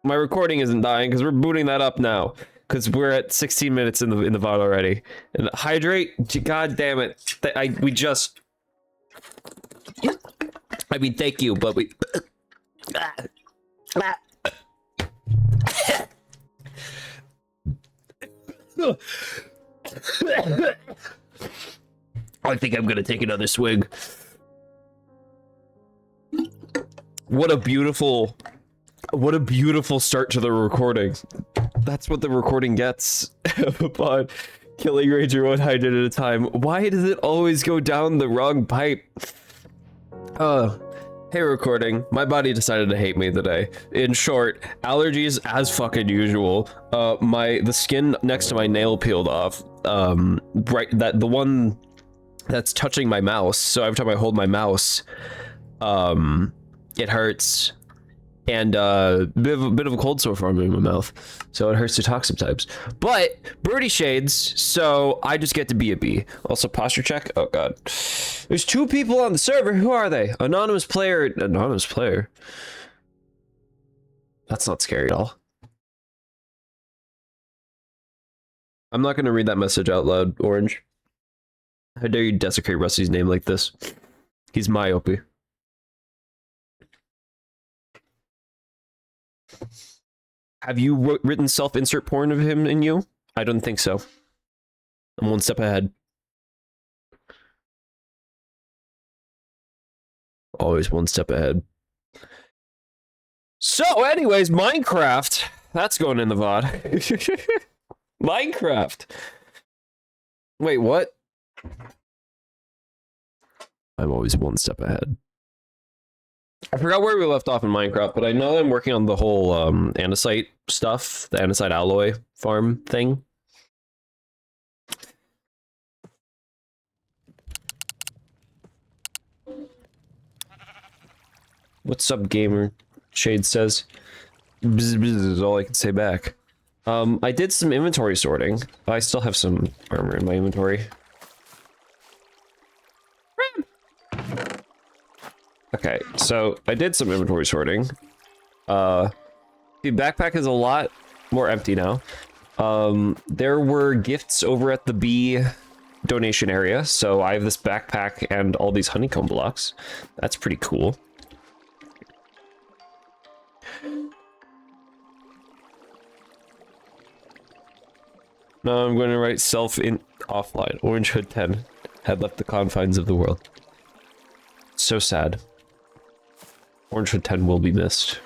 My recording isn't dying because we're booting that up now. Because we're at 16 minutes in the VOD already. And hydrate, god damn it. We just. I mean, thank you, but we. I think I'm gonna take another swig. What a beautiful start to the recording. That's what the recording gets upon killing Ranger 1 hydrate at a time. Why does it always go down the wrong pipe? Hey recording, my body decided to hate me today. In short, allergies as fucking usual. The skin next to my nail peeled off. The one that's touching my mouse. So every time I hold my mouse, it hurts. And bit of a cold sore forming in my mouth, so it hurts to talk sometimes. But BirdyShades, so I just get to be a bee. Also, posture check. Oh god, there's 2 people on the server. Who are they? Anonymous player. Anonymous player. That's not scary at all. I'm not gonna read that message out loud, Orange. How dare you desecrate Rusty's name like this? He's myopy. Have you written self-insert porn of him and you? I don't think so. I'm 1 step ahead. Always 1 step ahead. So, anyways, Minecraft. That's going in the VOD. Minecraft. Wait, what? I'm always 1 step ahead. I forgot where we left off in Minecraft, but I know I'm working on the whole andesite stuff, the andesite alloy farm thing. What's up, gamer? Shade says. Bzz, bzz is all I can say back. I did some inventory sorting. I still have some armor in my inventory. Okay, so I did some inventory sorting. The backpack is a lot more empty now. There were gifts over at the bee donation area, so I have this backpack and all these honeycomb blocks. That's pretty cool. No, I'm going to write self in offline. Orange Hood 10 had left the confines of the world. So sad. Orange Hood 10 will be missed.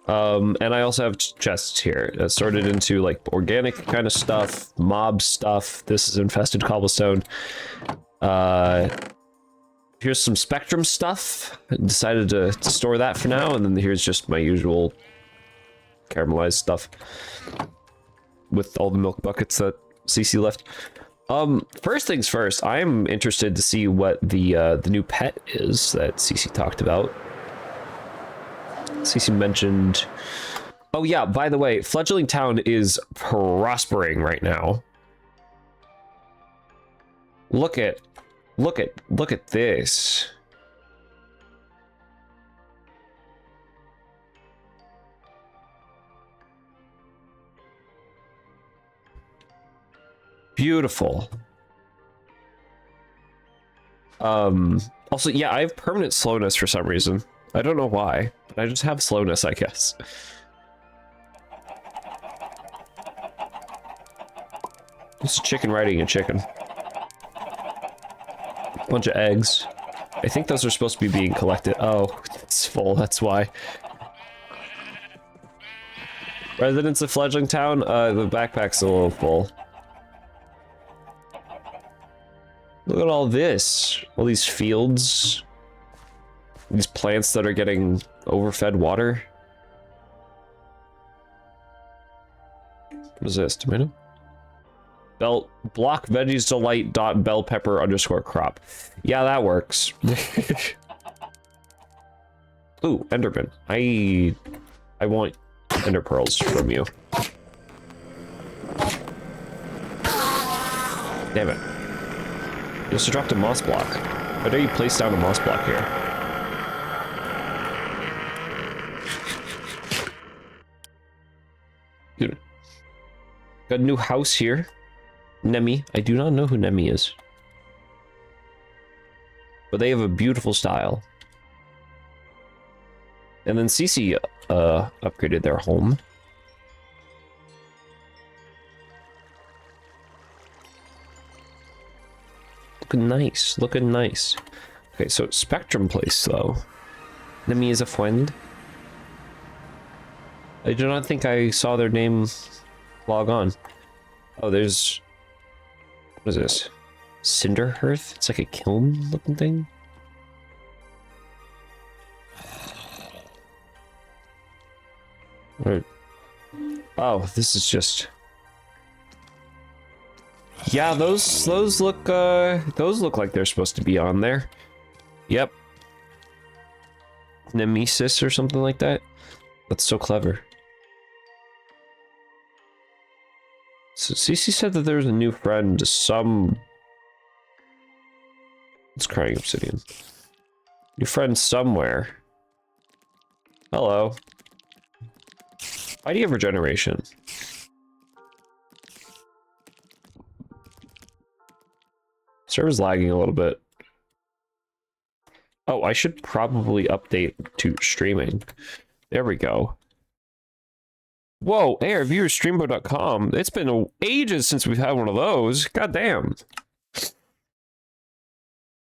And I also have chests here sorted into like organic kind of stuff, mob stuff. This is infested cobblestone. Here's some spectrum stuff. I decided to store that for now, and then here's just my usual caramelized stuff with all the milk buckets that CC left. First things first, I'm interested to see what the new pet is that CC talked about. CC mentioned... Oh yeah, by the way, Fledgling Town is prospering right now. Look at this. Beautiful. Also, yeah, I have permanent slowness for some reason. I don't know why, but I just have slowness, I guess. It's chicken riding a chicken. Bunch of eggs. I think those are supposed to be being collected. Oh, it's full, that's why. Residents of Fledgling Town, the backpack's a little full. Look at all this. All these fields. These plants that are getting overfed water. What is this? Tomato? Block veggies delight dot bell pepper underscore crop. Yeah, that works. Ooh, Enderman. I want ender pearls from you. Damn it. You also dropped a moss block. How dare you place down a moss block here? Dude. Got a new house here. Nemi. I do not know who Nemi is. But they have a beautiful style. And then Cece upgraded their home. Looking nice. Looking nice. Okay, so Spectrum Place, though. Nemi is a friend. I do not think I saw their name log on. Oh, there's... What is this? Cinder Hearth? It's like a kiln looking thing? Right. Oh, this is just... Yeah, those look like they're supposed to be on there. Yep. Nemesis or something like that. That's so clever. So Cece said that there's a new friend, some... It's crying obsidian. New friend somewhere. Hello. Why do you have regeneration? Server's lagging a little bit. Oh, I should probably update to streaming. There we go. Whoa, hey, our viewers, streambo.com. It's been ages since we've had one of those. God damn. I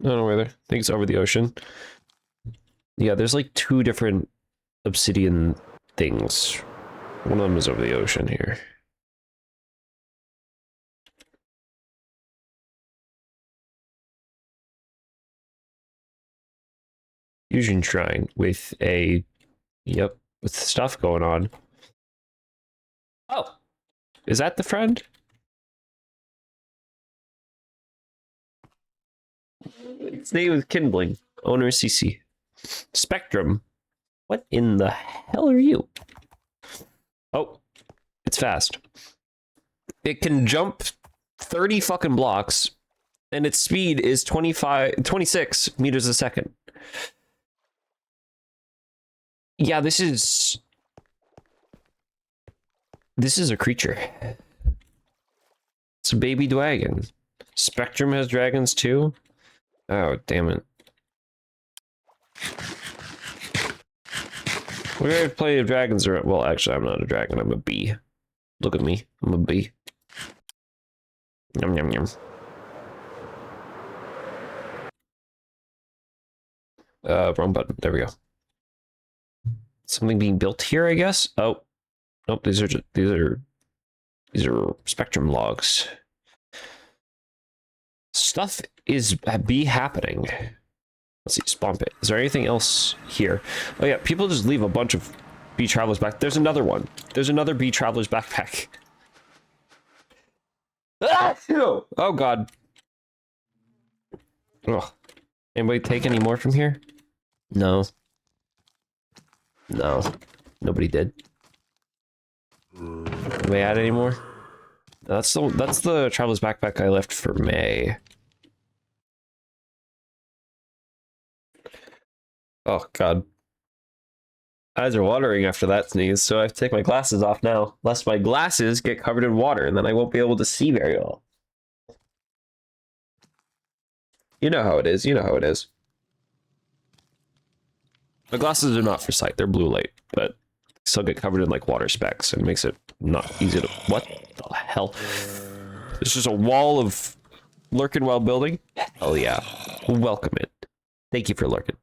don't know whether. I think it's over the ocean. Yeah, there's like 2 different obsidian things. One of them is over the ocean here. Fusion Shrine with a... Yep, with stuff going on. Oh! Is that the friend? Its name is Kindling. Owner CC. Spectrum. What in the hell are you? Oh, it's fast. It can jump 30 fucking blocks, and its speed is 26 meters a second. Yeah, this is a creature. It's a baby dragon. Spectrum has dragons too? Oh, damn it. We're gonna play the dragons are... Well, actually, I'm not a dragon. I'm a bee. Look at me. I'm a bee. Yum, yum, yum. Wrong button. There we go. Something being built here, I guess? Oh. Nope, these are spectrum logs. Stuff is be happening. Let's see, spawn pit. Is there anything else here? Oh yeah, people just leave a bunch of bee travelers back. There's another one. There's another bee traveler's backpack. Ah! Oh god. Ugh. Anybody take any more from here? No. No. Nobody did. Did we add any more? That's the traveler's backpack I left for May. Oh god. Eyes are watering after that sneeze, so I have to take my glasses off now. Lest my glasses get covered in water, and then I won't be able to see very well. You know how it is, you know how it is. My glasses are not for sight, they're blue light, but still get covered in like water specks and makes it not easy to... What the hell? There's just a wall of lurking while building? Hell yeah. Welcome it. Thank you for lurking.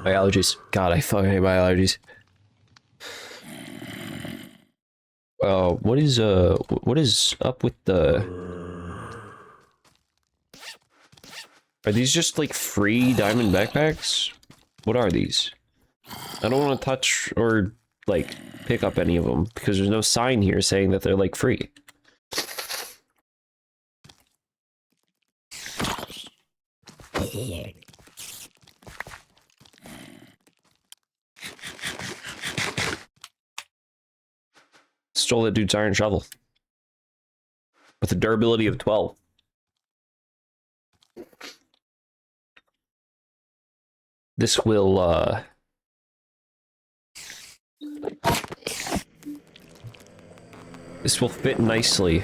My allergies. God, I fucking hate my allergies. What is up with the... Are these just like free diamond backpacks? What are these? I don't want to touch or like pick up any of them because there's no sign here saying that they're like free. Stole that dude's iron shovel with a durability of 12. This will This will fit nicely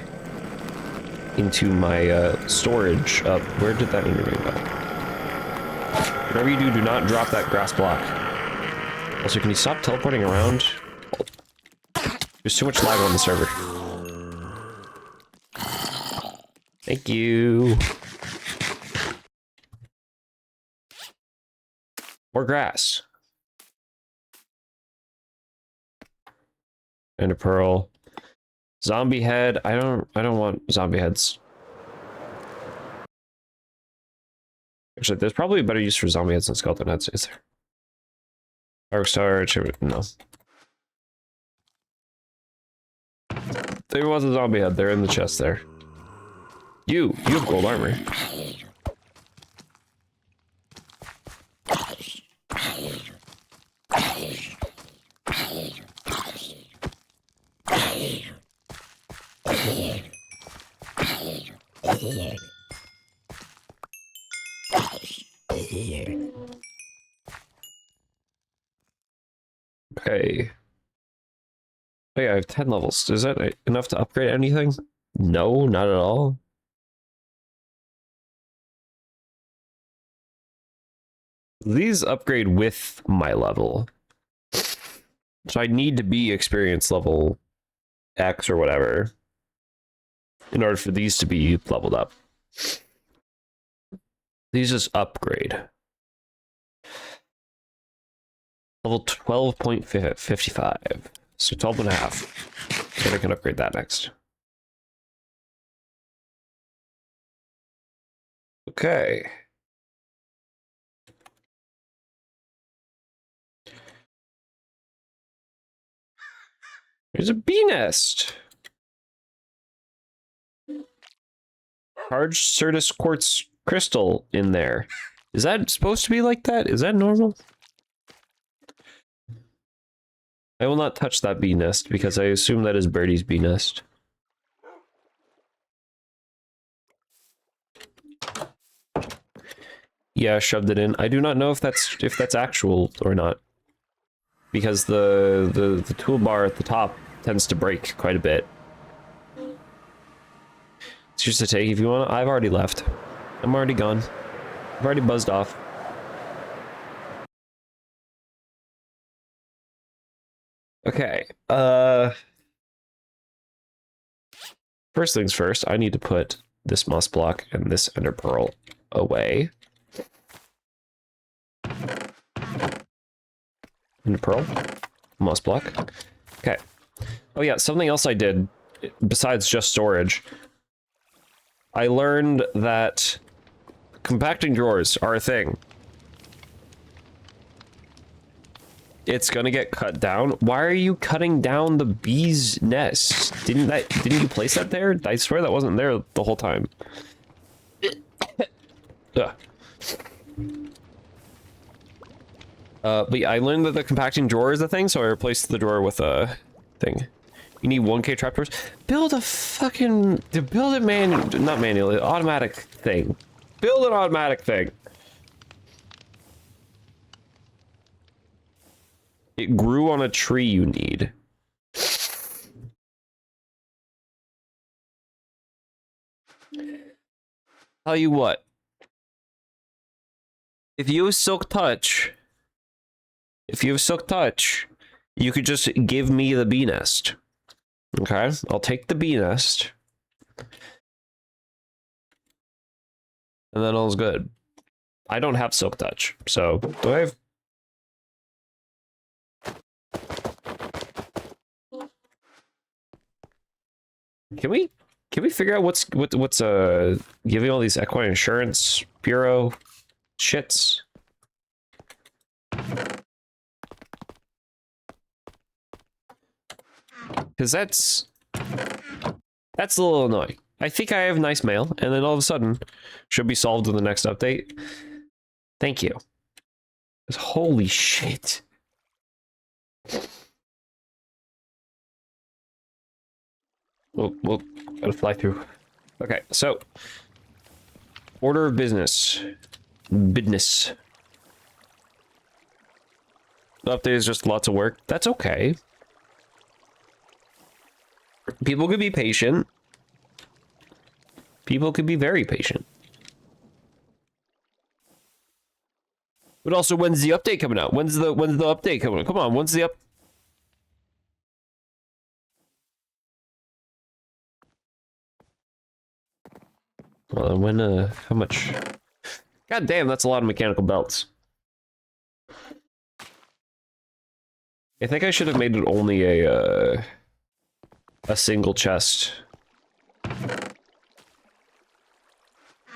into my storage. Where did that enderman go? Whatever you do, do not drop that grass block. Also, can you stop teleporting around? There's too much lag on the server. Thank you. More grass. And a pearl. Zombie head. I don't want zombie heads. Actually, there's probably a better use for zombie heads than skeleton heads, is there? Dark Star, no. There was a zombie head. They're in the chest there. You have gold armor. Okay. Oh yeah, I have 10 levels. Is that enough to upgrade anything? No, not at all. These upgrade with my level. So I need to be experience level X or whatever in order for these to be leveled up. These just upgrade. Level 12.55. So 12 and a half. So I can upgrade that next. Okay. There's a bee nest. Charged Certus quartz crystal in there. Is that supposed to be like that? Is that normal? I will not touch that bee nest because I assume that is Birdie's bee nest. Yeah, I shoved it in. I do not know if that's actual or not. Because the toolbar at the top tends to break quite a bit. It's just a take if you want. I've already left. I'm already gone. I've already buzzed off. Okay. First things first, I need to put this moss block and this ender pearl away. Ender pearl, moss block. Okay. Oh yeah, something else I did besides just storage. I learned that compacting drawers are a thing. It's gonna get cut down. Why are you cutting down the bee's nest? Didn't you place that there? I swear that wasn't there the whole time. Ugh. But yeah, I learned that the compacting drawer is a thing, so I replaced the drawer with a thing. You need 1K trapdoors. Build a fucking... Build it not manually, automatic thing. Build an automatic thing. It grew on a tree you need. Tell you what. If you have Silk Touch, you could just give me the bee nest. Okay, I'll take the bee nest. And then all's good. I don't have Silk Touch, so do I have... Can we figure out what's giving all these equine insurance bureau shits? Because that's a little annoying. I think I have nice mail, and then all of a sudden, should be solved in the next update. Thank you. Holy shit. We'll gotta fly through. Okay, so order of business. Business. The update is just lots of work. That's okay. People could be patient. People could be very patient. But also, when's the update coming out? When's the update coming out? Come on, when's the up? Well, when, how much? God damn, that's a lot of mechanical belts. I think I should have made it only a single chest.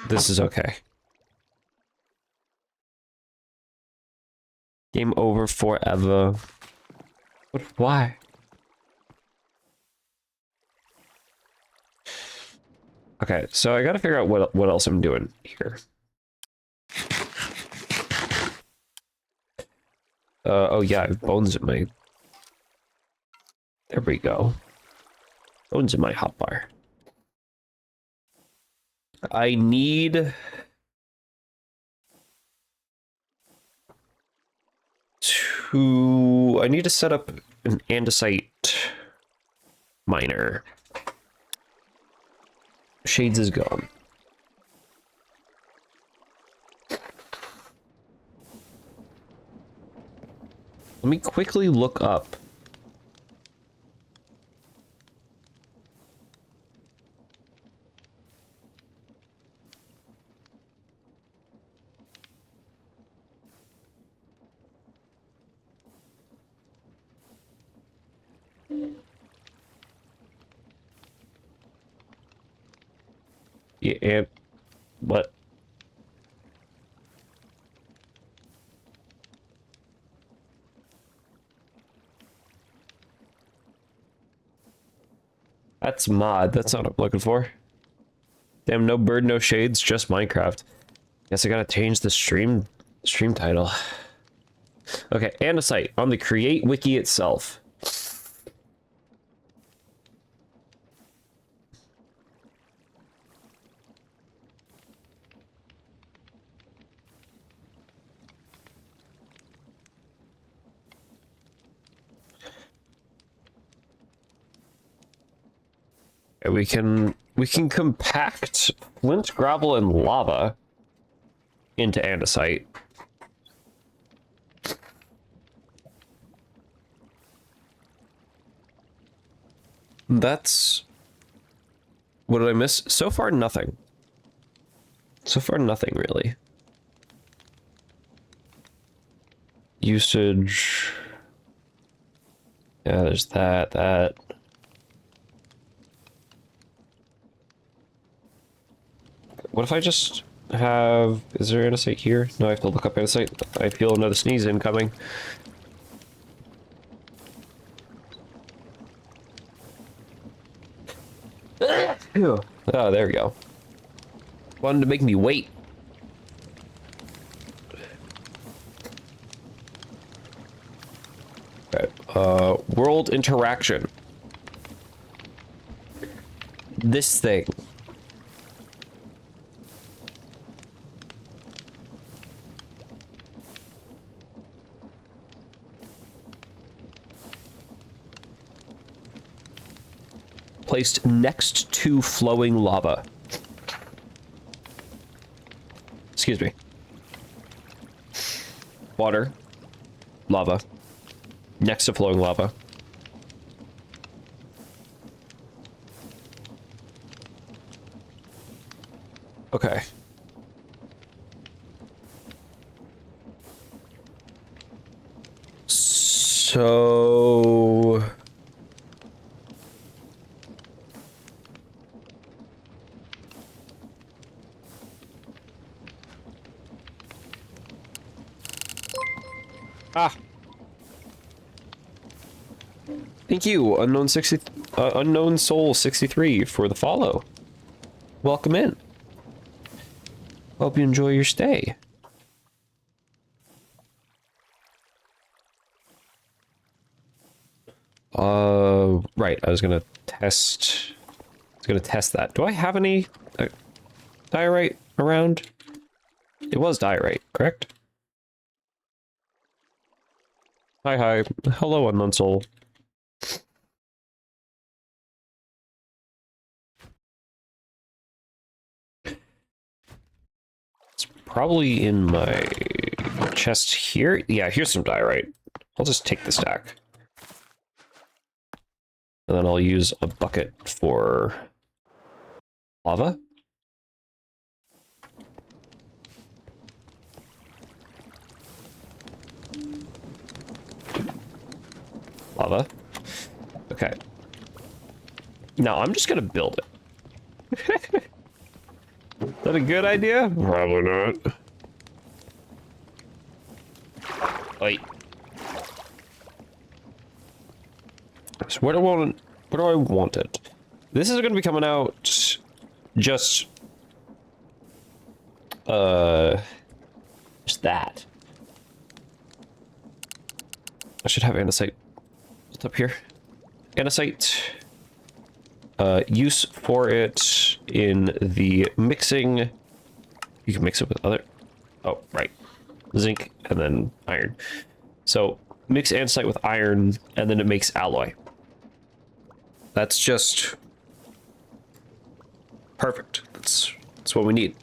This is okay. Game over forever. But why? Okay, so I gotta figure out what else I'm doing here. Oh yeah, I have bones in my... There we go. Bones in my hotbar. I need... I need to set up an andesite miner. Shades is gone. Let me quickly look up. Yeah, and what? That's mod. That's not what I'm looking for. Damn, no bird, no shades, just Minecraft. Guess I gotta change the stream title. Okay, andesite on the create wiki itself. We can compact flint, gravel, and lava into andesite. That's... What did I miss? So far, nothing. So far, nothing, really. Usage... Yeah, there's that. What if I just have... Is there andesite here? No, I have to look up andesite. I feel another sneeze incoming. Oh, there we go. Wanted to make me wait. Okay. World interaction. This thing. Placed next to flowing lava. Excuse me. Water. Lava. Next to flowing lava. Okay. So... Ah. Thank you, Unknown Soul 63 for the follow. Welcome in. Hope you enjoy your stay. Right, I was gonna test that. Do I have any diorite around? It was diorite, correct? Hi. Hello, Unknown Soul. probably in my chest here. Yeah, here's some diorite. I'll just take the stack. And then I'll use a bucket for lava. Lava. Okay. Now I'm just gonna build it. Is that a good idea? Probably not. Wait. So where do I want it? This is gonna be coming out just that. I should have andesite. What's up here? Andesite. Use for it in the mixing. You can mix it with other. Oh, right. Zinc and then iron. So mix andesite with iron, and then it makes alloy. That's just perfect. That's what we need.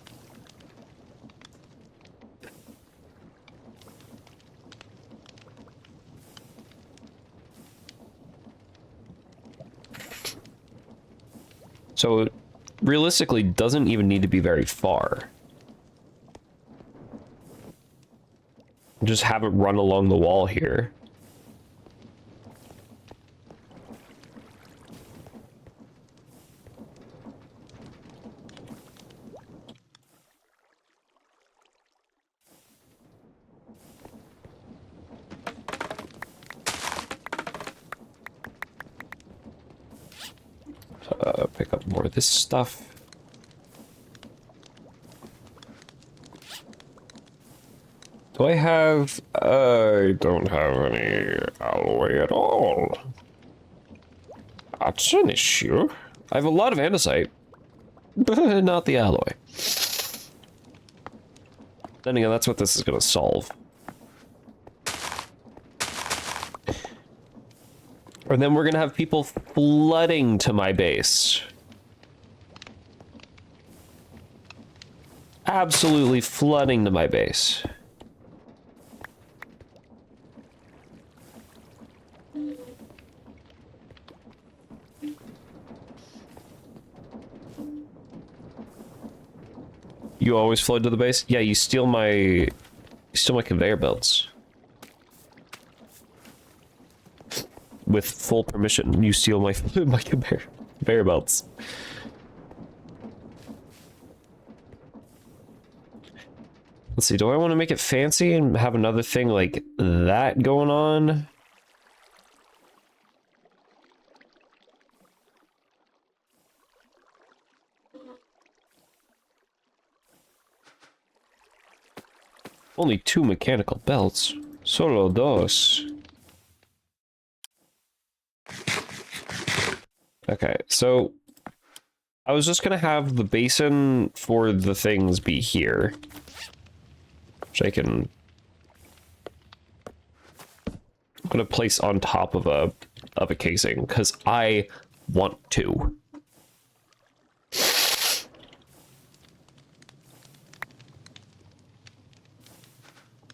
So it realistically doesn't even need to be very far. Just have it run along the wall here. Pick up more of this stuff. Do I have... I don't have any alloy at all. That's an issue. I have a lot of andesite, but not the alloy. Then again, that's what this is going to solve. And then we're going to have people flooding to my base. Absolutely flooding to my base. You always flood to the base? Yeah, you steal my conveyor belts. With full permission, you steal my my conveyor belts. Let's see, do I want to make it fancy and have another thing like that going on? Only 2 mechanical belts. Solo dos. Okay, so I was just gonna have the basin for the things be here. Which I can... I'm gonna place on top of a casing, because I want to.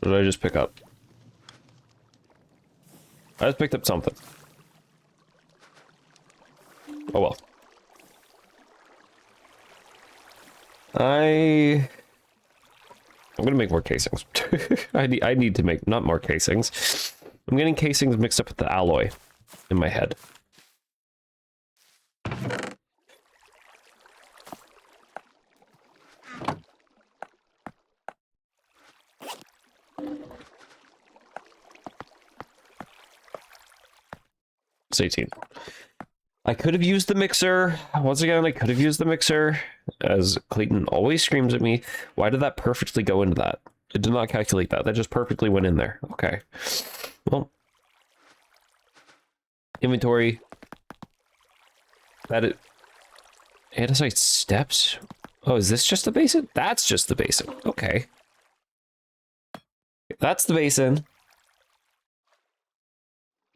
What did I just pick up? I just picked up something. Oh well. I'm gonna make more casings. I need to make not more casings. I'm getting casings mixed up with the alloy in my head. It's 18. I could have used the mixer. Once again, I could have used the mixer. As Clayton always screams at me. Why did that perfectly go into that? It did not calculate that. That just perfectly went in there. Okay. Well. Inventory. That it. Andesite steps? Oh, is this just the basin? That's just the basin. Okay. That's the basin.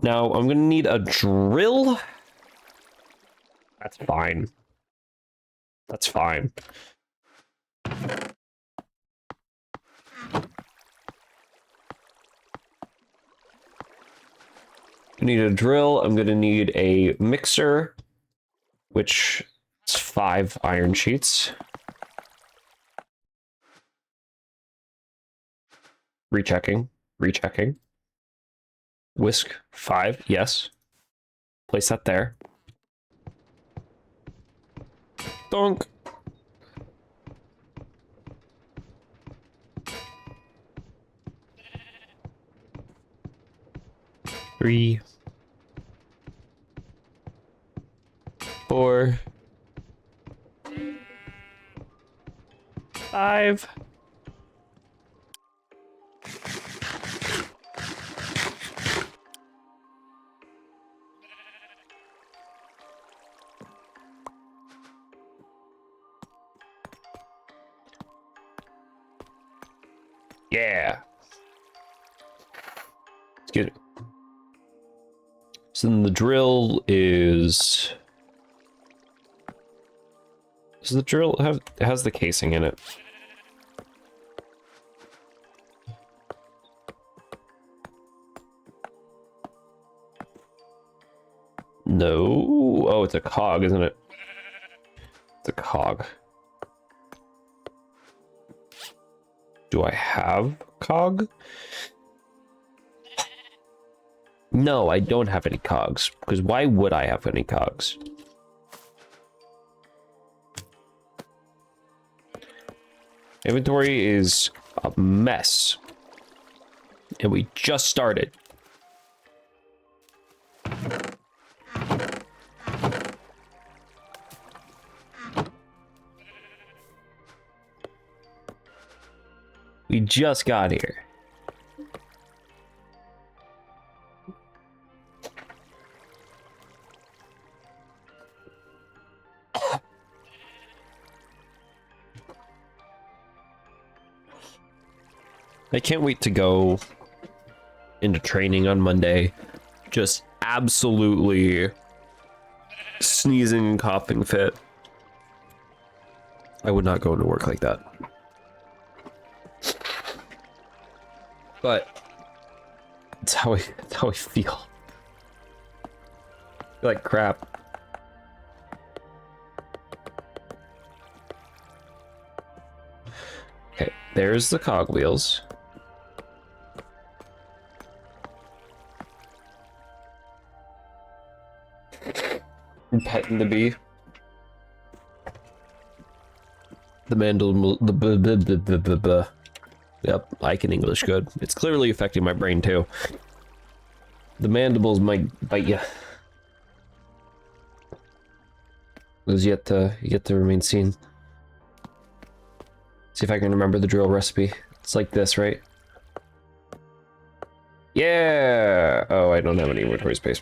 Now, I'm gonna need a drill. That's fine. That's fine. I need a drill. I'm gonna need a mixer, which is 5 iron sheets. Rechecking. Whisk 5, yes. Place that there. Donk. Three. 4. 5. Yeah. Excuse me. So then the drill is... Does the drill have... It has the casing in it. No. Oh, it's a cog, isn't it? It's a cog. Do I have cog? No, I don't have any cogs. Because why would I have any cogs? Inventory is a mess. And we just started. We just got here. I can't wait to go into training on Monday. Just absolutely sneezing and coughing fit. I would not go into work like that. But it's how I feel. I feel like crap. Okay, there's the cogwheels. I'm petting the bee. The mandible, the Yep, I can English good. It's clearly affecting my brain too. The mandibles might bite you. It was yet to remain seen. See if I can remember the drill recipe. It's like this, right? Yeah! Oh, I don't have any inventory space.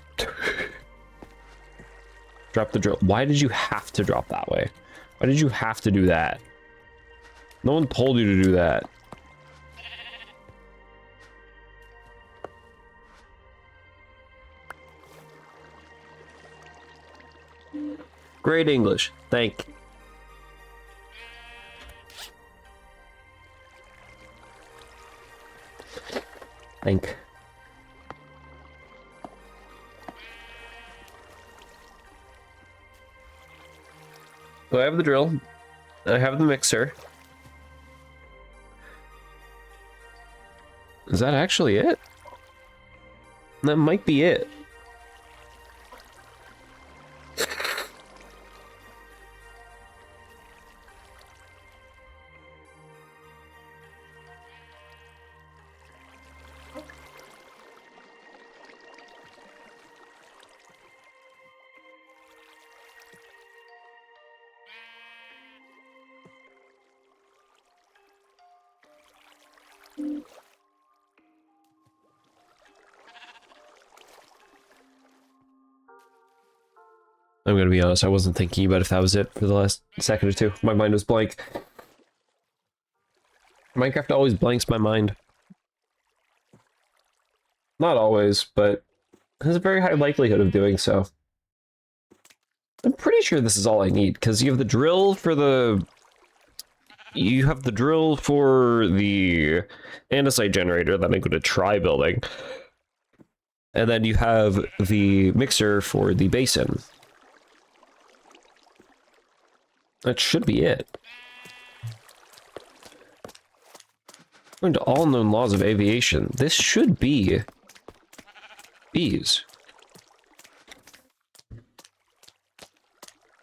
Drop the drill. Why did you have to drop that way? Why did you have to do that? No one told you to do that. Great English. Thank you. Thank. So I have the drill. I have the mixer. Is that actually it? That might be it. I'm gonna be honest, I wasn't thinking about if that was it for the last second or two. My mind was blank. Minecraft always blanks my mind. Not always, but has a very high likelihood of doing so. I'm pretty sure this is all I need, because you have the drill for the... You have the drill for the andesite generator that I'm going to try building. And then you have the mixer for the basin. That should be it. According to all known laws of aviation, this should be bees.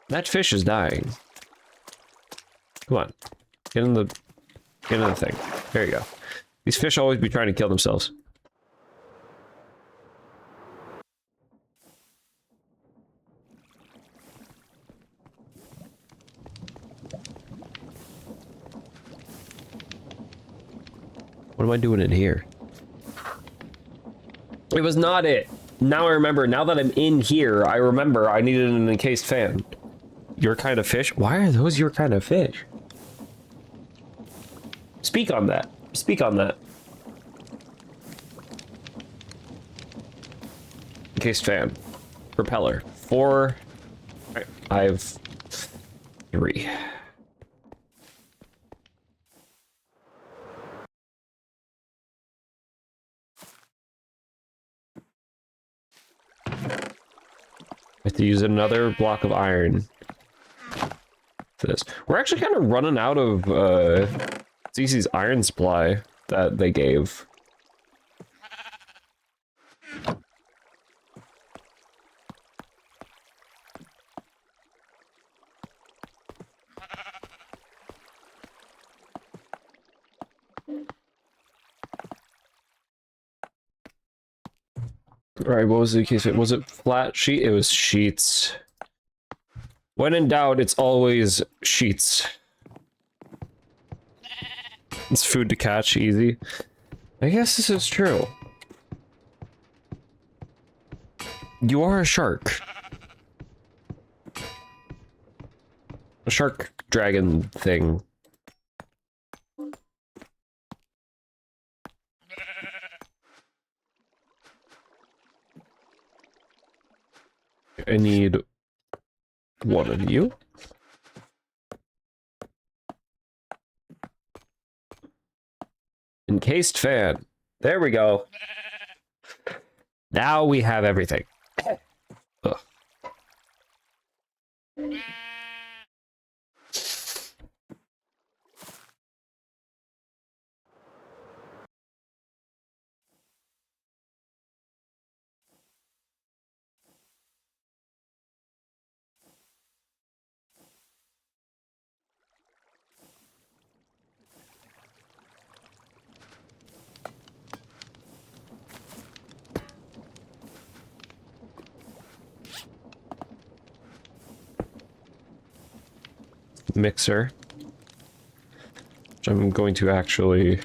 That fish is dying. Come on. Get in the thing. There you go. These fish always be trying to kill themselves. What am I doing in here? It was not it. Now I remember. Now that I'm in here, I remember I needed an encased fan. Your kind of fish? Why are those your kind of fish? Speak on that. Speak on that. Encased fan. Propeller. 4. Right, I have 3. I have to use another block of iron for this. We're actually kind of running out of CC's iron supply that they gave. Alright, what was the case? Was it flat sheet? It was sheets. When in doubt, it's always sheets. It's food to catch easy. I guess this is true. You are a shark. A shark dragon thing. I need one of you. Encased fan. There we go. Now we have everything. Ugh. Mixer, which I'm going to actually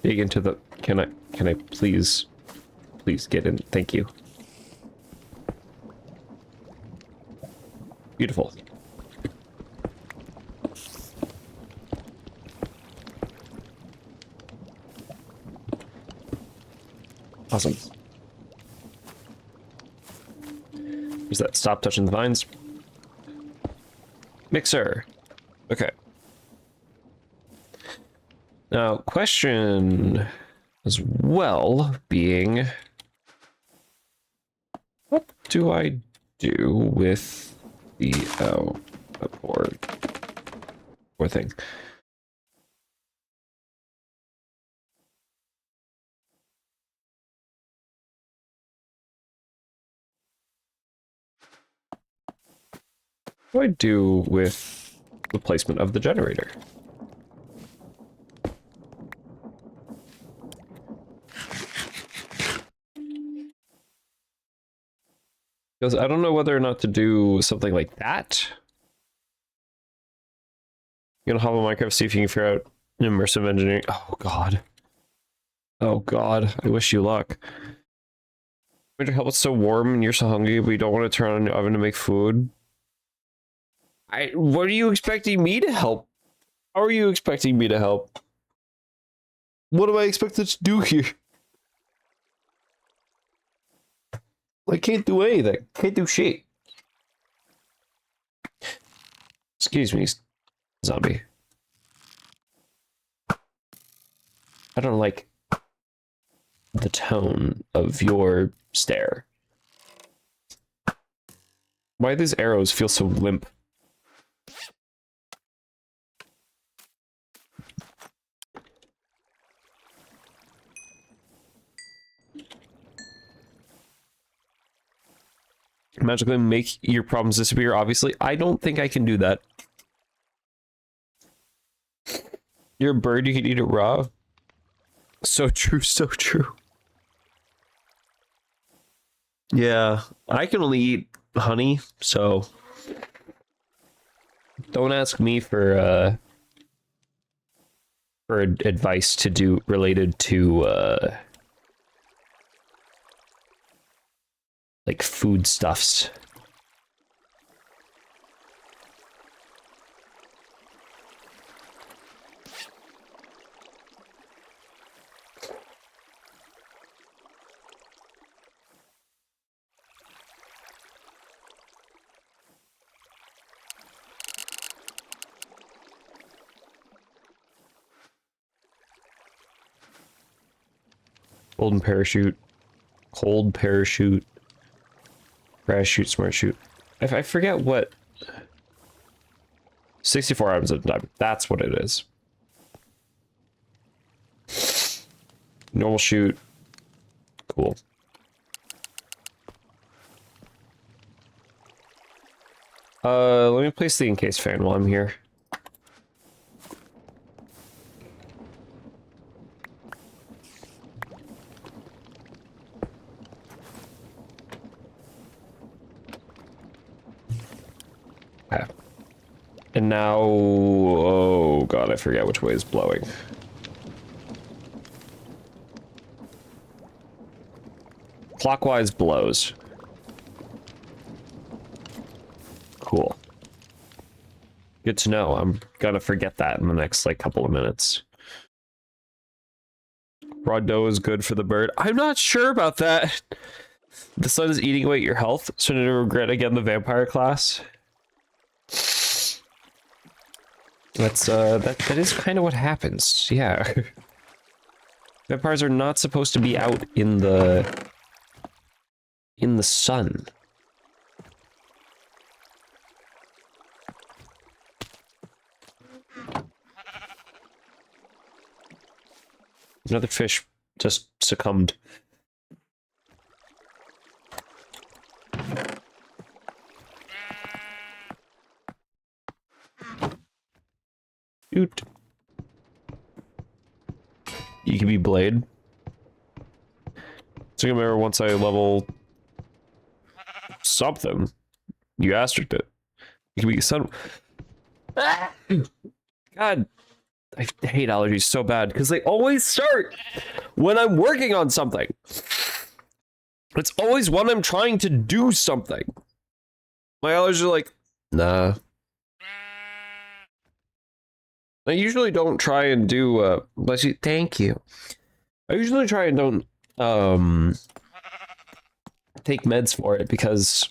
dig into the, can I please get in? Thank you. Beautiful. Awesome. Use that. Stop touching the vines. Mixer. Okay. Now, question as well being, what do I do with the poor thing? What do I do with the placement of the generator? Because I don't know whether or not to do something like that. You're gonna hop on Minecraft, see if you can figure out immersive engineering. Oh god. Oh god, I wish you luck. Winter help, it's so warm and you're so hungry, but you don't want to turn on the oven to make food. What are you expecting me to help? How are you expecting me to help? What am I expected to do here? I can't do anything. Can't do shit. Excuse me, zombie. I don't like the tone of your stare. Why do these arrows feel so limp? Magically make your problems disappear, obviously. I don't think I can do that. You're a bird, you can eat it raw. So true, so true. Yeah, I can only eat honey, so don't ask me for advice to do related to like foodstuffs. Golden parachute, cold parachute, parachute, smart shoot. I forget what. 64 items at a time. That's what it is. Normal shoot. Cool. Let me place the encased fan while I'm here. Okay. And now, oh god, I forget which way is blowing. Clockwise blows. Cool. Good to know. I'm gonna forget that in the next, like, couple of minutes. Raw dough is good for the bird. I'm not sure about that. The sun is eating away at your health, so to regret again the vampire class. That's, that is kind of what happens, yeah. Vampires are not supposed to be out in the sun. Another fish just succumbed. Shoot. You can be Blade. So I remember once I level something, you asterisked it. You can be sun. God, I hate allergies so bad because they always start when I'm working on something. It's always when I'm trying to do something. My allergies are like, nah. I usually don't try and do, thank you. I usually try and don't, take meds for it because,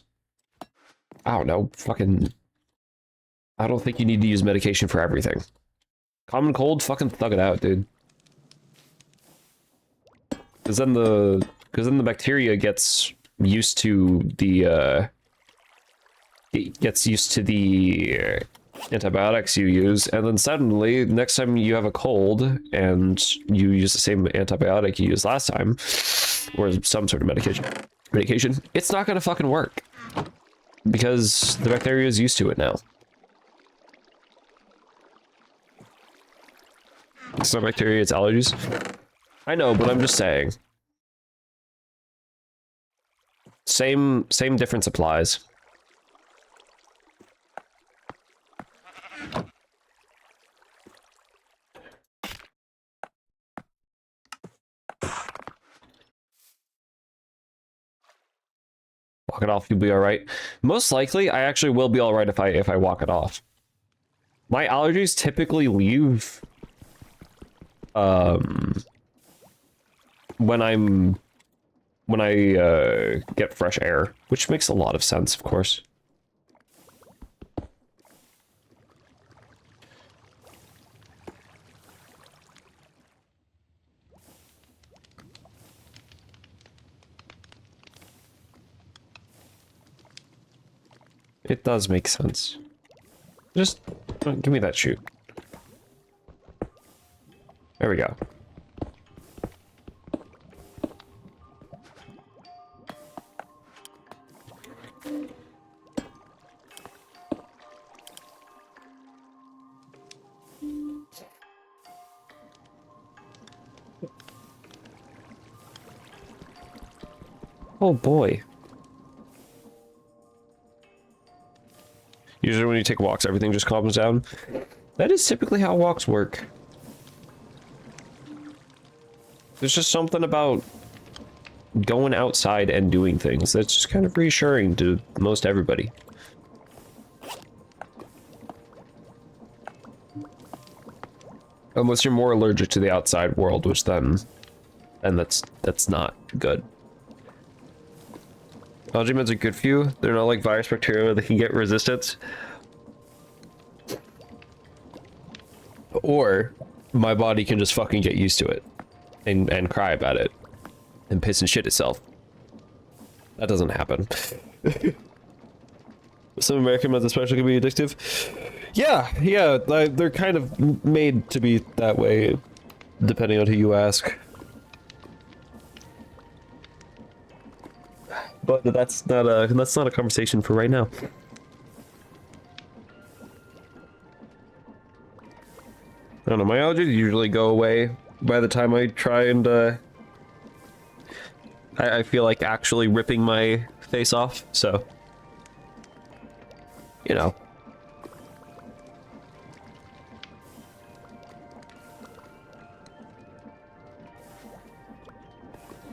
I don't know, I don't think you need to use medication for everything. Common cold, fucking thug it out, dude. Because then the bacteria gets used to the, antibiotics you use, and then suddenly, next time you have a cold, and you use the same antibiotic you used last time, or some sort of medication, it's not gonna fucking work. Because the bacteria is used to it now. It's not bacteria, it's allergies. I know, but I'm just saying. Same difference applies. Walk it off, you'll be alright. Most likely, I actually will be alright if I walk it off. My allergies typically leave when I get fresh air, which makes a lot of sense, of course. It does make sense. Just give me that chute. There we go. Oh boy. Usually when you take walks, everything just calms down. That is typically how walks work. There's just something about going outside and doing things that's just kind of reassuring to most everybody. Unless you're more allergic to the outside world, which then that's not good. Algae meds are good for you. They're not like virus bacteria that can get resistance. Or my body can just fucking get used to it and cry about it and piss and shit itself. That doesn't happen. Some American meds especially can be addictive. Yeah, they're kind of made to be that way, depending on who you ask. But that's not a conversation for right now. I don't know, my allergies usually go away by the time I try and I feel like actually ripping my face off, so you know.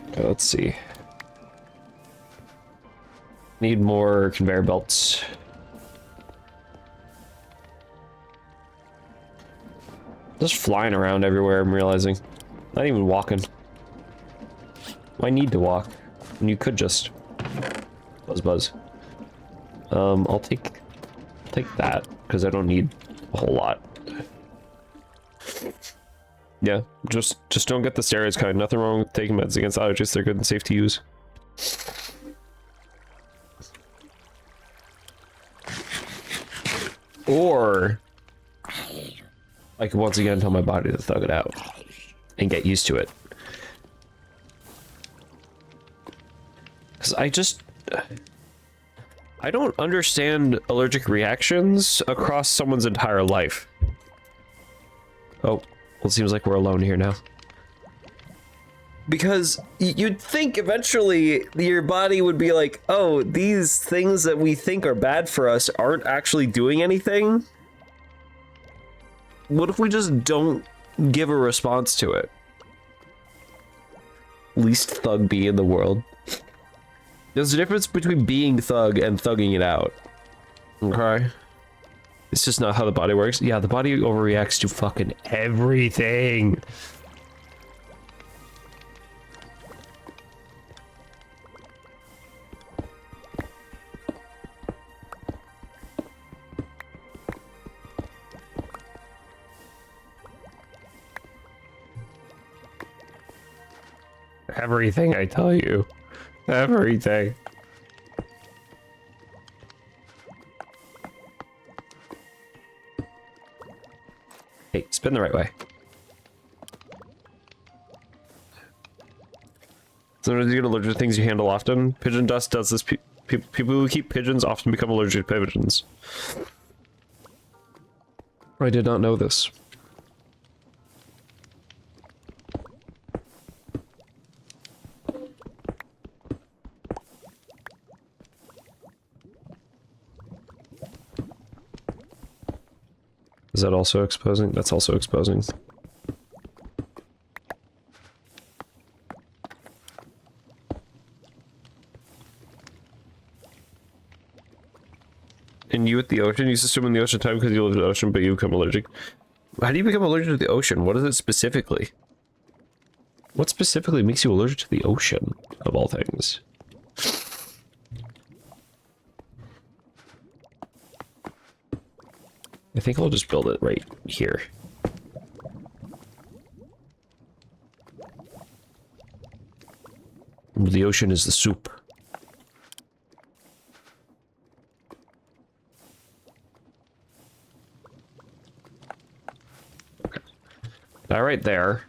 Okay, let's see. Need more conveyor belts. Just flying around everywhere, I'm realizing. Not even walking. I need to walk. And you could just buzz. I'll take that, because I don't need a whole lot. Yeah, just don't get the steroids kind. Nothing wrong with taking meds against allergies. They're good and safe to use. Or I could once again tell my body to thug it out and get used to it. Because I don't understand allergic reactions across someone's entire life. Oh, well, it seems like we're alone here now. Because you'd think eventually your body would be like, oh, these things that we think are bad for us aren't actually doing anything. What if we just don't give a response to it? Least thug bee in the world. There's a difference between being thug and thugging it out. Okay? It's just not how the body works. Yeah, the body overreacts to fucking everything. Everything, I tell you. Everything. Hey, spin the right way. Sometimes you get allergic to things you handle often. Pigeon dust does this. People who keep pigeons often become allergic to pigeons. I did not know this. Is that also exposing? That's also exposing. And you at the ocean? You used to swim in the ocean time because you live in the ocean, but you become allergic. How do you become allergic to the ocean? What is it specifically? What specifically makes you allergic to the ocean, of all things? I think I'll just build it right here. The ocean is the soup. That right there.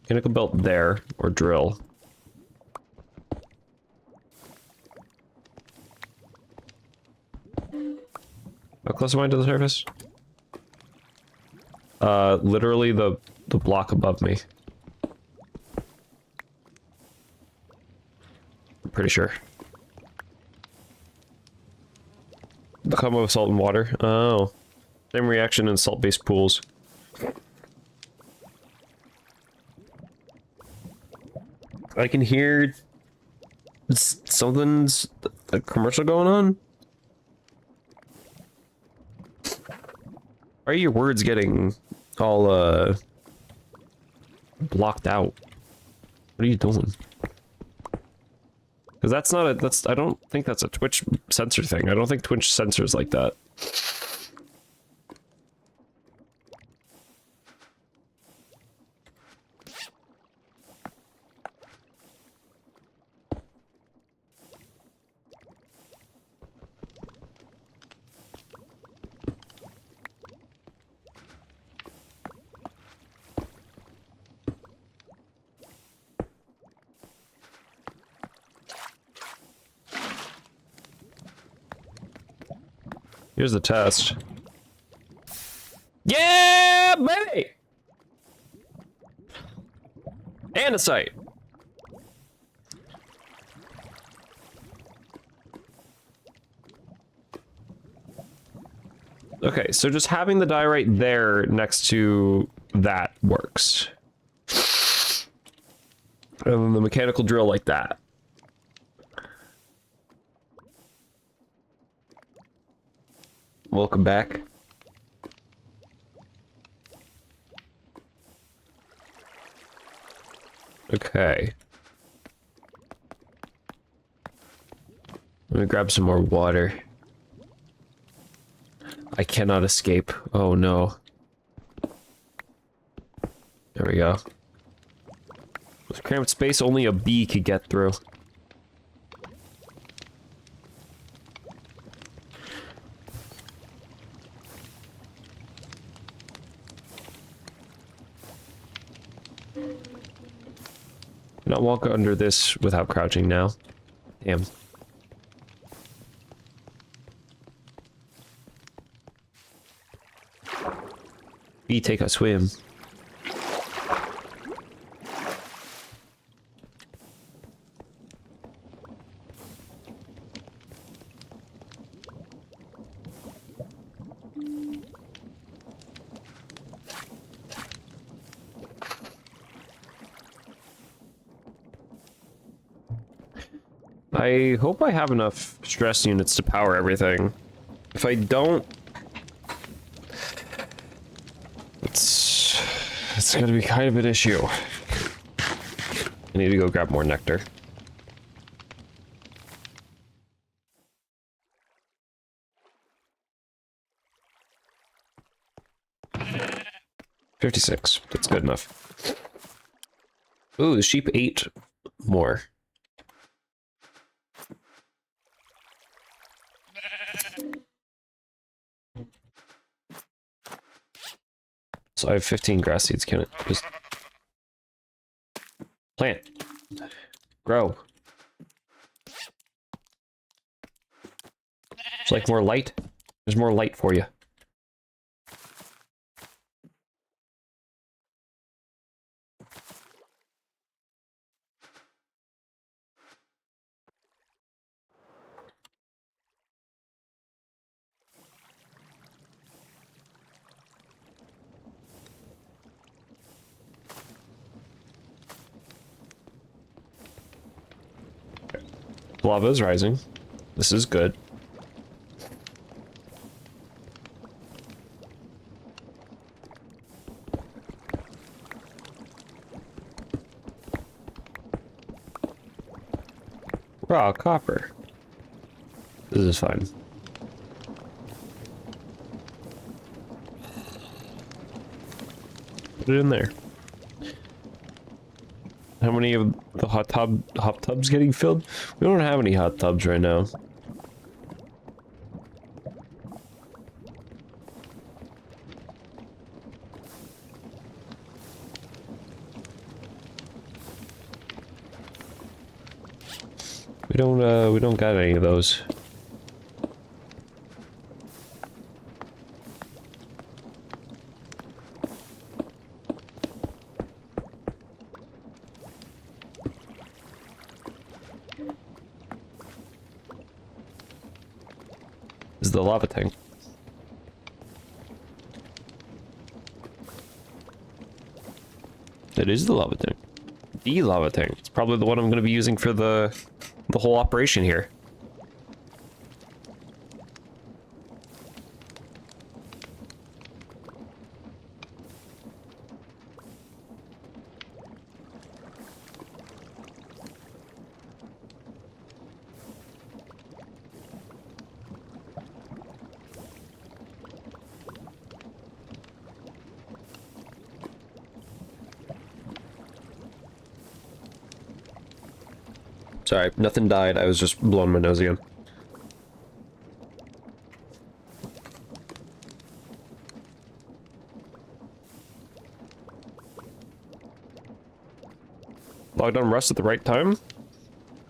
Mechanical belt there, or drill. How close am I to the surface? Literally the block above me. I'm pretty sure. The combo of salt and water. Oh. Same reaction in salt-based pools. I can hear something's a commercial going on. Why are your words getting all blocked out? What are you doing? Because that's not a I don't think that's a Twitch censor thing. I don't think Twitch censors like that. Here's the test. Yeah, baby! Andesite. Okay, so just having the die right there next to that works. And then the mechanical drill like that. Welcome back. Okay. Let me grab some more water. I cannot escape. Oh no. There we go. With cramped space, only a bee could get through. Cannot walk under this without crouching now. Damn. Bee, take a swim. I hope I have enough stress units to power everything. If I don't, it's gonna be kind of an issue. I need to go grab more nectar. $56. That's good enough. Ooh, the sheep ate more. So I have 15 grass seeds. Can it just plant, grow? It's like more light. There's more light for you. Lava is rising. This is good. Raw copper. This is fine. Put it in there. How many of the hot tubs getting filled? We don't have any hot tubs right now. We don't got any of those. This is the lava tank. It is the lava tank. The lava tank. It's probably the one I'm going to be using for the whole operation here. Sorry, nothing died. I was just blowing my nose again. Logged on Rust at the right time?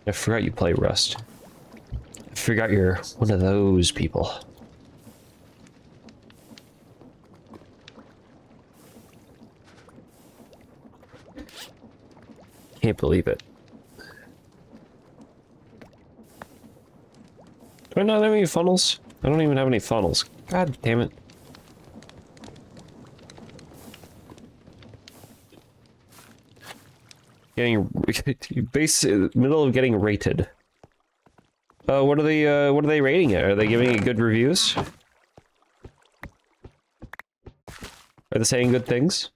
I forgot you play Rust. I forgot you're one of those people. Can't believe it. Do I not have any funnels? I don't even have any funnels. God damn it. Getting middle of getting rated. What are they rating it? Are they giving it good reviews? Are they saying good things?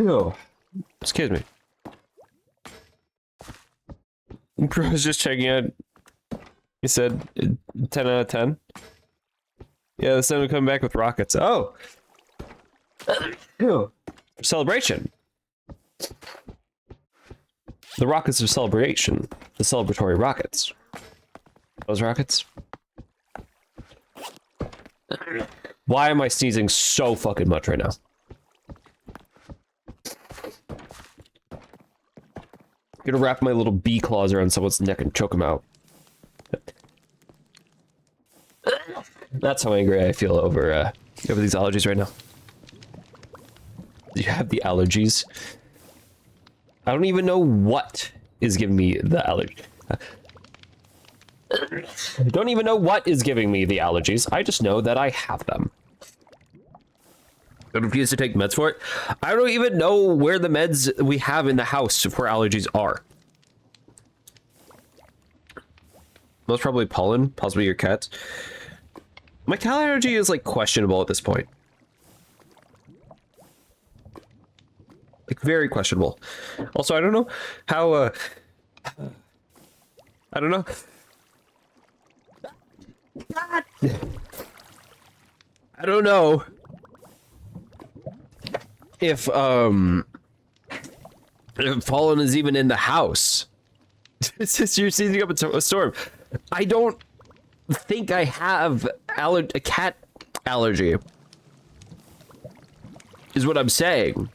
Oh, excuse me. I was just checking out. He said 10 out of 10. Yeah, the sun will come back with rockets. Oh! Ew. Celebration. The rockets of celebration. The celebratory rockets. Those rockets. Why am I sneezing so fucking much right now? I'm gonna wrap my little bee claws around someone's neck and choke them out. That's how angry I feel over these allergies right now. Do you have the allergies? I don't even know what is giving me the allergy. I don't even know what is giving me the allergies. I just know that I have them. I refuse to take meds for it. I don't even know where the meds we have in the house for allergies are. Most probably pollen, possibly your cats. My cat allergy is like questionable at this point. Like very questionable. Also, I don't know how I don't know. I don't know if pollen is even in the house. It's just you're seizing up a storm. I don't think I have a cat allergy. Is what I'm saying.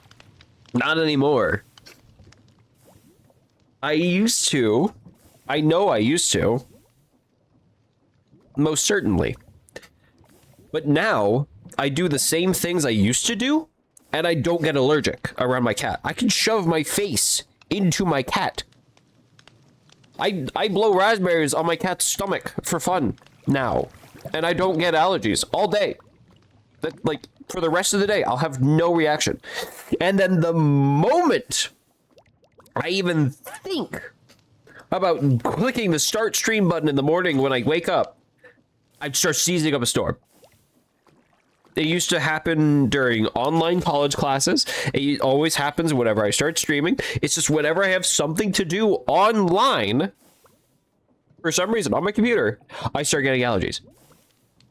Not anymore. I used to. I know I used to. Most certainly. But now, I do the same things I used to do, and I don't get allergic around my cat. I can shove my face into my cat. I blow raspberries on my cat's stomach for fun now, and I don't get allergies all day. That, like, for the rest of the day, I'll have no reaction. And then the moment I even think about clicking the start stream button in the morning when I wake up, I'd start seizing up a storm. It used to happen during online college classes. It always happens whenever I start streaming. It's just whenever I have something to do online, for some reason, on my computer, I start getting allergies.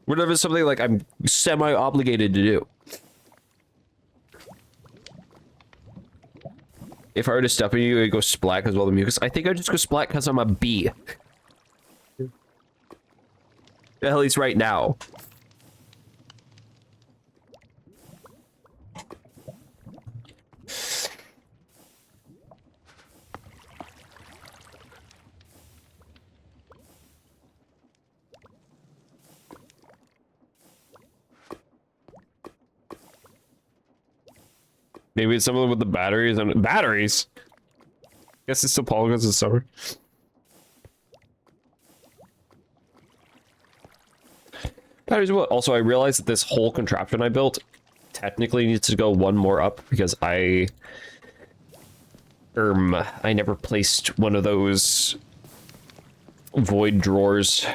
Whenever it's something like I'm semi-obligated to do. If I were to step on you, it goes splat because of all the mucus. I think I just go splat because I'm a bee. At least right now. Maybe it's someone with the batteries and batteries. Guess it's still Paul because it's summer. Batteries what? Also, I realized that this whole contraption I built technically needs to go one more up because I never placed one of those void drawers.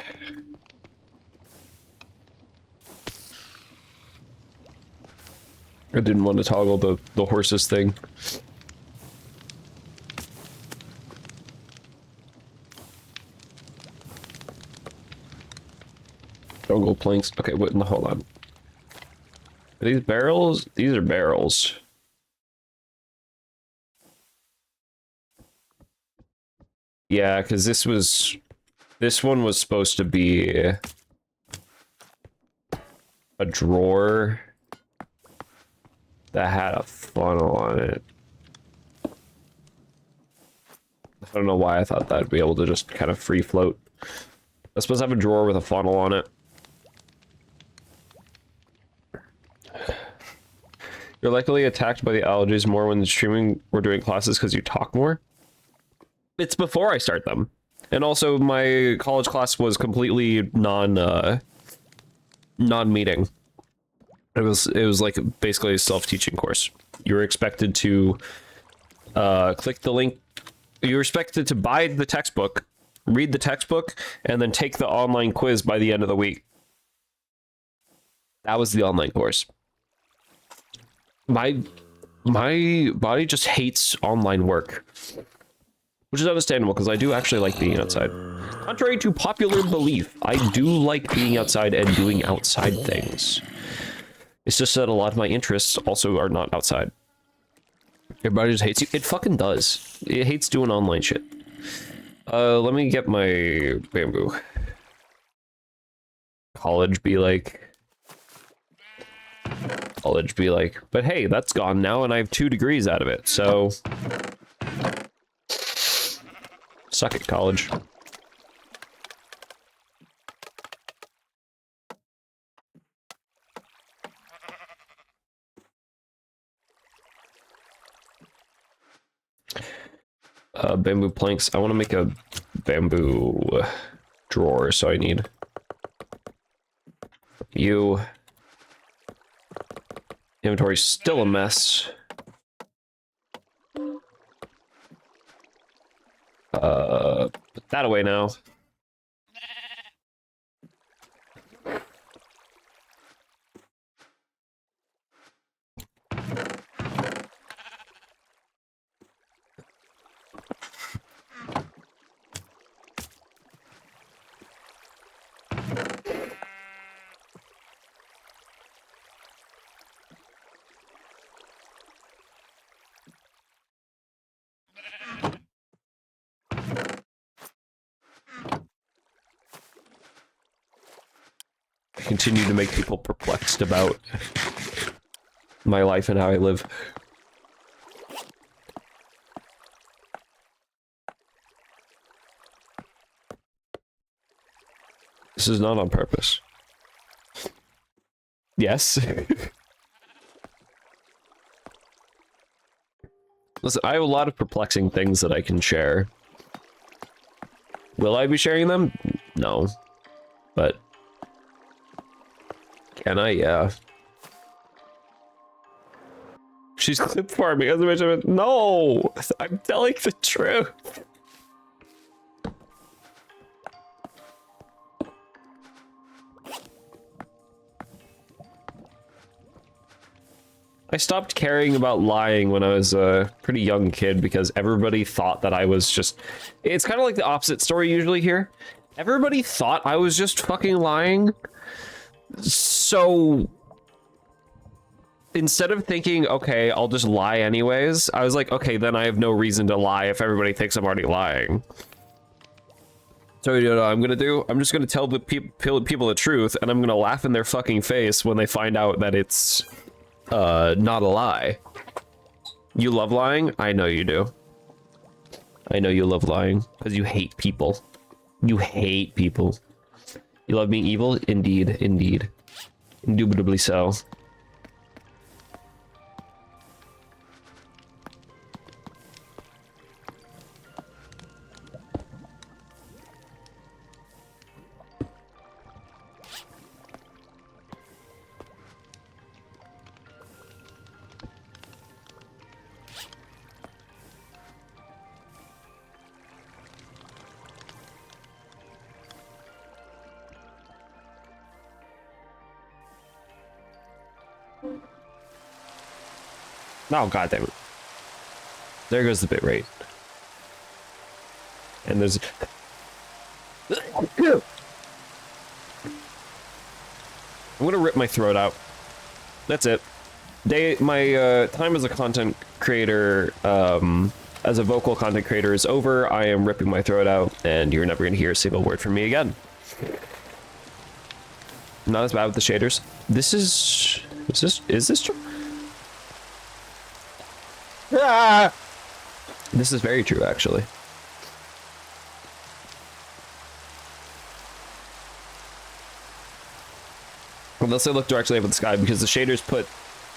I didn't want to toggle the horses thing. Jungle planks. Okay, wait, no, hold on. Are these barrels? These are barrels. Yeah, because this one was supposed to be a drawer that had a funnel on it. I don't know why I thought that'd be able to just kind of free float. I'm supposed to have a drawer with a funnel on it. You're likely attacked by the allergies more when streaming or doing classes because you talk more. It's before I start them. And also my college class was completely non-meeting. It was like basically a self-teaching course. You were expected to click the link. You were expected to buy the textbook, read the textbook, and then take the online quiz by the end of the week. That was the online course. My body just hates online work, which is understandable because I do actually like being outside. Contrary to popular belief, I do like being outside and doing outside things. It's just that a lot of my interests also are not outside. Everybody just hates you. It fucking does. It hates doing online shit. Let me get my bamboo. College be like... College be like, but hey, that's gone now and I have 2 degrees out of it, so... Suck it, college. Bamboo planks. I want to make a bamboo drawer, so I need you. Inventory's still a mess. Put that away now. Continue to make people perplexed about my life and how I live. This is not on purpose. Yes. Listen, I have a lot of perplexing things that I can share. Will I be sharing them? No. But... can I? Yeah. She's clip farming as a measurement. No! I'm telling the truth. I stopped caring about lying when I was a pretty young kid because everybody thought that I was just... It's kind of like the opposite story usually here. Everybody thought I was just fucking lying. So instead of thinking, okay, I'll just lie anyways, I was like, okay, then I have no reason to lie if everybody thinks I'm already lying. So you know what I'm gonna do? I'm just gonna tell the people the truth, and I'm gonna laugh in their fucking face when they find out that it's not a lie. You love lying? I know you do. I know you love lying because you hate people. You hate people. You love being evil? Indeed, indeed. Indubitably so. Oh, god damn it. There goes the bitrate. And there's... I'm gonna rip my throat out. That's it. My time as a content creator, as a vocal content creator is over. I am ripping my throat out, and you're never gonna hear a single word from me again. Not as bad with the shaders. Is this true? Ah! This is very true, actually. Unless I look directly up at the sky, because the shaders put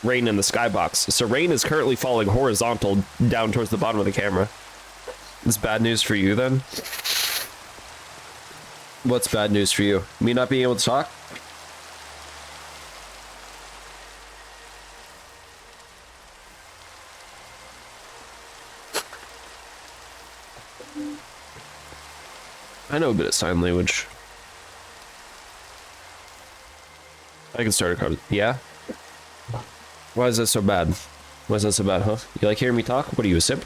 rain in the skybox. So rain is currently falling horizontal down towards the bottom of the camera. It's bad news for you, then? What's bad news for you? Me not being able to talk? I know a bit of sign language. I can start a card. Yeah? Why is that so bad? Why is that so bad, huh? You like hearing me talk? What are you, a simp?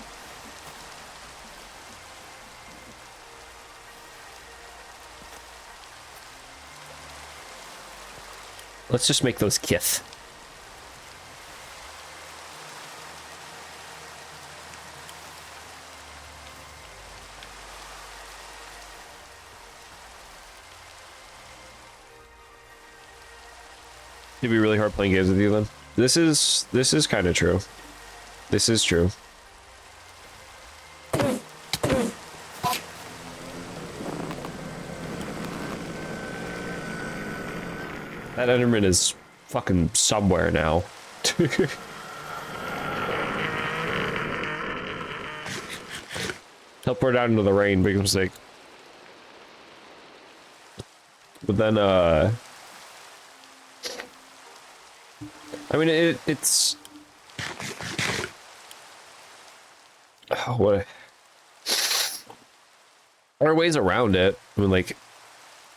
Let's just make those kiss. It'd be really hard playing games with you then. This is kind of true. This is true. That Enderman is fucking somewhere now. Teleport out into the rain, big mistake. But then, I mean, it's... Oh, what? There are ways around it. I mean, like,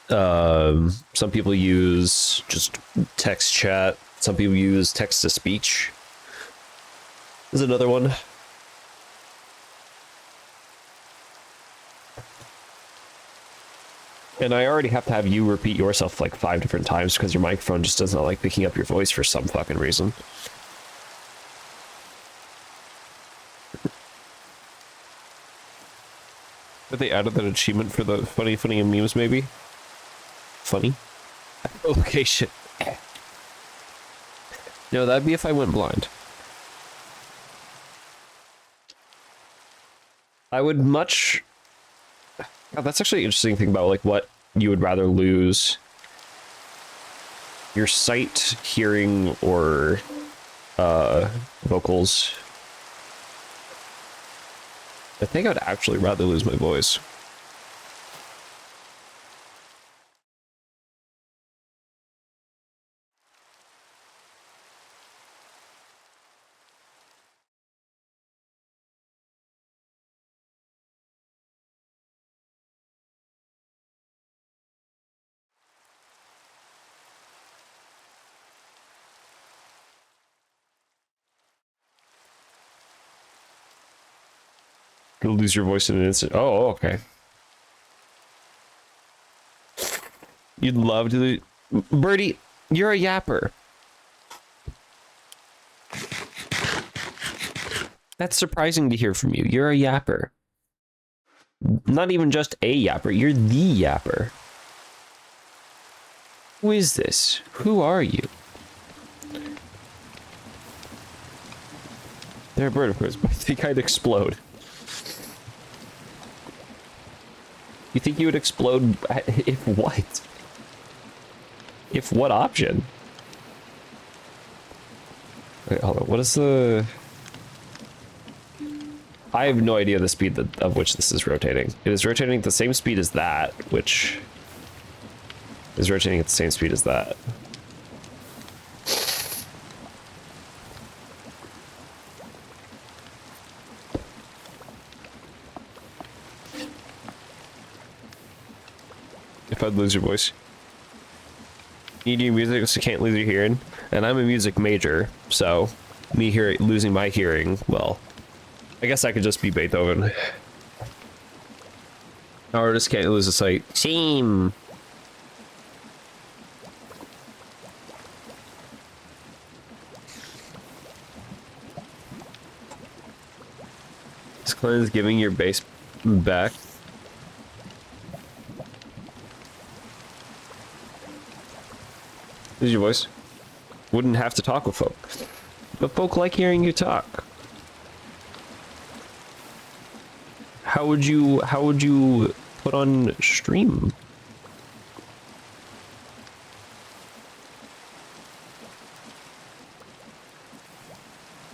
some people use just text chat. Some people use text to speech. There's another one. And I already have to have you repeat yourself like 5 different times because your microphone just does not like picking up your voice for some fucking reason. But they added that achievement for the funny and memes, maybe? Funny? Okay, shit. No, that'd be if I went blind. I would much... Oh, that's actually an interesting thing about like what you would rather lose. Your sight, hearing, or vocals. I think I'd actually rather lose my voice. You'll lose your voice in an instant. Oh, okay. You'd love to... Birdie, you're a yapper. That's surprising to hear from you. You're a yapper. Not even just a yapper, you're the yapper. Who is this? Who are you? They're a bird, of course, but I think I'd explode. You think you would explode if what? If what option? Wait, hold on. What is the... I have no idea the speed of which this is rotating. It is rotating at the same speed as that, which is rotating at the same speed as that. If I'd lose your voice. Need your music so can't lose your hearing. And I'm a music major, so me losing my hearing, well, I guess I could just be Beethoven. Artist can't lose a sight. Shame. This clan is giving your bass back. Lose your voice. Wouldn't have to talk with folk. But folk like hearing you talk. How would you put on stream?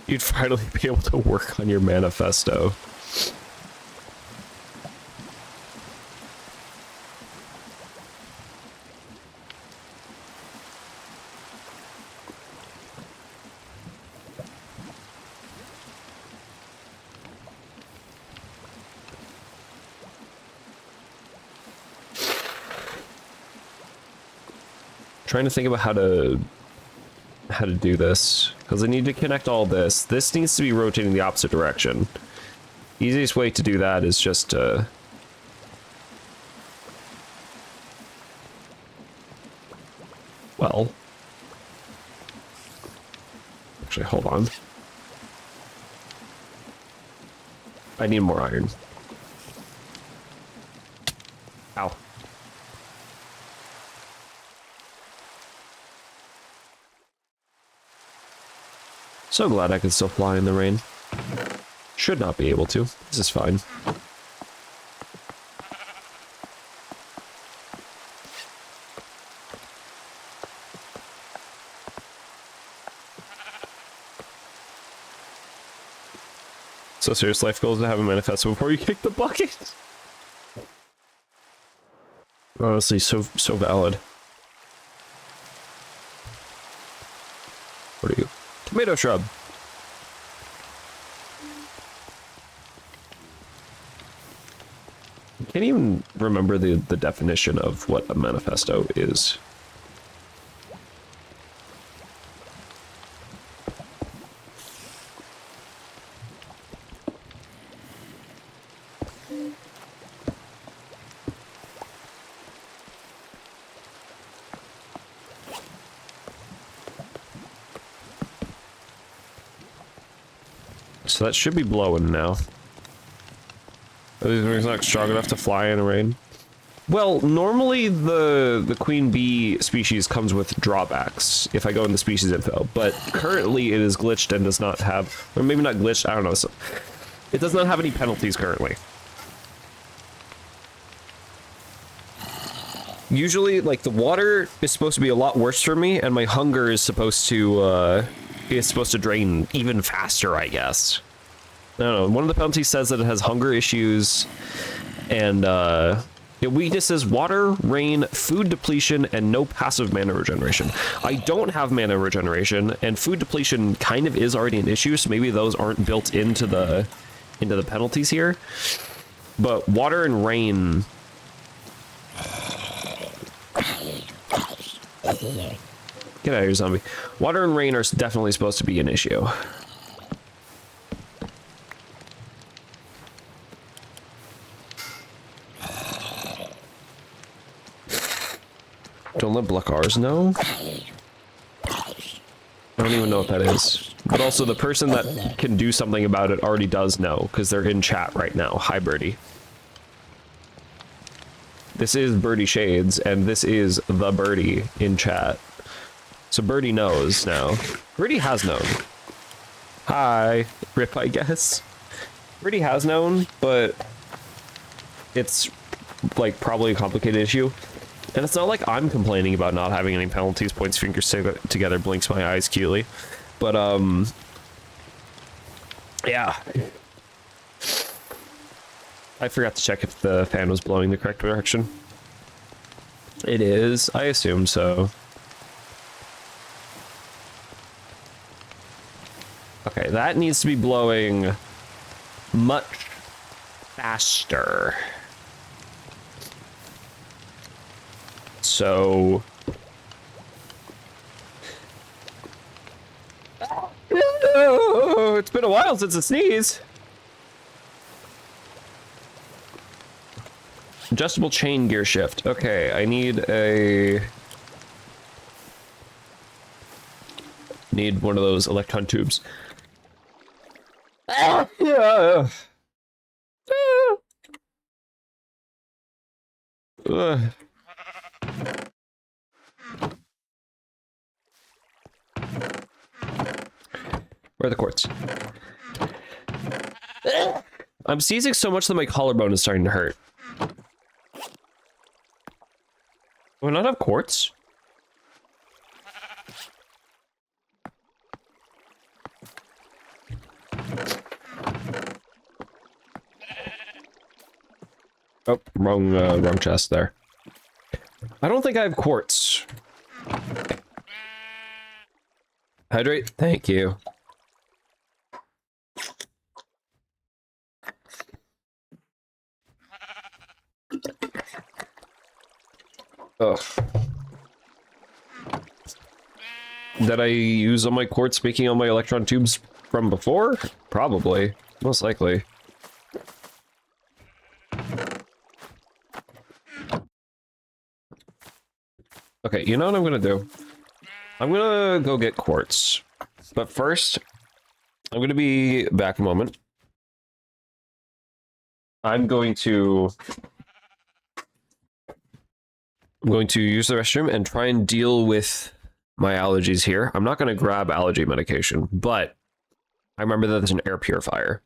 You'd finally be able to work on your manifesto. Trying to think about how to do this, because I need to connect all this. This needs to be rotating the opposite direction. Easiest way to do that is just well, actually, hold on. I need more iron. Ow. So glad I can still fly in the rain. Should not be able to. This is fine. So serious life goal is to have a manifesto before you kick the bucket. Honestly, so valid. What are you? Tomato shrub. I can't even remember the definition of what a manifesto is. So that should be blowing now. Are these wings not strong enough to fly in the rain? Well, normally the queen bee species comes with drawbacks if I go in the species info, but currently it is glitched and does not have, or maybe not glitched, I don't know. So it does not have any penalties currently. Usually, like, the water is supposed to be a lot worse for me, and my hunger is supposed to drain even faster, I guess. I don't know. One of the penalties says that it has hunger issues, and weaknesses: water, rain, food depletion, and no passive mana regeneration. I don't have mana regeneration, and food depletion kind of is already an issue, so maybe those aren't built into the penalties here. But water and rain. Get out of here, zombie. Water and rain are definitely supposed to be an issue. Don't let Blackars know. I don't even know what that is. But also the person that can do something about it already does know, because they're in chat right now. Hi, Birdie. This is BirdyShades, and this is the Birdie in chat. So Birdie knows now. Birdie has known. Hi. Rip, I guess. Birdie has known, but it's, like, probably a complicated issue. And it's not like I'm complaining about not having any penalties. Points fingers together, blinks my eyes cutely. But, yeah. I forgot to check if the fan was blowing the correct direction. It is. I assume so. Okay, that needs to be blowing much faster. So... Oh, it's been a while since a sneeze. Adjustable chain gear shift. Okay, I need a... Need one of those electron tubes. Yeah. Where are the quartz? I'm sneezing so much that my collarbone is starting to hurt. Do I not have quartz? Oh, wrong chest there. I don't think I have quartz. Hydrate? Thank you. Ugh. Did I use all my quartz making all my electron tubes from before? Probably. Most likely. Okay, you know what I'm gonna do? I'm gonna go get quartz. But first, I'm gonna be back a moment. I'm going to use the restroom and try and deal with my allergies here. I'm not gonna grab allergy medication, but I remember that there's an air purifier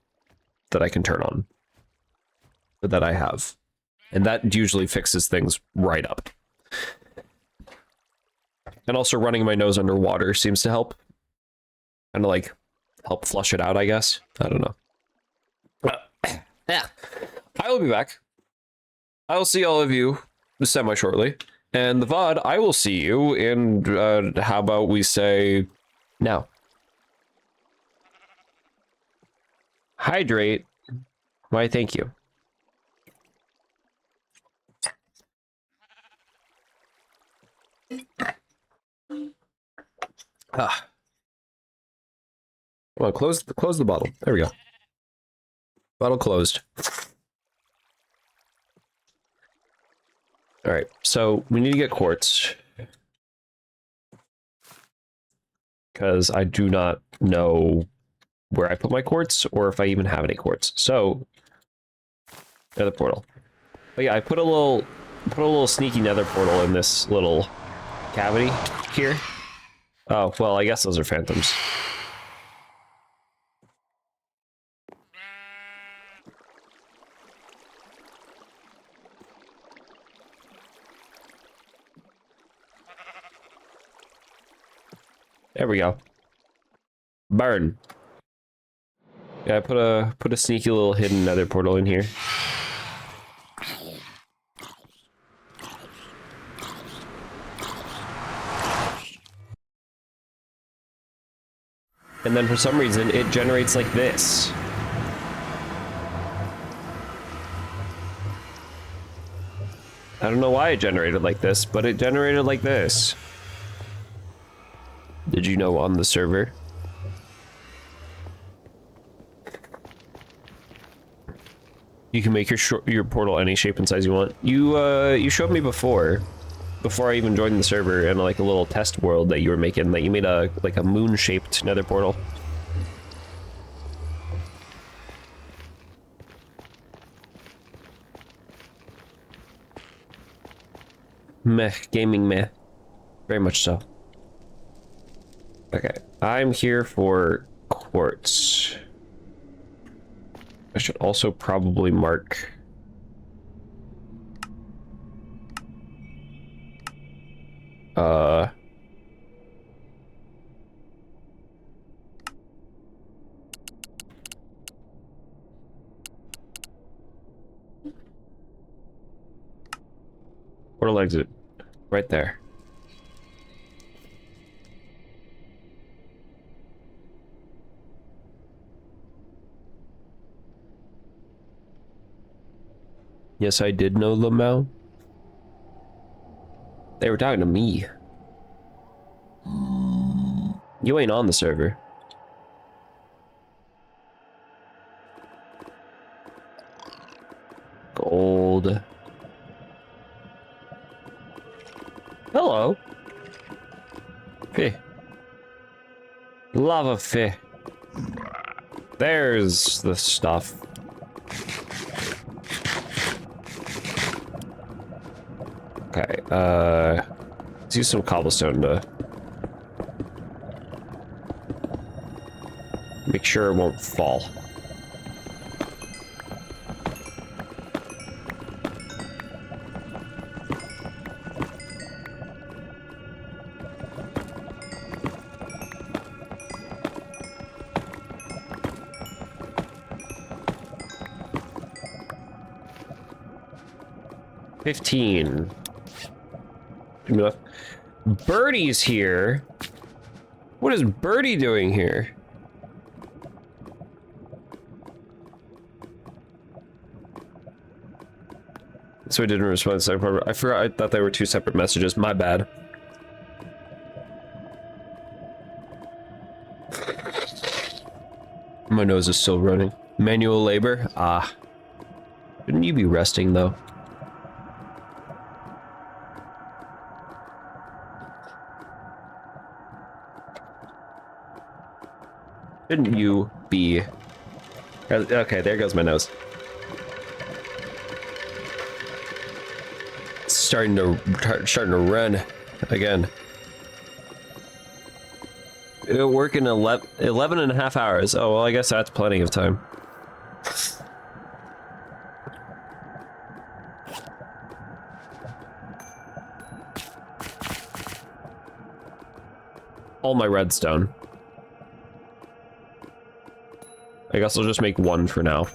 that I can turn on. That I have. And that usually fixes things right up. And also running my nose underwater seems to help. Kind of like help flush it out, I guess. I don't know. Yeah. I will be back. I will see all of you semi-shortly. And the VOD, I will see you in, how about we say, now. Hydrate. Why, thank you. Ah. Well, close the bottle. There we go. Bottle closed. All right, so we need to get quartz. Because I do not know where I put my quartz or if I even have any quartz. So, nether portal. But yeah, I put a little sneaky nether portal in this little cavity here. Oh, well, I guess those are phantoms. There we go. Burn. Yeah, I put a sneaky little hidden nether portal in here. And then for some reason, it generates like this. I don't know why it generated like this, but it generated like this. Did you know on the server? You can make your portal any shape and size you want. You showed me before I even joined the server in like a little test world that you were making, that you made a moon-shaped nether portal. Meh, gaming meh. Very much so. Okay, I'm here for quartz. I should also probably mark... Portal exit. Right there. Yes, I did know Lamau. They were talking to me. You ain't on the server. Gold. Hello. Feh. Lava feh. There's the stuff. Okay, let's use some cobblestone to make sure it won't fall. $15. Enough. Birdie's here. What is Birdie doing here? So I didn't respond to the second part. I forgot. I thought they were two separate messages. My bad. My nose is still running. Manual labor? Ah. Shouldn't you be resting, though? Shouldn't you be... Okay, there goes my nose. Starting to run again. It'll work in 11 and a half hours. Oh, well, I guess that's plenty of time. All my redstone. I guess I'll just make one for now.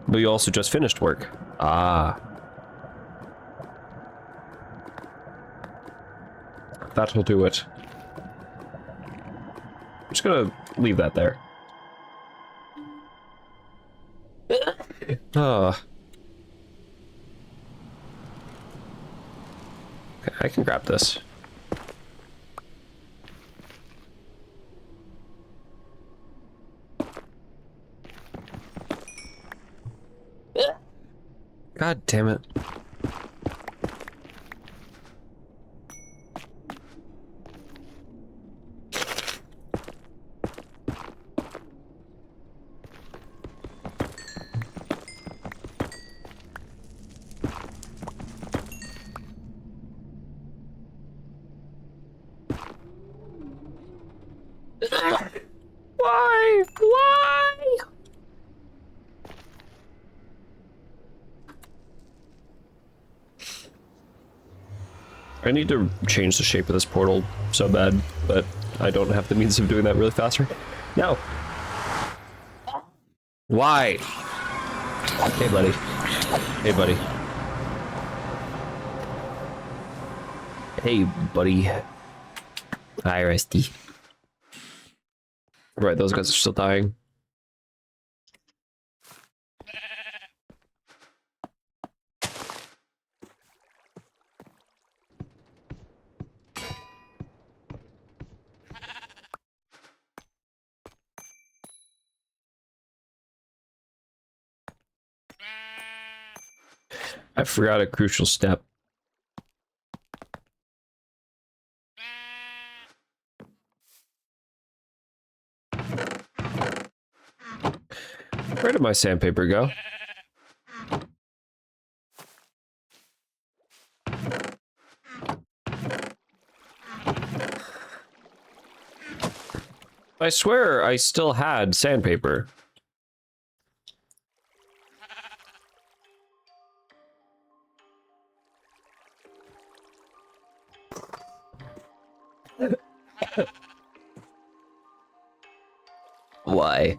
But you also just finished work. Ah. That'll do it. I'm just gonna leave that there. Ah. Okay, I can grab this. God damn it. Why? Why? I need to change the shape of this portal so bad, but I don't have the means of doing that really faster. No. Why? Hey, buddy. Hey, buddy. Hey, buddy. Hi, Rusty. Right, those guys are still dying. I forgot a crucial step. Where did my sandpaper go? I swear I still had sandpaper. Why?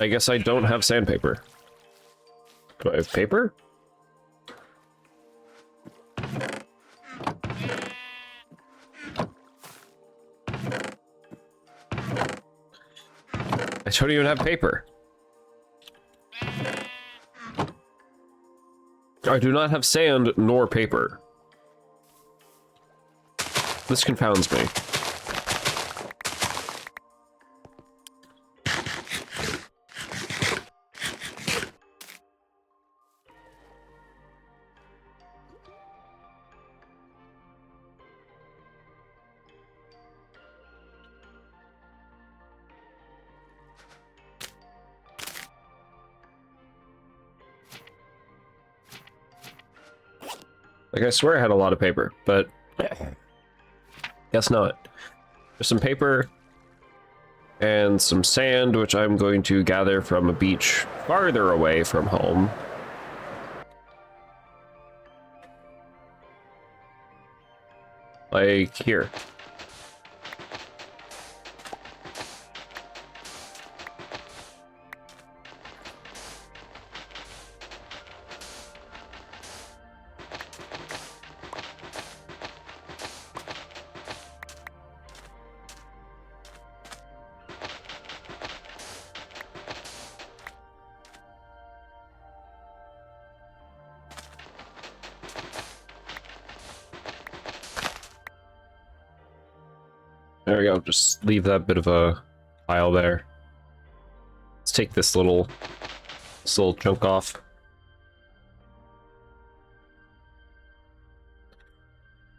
I guess I don't have sandpaper. Do I have paper? I don't even have paper. I do not have sand nor paper. This confounds me. Like, I swear I had a lot of paper, but guess not. There's some paper and some sand, which I'm going to gather from a beach farther away from home. Like here. There we go, just leave that bit of a pile there. Let's take this little chunk off.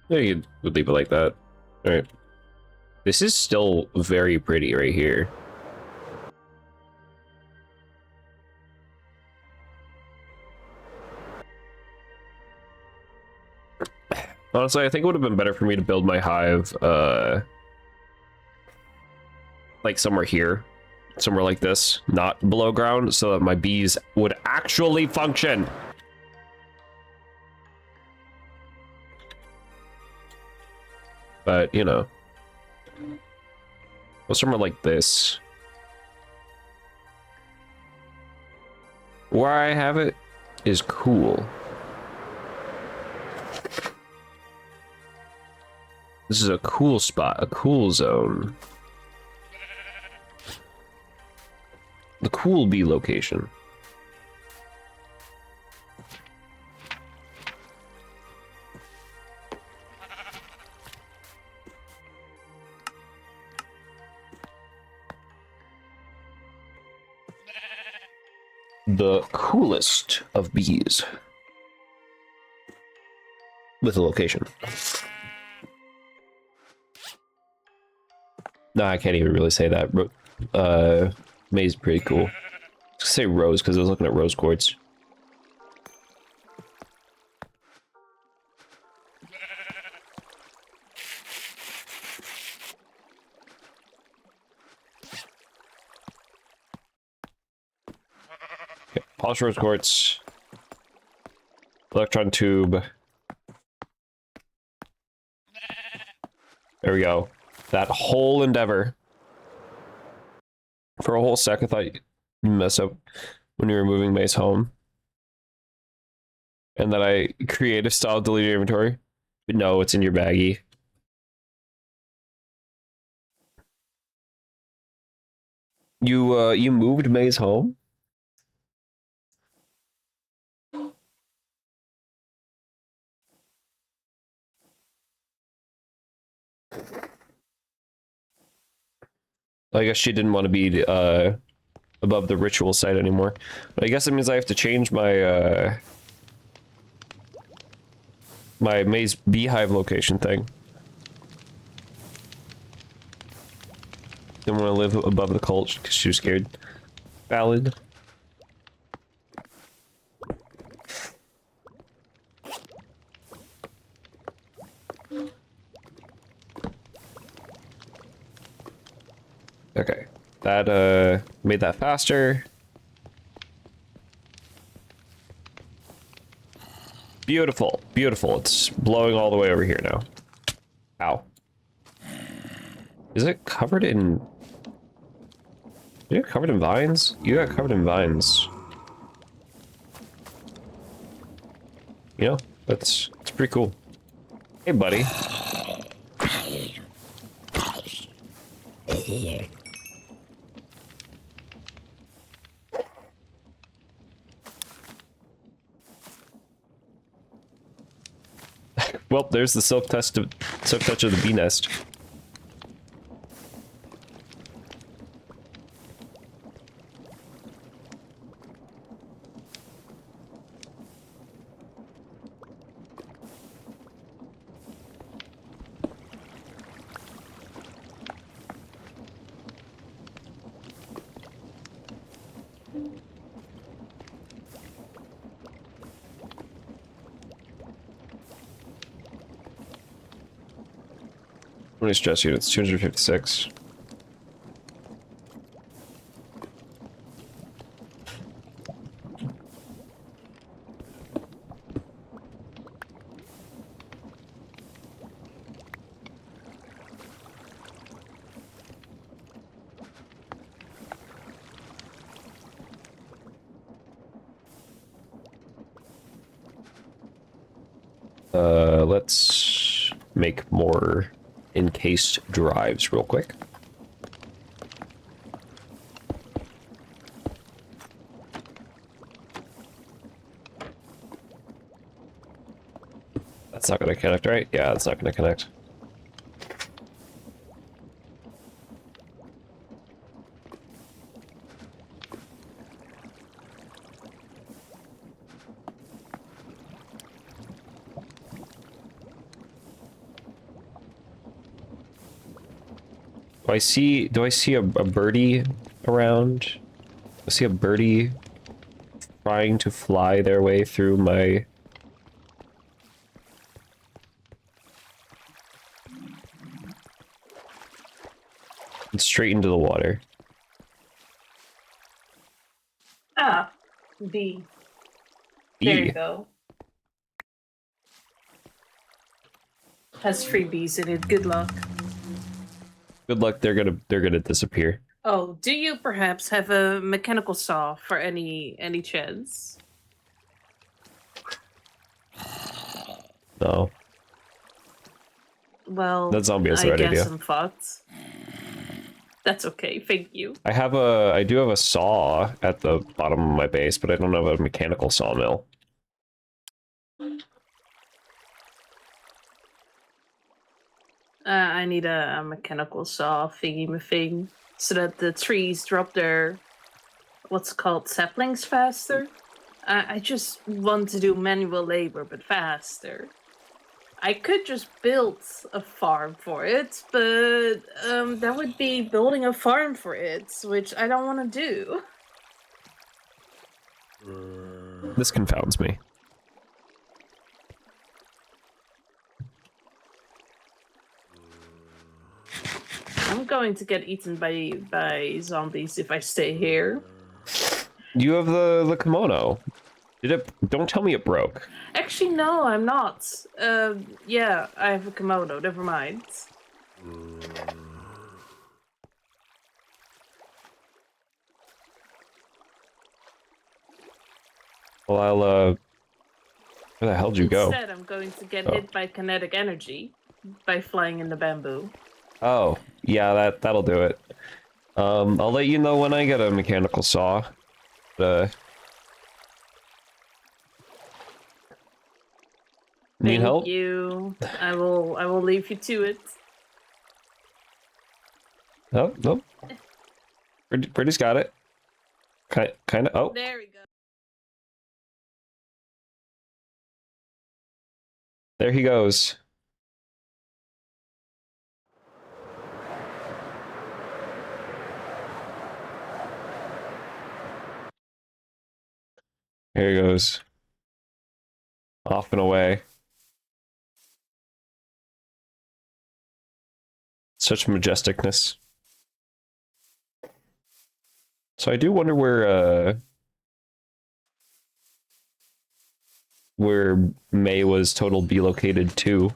Yeah, you would leave it like that. Alright. This is still very pretty right here. Honestly, I think it would have been better for me to build my hive, like somewhere here. Somewhere like this, not below ground, so that my bees would actually function. But, you know. Well, somewhere like this. Where I have it is cool. This is a cool spot, a cool zone. The cool bee location. The coolest of bees. With a location. No, I can't even really say that. May's pretty cool. Let's say rose, because I was looking at rose quartz. Okay, polish rose quartz. Electron tube. There we go. That whole endeavor. For a whole sec, I thought you'd mess up when you were moving May's home. And that I creative style delete your inventory. But no, it's in your baggie. You moved May's home? I guess she didn't want to be above the ritual site anymore. But I guess it means I have to change my my maze beehive location thing. Didn't want to live above the cult because she was scared. Valid. Okay, that made that faster. Beautiful, beautiful. It's blowing all the way over here now. Ow. Is it covered in... You got covered in vines? You got covered in vines. You know, that's pretty cool. Hey, buddy. Well, there's the silk touch of the bee nest. How many stress units? 256. Let's make more encased drives real quick. That's not going to connect, right? Yeah, it's not going to connect. Do I see a birdie around? Do I see a birdie trying to fly their way through my... And straight into the water. Ah, B. There you go. Has 3 B's in it. Good luck. Good luck, they're gonna disappear. Oh, do you perhaps have a mechanical saw for any chance? No. Well, that zombie has the I right guess idea. I'm fucked. That's okay, thank you. I do have a saw at the bottom of my base, but I don't have a mechanical sawmill. I need a mechanical saw thingy-ma-thing so that the trees drop their, what's called, saplings faster. I just want to do manual labor, but faster. I could just build a farm for it, but that would be building a farm for it, which I don't want to do. This confounds me. I'm going to get eaten by zombies if I stay here. You have the kimono. Don't tell me it broke. Actually, no, I'm not. Yeah, I have a kimono, never mind. Well, I'll, where the hell did you go? Instead, I'm going to get hit by kinetic energy by flying in the bamboo. Oh, yeah, that'll do it. I'll let you know when I get a mechanical saw. Need help? Thank you. I will leave you to it. Oh, no. Birdie's got it. Kind of. Oh, There we go. there he goes. Here he goes. Off and away. Such majesticness. So I do wonder where May was total B located to.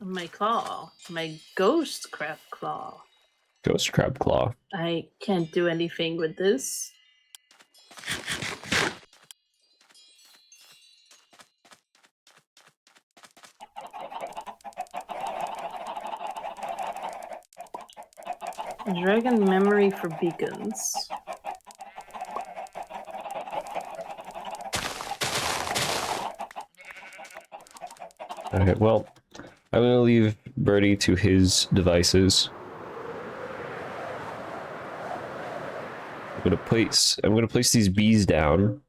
My claw. My ghost crab claw. Ghost crab claw. I can't do anything with this. Dragon memory for beacons. Okay, well, I'm gonna leave Birdie to his devices. I'm gonna place these bees down.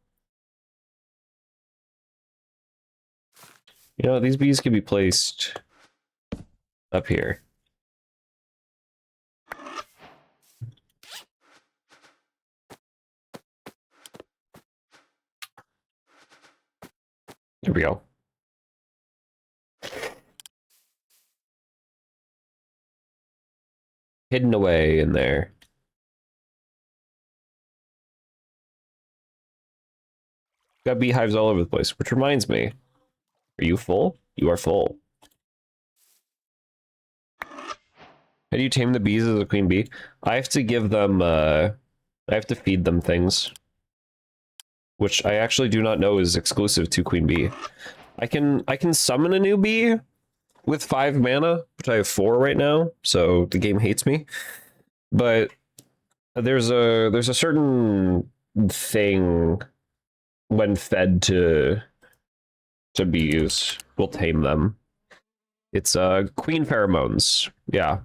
You know, these bees can be placed up here. There we go. Hidden away in there. Got beehives all over the place, which reminds me. Are you full? You are full. How do you tame the bees as a queen bee? I have to give them, I have to feed them things. Which I actually do not know is exclusive to queen bee. I can summon a new bee with 5 mana, which I have 4 right now, so the game hates me. But there's a certain thing when fed to bees will tame them. It's queen pheromones. Yeah.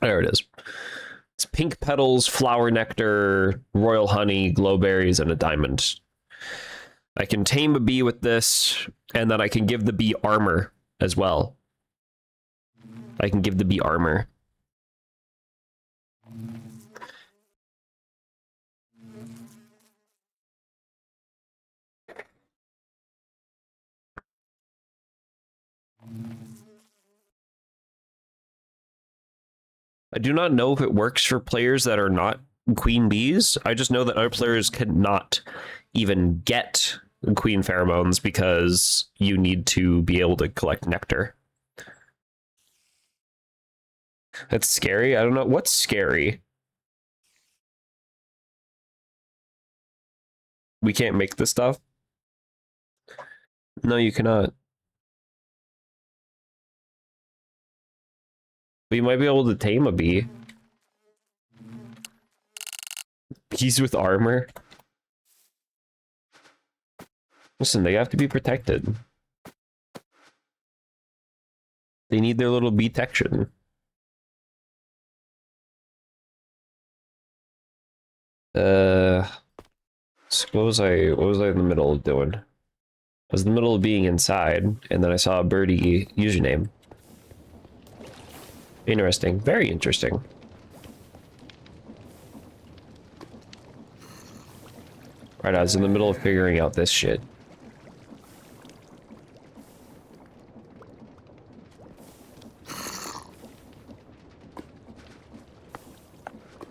There it is. It's pink petals, flower nectar, royal honey, glowberries, and a diamond. I can tame a bee with this, and then I can give the bee armor as well. I can give the bee armor. I do not know if it works for players that are not queen bees. I just know that other players cannot even get queen pheromones because you need to be able to collect nectar. That's scary. I don't know. What's scary? We can't make this stuff? No, you cannot. But you might be able to tame a bee. Bees with armor. Listen, they have to be protected. They need their little bee-tection. So what was I in the middle of doing? I was in the middle of being inside, and then I saw a birdie username. Interesting. Very interesting. Right, I was in the middle of figuring out this shit.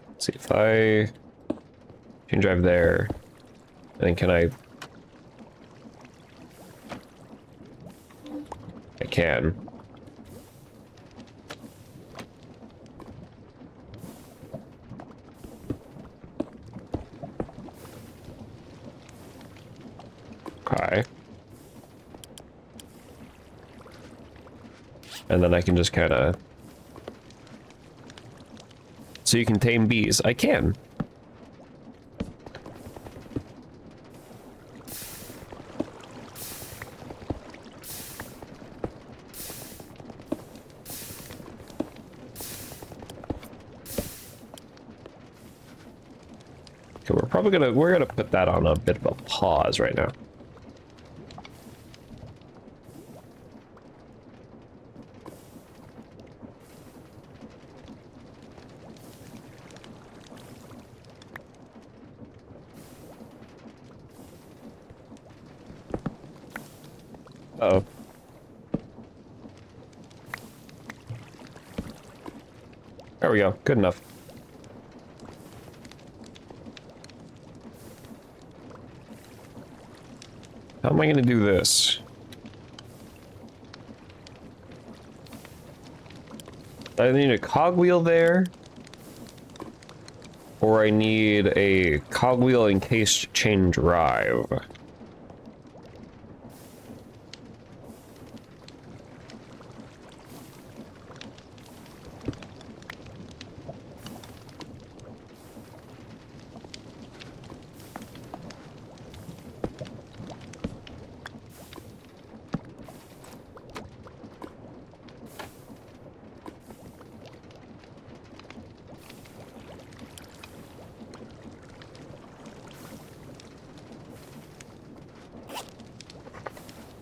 Let's see if I can drive there. And can I can. Okay. And then I can just kind of... So you can tame bees. I can. Okay, we're gonna put that on a bit of a pause right now. Uh-oh. There we go. Good enough. How am I going to do this? I need a cogwheel there. Or I need a cogwheel encased chain drive.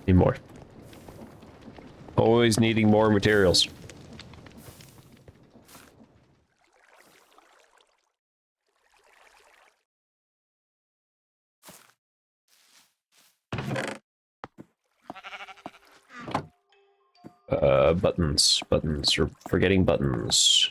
Need more. Always needing more materials. Buttons. You're forgetting buttons.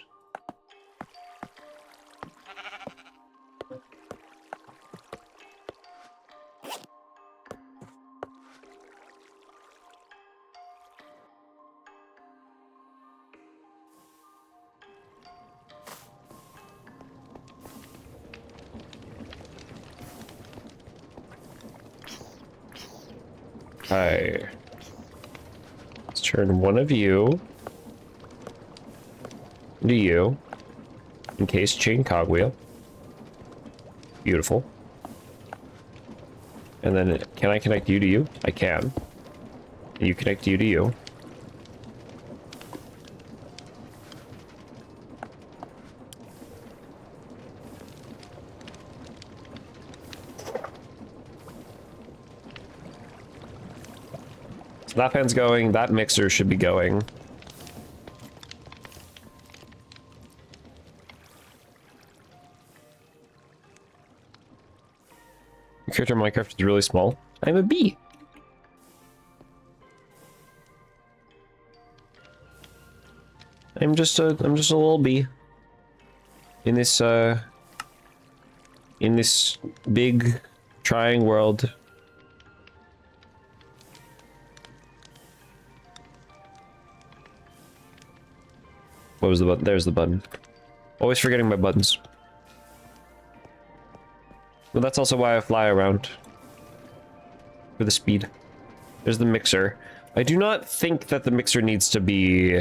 Hi. Let's turn one of you into you. Encased chain cogwheel. Beautiful. And then, can I connect you to you? I can. You connect you to you. So that fan's going, that mixer should be going. Your character in Minecraft is really small. I'm a bee. I'm just a little bee. In this big trying world. What was the button? There's the button. Always forgetting my buttons. But that's also why I fly around. For the speed. There's the mixer. I do not think that the mixer needs to be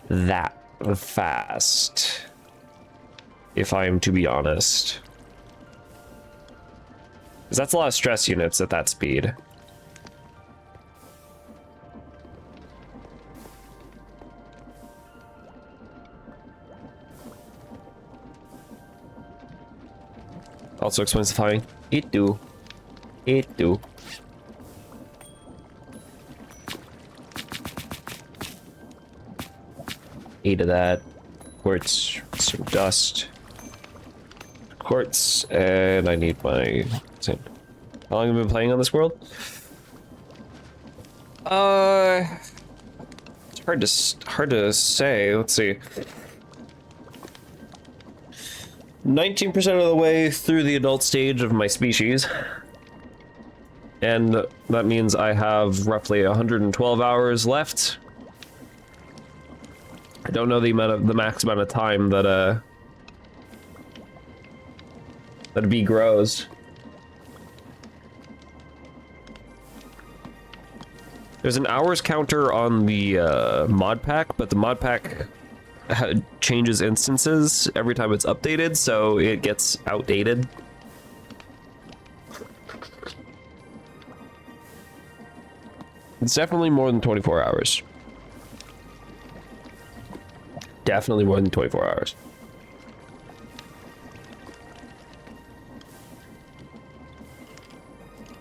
that fast. If I am to be honest. Because that's a lot of stress units at that speed. Also explains the flying. It do. 8 of that. Quartz, some dust. Quartz, and I need my... How long have I been playing on this world? It's hard to say. Let's see. 19% of the way through the adult stage of my species. And that means I have roughly 112 hours left. I don't know the max amount of time that a bee grows. There's an hours counter on the mod pack, but the mod pack changes instances every time it's updated, so it gets outdated. It's definitely more than 24 hours. Definitely more than 24 hours.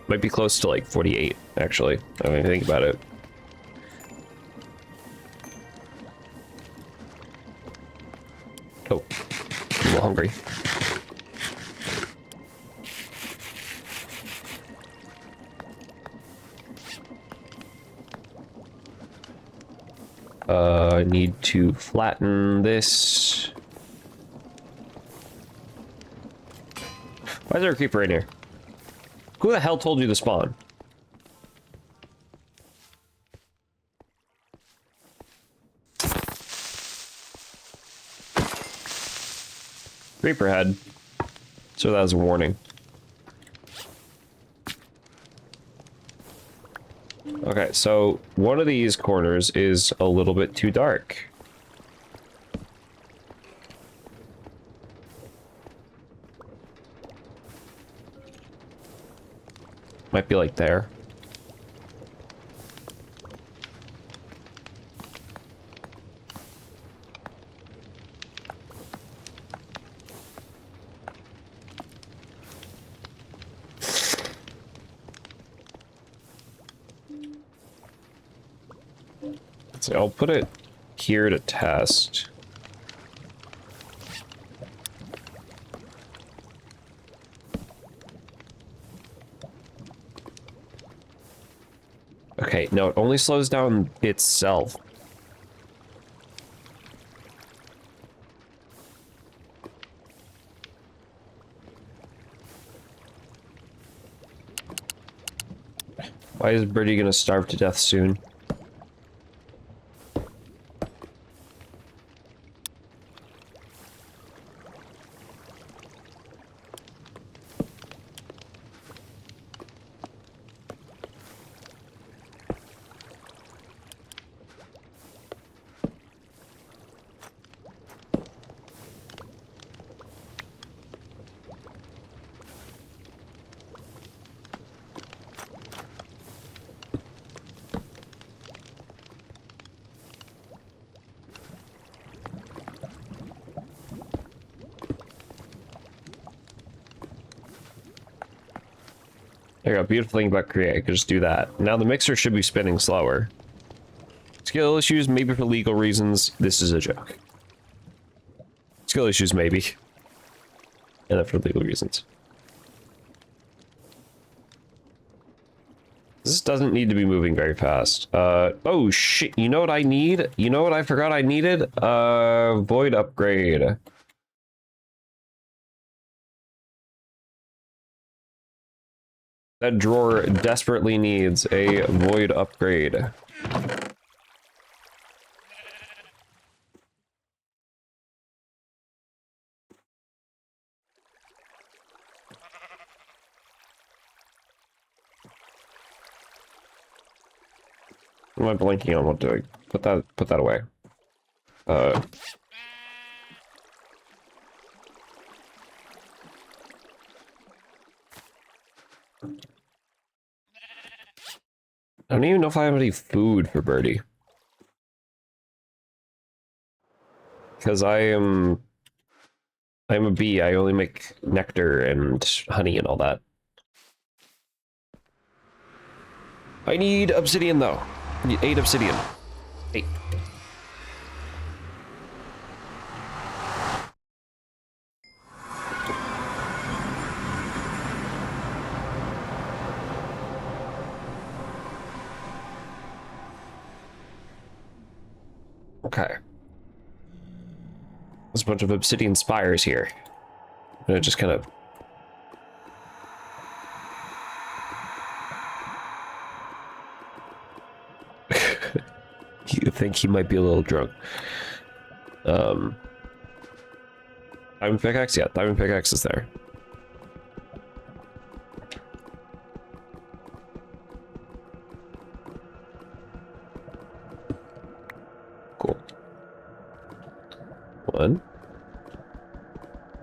Might be close to like 48, actually. I mean, think about it. Oh, I'm a little hungry. I need to flatten this. Why is there a creeper in here? Who the hell told you to spawn? Creeper head. So that was a warning. Okay, so one of these corners is a little bit too dark. Might be like there. So I'll put it here to test. Okay, no, it only slows down itself. Why is Birdie gonna starve to death soon? There you go, beautiful thing about create, I could just do that. Now the mixer should be spinning slower. Skill issues, maybe for legal reasons, this is a joke. Skill issues, maybe. And then for legal reasons. This doesn't need to be moving very fast. Oh shit, you know what I need? You know what I forgot I needed? Void upgrade. That drawer desperately needs a void upgrade. What am I blinking on? What do I put that away? I don't even know if I have any food for Birdie. Because I'm a bee, I only make nectar and honey and all that. I need obsidian though. I need 8 obsidian. 8. Okay. There's a bunch of obsidian spires here. I'm gonna just kind of... You think he might be a little drunk. Diamond pickaxe? Yeah, diamond pickaxe is there. Cool. 1.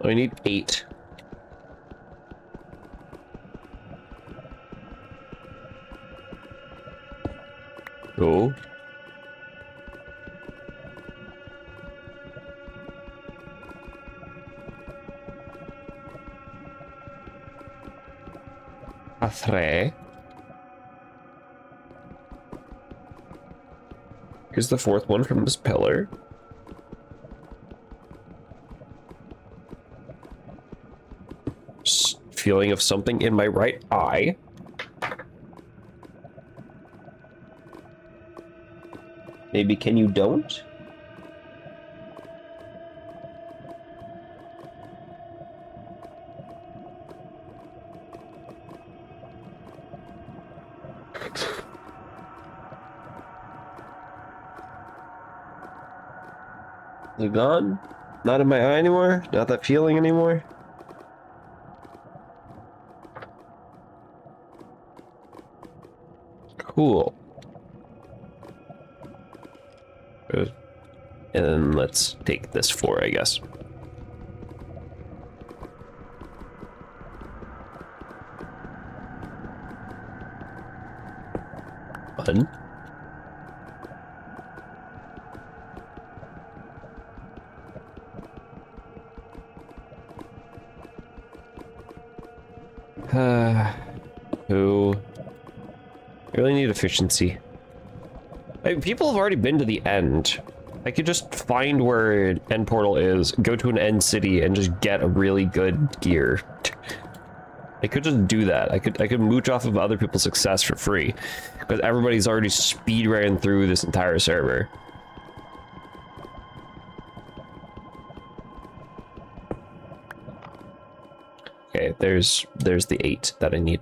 I need 8. Cool. A three. Here's the fourth one from this pillar. Feeling of something in my right eye. Maybe can you don't? Is it gone? Not in my eye anymore? Not that feeling anymore? Cool. Good. And then let's take this 4, I guess. Fun. Who? I really need efficiency. People have already been to the end. I could just find where an end portal is, go to an end city, and just get a really good gear. I could just do that. I could mooch off of other people's success for free, because everybody's already speed ran through this entire server. Okay, there's the 8 that I need.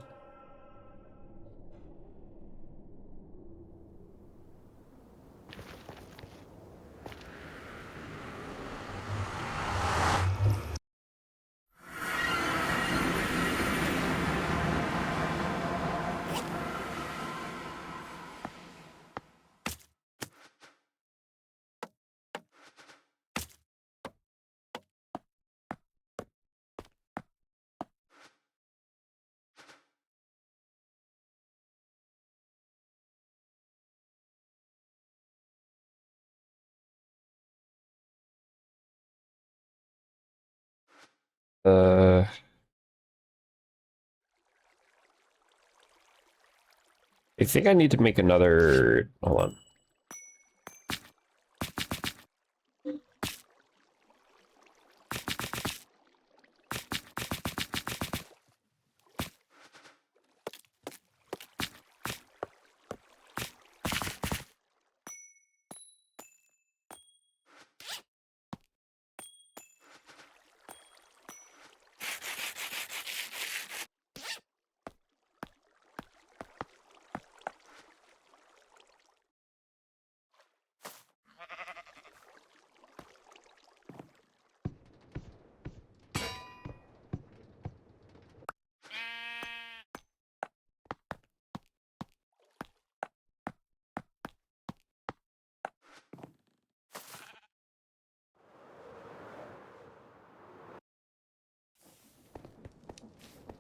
I think I need to make another... Hold on.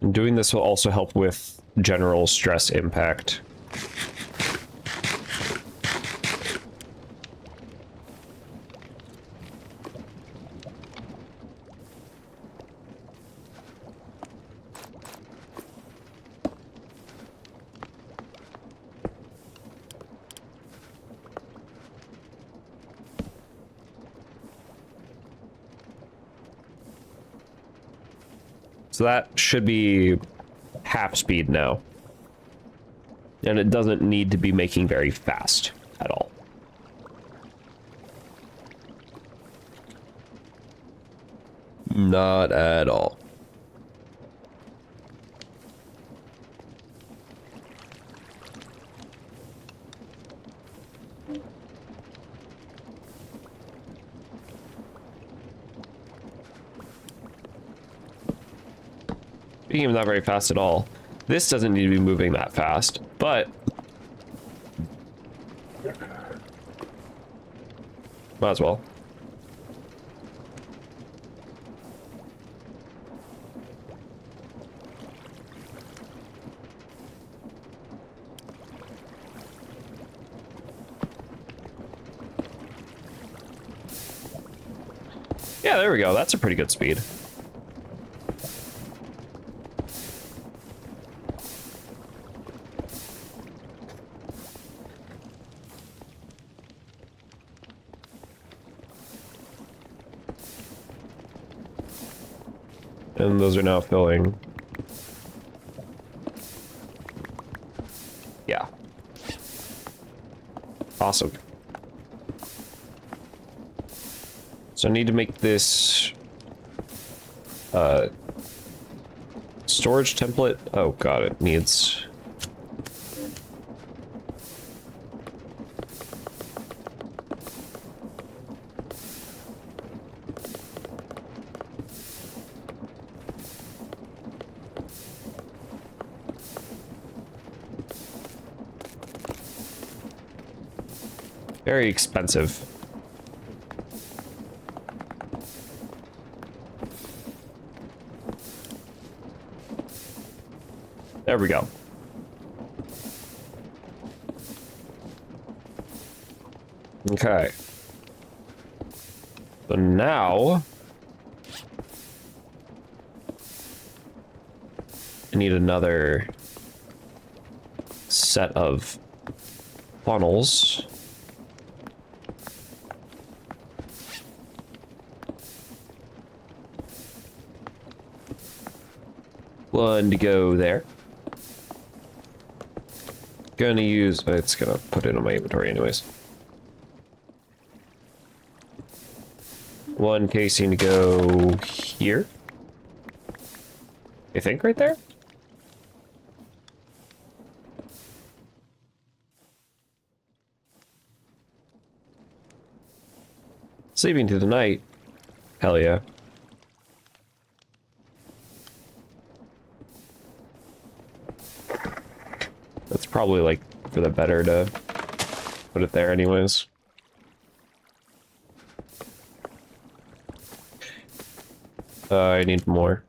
And doing this will also help with general stress impact. So that should be half speed now. And it doesn't need to be making very fast at all. Not at all. Speaking of not very fast at all, this doesn't need to be moving that fast, but might as well. Yeah, there we go. That's a pretty good speed. And those are now filling. Yeah. Awesome. So I need to make this storage template. Oh god, it needs very expensive. There we go. Okay. So now I need another set of funnels. One to go there. Gonna use, it's gonna put it in my inventory anyways. One casing to go here. I think right there? Sleeping through the night. Hell yeah. That's probably like for the better to put it there anyways. I need more.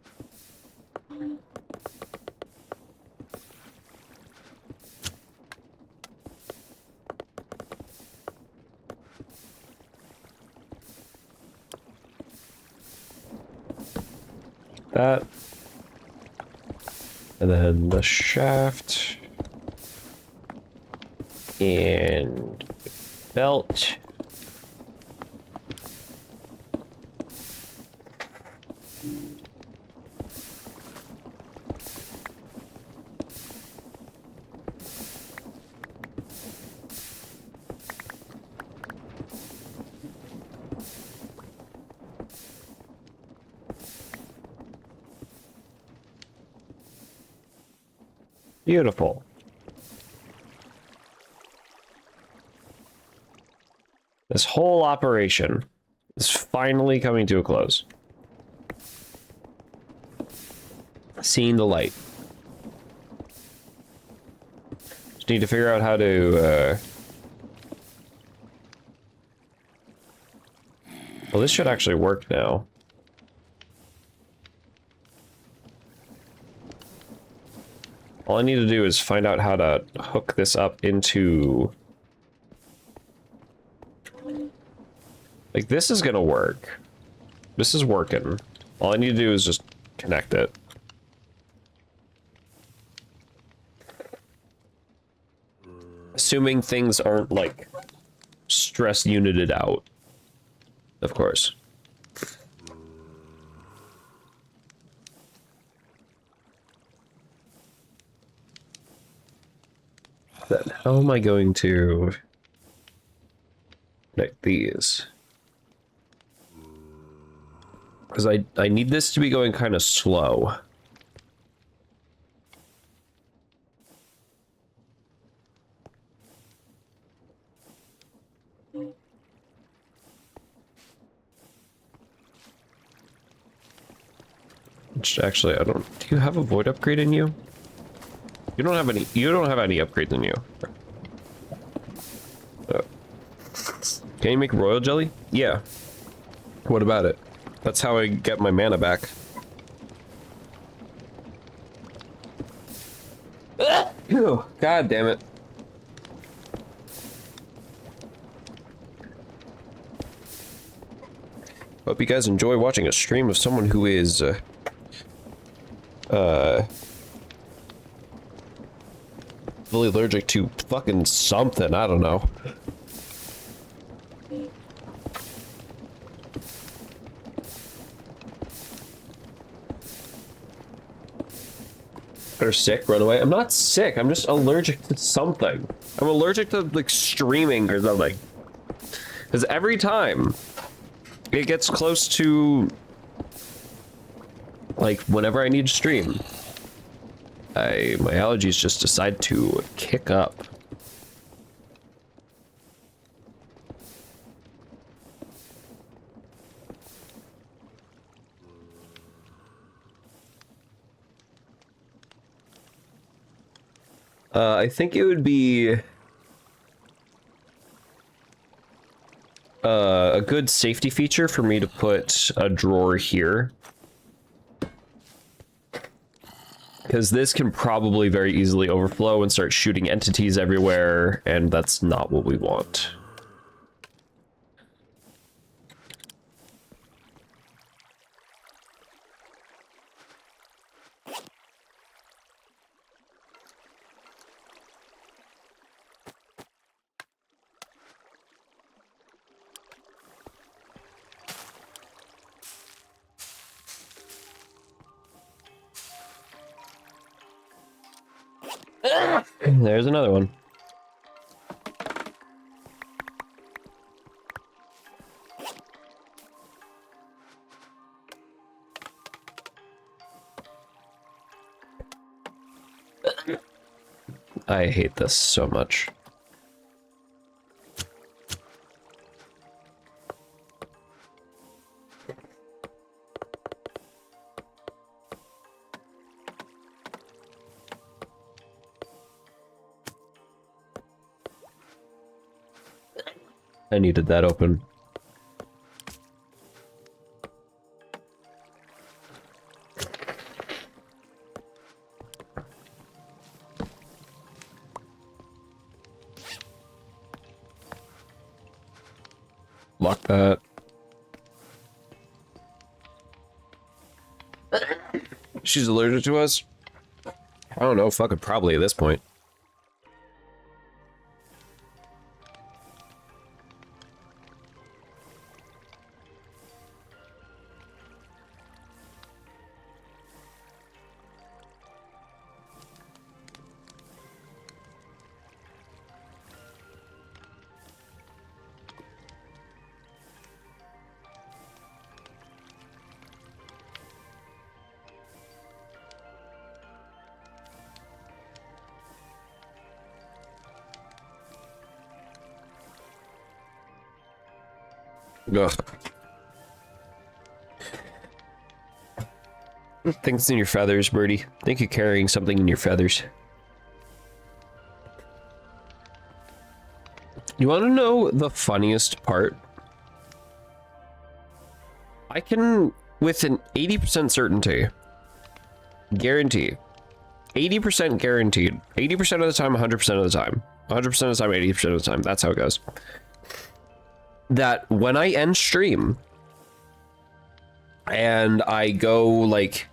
That. And then the shaft. And belt. Beautiful. This whole operation is finally coming to a close. Seeing the light. Just need to figure out how to, well, this should actually work now. All I need to do is find out how to hook this up into... Like, this is gonna work. This is working. All I need to do is just connect it. Assuming things aren't, like, stress united out. Of course. Then how am I going to connect these? Because I need this to be going kind of slow. Which actually, I don't... Do you have a void upgrade in you? You don't have any... You don't have any upgrades in you. Can you make royal jelly? Yeah. What about it? That's how I get my mana back. Ew, God damn it. Hope you guys enjoy watching a stream of someone who is, really allergic to fucking something, I don't know. Or sick, run away. I'm not sick. I'm just allergic to something. I'm allergic to like streaming or something. Because every time it gets close to like whenever I need to stream, my allergies just decide to kick up. I think it would be a good safety feature for me to put a drawer here. Because this can probably very easily overflow and start shooting entities everywhere, and that's not what we want. There's another one. I hate this so much. I needed that open. Lock that. She's allergic to us? I don't know, fucking probably at this point. Ugh. Things in your feathers, Birdie. I think you're carrying something in your feathers. You want to know the funniest part? I can, with an 80% certainty, guarantee, 80% guaranteed, 80% of the time, 100% of the time, 100% of the time, 80% of the time, that's how it goes, that when I end stream and I go like,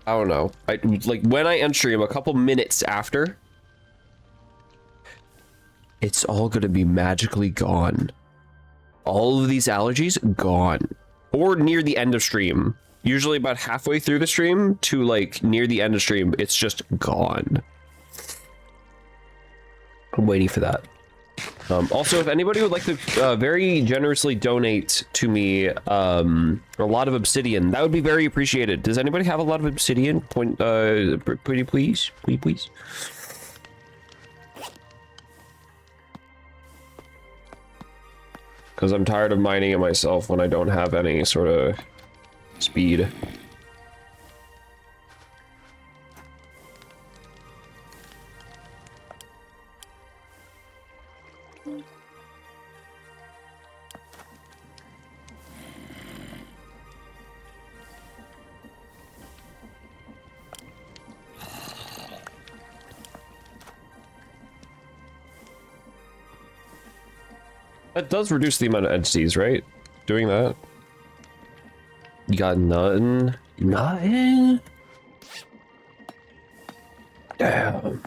I don't know, like when I end stream a couple minutes after, it's all gonna be magically gone. All of these allergies gone. Or near the end of stream. Usually about halfway through the stream to like near the end of stream, it's just gone. I'm waiting for that. Also, if anybody would like to very generously donate to me a lot of obsidian, that would be very appreciated. Does anybody have a lot of obsidian? Pretty please? Please? Because I'm tired of mining it myself when I don't have any sort of speed. That does reduce the amount of entities, right? Doing that. You got nothing? Nothing? Damn.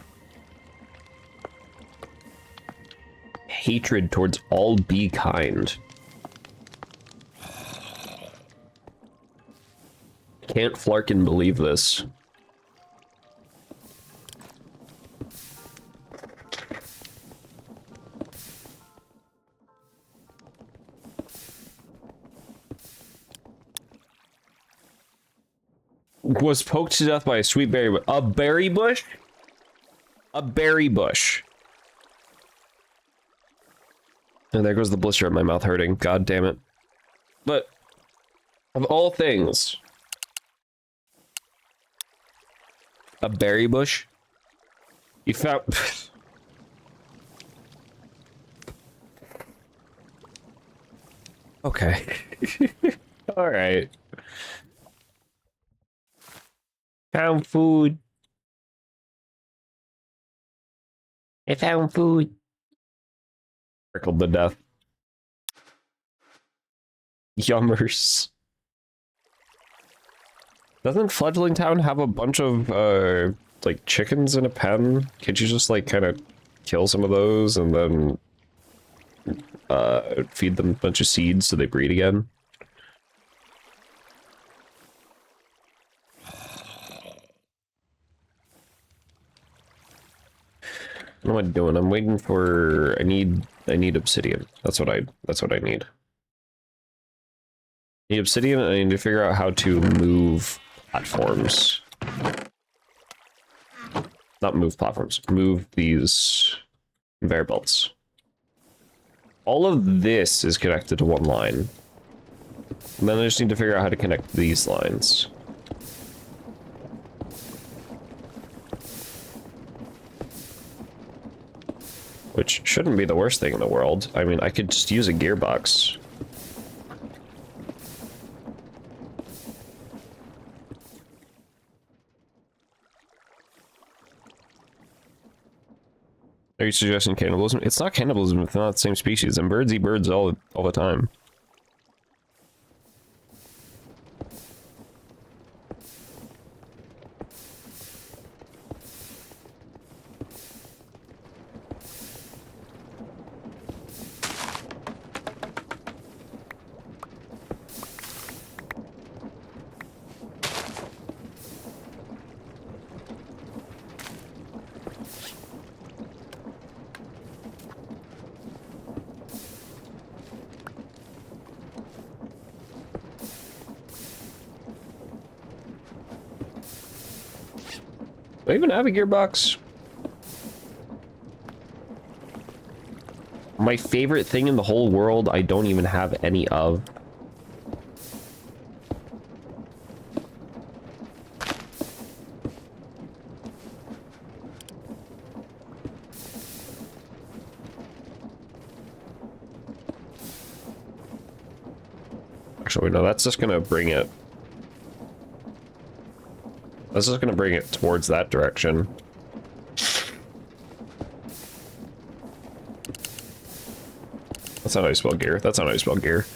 Hatred towards all be kind. Can't Flarkin believe this. was poked to death by a sweet berry bush. A berry bush? A berry bush. And there goes the blister in my mouth hurting. God damn it. But, of all things, a berry bush? You found... Okay. Alright. Found food. I found food. Prickled to death. Yummers. Doesn't Fledgling Town have a bunch of, like, chickens in a pen? Could you just, like, kind of kill some of those and then, feed them a bunch of seeds so they breed again? What am I doing? I'm waiting for... I need obsidian. That's what I need. I need obsidian, and I need to figure out how to move platforms. Not move platforms. Move these conveyor belts. All of this is connected to one line. And then I just need to figure out how to connect these lines. Which shouldn't be the worst thing in the world. I mean, I could just use a gearbox. Are you suggesting cannibalism? It's not cannibalism if they're not the same species, and birds eat birds all the time. Do I even have a gearbox? My favorite thing in the whole world, I don't even have any of. Actually, no, that's just gonna bring it. That's just gonna bring it towards that direction. That's not how you spell gear. That's not how you spell gear.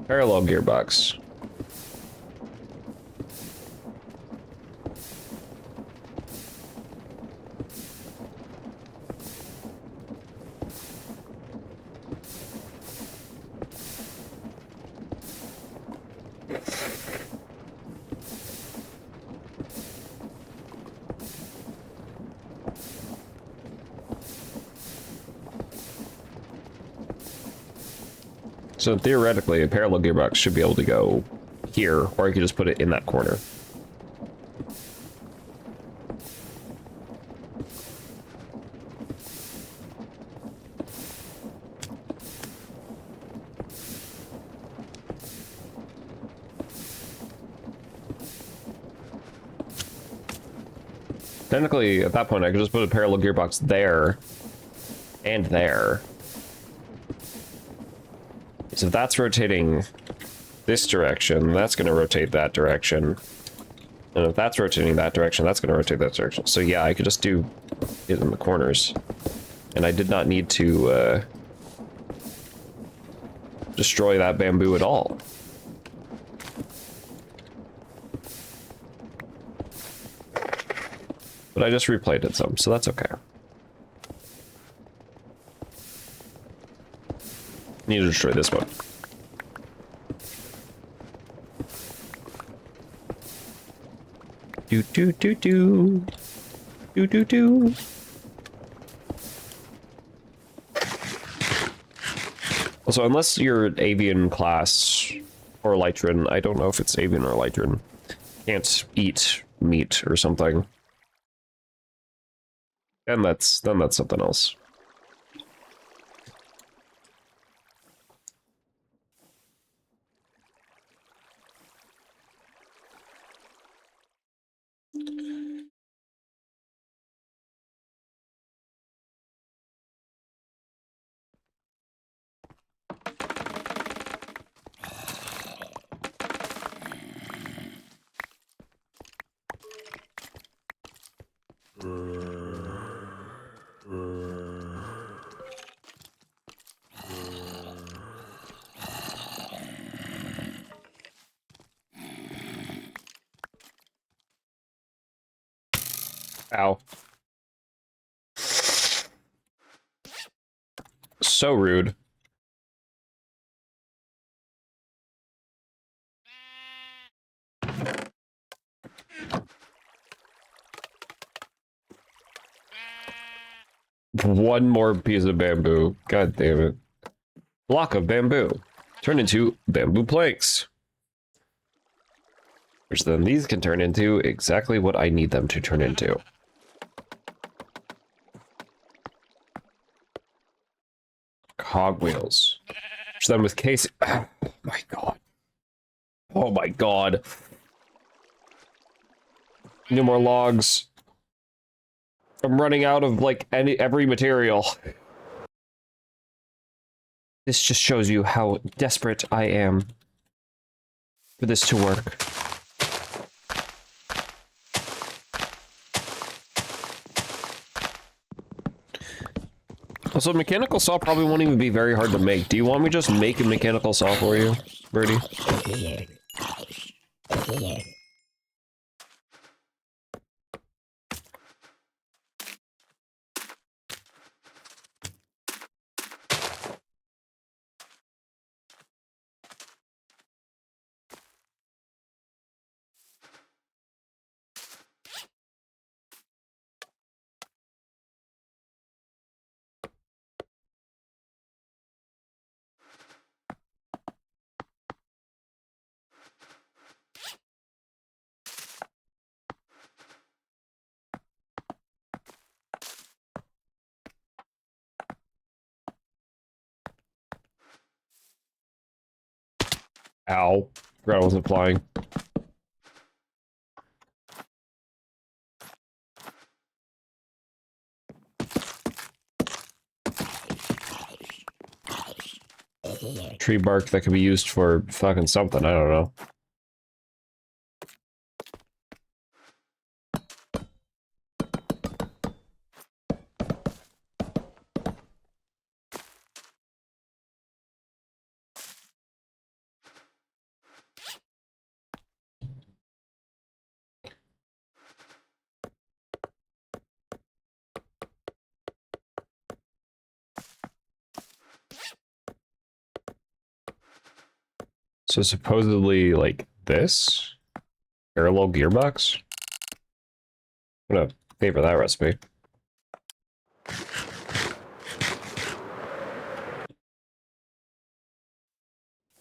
Parallel gearbox. So theoretically, a parallel gearbox should be able to go here, or I could just put it in that corner. Technically, at that point, I could just put a parallel gearbox there and there. So if that's rotating this direction, that's going to rotate that direction. And if that's rotating that direction, that's going to rotate that direction. So yeah, I could just do it in the corners. And I did not need to destroy that bamboo at all. But I just replayed it some, so that's okay. Need to destroy this one. Do do do do. Do do do. Also, unless you're avian class or elytran, I don't know if it's avian or elytran. Can't eat meat or something. And that's something else. Ow. So rude. One more piece of bamboo. God damn it. Block of bamboo. Turn into bamboo planks. Which then these can turn into exactly what I need them to turn into. Cogwheels. Which then with case... Oh my god. Oh my god. No more logs. I'm running out of, like, every material. This just shows you how desperate I am for this to work. Also, mechanical saw probably won't even be very hard to make. Do you want me to just make a mechanical saw for you, Birdie? Ow. Forgot I wasn't flying. Tree bark that could be used for fucking something, I don't know. So supposedly, like, this? Parallel gearbox? I'm gonna favor that recipe.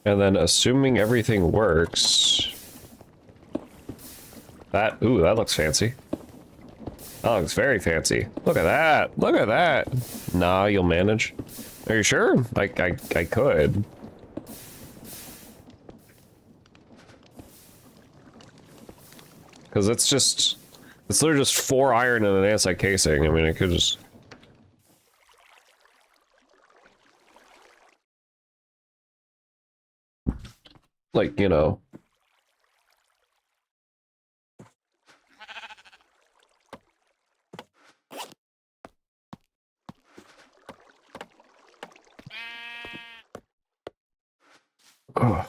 And then assuming everything works... That, ooh, that looks fancy. That looks very fancy. Look at that! Look at that! Nah, you'll manage. Are you sure? I could. Because it's literally just 4 iron and an anti-casing. I mean, I could just... Like, you know... Ugh.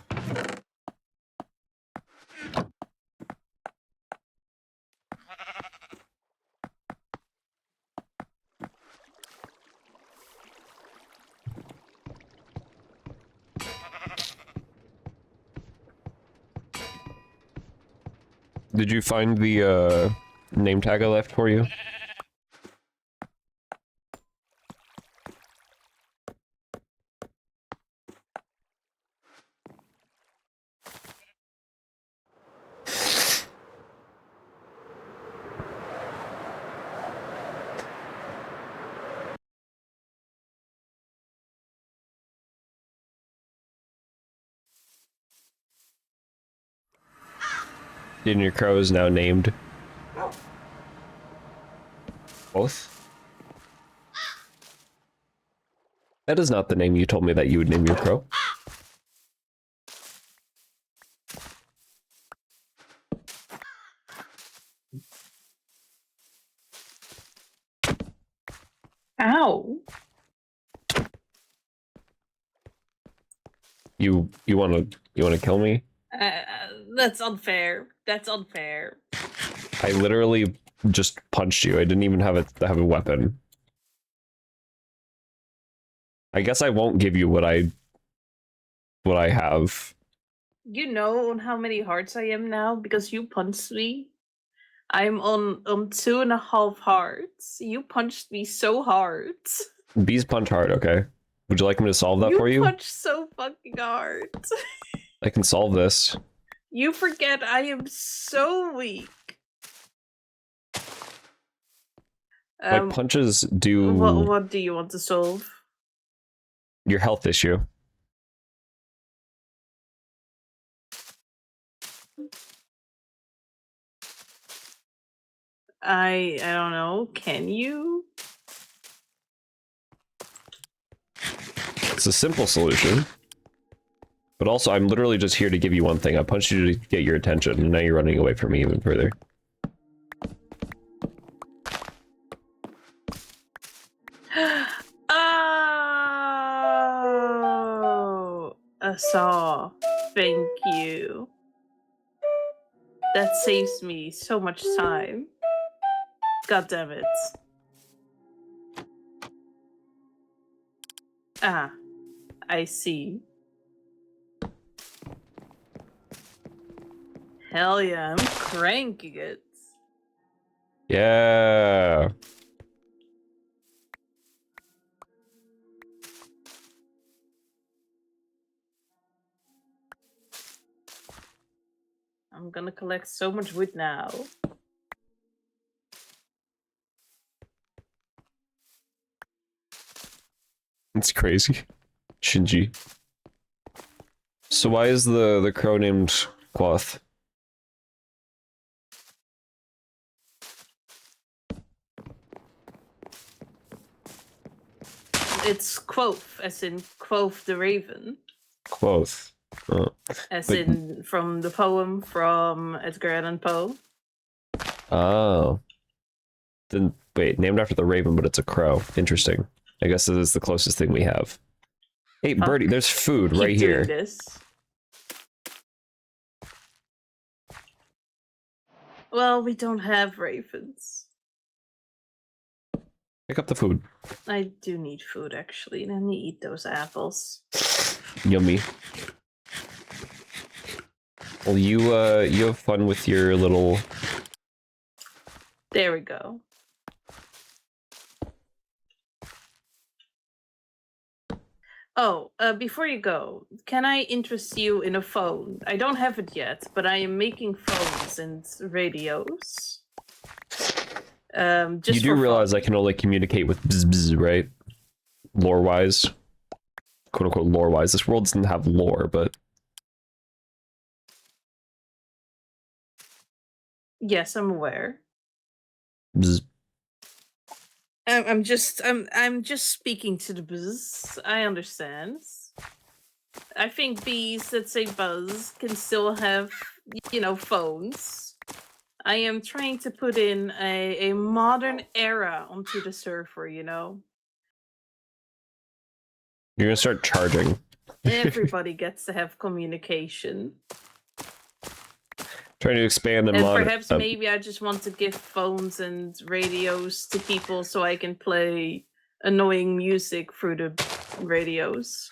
Did you find the, name tag I left for you? And your crow is now named. Both? That is not the name you told me that you would name your crow. Ow. You wanna kill me? That's unfair. That's unfair. I literally just punched you. I didn't even have a weapon. I guess I won't give you what I have. You know how many hearts I am now because you punched me? I'm on 2.5 hearts. You punched me so hard. Bees punch hard, okay. Would you like me to solve that you for you? You punched so fucking hard. I can solve this. You forget I am so weak. Like punches do. What do you want to solve? Your health issue. I don't know. Can you? It's a simple solution. But also, I'm literally just here to give you one thing. I punched you to get your attention, and now you're running away from me even further. Oh, a saw. Thank you. That saves me so much time. God damn it. Ah, I see. Hell yeah, I'm cranking it. Yeah. I'm gonna collect so much wood now. It's crazy. Shinji. So why is the crow named Quoth? It's Quoth, as in Quoth the Raven. Quoth. Oh. As in from the poem from Edgar Allan Poe. Oh. Then wait, named after the raven, but it's a crow. Interesting. I guess this is the closest thing we have. Hey, Birdie, there's food right here. This. Well, we don't have ravens. Pick up the food. I do need food, actually. Let me eat those apples. Yummy. Well, you have fun with your little... There we go. Oh, before you go, can I interest you in a phone? I don't have it yet, but I am making phones and radios. Just you do realize I can only communicate with bzz, bzz, right? Lore-wise. Quote-unquote lore-wise. This world doesn't have lore, but... Yes, I'm aware. Bzz. I'm just speaking to the buzz. I understand. I think bees that say buzz can still have, phones. I am trying to put in a modern era onto the server, You're gonna start charging. Everybody gets to have communication. Trying to expand and perhaps maybe I just want to give phones and radios to people so I can play annoying music through the radios.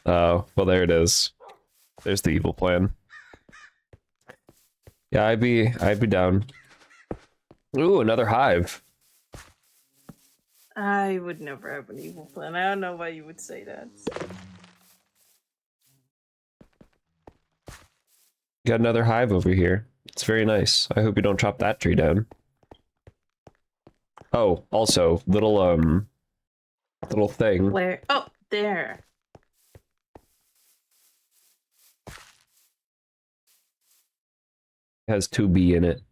Oh, well, there it is. There's the evil plan. Yeah, I'd be down. Ooh, another hive. I would never have an evil plan. I don't know why you would say that. Got another hive over here. It's very nice. I hope you don't chop that tree down. Oh, also, little thing. Where? Oh, there. It has 2B in it.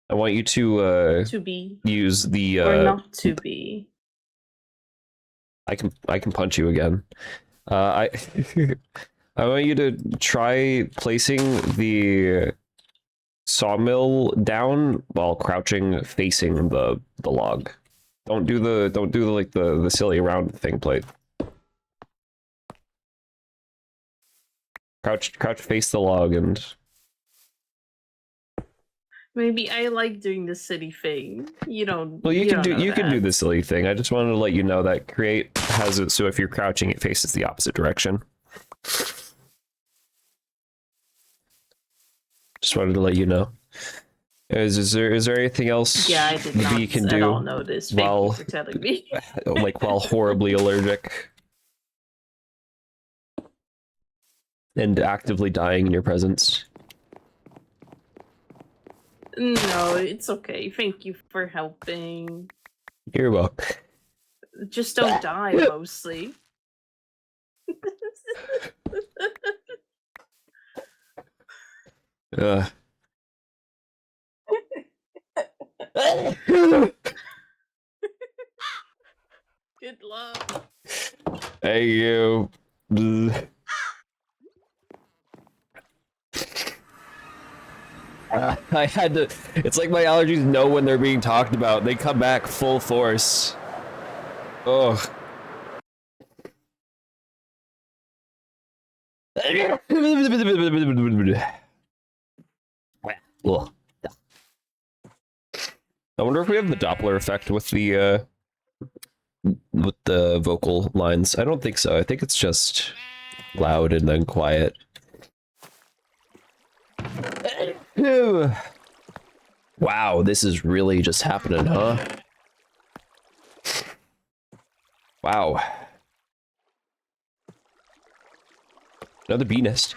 I want you To be use the or not to be. I can punch you again. I I want you to try placing the sawmill down while crouching facing the log. Don't do the like the silly round thing plate. Crouch face the log and Maybe I like doing the city thing. You don't. well, you can do that. the silly thing. I just wanted to let you know that Create has it so if you're crouching, it faces the opposite direction. Just wanted to let you know. Is there anything else Yeah, I did not V can at do all notice. Thank you for telling me. like while horribly allergic and actively dying in your presence? No, it's okay. Thank you for helping. You're welcome. Just don't die, mostly. Good luck. Hey you. I had to. It's like my allergies know when they're being talked about. They come back full force. Ugh. Ugh. I wonder if we have the Doppler effect with the vocal lines. I don't think so. I think it's just loud and then quiet. Wow, this is really just happening, huh? Wow. Another bee nest.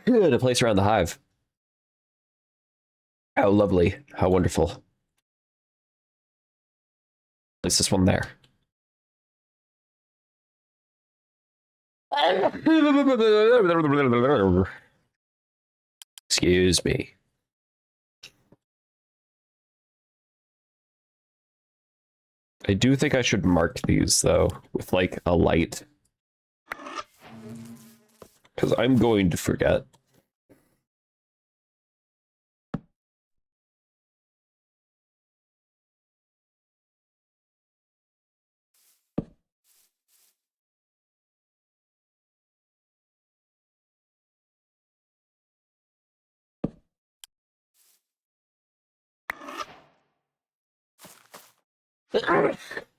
Good, a place around the hive. How lovely. How wonderful. Place this one there. Excuse me. I do think I should mark these, though, with, like, a light. Because I'm going to forget.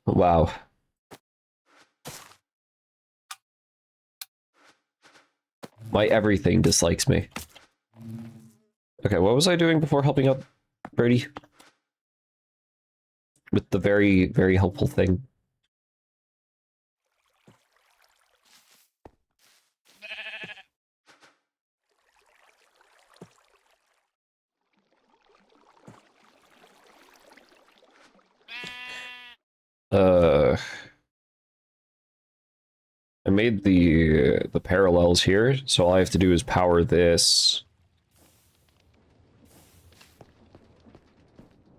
Wow. My everything dislikes me. Okay, what was I doing before helping out Birdie? With the very, very helpful thing. I made the parallels here, so all I have to do is power this.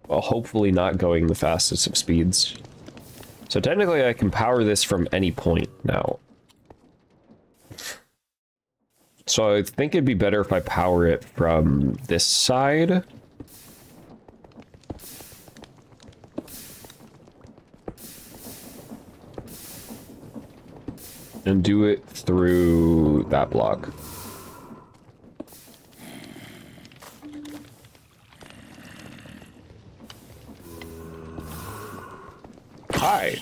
Well, hopefully not going the fastest of speeds. So technically I can power this from any point now. So I think it'd be better if I power it from this side. And do it through that block. Hi.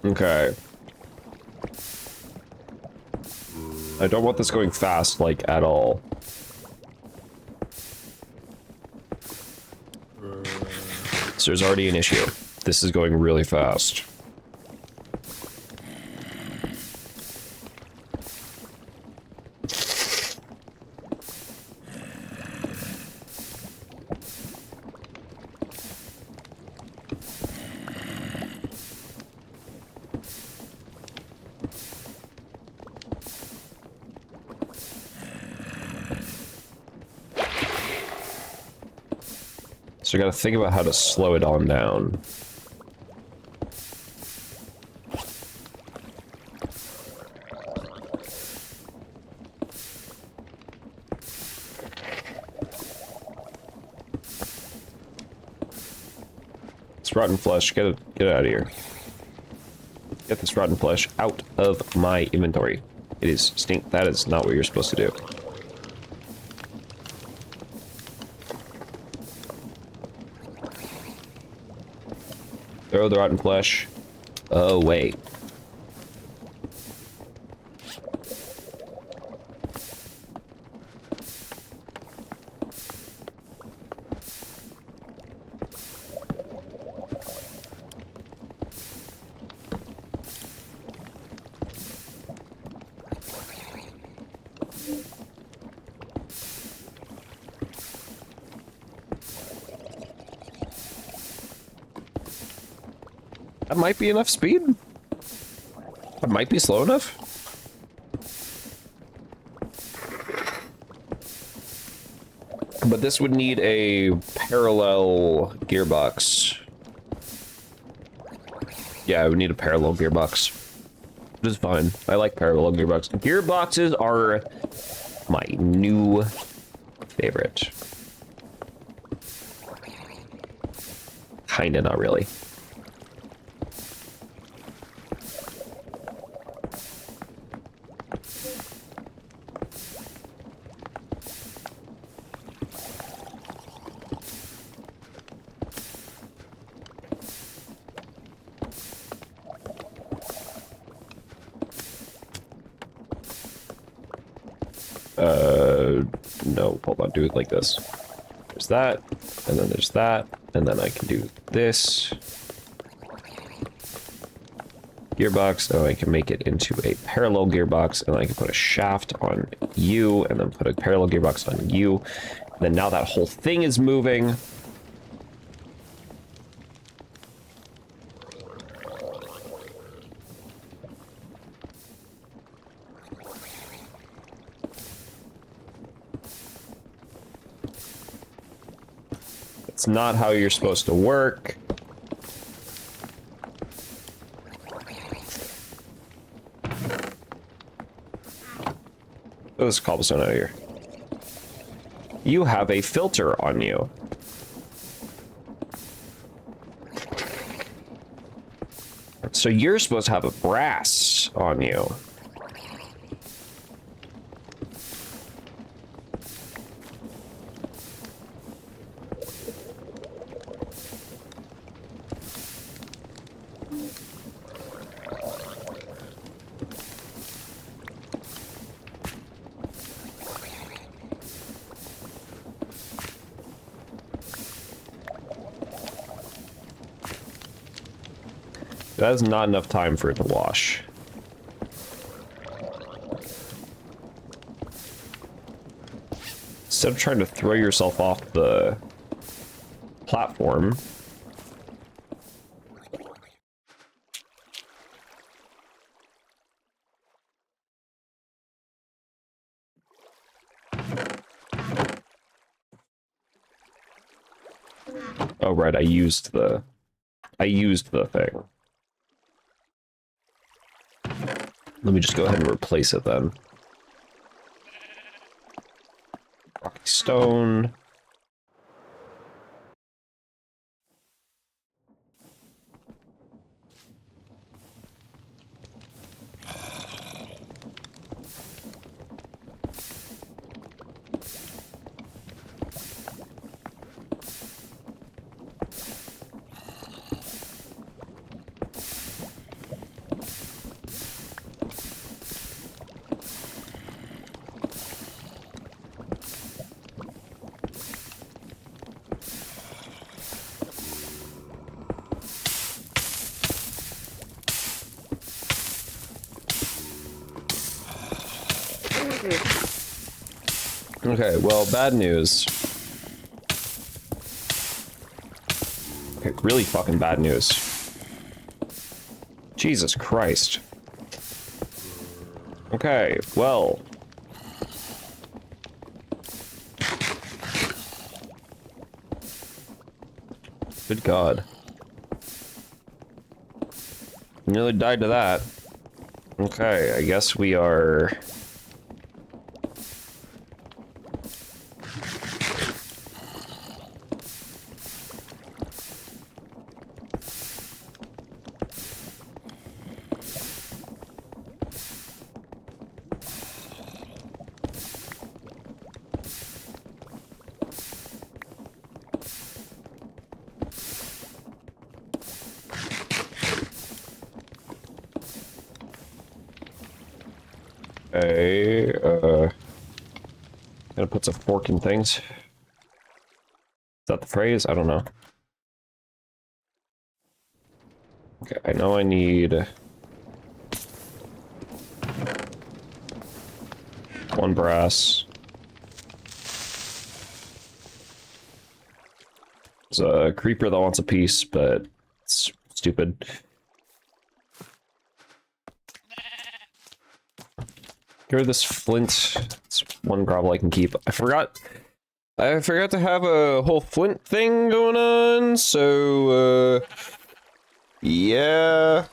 Okay. I don't want this going fast, like, at all. So there's already an issue. This is going really fast. So I gotta think about how to slow it on down. It's rotten flesh. Get it out of here. Get this rotten flesh out of my inventory. It is stink. That is not what you're supposed to do. Throw the rotten flesh away. That might be enough speed. That might be slow enough. But this would need a parallel gearbox. Yeah, I would need a parallel gearbox. Which is fine. I like parallel gearboxes. Gearboxes are my new favorite. Kinda, not really. No, hold on, do it like this. There's that, and then there's that, and then I can do this. Gearbox, and I can make it into a parallel gearbox, and I can put a shaft on you, and then put a parallel gearbox on you. And then now that whole thing is moving. It's not how you're supposed to work. Throw this cobblestone out of here. You have a filter on you. So you're supposed to have a brass on you. That is not enough time for it to wash. Instead of trying to throw yourself off the platform, oh right, I used the thing. Let me just go ahead and replace it then. Rocky stone. Okay, well, bad news. Okay, really fucking bad news. Jesus Christ. Okay, well. Good God. Nearly died to that. Okay, I guess we are... Okay, gotta put some fork in things. Is that the phrase? I don't know. Okay, I know I need... one brass. There's a creeper that wants a piece, but it's stupid. Here, this flint. It's one gravel I can keep. I forgot to have a whole flint thing going on, so, yeah.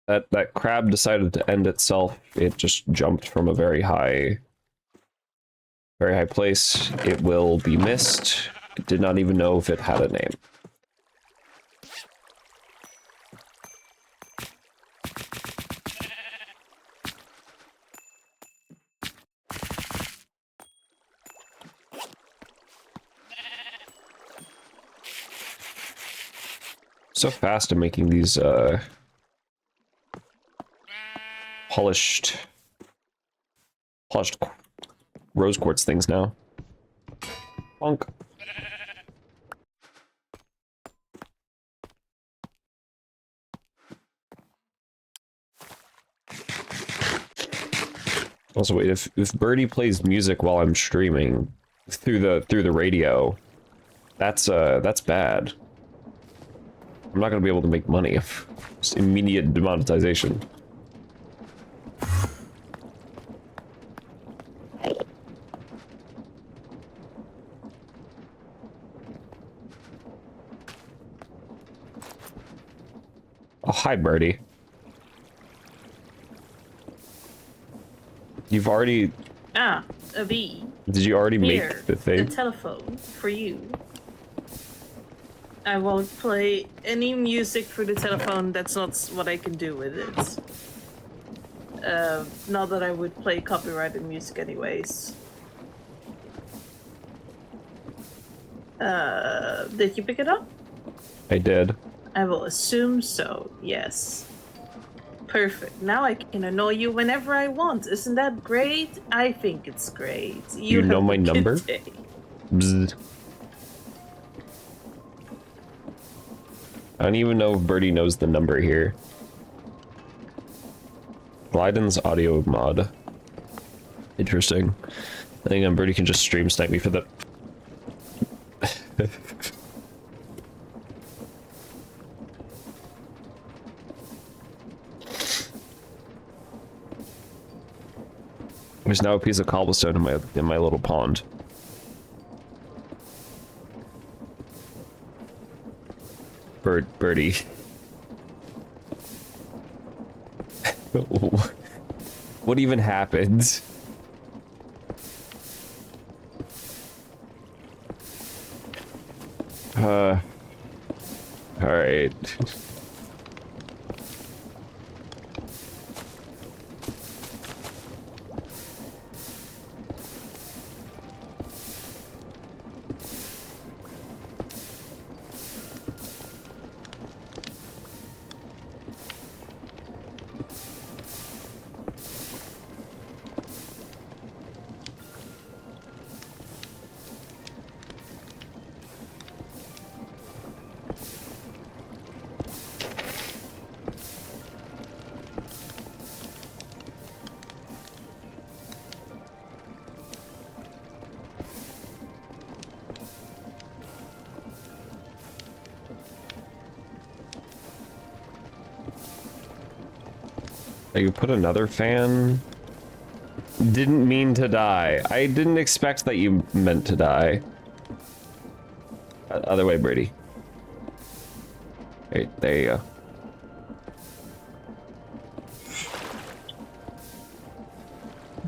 That crab decided to end itself. It just jumped from a very high place. It will be missed. It did not even know if it had a name. So fast in making these polished rose quartz things now. Bonk. Also, wait, if Birdie plays music while I'm streaming through the radio, that's bad. I'm not gonna be able to make money. Just immediate demonetization. Oh, hi, Birdie. You've already... Ah, a V. Did you already Here, make the thing? the telephone for you. I won't play any music through the telephone. That's not what I can do with it. Not that I would play copyrighted music anyways. Did you pick it up? I did. I will assume so, yes. Perfect. Now I can annoy you whenever I want. Isn't that great? I think it's great. You know my number? Bzz. I don't even know if Birdie knows the number here. Glyden's audio mod. Interesting. I think Birdie can just stream snipe me for the... There's now a piece of cobblestone in my little pond. Birdie. What even happened? Alright. You put another fan? Didn't mean to die. I didn't expect that you meant to die. Other way, Brady. Right, there you go.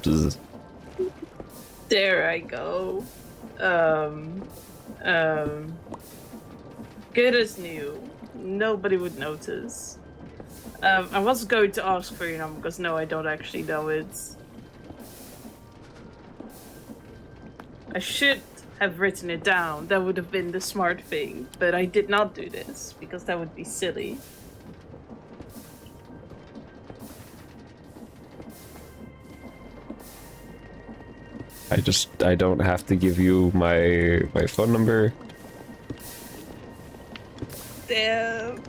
Just... There I go. Good as new. Nobody would notice. I was going to ask for your number because no, I don't actually know it. I should have written it down. That would have been the smart thing, but I did not do this because that would be silly. I don't have to give you my phone number. Damn.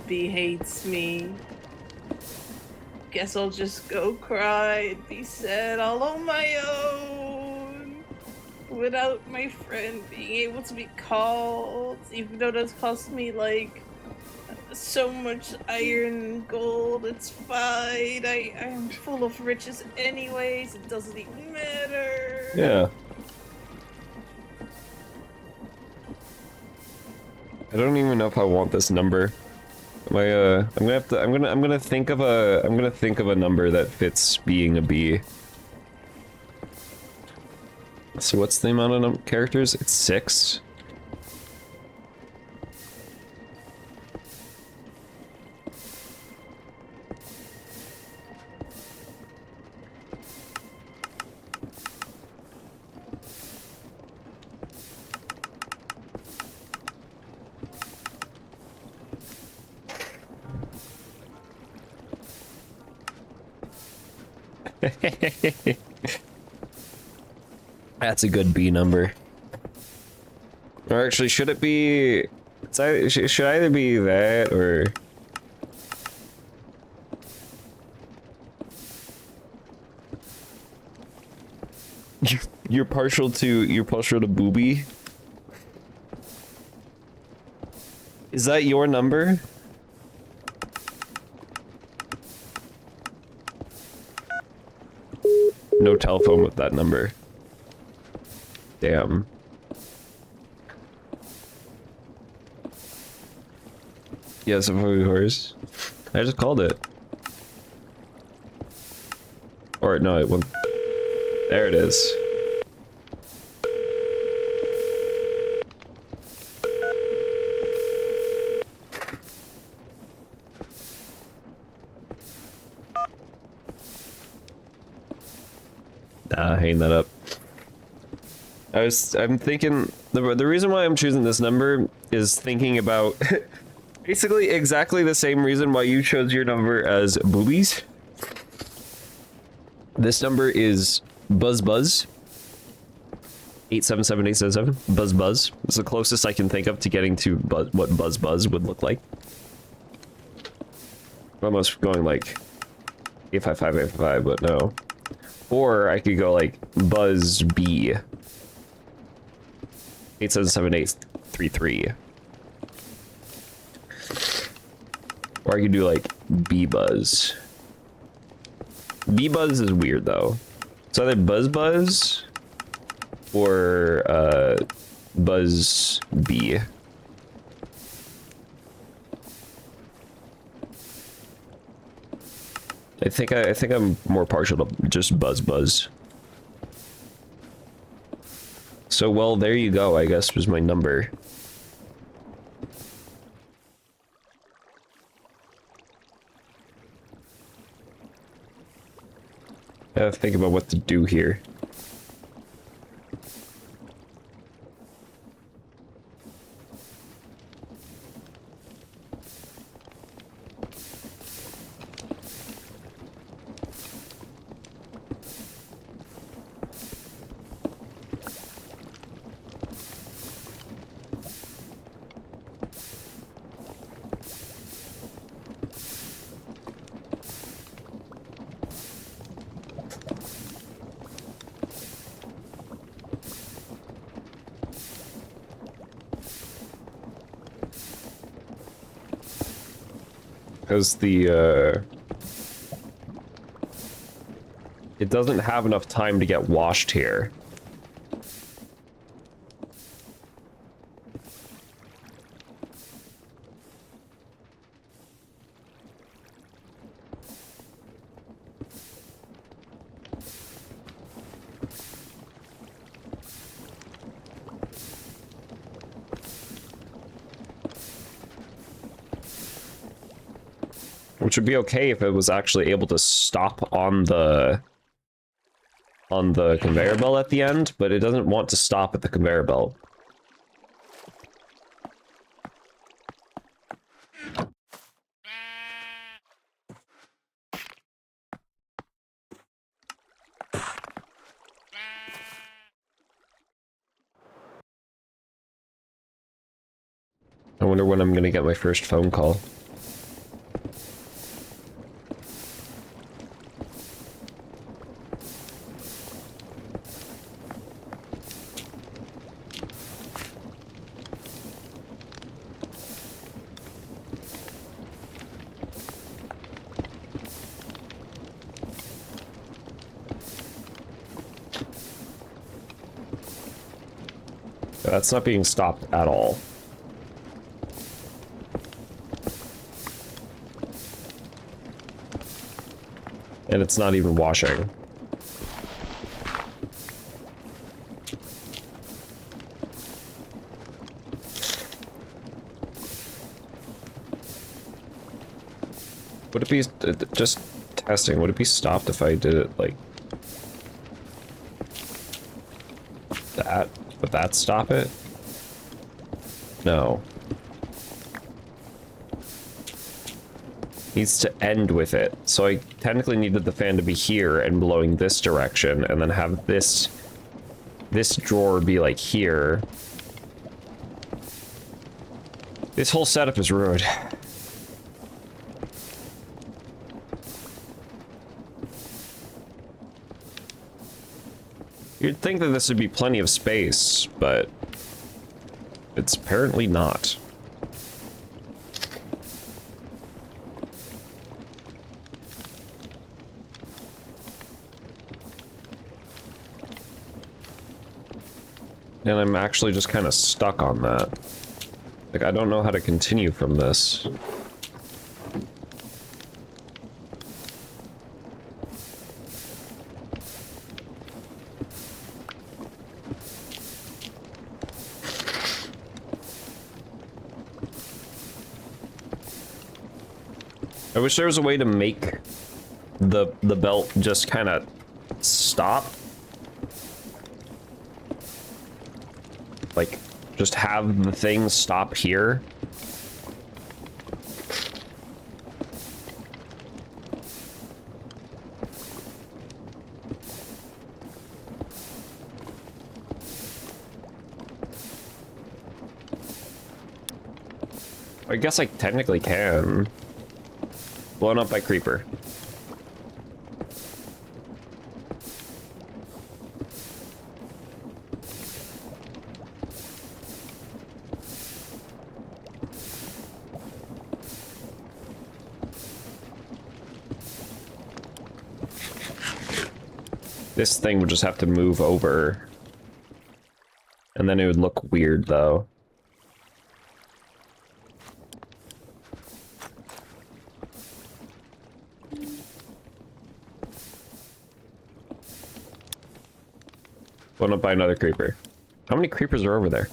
B hates me. Guess I'll just go cry and be sad all on my own. Without my friend being able to be called, even though that's cost me like so much iron and gold. It's fine. I am full of riches anyways. It doesn't even matter. Yeah. I don't even know if I want this number. I'm gonna think of a number that fits being a bee. So what's the amount of characters? It's 6. That's a good B number. Or actually, should it be? It's either, should either be that or. You're partial to booby. Is that your number? No telephone with that number. Damn. Yes, of course. I just called it. Or no, it went. There it is. Hang that up. I'm thinking, the reason why I'm choosing this number is thinking about basically exactly the same reason why you chose your number as boobies. This number is Buzz Buzz. 877-877. Buzz Buzz. It's the closest I can think of to getting to what Buzz Buzz would look like. Almost going like 855, but no. Or I could go like Buzz B. 877-833. Or I could do like B Buzz. B Buzz is weird though. It's either Buzz Buzz or Buzz B. I think I'm more partial to just Buzz Buzz. So well, there you go. I guess was my number. I have to think about what to do here. Because it doesn't have enough time to get washed here. Which would be okay if it was actually able to stop on the conveyor belt at the end, but it doesn't want to stop at the conveyor belt. I wonder when I'm gonna get my first phone call. That's not being stopped at all. And it's not even washing. Would it be, just testing, would it be stopped if I did it like that? Would that stop it? No. Needs to end with it. So I technically needed the fan to be here and blowing this direction, and then have this drawer be like here. This whole setup is ruined. You'd think that this would be plenty of space, but it's apparently not. And I'm actually just kind of stuck on that. Like, I don't know how to continue from this. I wish there was a way to make the belt just kind of stop. Like, just have the thing stop here. I guess I technically can. Blown up by creeper. This thing would just have to move over. And then it would look weird, though. Blown up by another creeper. How many creepers are over there?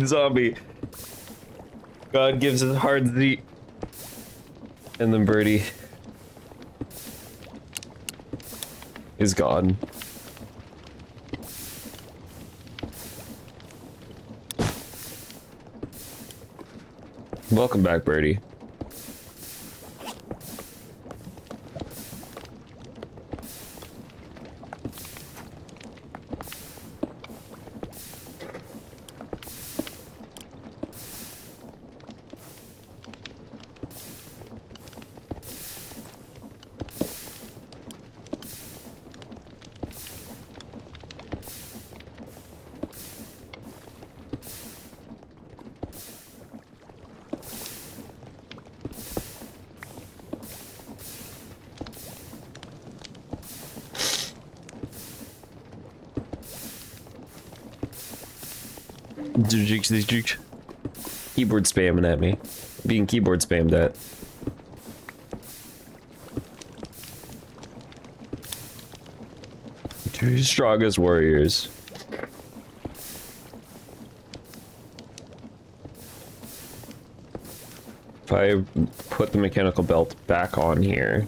Zombie. God gives us hard Z. And then Birdie is gone. Welcome back, Birdie. Keyboard spamming at me. Being keyboard spammed at. Two strongest warriors. If I put the mechanical belt back on here.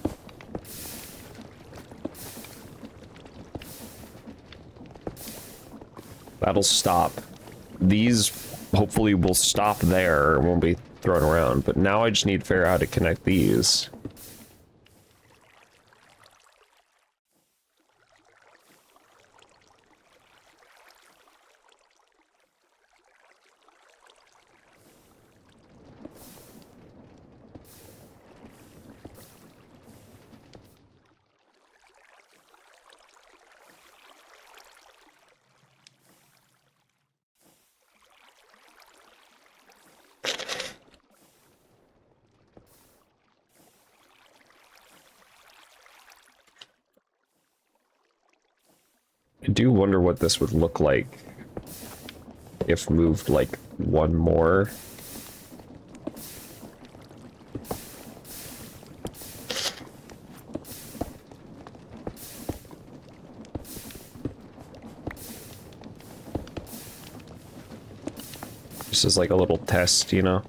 That'll stop. These hopefully will stop there and won't be thrown around, but now I just need to figure out how to connect these. I do wonder what this would look like if moved like one more. This is like a little test, you know?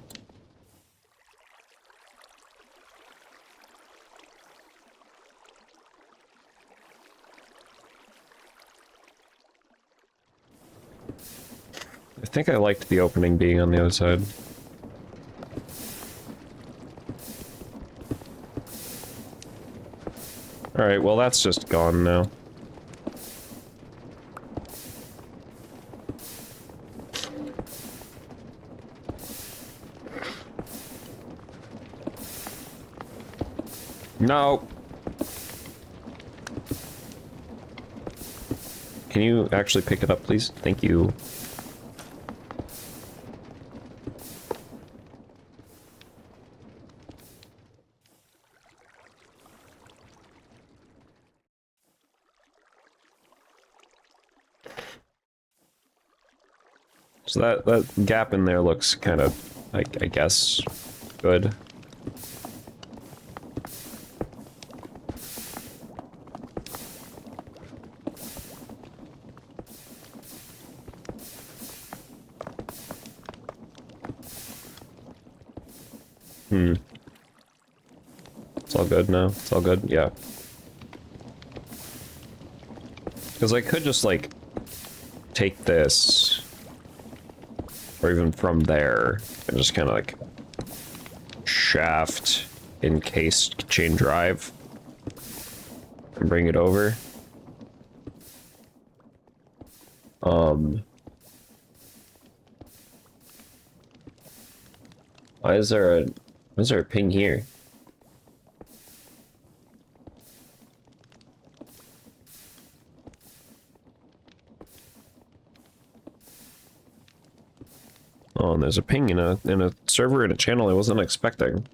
I think I liked the opening being on the other side. Alright, well that's just gone now. No! Can you actually pick it up, please? Thank you. So that gap in there looks kind of, I guess, good. It's all good now. It's all good. Yeah. Because I could just, like, take this, or even from there, and just kind of, like, shaft encased chain drive and bring it over. Why is there a ping here? Oh, and there's a ping in a server in a channel I wasn't expecting.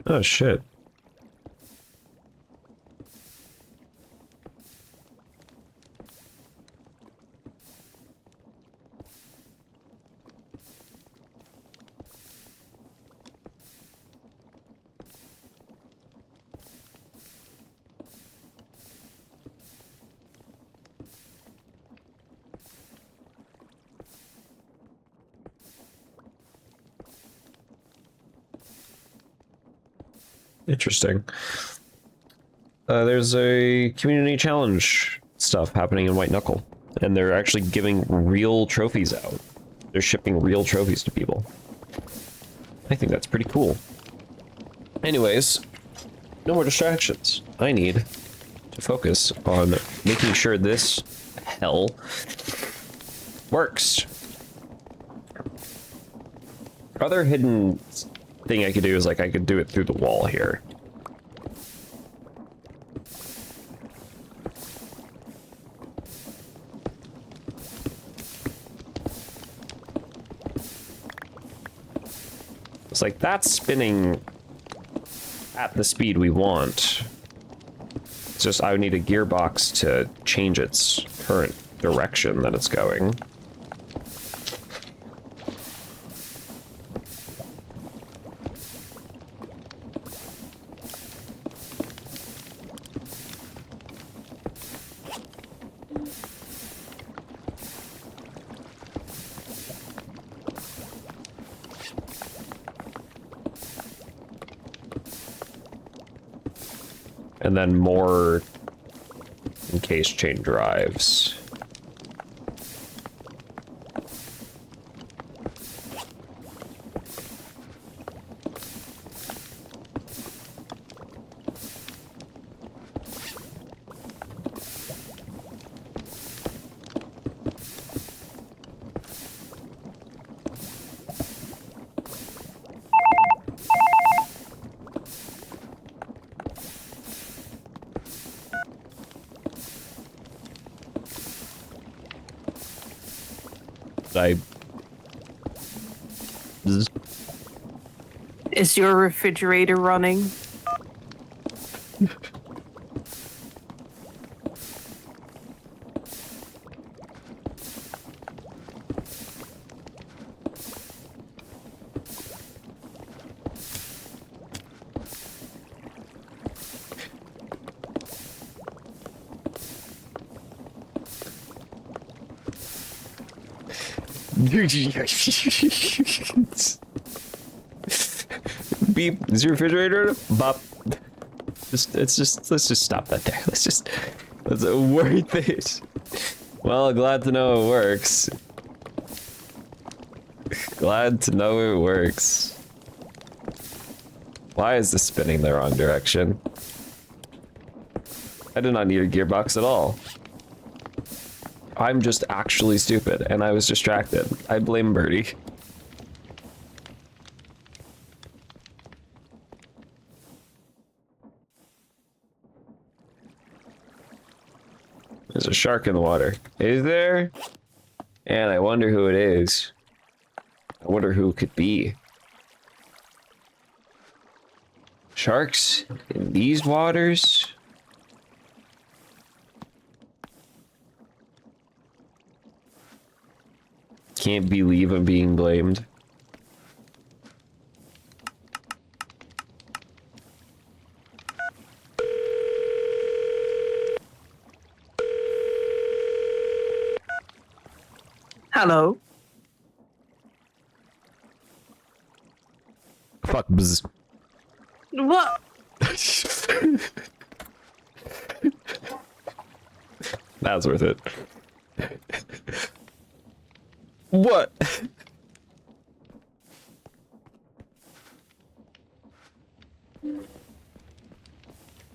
Oh shit. Interesting. There's a community challenge stuff happening in White Knuckle, and they're actually giving real trophies out. They're shipping real trophies to people. I think that's pretty cool. Anyways, no more distractions. I need to focus on making sure this hell works. Other hidden thing I could do is like I could do it through the wall here. It's like that's spinning at the speed we want. It's just I would need a gearbox to change its current direction that it's going. And then more encase chain drives. Is your refrigerator running? Beep. Is your refrigerator? Bop. Let's just stop that there. Let's worth it. Well, glad to know it works. Glad to know it works. Why is this spinning the wrong direction? I did not need a gearbox at all. I'm just actually stupid, and I was distracted. I blame Birdie. There's a shark in the water. Is there? And I wonder who it is. I wonder who it could be. Sharks in these waters? Can't believe I'm being blamed. Hello? Fuck bzz. What? That was worth it. What?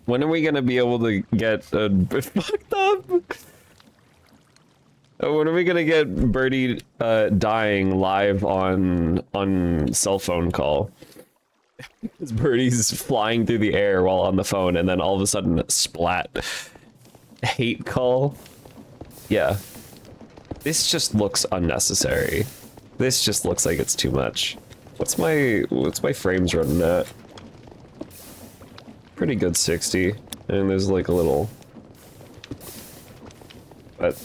When are we gonna be able to get fucked up? When are we gonna get Birdie dying live on cell phone call? Because Birdie's flying through the air while on the phone, and then all of a sudden splat. Hate call. Yeah. This just looks unnecessary. This just looks like it's too much. What's my frames running at? Pretty good 60. And there's like a little... But...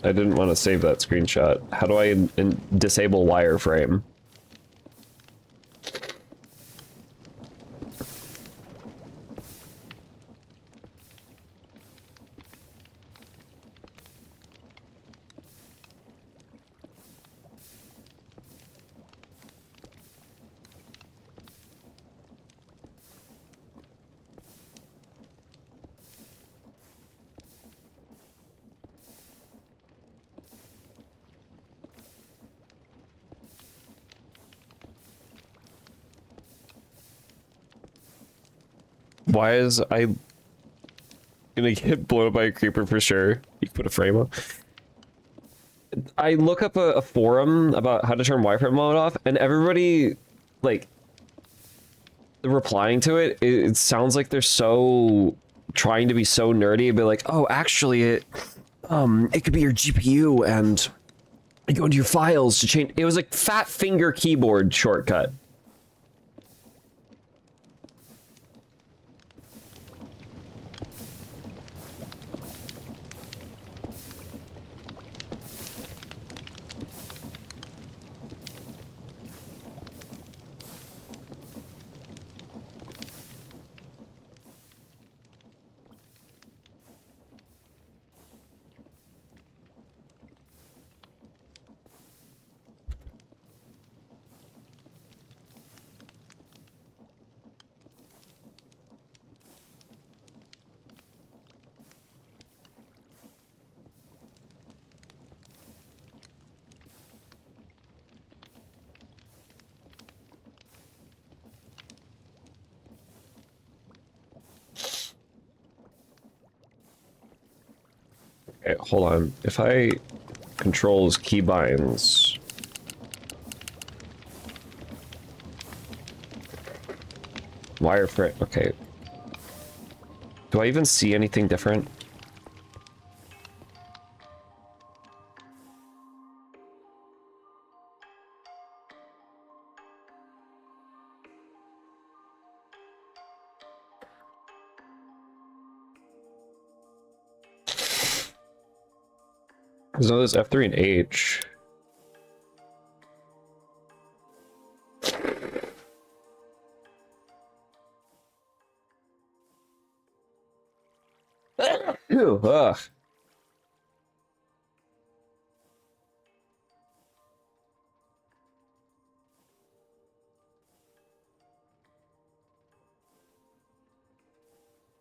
I didn't want to save that screenshot. How do I disable wireframe? Why is I gonna get blown up by a creeper for sure? You put a frame up. I look up a forum about how to turn wireframe mode off, and everybody, like, replying to it, it sounds like they're so trying to be so nerdy and be like, oh, actually, it could be your GPU, and you go into your files to change. It was like fat finger keyboard shortcut. Okay, hold on. If I controls keybinds. Wireframe. Okay. Do I even see anything different? Because no, there's F3 and H. Ew, ugh.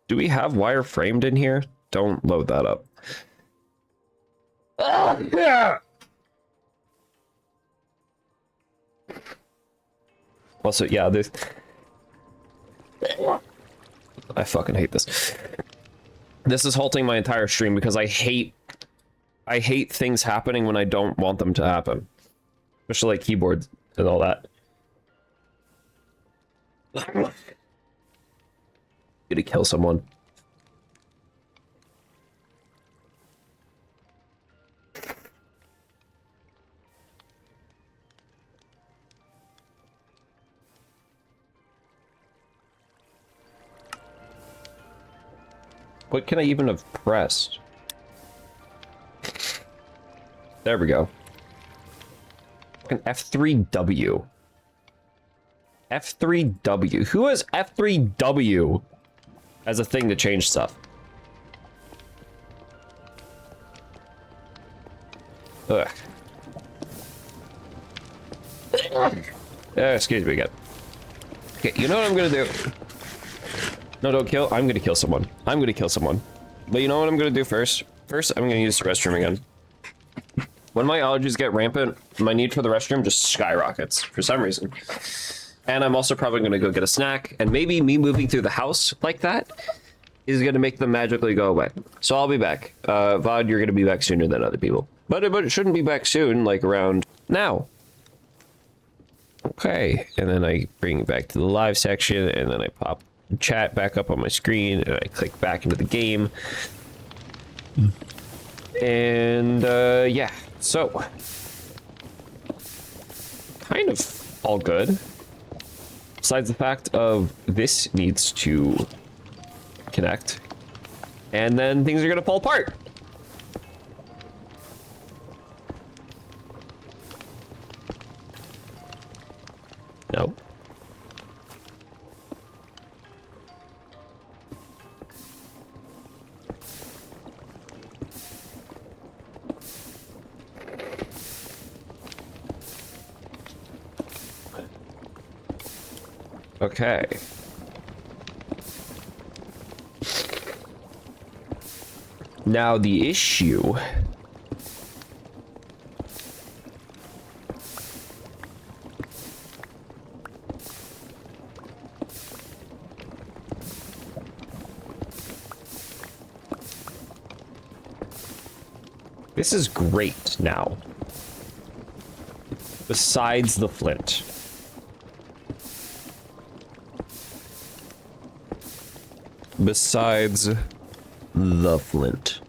Do we have wireframed in here? Don't load that up. Yeah. Also, yeah, this. I fucking hate this. This is halting my entire stream because I hate things happening when I don't want them to happen. Especially like keyboards and all that. Gonna kill someone. What can I even have pressed? There we go. An F3W. F3W. Who has F3W as a thing to change stuff? Ugh. Excuse me again. Okay, you know what I'm gonna do? No, don't kill. I'm gonna kill someone. I'm gonna kill someone. But you know what I'm gonna do first? First, I'm gonna use the restroom again. When my allergies get rampant, my need for the restroom just skyrockets for some reason. And I'm also probably gonna go get a snack, and maybe me moving through the house like that is gonna make them magically go away. So I'll be back. VOD, you're gonna be back sooner than other people. But it shouldn't be back soon, like around now. Okay, and then I bring it back to the live section, and then I pop chat back up on my screen, and I click back into the game. And yeah, so kind of all good. Besides the fact of this needs to connect, and then things are gonna fall apart. No. Okay. Now the issue This is great now. Besides the flint. Besides the flint.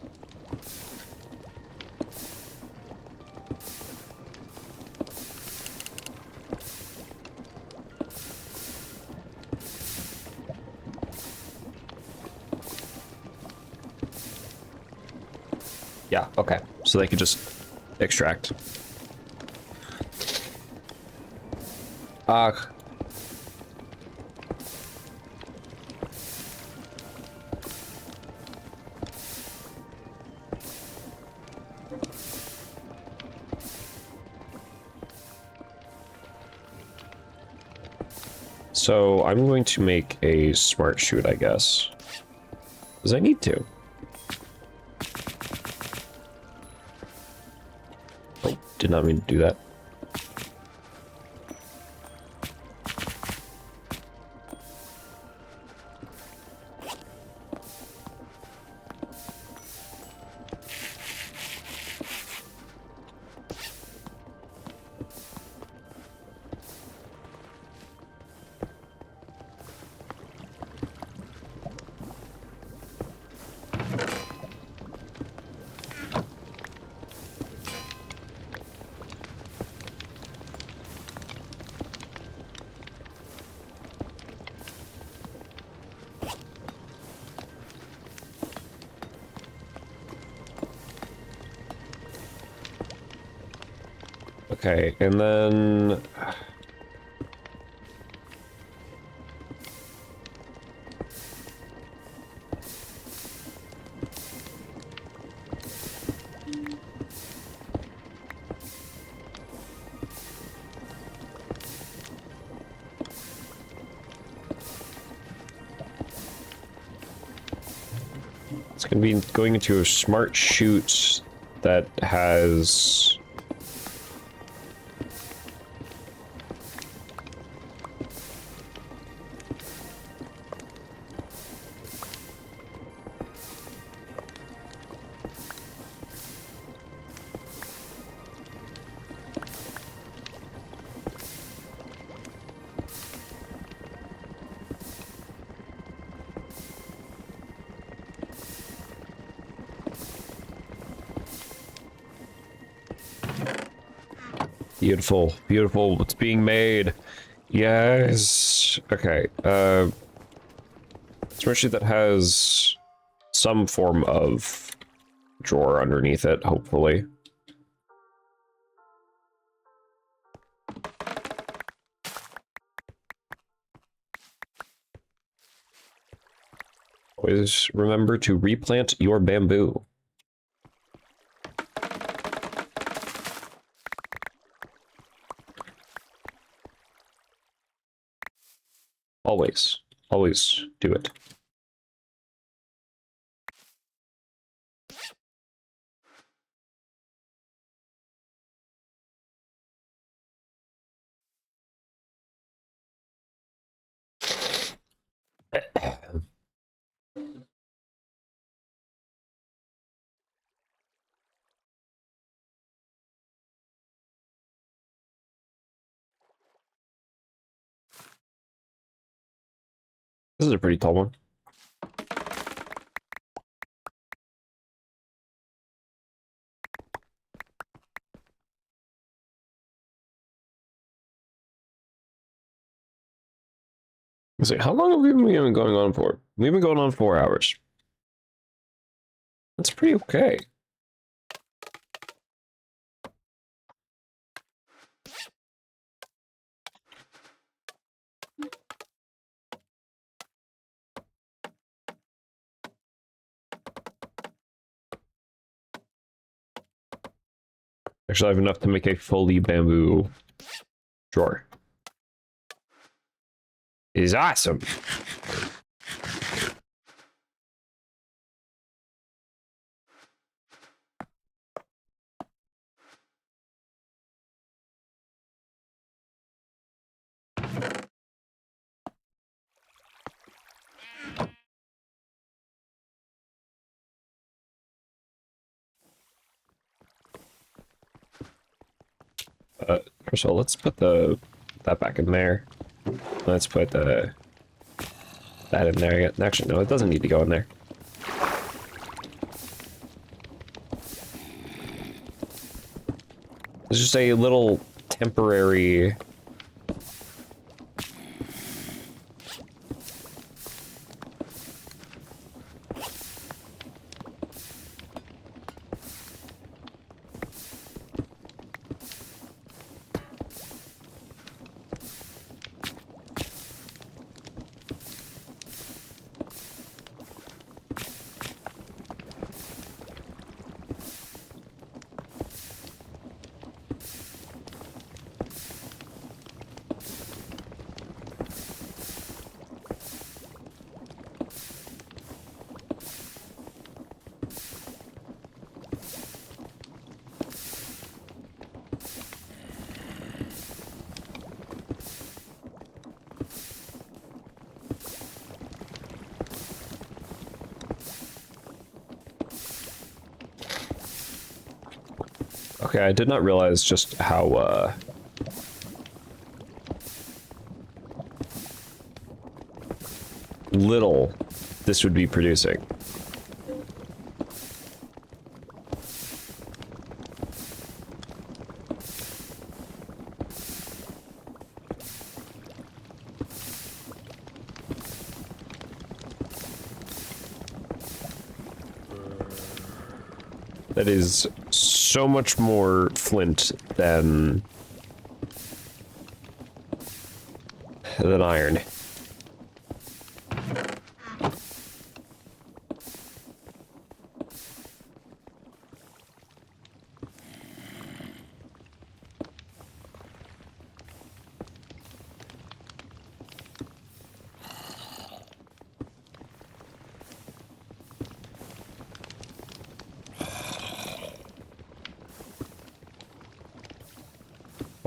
Yeah, okay. So they could just extract. So I'm going to make a smart shoot, I guess. Because I need to. Oh, did not mean to do that. Okay, and then... It's going to be going into a smart shoot that has... Beautiful, beautiful, it's being made. Yes. Okay, especially that has some form of drawer underneath it, hopefully. Always remember to replant your bamboo. Always. Always do it. This is a pretty tall one. Let's see, how long have we been going on for? We've been going on 4 hours. That's pretty okay. Actually, I have enough to make a fully bamboo drawer. It is awesome. So let's put that back in there. Let's put that in there. Actually, no, it doesn't need to go in there. It's just a little temporary... Okay, I did not realize just how, little this would be producing. That is so much more flint than iron.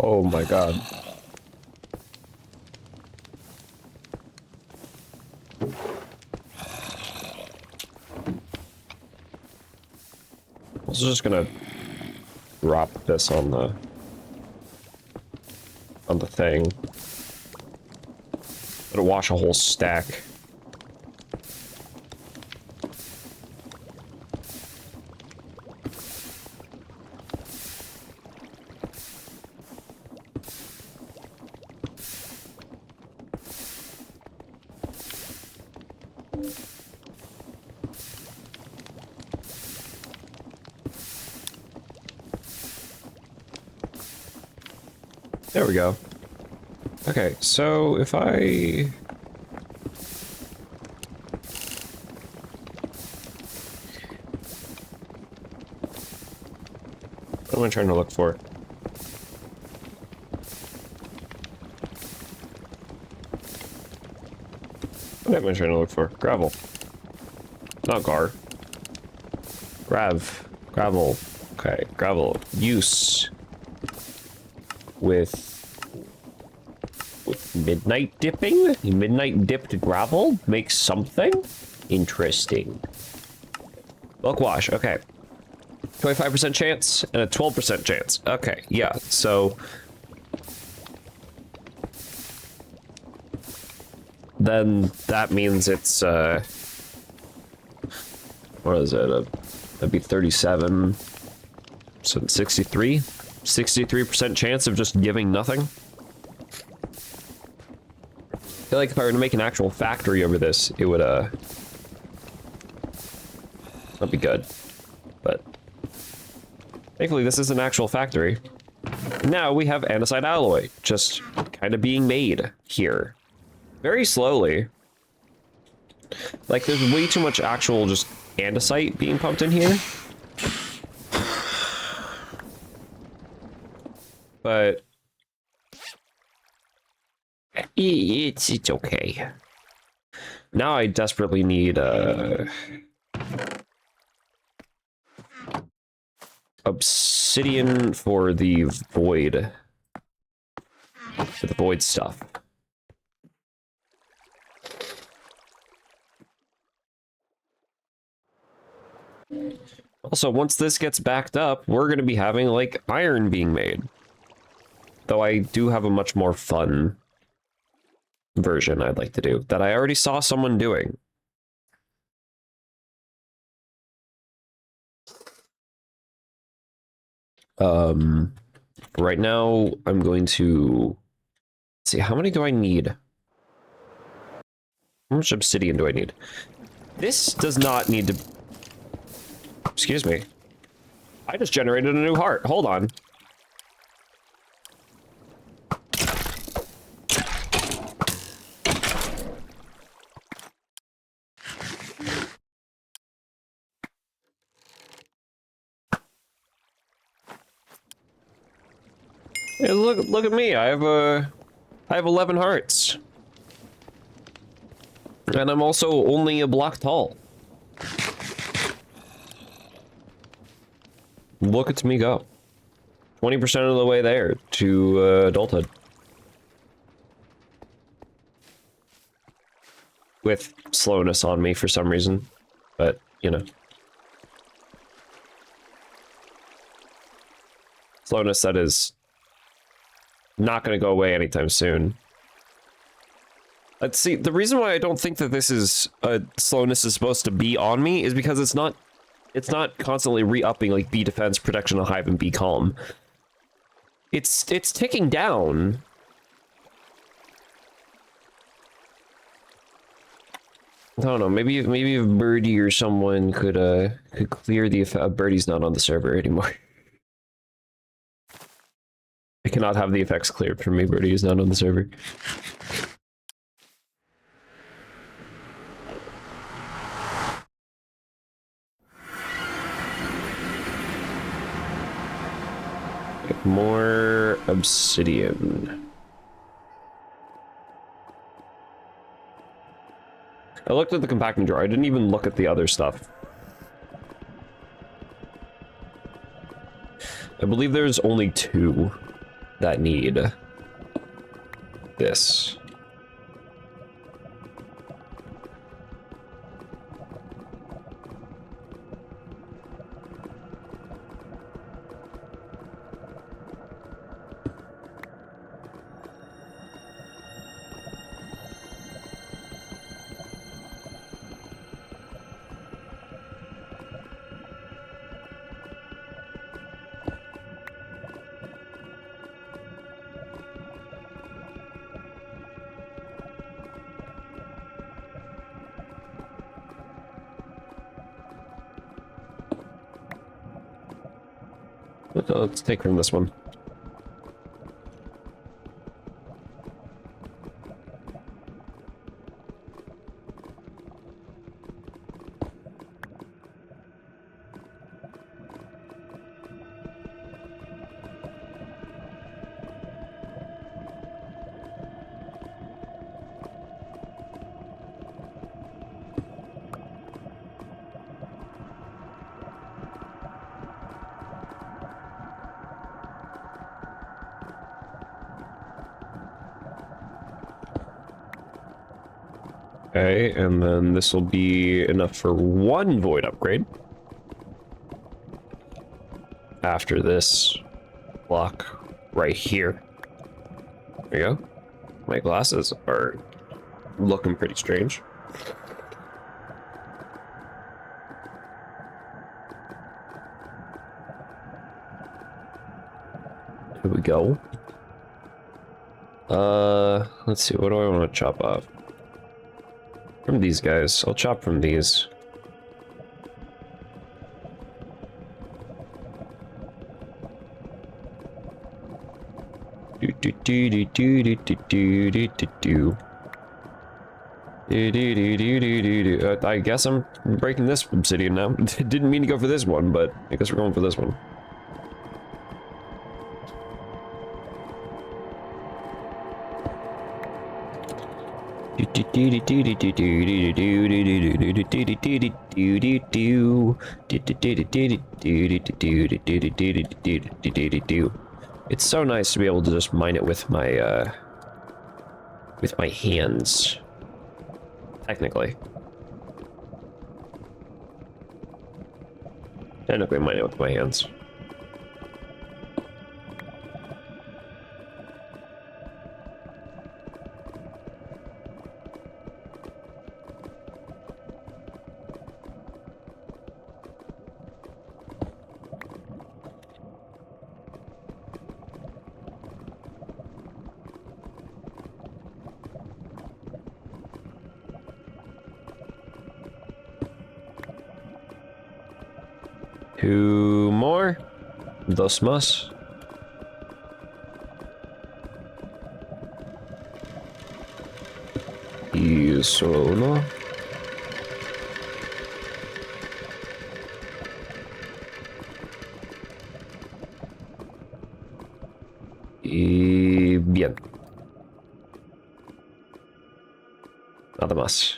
Oh my god. I was just gonna drop this on the thing. Let it wash a whole stack. There we go. Okay, so if I... What am I trying to look for? What am I trying to look for? Gravel. Not gar. Gravel. Okay, gravel. Use. With midnight dipping? Midnight dipped gravel makes something interesting. Bulk wash, okay. 25% chance and a 12% chance. Okay, yeah, so then that means it's what is it? That'd be 37. So 63? 63% chance of just giving nothing? I feel like if I were to make an actual factory over this, it would, that'd be good. But thankfully, this is an actual factory. Now we have andesite alloy, just kind of being made here. Very slowly. Like, there's way too much actual just andesite being pumped in here. But it's okay. Now I desperately need obsidian for the void stuff. Also, once this gets backed up, we're going to be having like iron being made. though I do have a much more fun version I'd like to do that I already saw someone doing. Right now I'm going to see how many do I need? How much obsidian do I need? This does not need to... Excuse me. I just generated a new heart. Hold on. Hey, look at me. I have 11 hearts. And I'm also only a block tall. Look at me go. 20% of the way there to adulthood. With slowness on me for some reason. But, you know. Slowness that is not going to go away anytime soon. Let's see, the reason why I don't think that this is slowness is supposed to be on me is because it's not constantly re-upping like B defense, protection on hive, and B calm. It's ticking down. I don't know, maybe if Birdie or someone could clear the effect. Birdie's not on the server anymore. I cannot have the effects cleared for me. Birdie is not on the server. More obsidian. I looked at the compacting drawer. I didn't even look at the other stuff. I believe there's only 2 that need this. Let's take from this one. Okay, and then this will be enough for 1 void upgrade. After this block right here. There you go. My glasses are looking pretty strange. Here we go. Let's see, what do I want to chop off? From these guys. I'll chop from these. I guess I'm breaking this obsidian now. Didn't mean to go for this one, but I guess we're going for this one. It's so nice to be able to just mine it with my hands. Technically mine it with my hands. 2 more. Dos más. Y solo uno. Y bien. Nada más.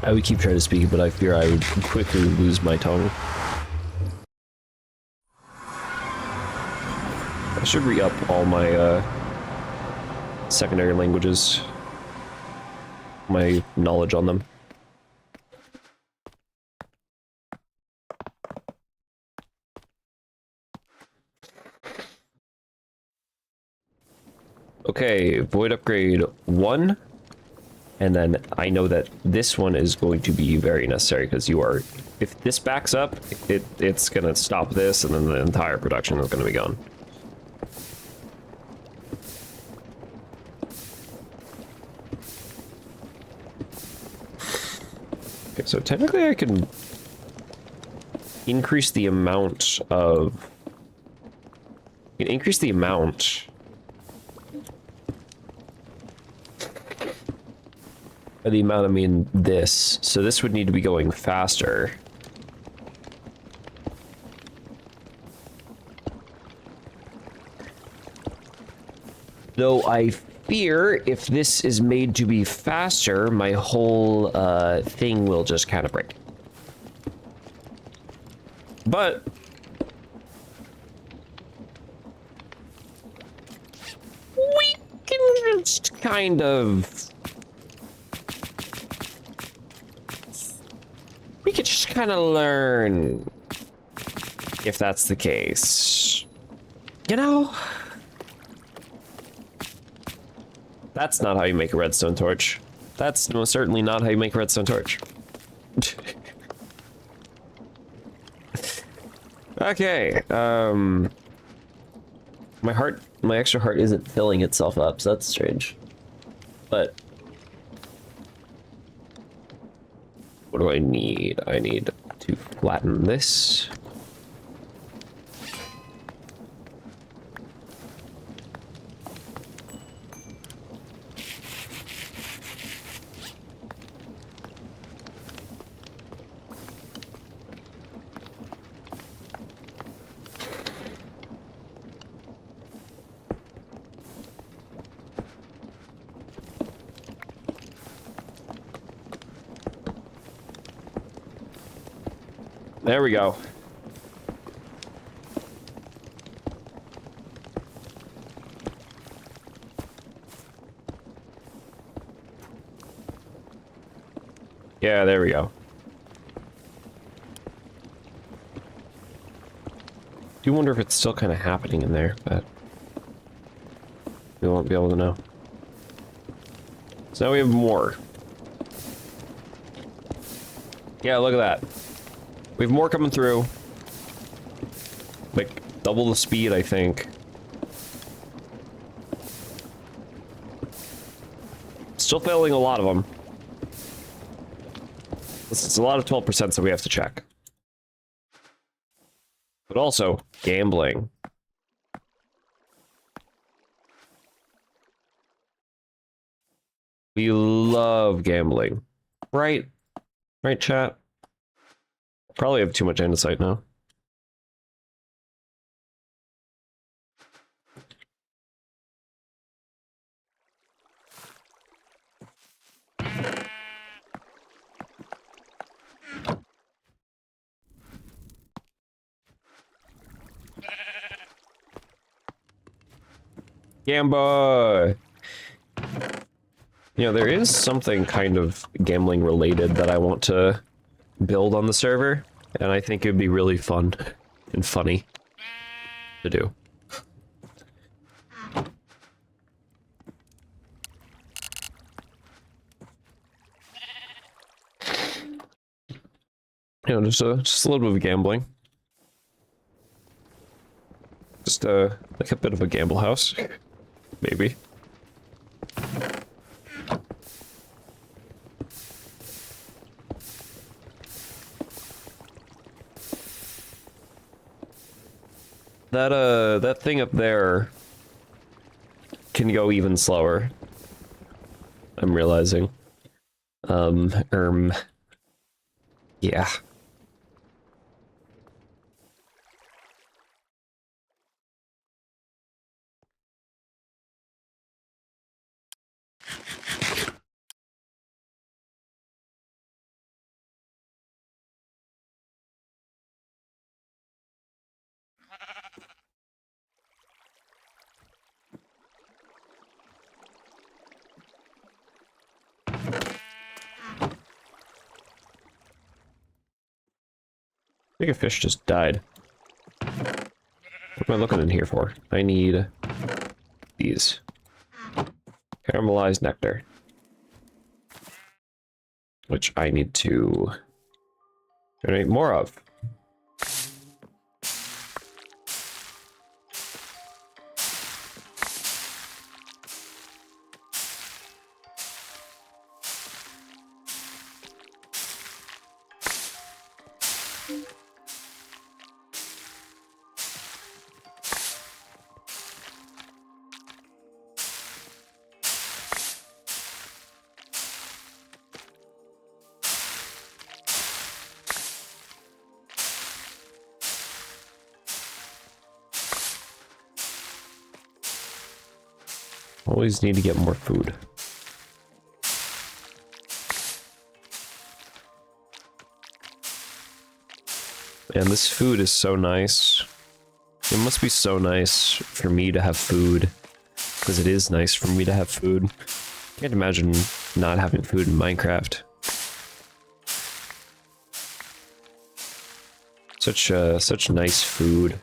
I would keep trying to speak, but I fear I would quickly lose my tongue. I should re-up all my secondary languages. My knowledge on them. Okay, void upgrade 1. And then I know that this one is going to be very necessary because you are, if this backs up, it's gonna stop this and then the entire production is gonna be gone. Okay, so technically I can increase the amount of, increase the amount. By the amount, I mean this. So this would need to be going faster. Though I fear if this is made to be faster, my whole thing will just kind of break. But we can just kind of... We could just kind of learn if that's the case. You know? That's not how you make a redstone torch. That's most certainly not how you make a redstone torch. Okay, my extra heart isn't filling itself up, so that's strange. But what do I need? I need to flatten this. There we go. Yeah, there we go. Do wonder if it's still kind of happening in there, but we won't be able to know. So now we have more. Yeah, look at that. We have more coming through. Like, double the speed, I think. Still failing a lot of them. It's a lot of 12%, so we have to check. But also, gambling. We love gambling. Right? Right, chat? Probably have too much andesite now. Gamba! You know, there is something kind of gambling related that I want to build on the server, and I think it would be really fun and funny to do. You know, just a little bit of gambling. Just like a bit of a gamble house. maybe. That thing up there can go even slower. I'm realizing. Yeah. I think a fish just died. What am I looking in here for? I need these. Caramelized nectar. Which I need to generate more of. Always need to get more food. Man, this food is so nice. It must be so nice for me to have food. Because it is nice for me to have food. Can't imagine not having food in Minecraft. Such nice food.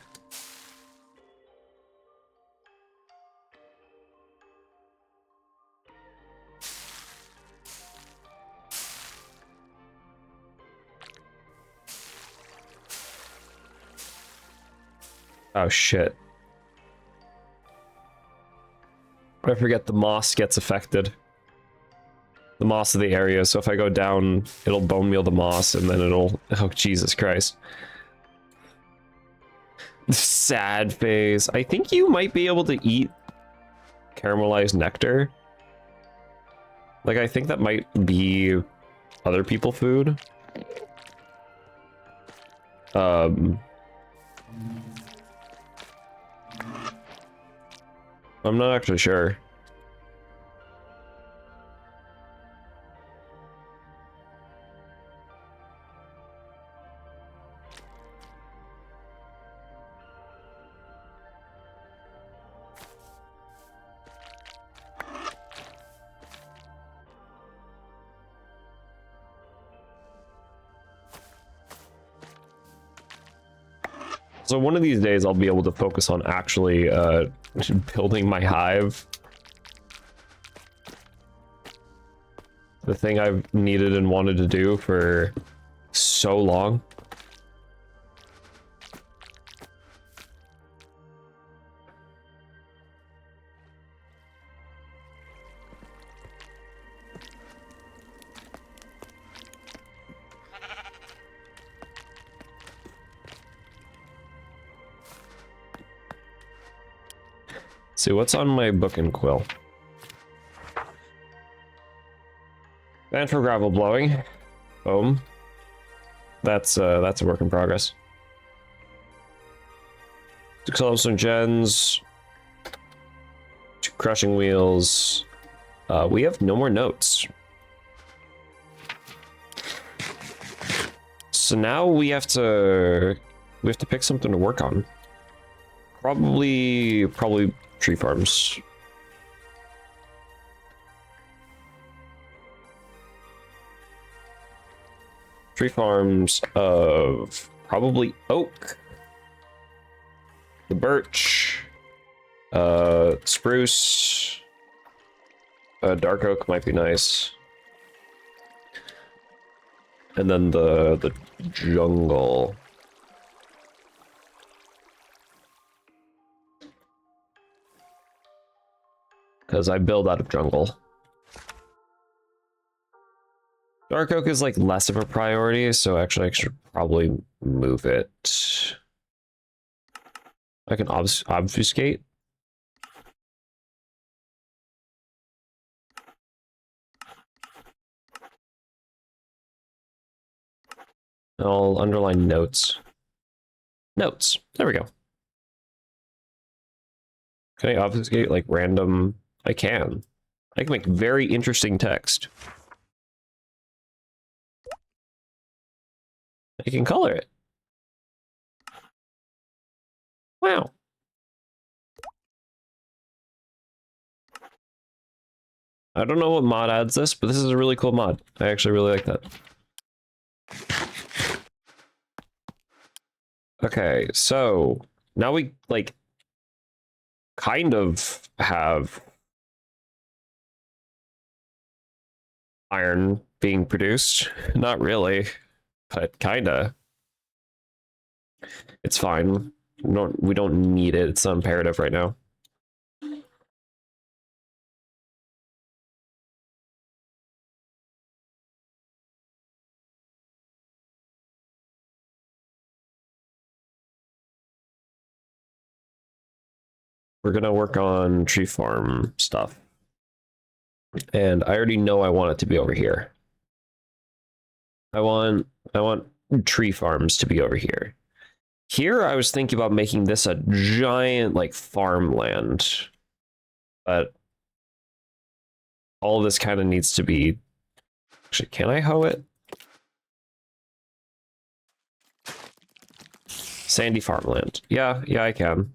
Oh shit. I forget the moss gets affected. The moss of the area, so if I go down, it'll bone meal the moss and then it'll... Oh, Jesus Christ. Sad face. I think you might be able to eat caramelized nectar. Like, I think that might be other people food. I'm not actually sure. So one of these days I'll be able to focus on actually building my hive. The thing I've needed and wanted to do for so long. See what's on my book and quill. And for gravel blowing. Boom. That's a work in progress. To collect some gens. 2 crushing wheels. We have no more notes. So now we have to pick something to work on. Probably tree farms. Tree farms of probably oak, the birch, spruce, dark oak might be nice, and then the jungle. because I build out of jungle. Dark oak is like less of a priority, so actually I should probably move it. I can obfuscate. I'll underline notes. Notes. There we go. Can I obfuscate like random? I can. I can make very interesting text. I can color it. Wow. I don't know what mod adds this, but this is a really cool mod. I actually really like that. Okay, so now we like kind of have iron being produced. Not really, but kinda. It's fine. We don't need it. It's not imperative right now. We're gonna work on tree farm stuff. And I already know I want it to be over here. I want tree farms to be over here. Here I was thinking about making this a giant like farmland. But all of this kind of needs to be, actually, can I hoe it? Sandy farmland. Yeah, I can.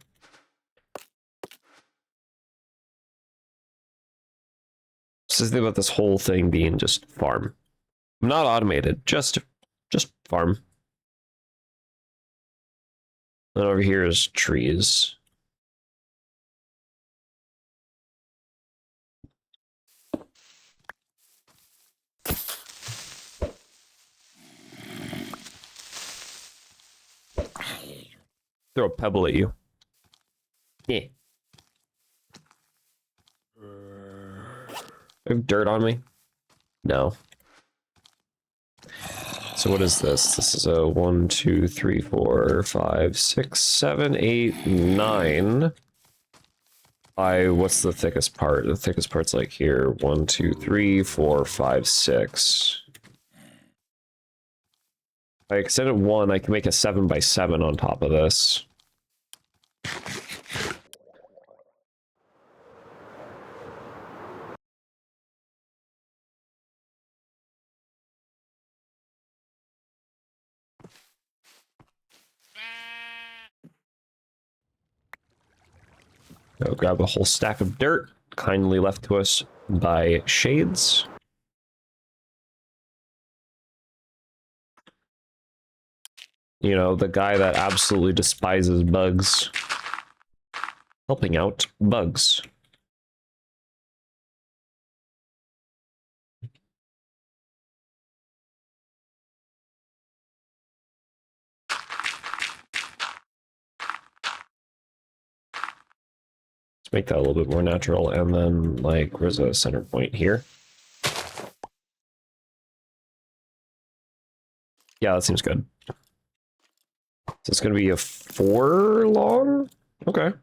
So think about this whole thing being just farm. Not automated, just farm. And over here is trees. Throw a pebble at you. Yeah. I have dirt on me? No. So what is this? This is a 1, 2, 3, 4, 5, 6, 7, 8, 9. What's the thickest part? The thickest part's like here. 1, 2, 3, 4, 5, 6. If I extend it 1, I can make a 7 by 7 on top of this. Go grab a whole stack of dirt, kindly left to us by Shades. You know, the guy that absolutely despises bugs. Helping out bugs. Let's make that a little bit more natural, and then, like, where's a center point here? Yeah, that seems good. So it's going to be a 4 long? Okay.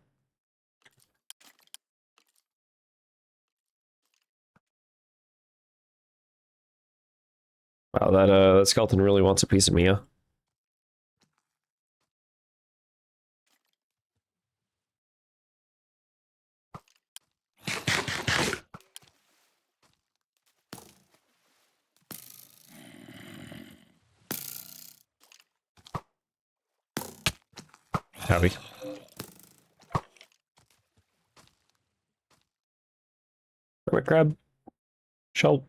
Wow, that skeleton really wants a piece of me, huh? Heavy. Hermit crab. Shell.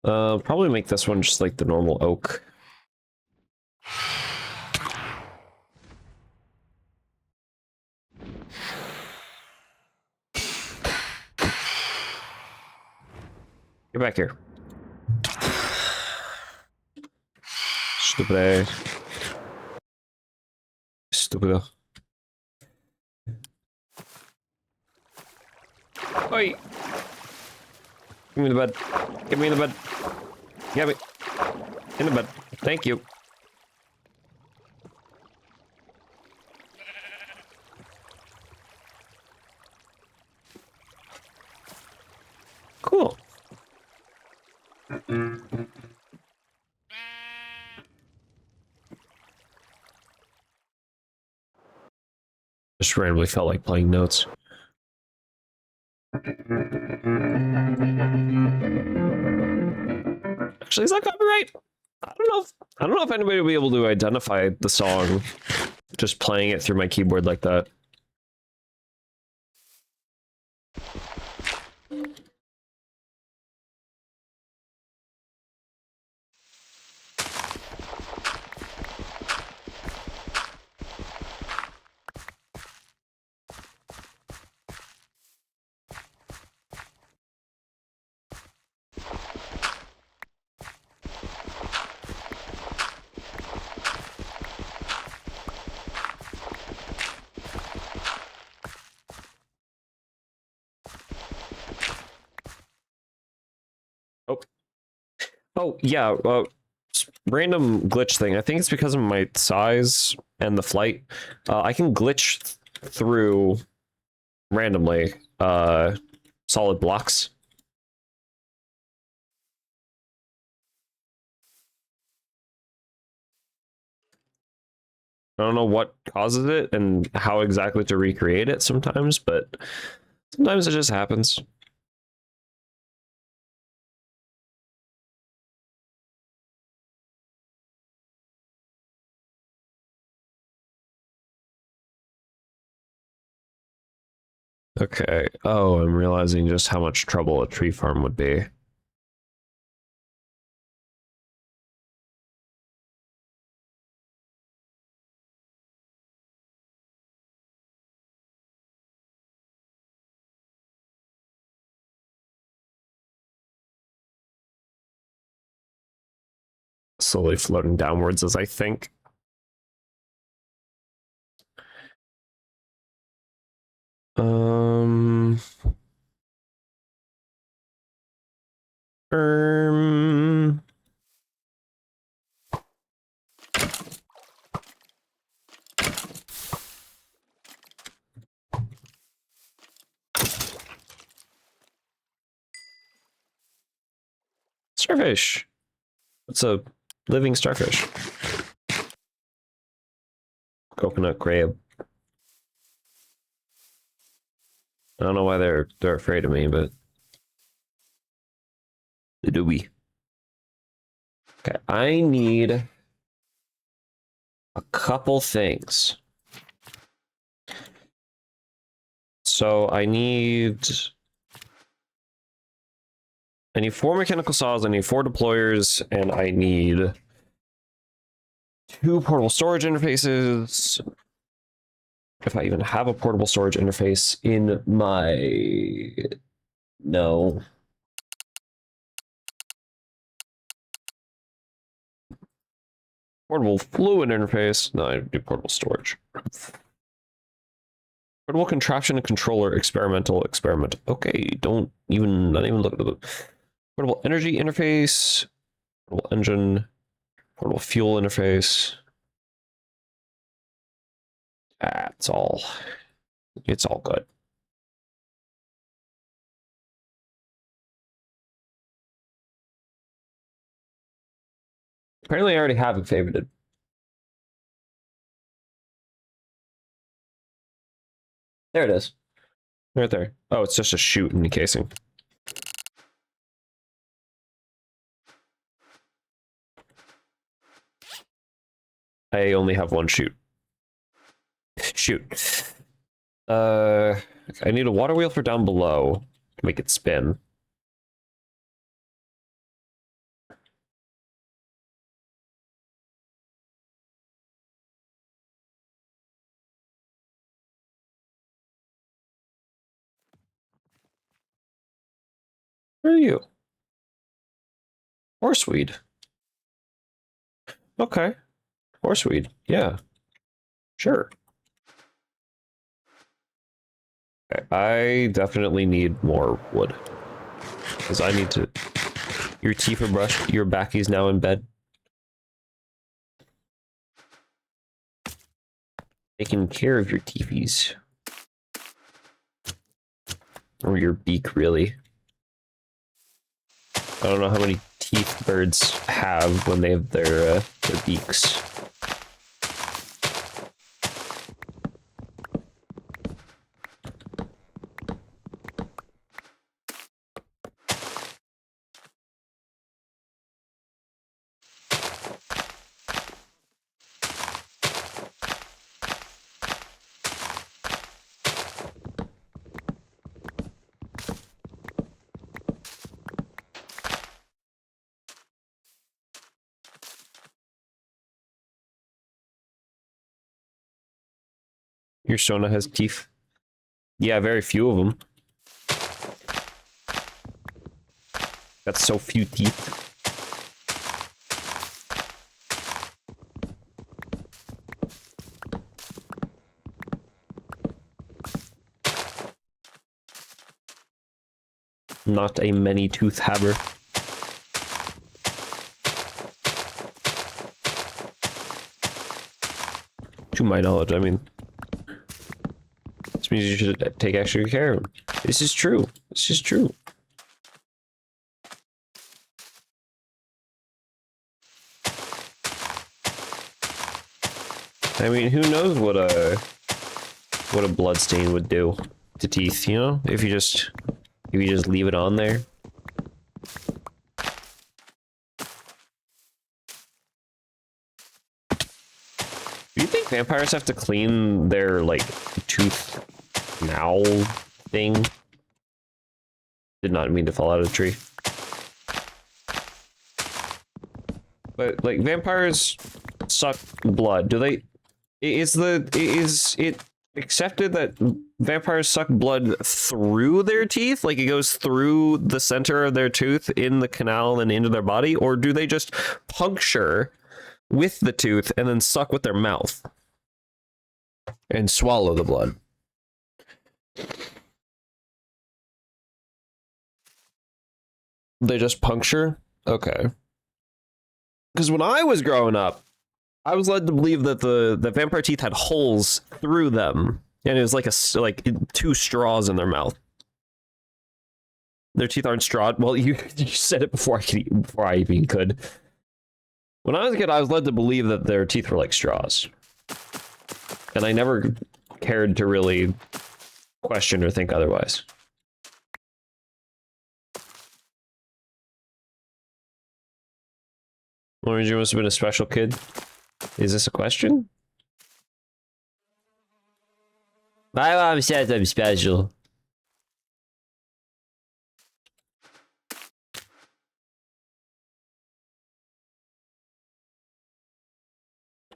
Probably make this one just like the normal oak. Get back here. Stupid. Stupid. Oi! Give me the bed. Give me the bed. Give me. In the bed. Thank you. Cool. Just randomly felt like playing notes. Actually, is that copyright? I don't know. I don't know if anybody will be able to identify the song just playing it through my keyboard like that. Oh. Oh, yeah. Random glitch thing. I think it's because of my size and the flight. I can glitch through randomly solid blocks. I don't know what causes it and how exactly to recreate it sometimes, but sometimes it just happens. Okay. Oh, I'm realizing just how much trouble a tree farm would be. Slowly floating downwards as I think. Um, um, Starfish. It's a living starfish. Coconut crab. I don't know why they're afraid of me, but they do be. Okay, I need a couple things. So I need 4 mechanical saws, I need 4 deployers, and I need 2 portable storage interfaces. If I even have a portable storage interface in my... No. Portable fluid interface. No, I do portable storage. Portable contraption and controller experimental experiment. Okay, not even look at it. Portable energy interface. Portable engine. Portable fuel interface. Ah, it's all good. Apparently I already have it favorited. There it is. Right there. Oh, it's just a chute in the casing. I only have one chute. Shoot. I need a water wheel for down below to make it spin. Where are you? Horseweed. Okay. Horseweed. Yeah. Sure. I definitely need more wood. Because I need to... Your teeth are brushed, your backy's now in bed. Taking care of your teefies. Or your beak, really. I don't know how many teeth birds have when they have their beaks. Your Sona has teeth. Yeah, very few of them. Got so few teeth. Not a many-tooth haver. To my knowledge, I mean. This means you should take extra care of them. This is true. This is true. I mean, who knows what a blood stain would do to teeth, you know? If you just leave it on there. Do you think vampires have to clean their, like, tooth now thing? Did not mean to fall out of the tree. But, like, vampires suck blood. Do they... Is it accepted that vampires suck blood through their teeth? Like, it goes through the center of their tooth in the canal and into their body? Or do they just puncture with the tooth and then suck with their mouth and swallow the blood? They just puncture? Okay. Because when I was growing up, I was led to believe that the vampire teeth had holes through them, and it was like two straws in their mouth. Their teeth aren't strawed. Well, you said it before I even could. When I was a kid, I was led to believe that their teeth were like straws, and I never cared to really question or think otherwise. Orange, you must have been a special kid. Is this a question? My mom says I'm special.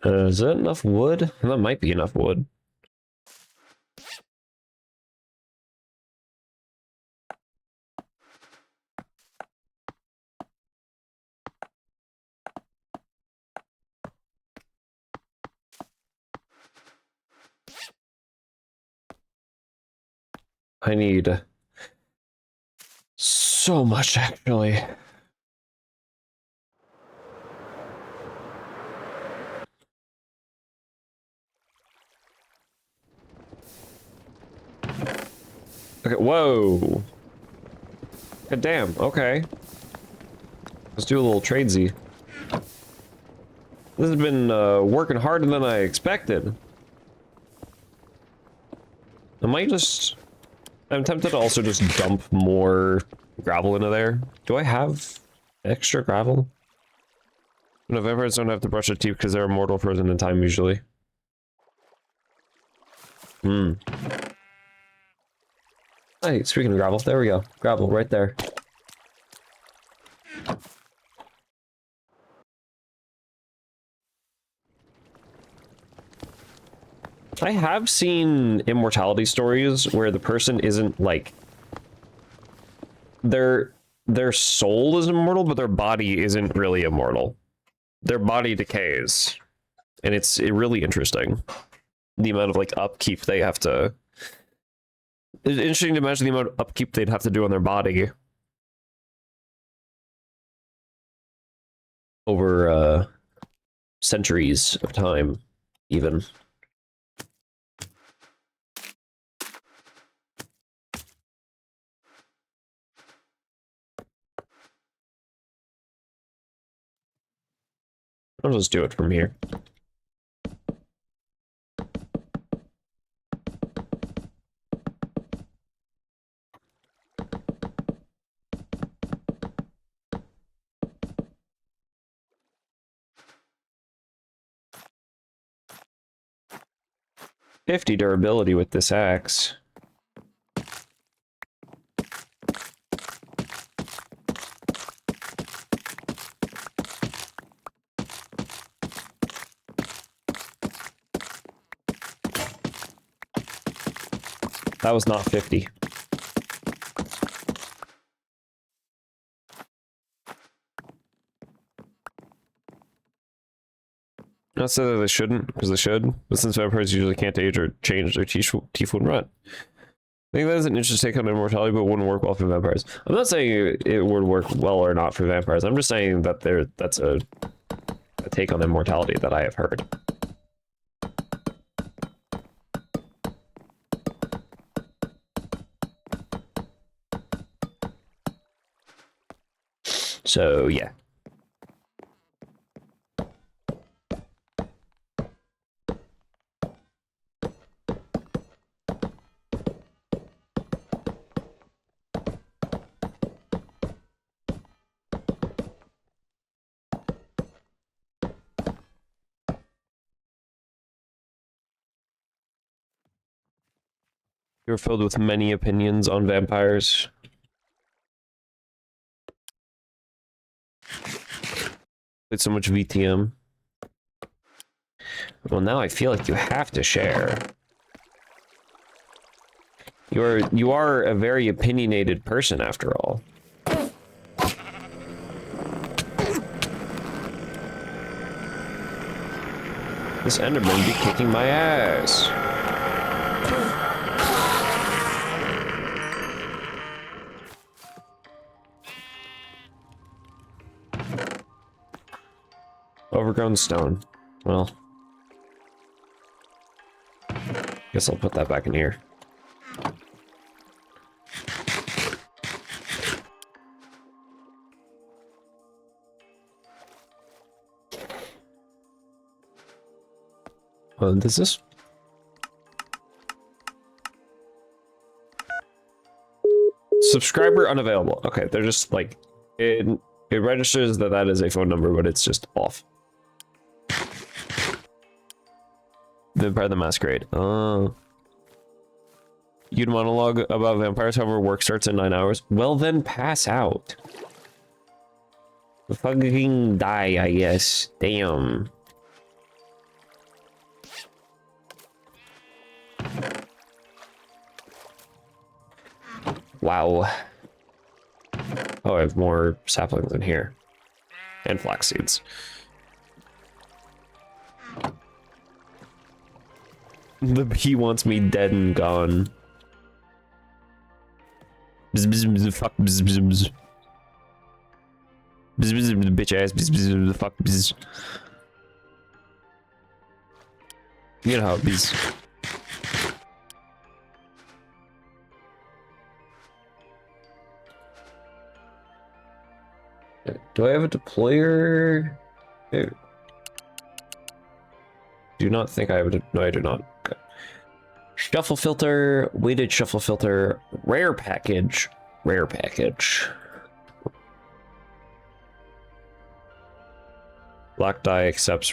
Is that enough wood? That might be enough wood. I need so much, actually. Okay, whoa. God damn, okay. Let's do a little tradesy. This has been working harder than I expected. I'm tempted to also just dump more gravel into there. Do I have extra gravel? No, vampires don't have to brush their teeth because they're immortal, frozen in time usually. Hey, speaking of gravel, there we go. Gravel right there. I have seen immortality stories where the person isn't like their soul is immortal, but their body isn't really immortal. Their body decays, and it's really interesting the amount of like upkeep they have to It's interesting to imagine the amount of upkeep they'd have to do on their body over centuries of time, even. I'll just do it from here. "50 durability with this axe. That was not 50. Not so that they shouldn't, because they should, but since vampires usually can't age or change, their teeth wouldn't rot. I think that is an interesting take on immortality, but wouldn't work well for vampires. I'm not saying it would work well or not for vampires. I'm just saying that that's a take on immortality that I have heard. So, yeah. You're filled with many opinions on vampires. Played so much VTM. Well, now I feel like you have to share. You are a very opinionated person, after all. This Enderman be kicking my ass. Overgrown stone. Well, guess I'll put that back in here. What is this? Subscriber unavailable. Okay, they're just like it registers that that is a phone number, but it's just off. Vampire the Masquerade. You'd monologue about vampires, however, work starts in 9 hours. Well, then pass out. Fucking die, I guess. Damn. Wow. Oh, I have more saplings in here. And flax seeds. The bee wants me dead and gone. Bzz, bzz, bzz, fuck, bzz, bzz, bzz. Bzz, bzz, bzz, bitch ass, bzz, bzz, bzz, fuck, bzz. You know how it is. Do I have a deployer? I do not think I have a no, I do not. Okay. Shuffle filter, weighted shuffle filter, rare package, rare package. Black die accepts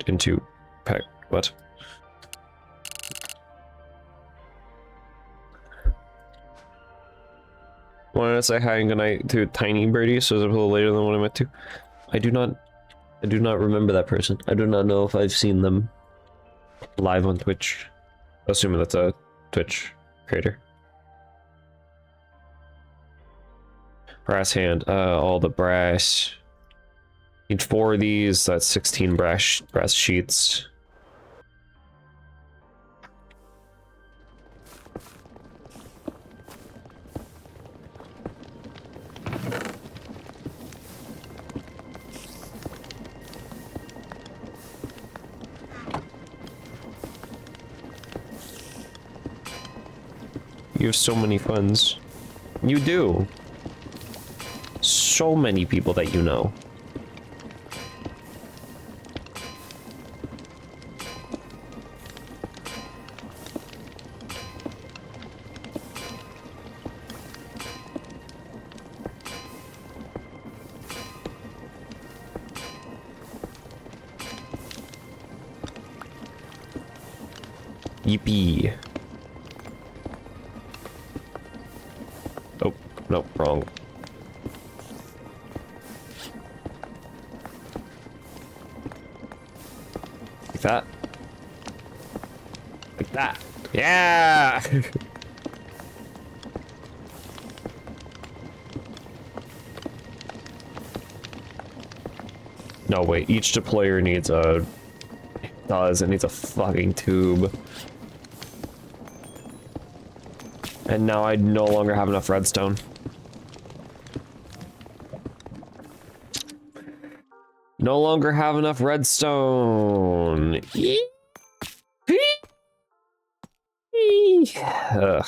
into pack. What? Wanted to say hi and good night to Tiny Birdie, so it's a little later than what I meant to. I do not remember that person. I do not know if I've seen them live on Twitch. Assuming that's a Twitch creator. Brass hand. All the brass. Need 4 of these. That's 16 brass sheets. You have so many friends. You do. So many people that you know. Yippee. Oh, no, wrong. Like that. Like that. Yeah! No, wait, each deployer needs a... It needs a fucking tube. And now I no longer have enough redstone. No longer have enough redstone. Ugh.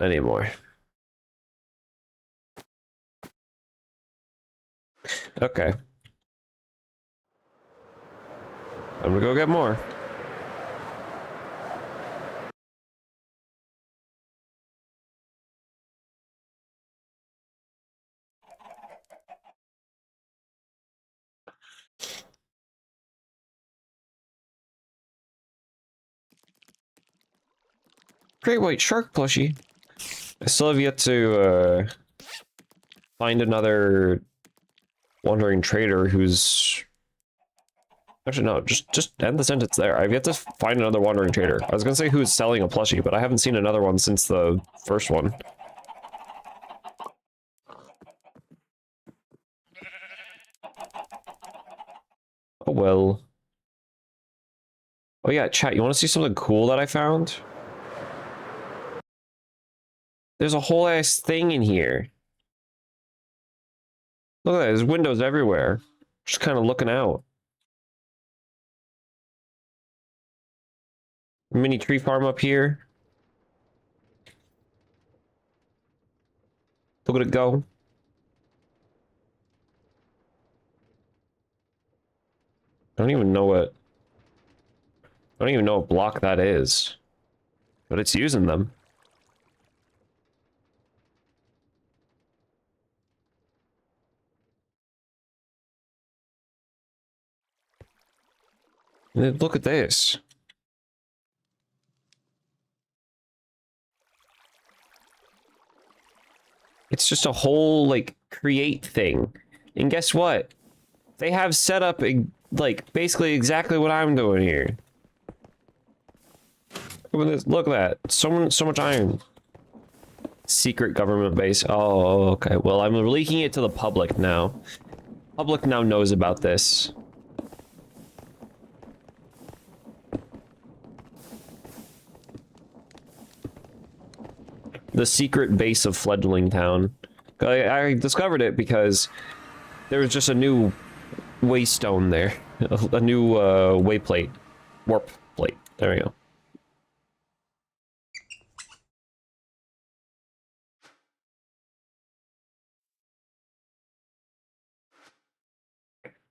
Anymore. Okay. I'm gonna go get more. Great white shark plushie. I still have yet to find another wandering trader who's... Actually, no, just end the sentence there. I've yet to find another wandering trader. I was gonna say who's selling a plushie, but I haven't seen another one since the first one. Oh well. Oh yeah, chat, you want to see something cool that I found? There's a whole ass thing in here. Look at that, there's windows everywhere. Just kind of looking out. Mini tree farm up here. Look at it go. I don't even know what... I don't even know what block that is. But it's using them. Look at this. It's just a whole, like, create thing. And guess what? They have set up, like, basically exactly what I'm doing here. Look at this. Look at that. So much iron. Secret government base. Oh, okay. Well, I'm leaking it to the public now. Public now knows about this. The secret base of Fledgling Town. I discovered it because there was just a new waystone there. A new wayplate. Warp plate. There we go.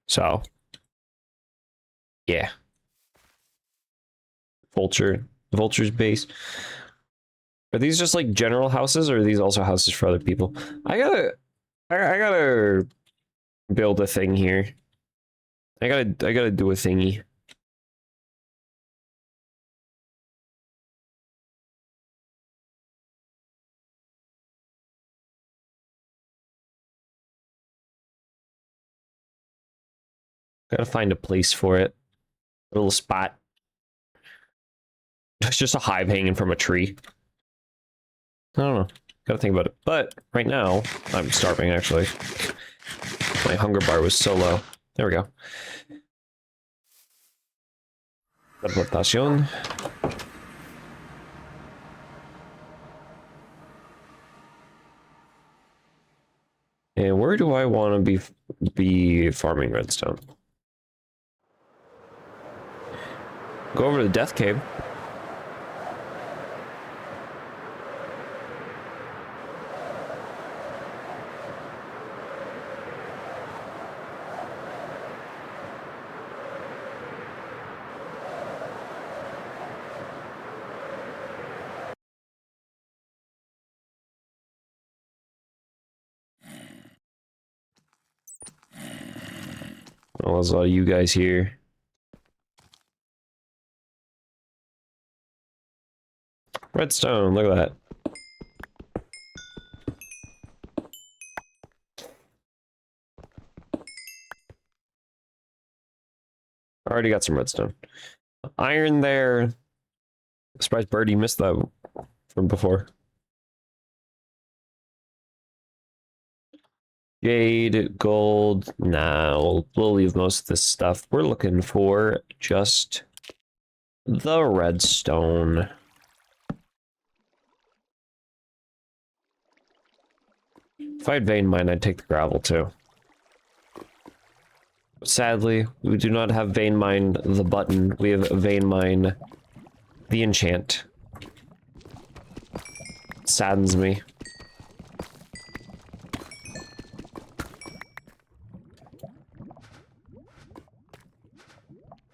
So. Yeah. Vulture's base. Are these just like general houses, or are these also houses for other people? I gotta build a thing here. I gotta do a thingy. Gotta find a place for it. A little spot. It's just a hive hanging from a tree. I don't know. Gotta think about it. But right now, I'm starving actually. My hunger bar was so low. There we go. Teleportación. And where do I want to be farming redstone? Go over to the death cave. Oh, there's a lot of you guys here. Redstone, look at that. Already got some redstone. Iron there. Surprised Birdie missed that from before. Jade, gold. Nah, we'll leave most of this stuff. We're looking for just the redstone. If I had vein mine, I'd take the gravel too. Sadly, we do not have vein mine the button. We have vein mine the enchant. Saddens me.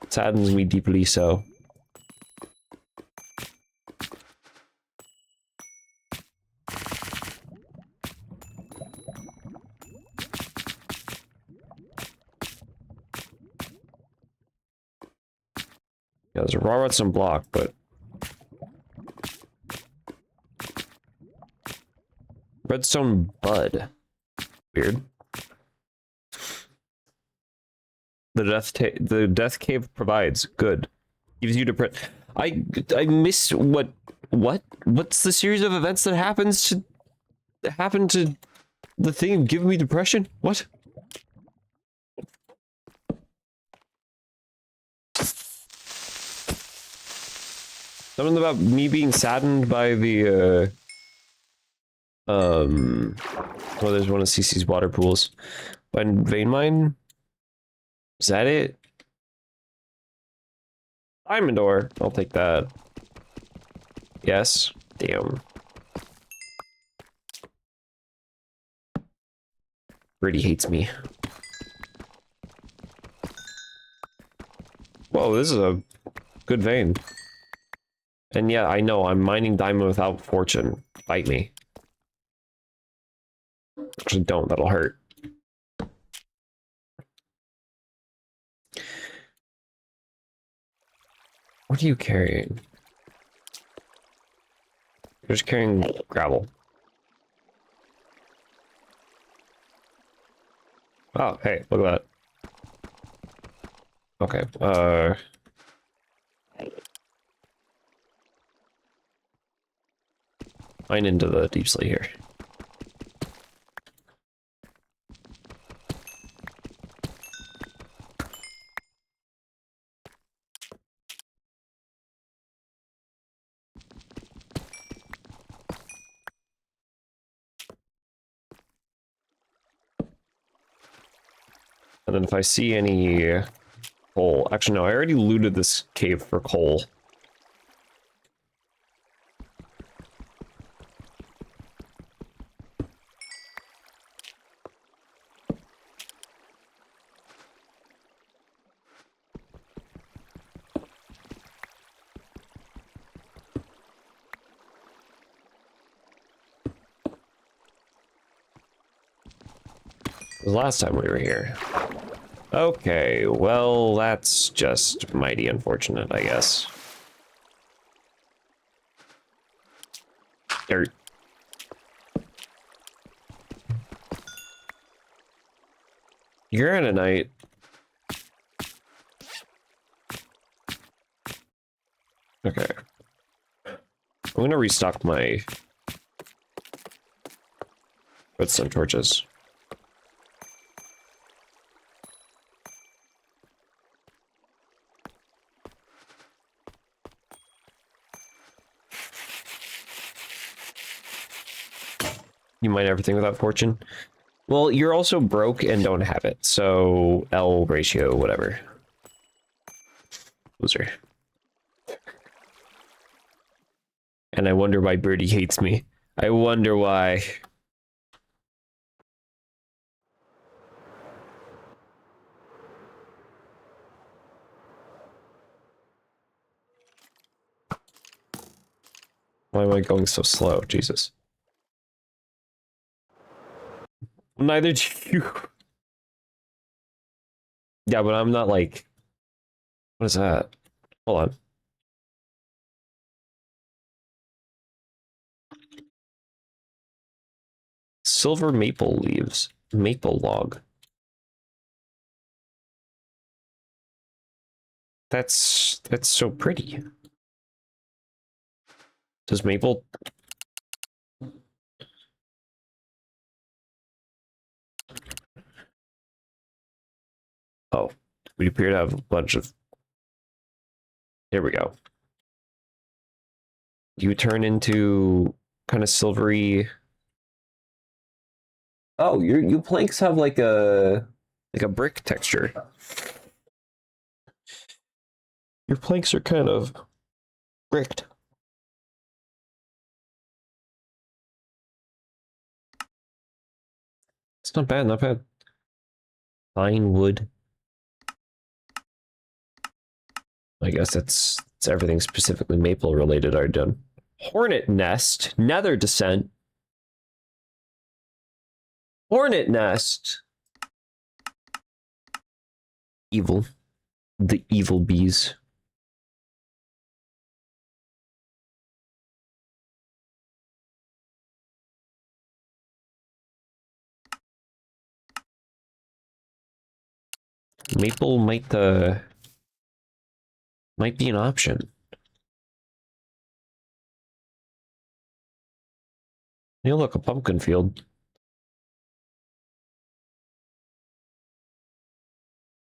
Saddens me deeply so. Yeah, there's a raw redstone block, but redstone bud. Weird. The death cave provides good. Gives you to print. I missed what's the series of events that happened to the thing giving me depression? What? Something about me being saddened by the oh, there's one of CC's water pools. By vein mine? Is that it? Diamond ore. I'll take that. Yes. Damn. Brady hates me. Whoa, this is a good vein. And yeah, I know, I'm mining diamond without fortune. Bite me. Actually, don't. That'll hurt. What are you carrying? You're just carrying gravel. Oh, hey, look at that. Okay, mine into the deep slate here. And then if I see any coal... Actually, no, I already looted this cave for coal. The last time we were here. Okay, well, that's just mighty unfortunate, I guess. Dirt. Uranite. Okay. I'm gonna restock my redstone torches. You mine everything without fortune? Well, you're also broke and don't have it, so L ratio, whatever. Loser. And I wonder why Birdie hates me. I wonder why. Why am I going so slow? Jesus. Neither do you. Yeah, but I'm not like... What is that? Hold on. Silver maple leaves. Maple log. That's so pretty. Does maple... Oh, we appear to have a bunch of... Here we go. You turn into kind of silvery... Oh, your planks have like a brick texture. Your planks are kind of bricked. It's not bad, not bad. Fine wood. I guess it's everything specifically maple related are done. Hornet nest, nether descent. Hornet nest. Evil. The evil bees. Maple might be an option. You look, a pumpkin field.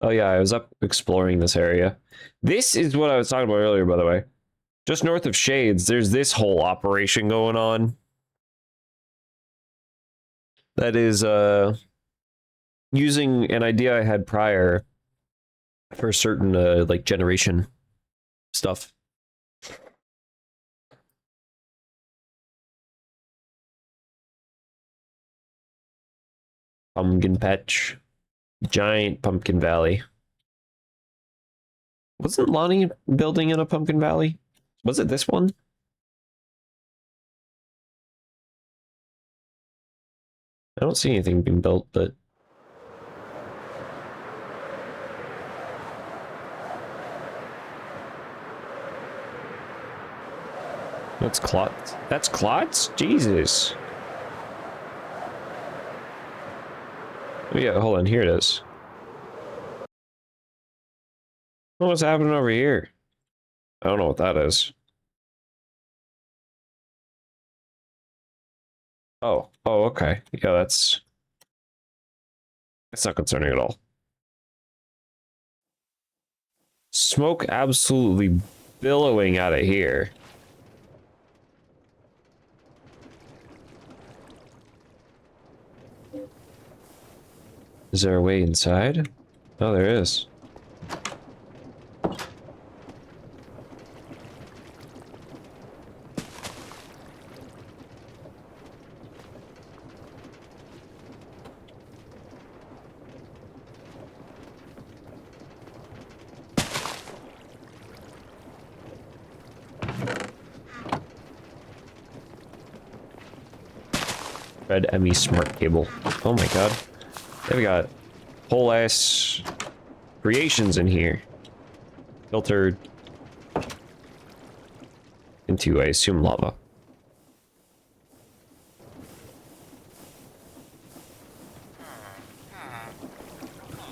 Oh yeah, I was up exploring this area. This is what I was talking about earlier, by the way. Just north of Shades, there's this whole operation going on. That is using an idea I had prior for certain like generation stuff. Pumpkin patch. Giant pumpkin valley. Wasn't Lonnie building in a pumpkin valley? Was it this one? I don't see anything being built, but... That's clots. That's clots? Jesus. Oh, yeah, hold on. Here it is. What's happening over here? I don't know what that is. Oh, okay. Yeah, that's not concerning at all. Smoke absolutely billowing out of here. Is there a way inside? Oh, there is. Red ME smart cable. Oh my god. We got whole ass creations in here. Filtered into, I assume, lava.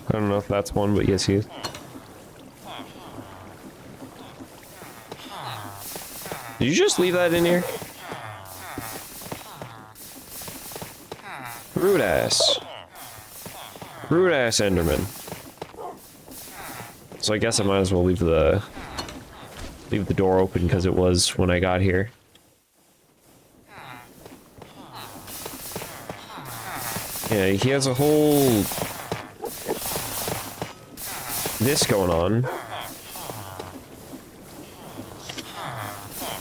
I don't know if that's one, but yes, he is. Did you just leave that in here? Rude ass. Rude ass Enderman. So I guess I might as well leave the door open because it was when I got here. Yeah, he has a whole this going on.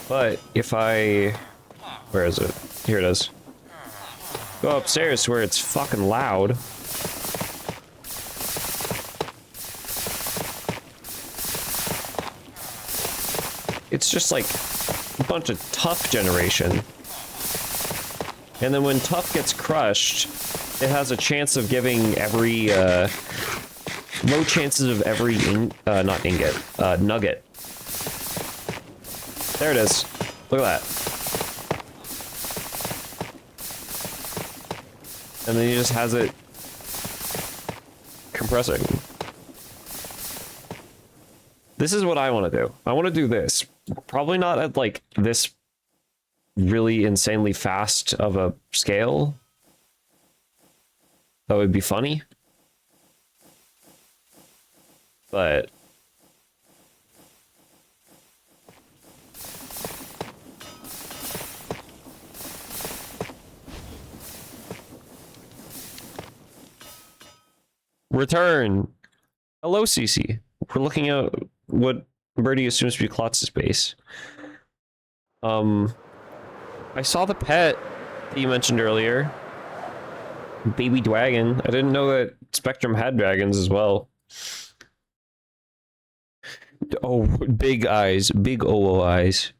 But if I... Where is it? Here it is. Go upstairs where it's fucking loud. It's just like a bunch of tough generation. And then when tough gets crushed, it has a chance of giving every, low chances of every, not ingot, nugget. There it is. Look at that. And then he just has it compressing. This is what I want to do. I want to do this. Probably not at, like, this really insanely fast of a scale. That would be funny. But... Return! Hello, CC. We're looking at what Birdie assumes to be Klotz's base. I saw the pet that you mentioned earlier. Baby dragon. I didn't know that Spectrum had dragons as well. Oh, big eyes. Big OO eyes.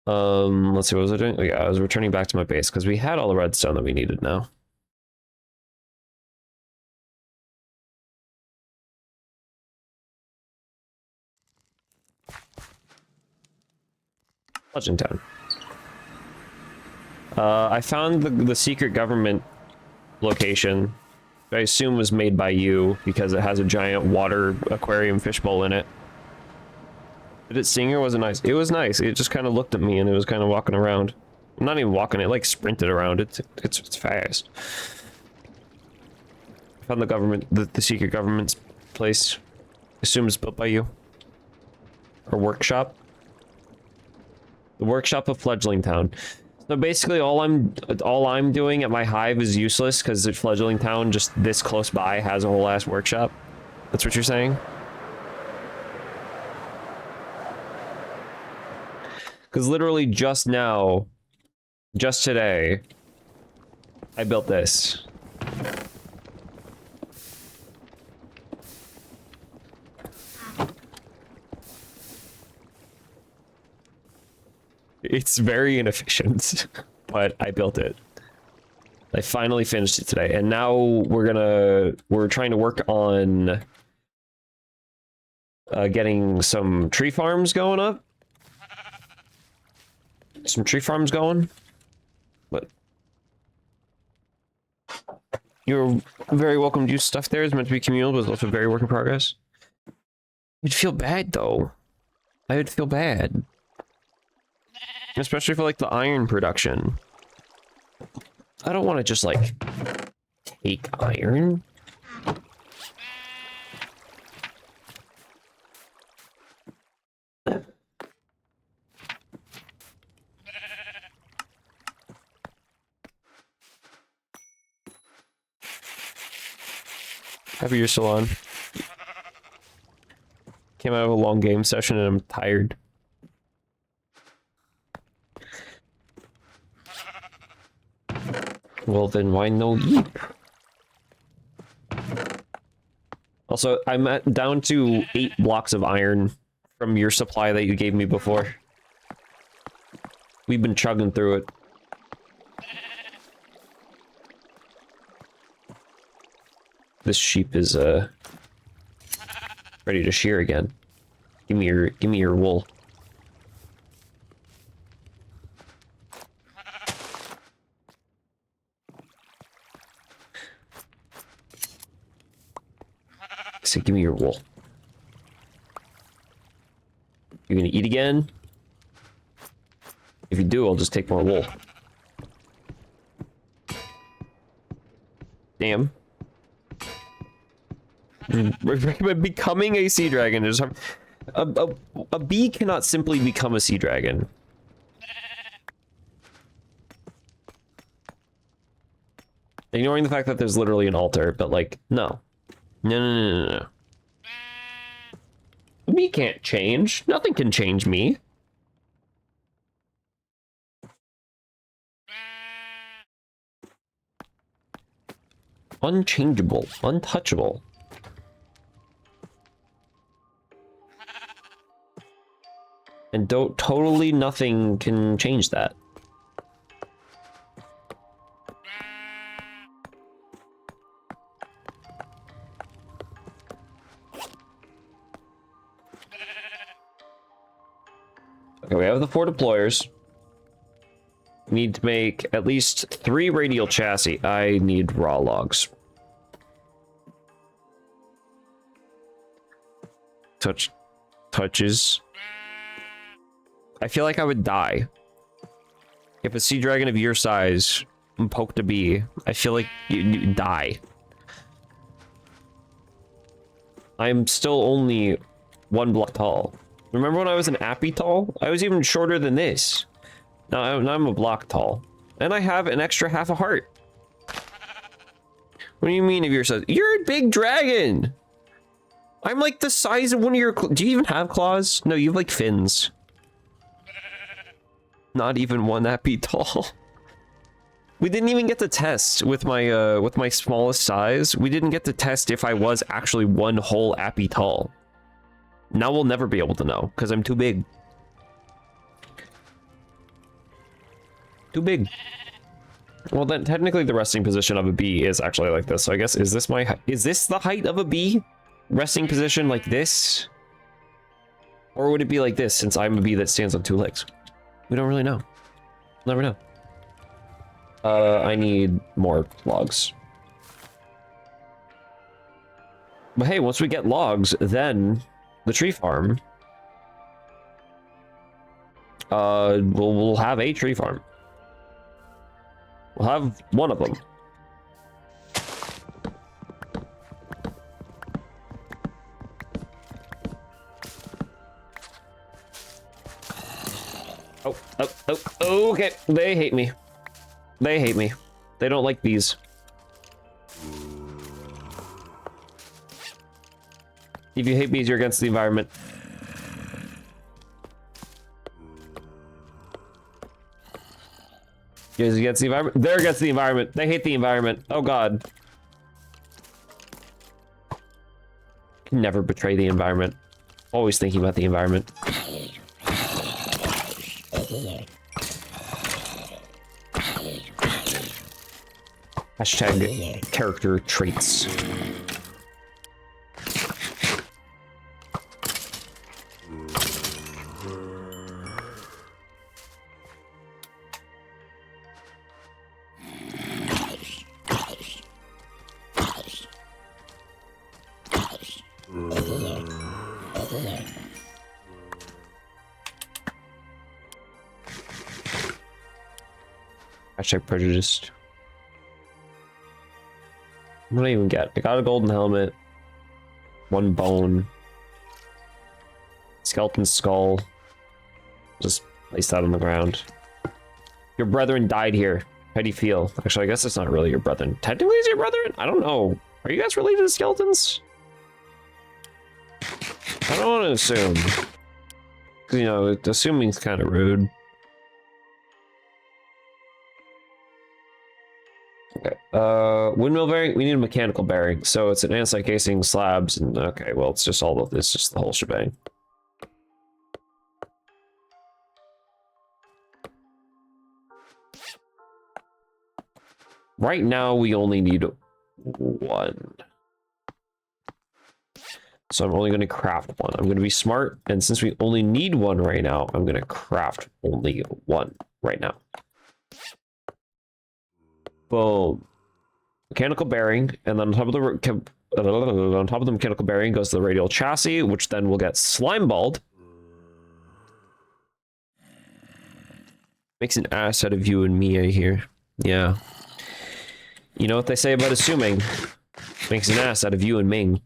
Let's see, what was I doing? Oh, yeah, I was returning back to my base, because we had all the redstone that we needed now. Legend Town. I found the secret government location. I assume was made by you because it has a giant water aquarium fishbowl in it. Did it sing or was it nice? It was nice. It just kind of looked at me and it was kind of walking around. I'm not even walking, it like sprinted around. It's fast. I found the government, the secret government's place. Assume it's built by you. Or workshop. The workshop of Fledgling Town. So basically all I'm doing at my hive is useless because Fledgling Town just this close by has a whole ass workshop. That's what you're saying? Because literally just now, just today, I built this. It's very inefficient, but I built it. I finally finished it today, and now we're trying to work on getting some tree farms going up. Some tree farms going. But you're very welcome to use stuff there. It's meant to be communal, but it's also very work in progress. I'd feel bad though. I would feel bad. Especially for like the iron production. I don't want to just like take iron. Happy you're still on. Came out of a long game session and I'm tired. Well then why no eat? Also, I'm down to 8 blocks of iron from your supply that you gave me before. We've been chugging through it. This sheep is ready to shear again. Give me your wool. So give me your wool. You're gonna eat again? If you do, I'll just take more wool. Damn. Becoming a sea dragon is a bee cannot simply become a sea dragon. Ignoring the fact that there's literally an altar, but like, no. No. Me can't change. Nothing can change me. unchangeable, untouchable. And totally nothing can change that. Okay, we have the 4 deployers. We need to make at least 3 radial chassis. I need raw logs. Touches. I feel like I would die. If a sea dragon of your size poked a bee, I feel like you'd die. I'm still only 1 block tall. Remember when I was an appy tall? I was even shorter than this. Now I'm a block tall. And I have an extra half a heart. What do you mean of your size? You're a big dragon! I'm like the size of one of your... Do you even have claws? No, you have like fins. Not even 1 appy tall. We didn't even get to test with my smallest size. We didn't get to test if I was actually 1 whole appy tall. Now we'll never be able to know, because I'm too big. Too big. Well, then technically the resting position of a bee is actually like this. So I guess, is this the height of a bee? Resting position like this? Or would it be like this, since I'm a bee that stands on 2 legs? We don't really know. Never know. I need more logs. But hey, once we get logs, then the tree farm, we'll have a tree farm. We'll have 1 of them. Oh, okay. They hate me. They hate me. They don't like bees. If you hate bees, you're against the environment. You guys against the environment? They're against the environment. They hate the environment. Oh god. Can never betray the environment. Always thinking about the environment. Hashtag character traits. Hashtag prejudiced. What did I even get? I got a golden helmet, 1 bone, skeleton skull. Just place that on the ground. Your brethren died here. How do you feel? Actually, I guess it's not really your brethren. Technically, it's your brethren? I don't know. Are you guys related to skeletons? I don't want to assume. Because, you know, assuming is kind of rude. Okay, windmill bearing, we need a mechanical bearing, so it's an andesite casing, slabs, and okay, well, it's just all of this, just the whole shebang. Right now, we only need 1. So I'm only going to craft 1. I'm going to be smart, and since we only need 1 right now, I'm going to craft only 1 right now. Boom. Mechanical bearing, and then on top of the mechanical bearing goes the radial chassis, which then will get slime balled. Makes an ass out of you and me, I hear. Yeah. You know what they say about assuming? Makes an ass out of you and Ming.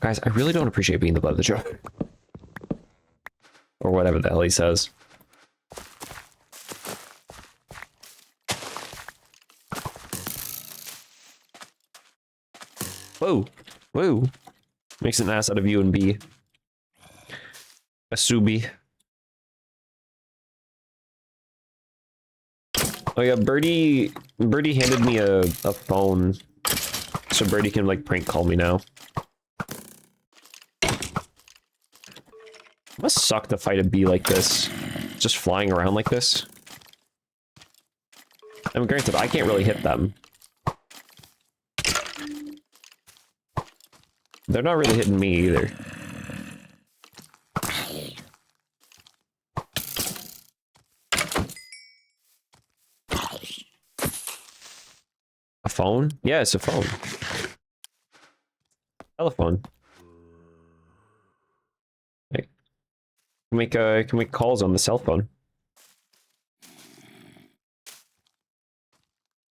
Guys, I really don't appreciate being the butt of the joke. Or whatever the hell he says. Whoa. Whoa. Makes an ass out of you and B. Asubi. Oh yeah, Birdie handed me a phone, so Birdie can like prank call me now. It must suck to fight a bee like this, just flying around like this. I mean, granted, I can't really hit them. They're not really hitting me either. A phone? Yeah, it's a phone. Telephone. Hey. Can make calls on the cell phone.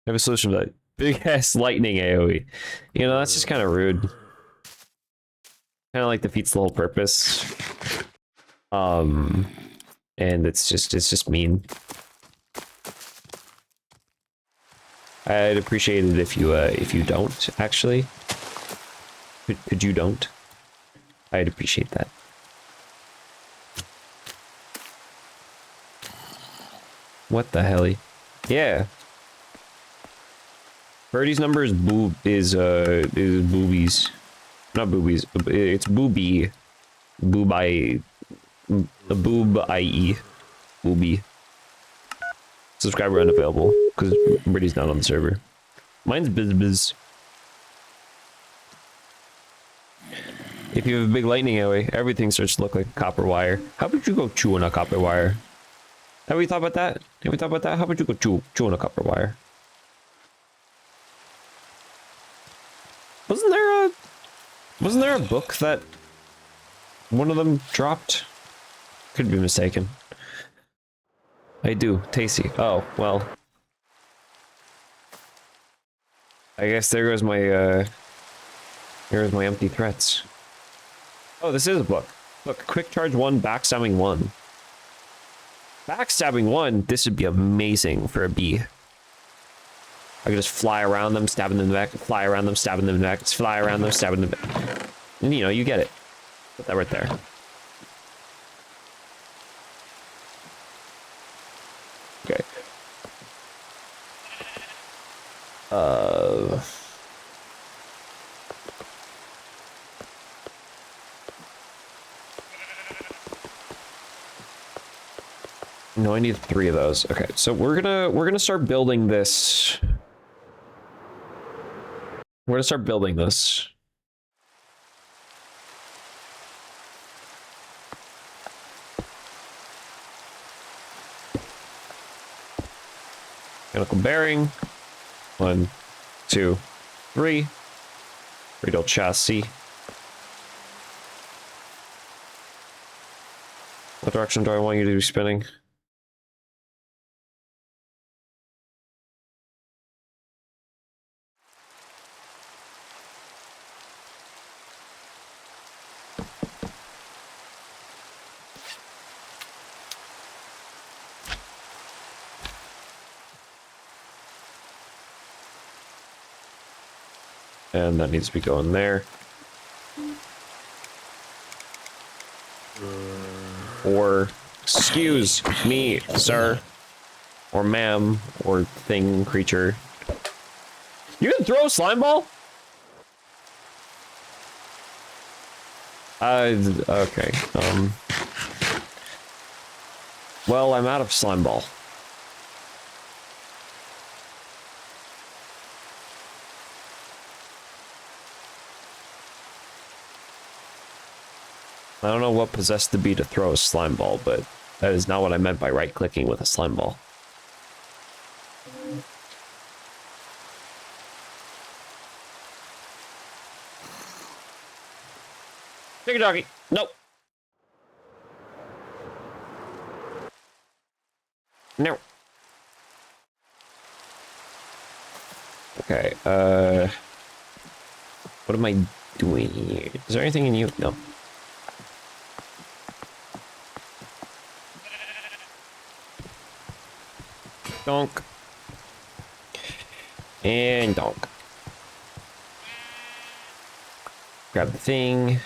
I have a solution for that. Big ass lightning AoE. You know, that's just kind of rude. Kind of like defeats the whole purpose. And it's just mean. I'd appreciate it if you don't actually. Could you don't? I'd appreciate that. What the hell? Yeah. Birdie's number is boobies. Not boobies. It's booby. Boob-I-E. Booby. Subscriber unavailable, because Birdie's not on the server. Mine's biz. If you have a big lightning AoE, everything starts to look like a copper wire. How about you go chew on a copper wire? Have we thought about that? Have we thought about that? How about you go chew on a copper wire? Wasn't there a book that one of them dropped? Could be mistaken. I do. Tasty. Oh, well. I guess there goes my empty threats. Oh, this is a book. Look, quick charge 1, backstabbing 1. Backstabbing 1, this would be amazing for a bee. I could just fly around them, stabbing them in the back, fly around them, stabbing them in the back, just fly around them, stabbing them in the back. And, you know, you get it. Put that right there. Okay. No, I need 3 of those. Okay, so we're gonna start building this. We're gonna start building this. Mechanical bearing. 1, 2, 3. Radial chassis. What direction do I want you to be spinning? And that needs to be going there. Or, excuse me, sir. Or ma'am, or thing, creature. You can throw a slime ball? Okay, well, I'm out of slime ball. I don't know what possessed the bee to throw a slime ball, but that is not what I meant by right-clicking with a slime ball. Take a doggy. Nope. No. Okay, what am I doing here? Is there anything in you? No. Donk. And donk. Grab the thing.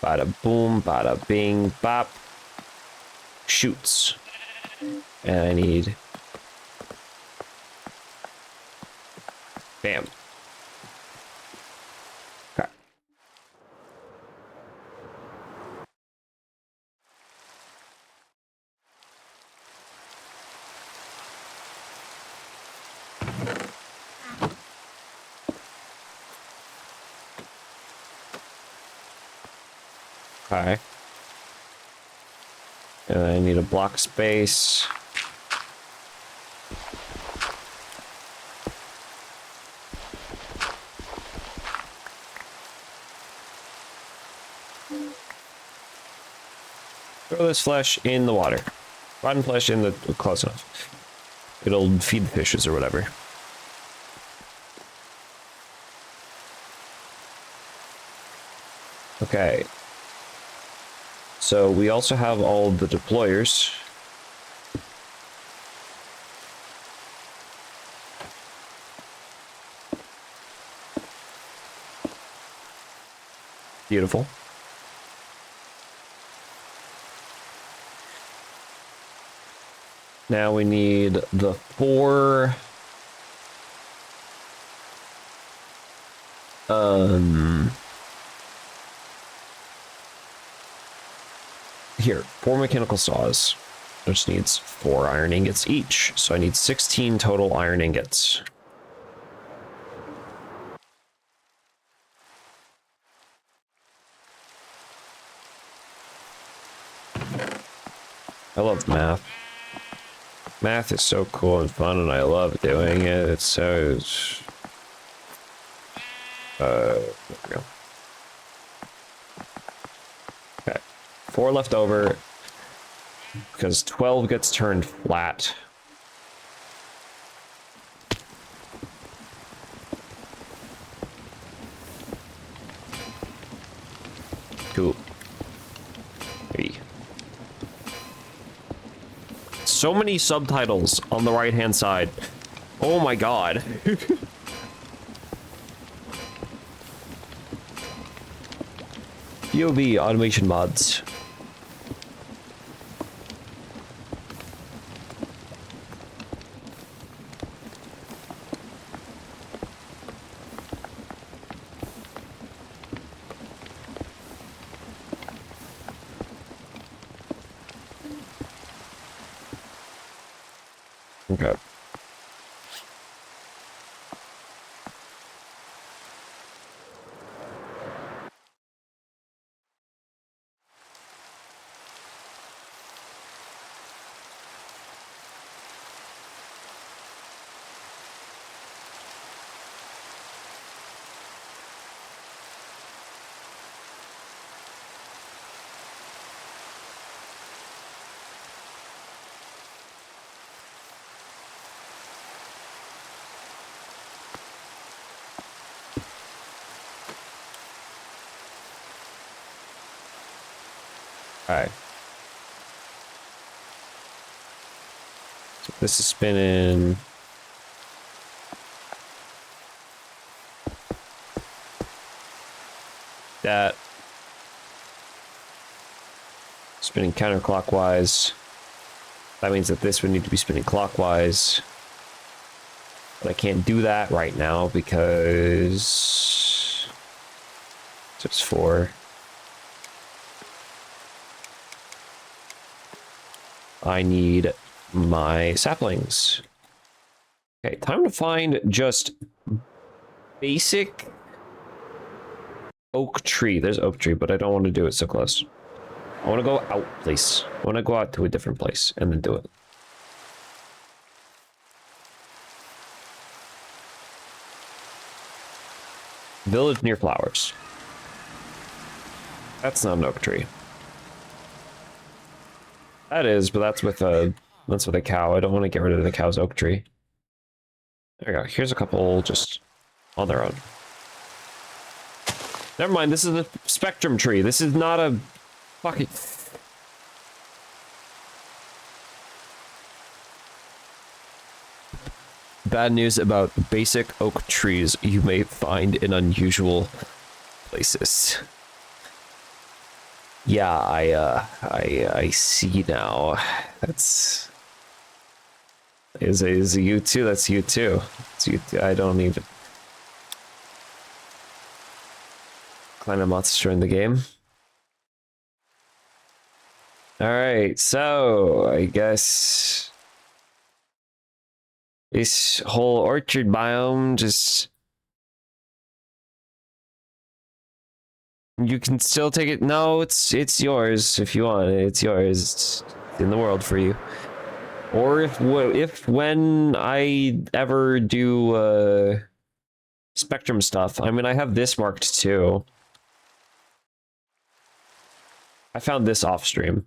Bada boom, bada bing, bop. Shoots. And I need Bam. Okay. Okay. And I need a block space. Throw this flesh in the water. Rotten flesh in the close enough. It'll feed the fishes or whatever. Okay. So we also have all the deployers. Beautiful. Now we need the 4 here, 4 mechanical saws, which needs 4 iron ingots each. So I need 16 total iron ingots. I love math. Math is so cool and fun, and I love doing it. It's so... there we go. Okay. 4 left over, because 12 gets turned flat. Cool. 3. So many subtitles on the right-hand side. Oh my god. POV automation mods. Okay. Alright. So this is spinning. That. Spinning counterclockwise. That means that this would need to be spinning clockwise. But I can't do that right now because... it's 4. I need my saplings. Okay, time to find just basic oak tree. There's oak tree, but I don't want to do it so close. I want to go out, please. I want to go out to a different place and then do it. Village near flowers. That's not an oak tree. That is, but that's with a cow. I don't want to get rid of the cow's oak tree. There we go. Here's a couple just on their own. Never mind, this is a spectrum tree. This is not a fucking... Bad news about basic oak trees you may find in unusual places. Yeah, I see now. That's is a U2. That's U2. It's U2. I don't even. Kleiner monster in the game. Alright, so I guess this whole orchard biome just... You can still take it. No, it's yours if you want it. It's yours. It's in the world for you. Or if when I ever do Spectrum stuff, I mean I have this marked too. I found this off stream.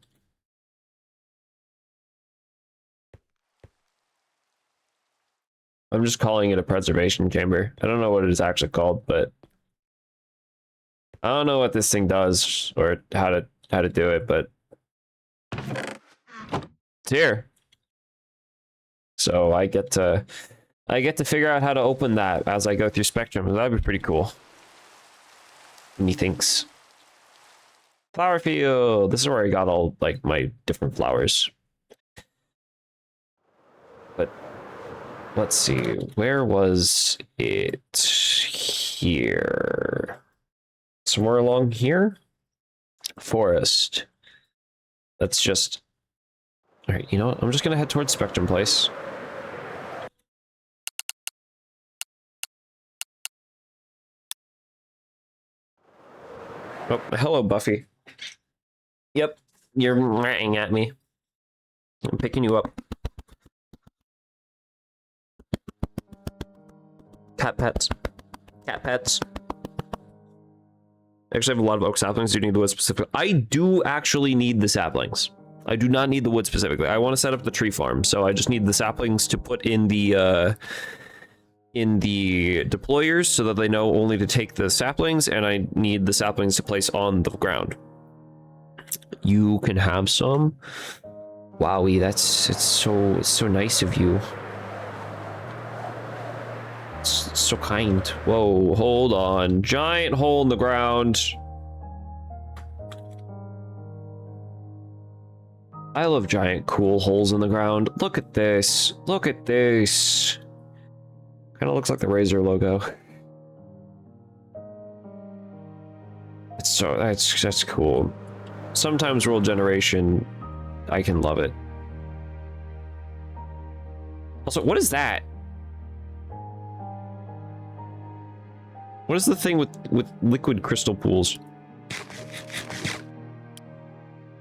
I'm just calling it a preservation chamber. I don't know what it is actually called, but I don't know what this thing does or how to do it, but it's here. So I get to figure out how to open that as I go through Spectrum. That'd be pretty cool. Methinks. Flower field. This is where I got all like my different flowers. But let's see. Where was it? Here. Somewhere along here? Forest. That's just... Alright, you know what? I'm just gonna head towards Spectrum Place. Oh, hello, Buffy. Yep, you're ranting at me. I'm picking you up. Cat pets. Cat pets. I actually have a lot of oak saplings. Do you need the wood specifically? I do actually need the saplings. I do not need the wood specifically. I want to set up the tree farm, so I just need the saplings to put in the deployers so that they know only to take the saplings, and I need the saplings to place on the ground. You can have some. Wowie, it's so nice of you. It's so kind. Whoa, hold on. Giant hole in the ground. I love giant cool holes in the ground. Look at this. Look at this. Kind of looks like the Razer logo. It's so that's cool. Sometimes world generation, I can love it. Also, what is that? What is the thing with liquid crystal pools?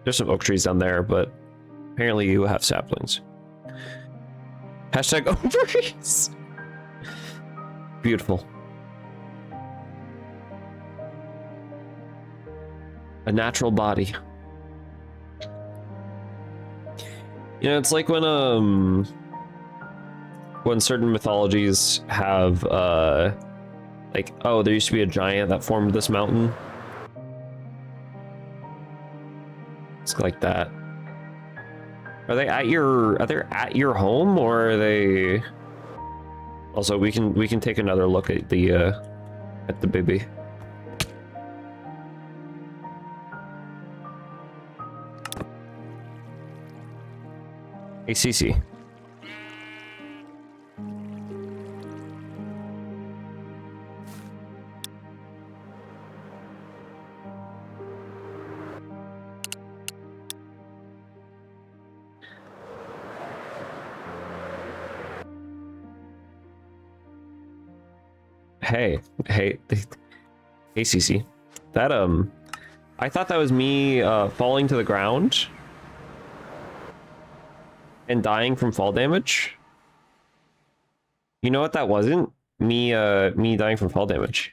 There's some oak trees down there, but apparently you have saplings. Hashtag ovaries. Beautiful. A natural body. You know, it's like when certain mythologies have like, oh, there used to be a giant that formed this mountain. It's like that. Are they at your home, or are they? Also, we can take another look at the baby. Hey, Cece. Hey, Cece. That I thought that was me falling to the ground and dying from fall damage. You know what that wasn't? Me dying from fall damage.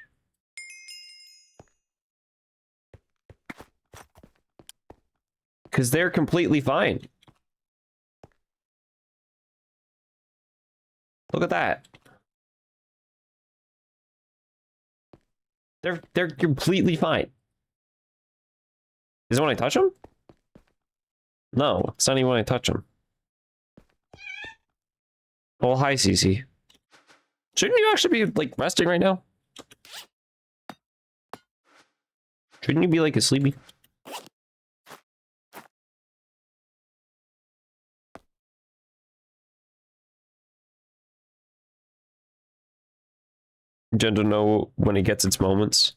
Because they're completely fine. Look at that. They're completely fine. Is it when I touch them? No, it's not even when I touch them. Oh, hi, Cece. Shouldn't you actually be, like, resting right now? Shouldn't you be, like, sleepy? Jen to know when it gets its moments.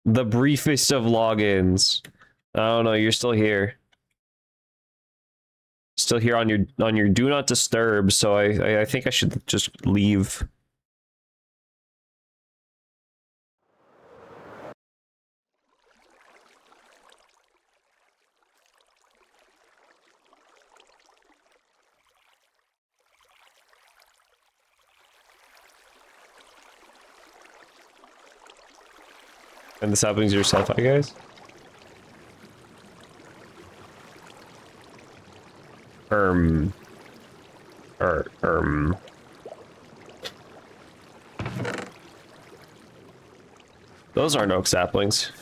The briefest of logins. I don't know, you're still here. Still here on your do not disturb, so I think I should just leave. And the saplings yourself, I guess. Um. Those aren't oak saplings.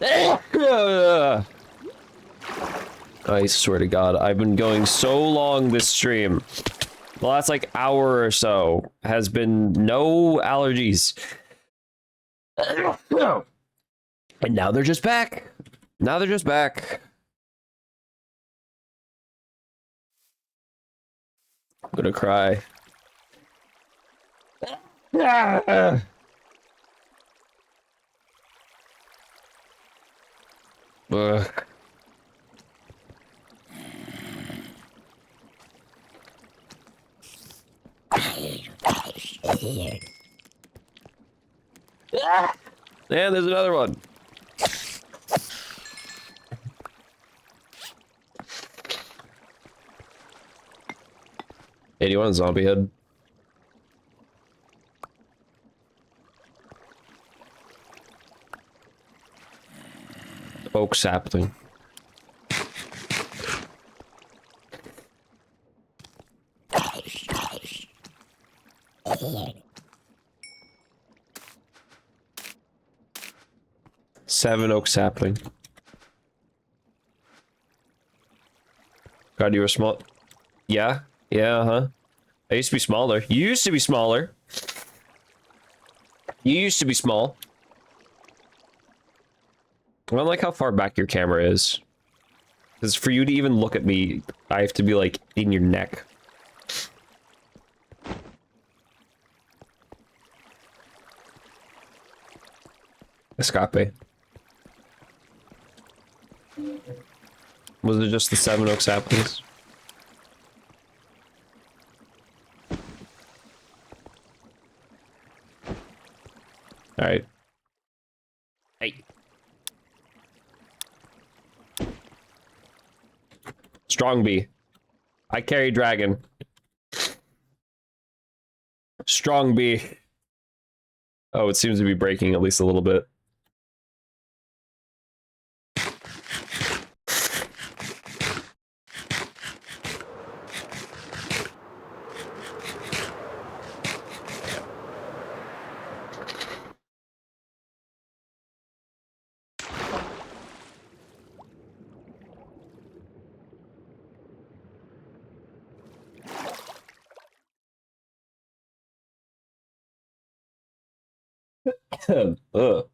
I swear to God, I've been going so long this stream. The last like hour or so has been no allergies. And now they're just back. Now they're just back. I'm gonna cry. Ugh. And there's another one. Hey, do you want a zombie head? Oak sapling. Seven oak sapling. God, you were small. Yeah? Yeah, huh? I used to be smaller. You used to be smaller. You used to be small. I don't like how far back your camera is. Because for you to even look at me, I have to be like in your neck. Escape. Was it just the 7 oak saplings? Alright. Hey. Strong bee. I carry dragon. Strong bee. Oh, it seems to be breaking at least a little bit. Ugh.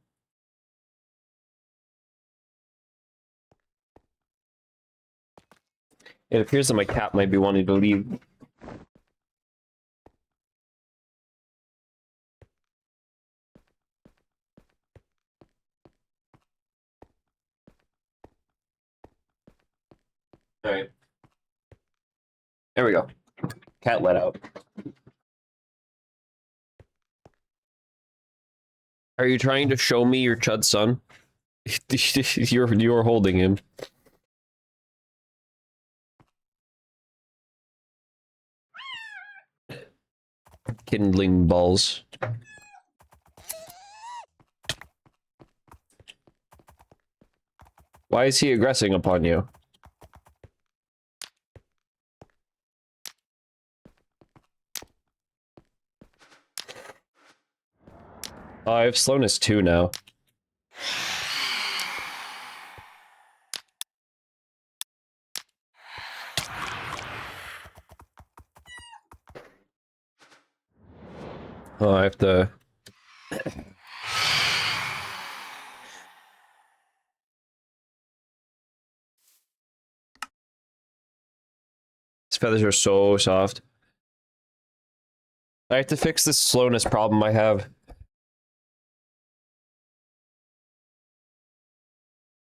It appears that my cat might be wanting to leave. Alright. There we go. Cat let out. Are you trying to show me your chud son? You're holding him. Kindling balls. Why is he aggressing upon you? Oh, I have slowness 2 now. Oh, I have to... His feathers are so soft. I have to fix this slowness problem I have.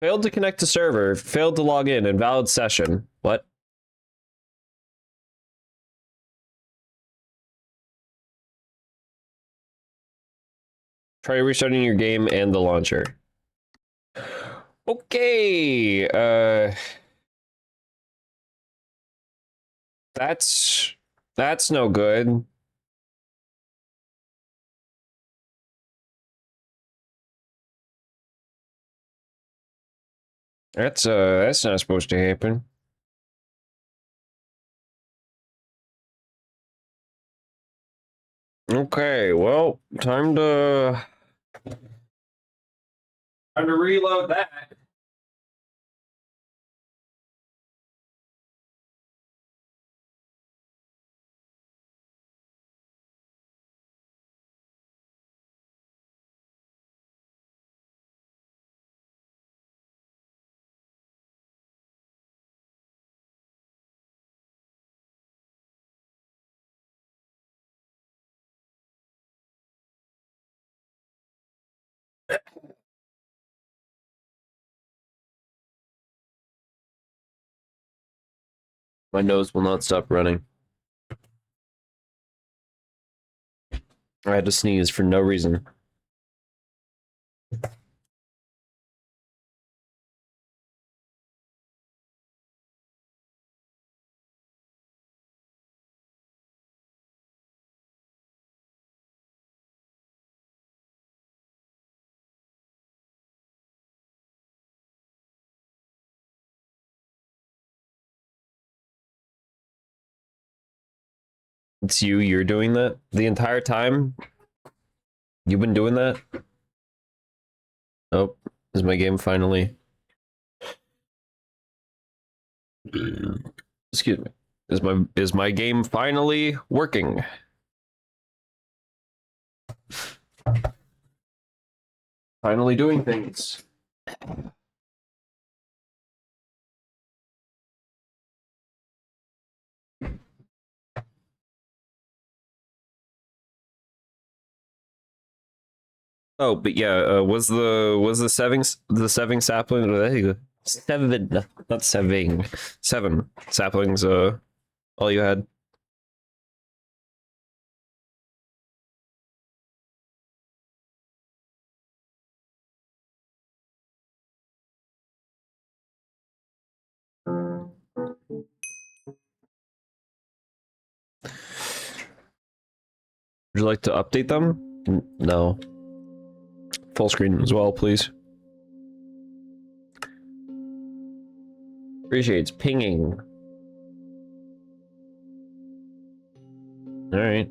Failed to connect to server. Failed to log in. Invalid session. What? Try restarting your game and the launcher. Okay. That's no good. That's not supposed to happen. Okay, well, time to reload that. My nose will not stop running. I had to sneeze for no reason. It's you, you're doing that? The entire time? You've been doing that? Oh, is my game finally... Excuse me. Is my game finally working? Finally doing things. Oh, but yeah, was the seving sapling, seven, not seving, seven saplings all you had? Would you like to update them? No. Full screen as well, please. BirdyShades pinging. All right.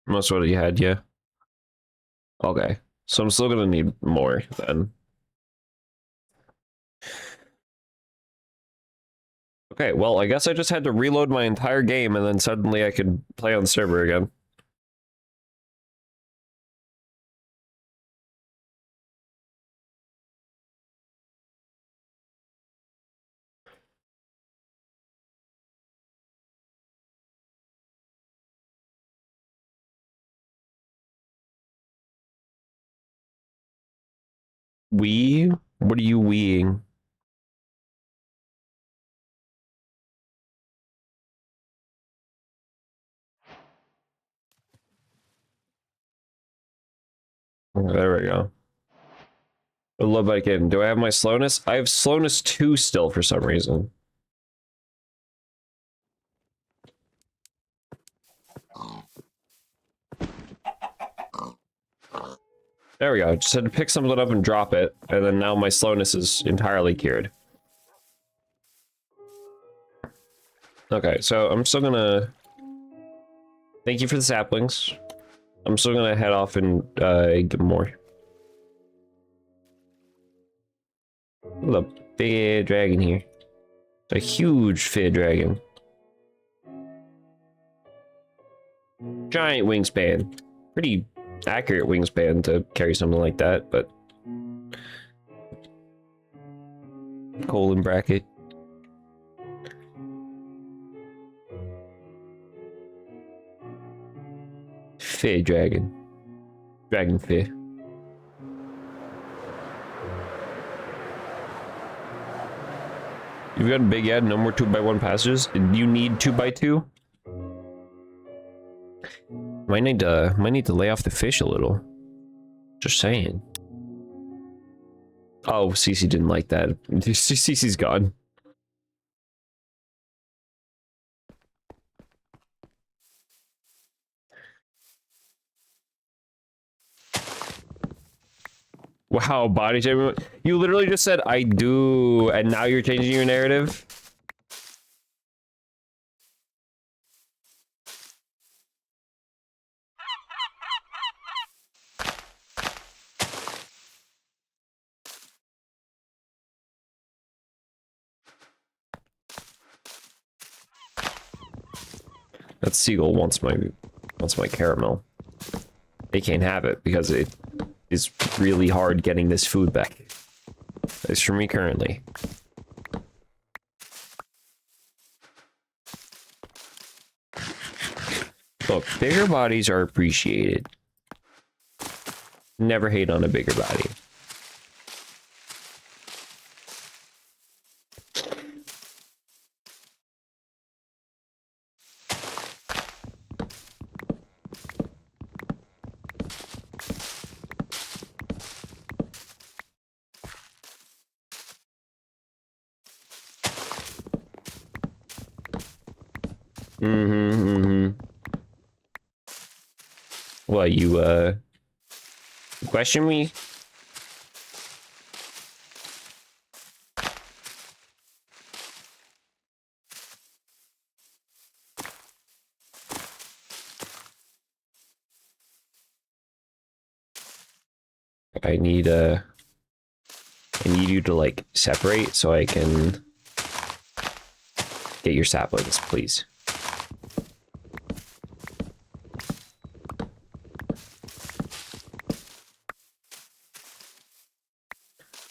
Most of what you had, yeah. Okay. So I'm still gonna need more then. Okay, well, I guess I just had to reload my entire game and then suddenly I could play on the server again. Wee? What are you weeing? There we go. I love that kid. Do I have my slowness? I have slowness 2 still for some reason. There we go. Just had to pick something up and drop it, and then now my slowness is entirely cured. Okay, so I'm still gonna... Thank you for the saplings. I'm still gonna head off and get more. Look, big dragon here. It's a huge fid dragon. Giant wingspan. Pretty accurate wingspan to carry something like that, but... colon bracket. Fid dragon. Dragon fid. You've got a big ad, no more 2x1 passages. You need 2x2? Might need to lay off the fish a little. Just saying. Oh, Cece didn't like that. Cece's gone. Wow, body shaming. You literally just said I do, and now you're changing your narrative. That seagull wants my caramel. They can't have it because it is really hard getting this food back. It's for me currently. Look, bigger bodies are appreciated. Never hate on a bigger body. What, you question me? I need you to like separate so I can get your saplings, please.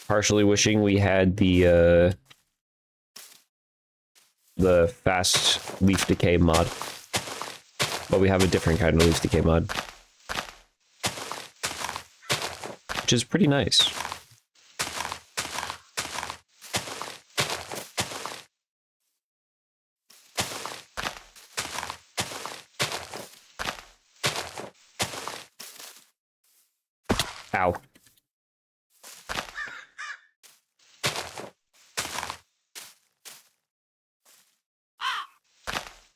Partially wishing we had the fast leaf decay mod, but we have a different kind of leaf decay mod, which is pretty nice. Ow.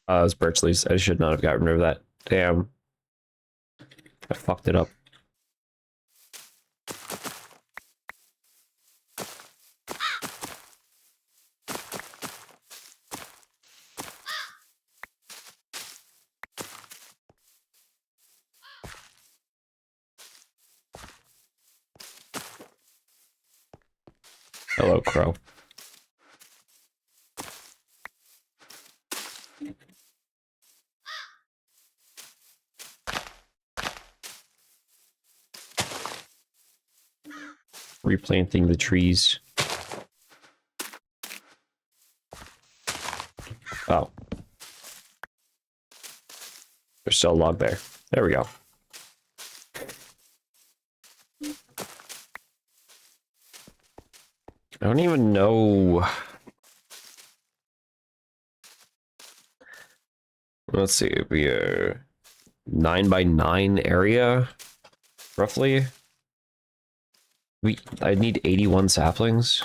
It was birch leaves. I should not have gotten rid of that. Damn. I fucked it up. Hello, crow. Replanting the trees. Oh. There's still a log there. There we go. I don't even know. Let's see, it'd be a 9x9 area, roughly. I need 81 saplings.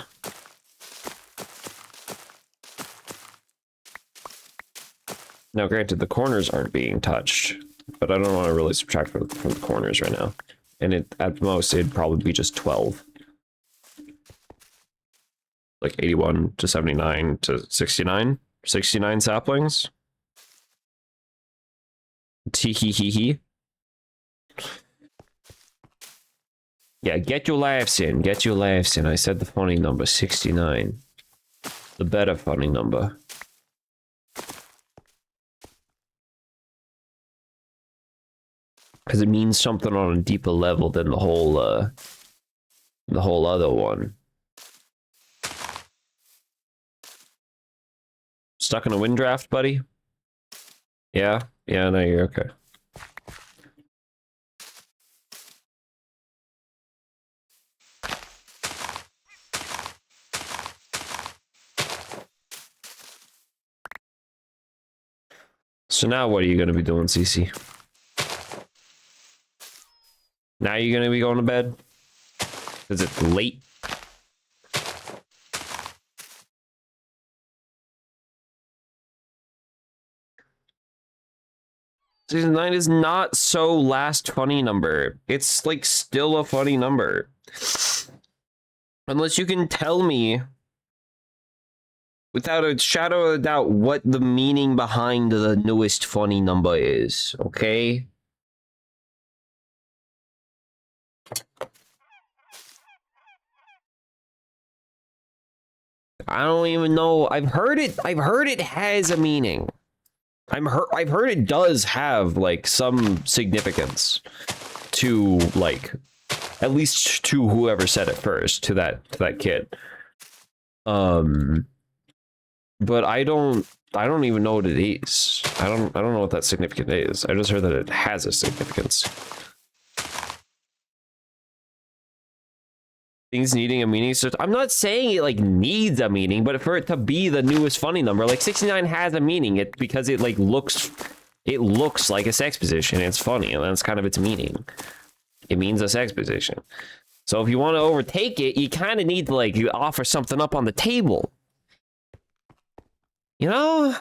Now, granted, the corners aren't being touched, but I don't want to really subtract from the corners right now. And at most, it'd probably be just 12. Like 81 to 79 to 69. 69 saplings. Tee-hee-hee-hee. Yeah, get your laughs in. Get your laughs in. I said the funny number, 69. The better funny number. Because it means something on a deeper level than the whole other one. Stuck in a wind draft, buddy? Yeah? Yeah, no, you're okay. So now what are you gonna be doing, Cece? Now you're gonna be going to bed? Is it late? Season 9 is not so last funny number. It's like still a funny number. Unless you can tell me without a shadow of a doubt what the meaning behind the newest funny number is, okay? I don't even know. I've heard it has a meaning. I've heard it does have like some significance to like at least to whoever said it first, to that kid. But I don't even know what it is. I don't know what that significance is. I just heard that it has a significance. Things needing a meaning. So I'm not saying it like needs a meaning, but for it to be the newest funny number, like 69 has a meaning. Because it like looks like a sex position. And it's funny, and that's kind of its meaning. It means a sex position. So if you want to overtake it, you kind of need to like offer something up on the table. You know?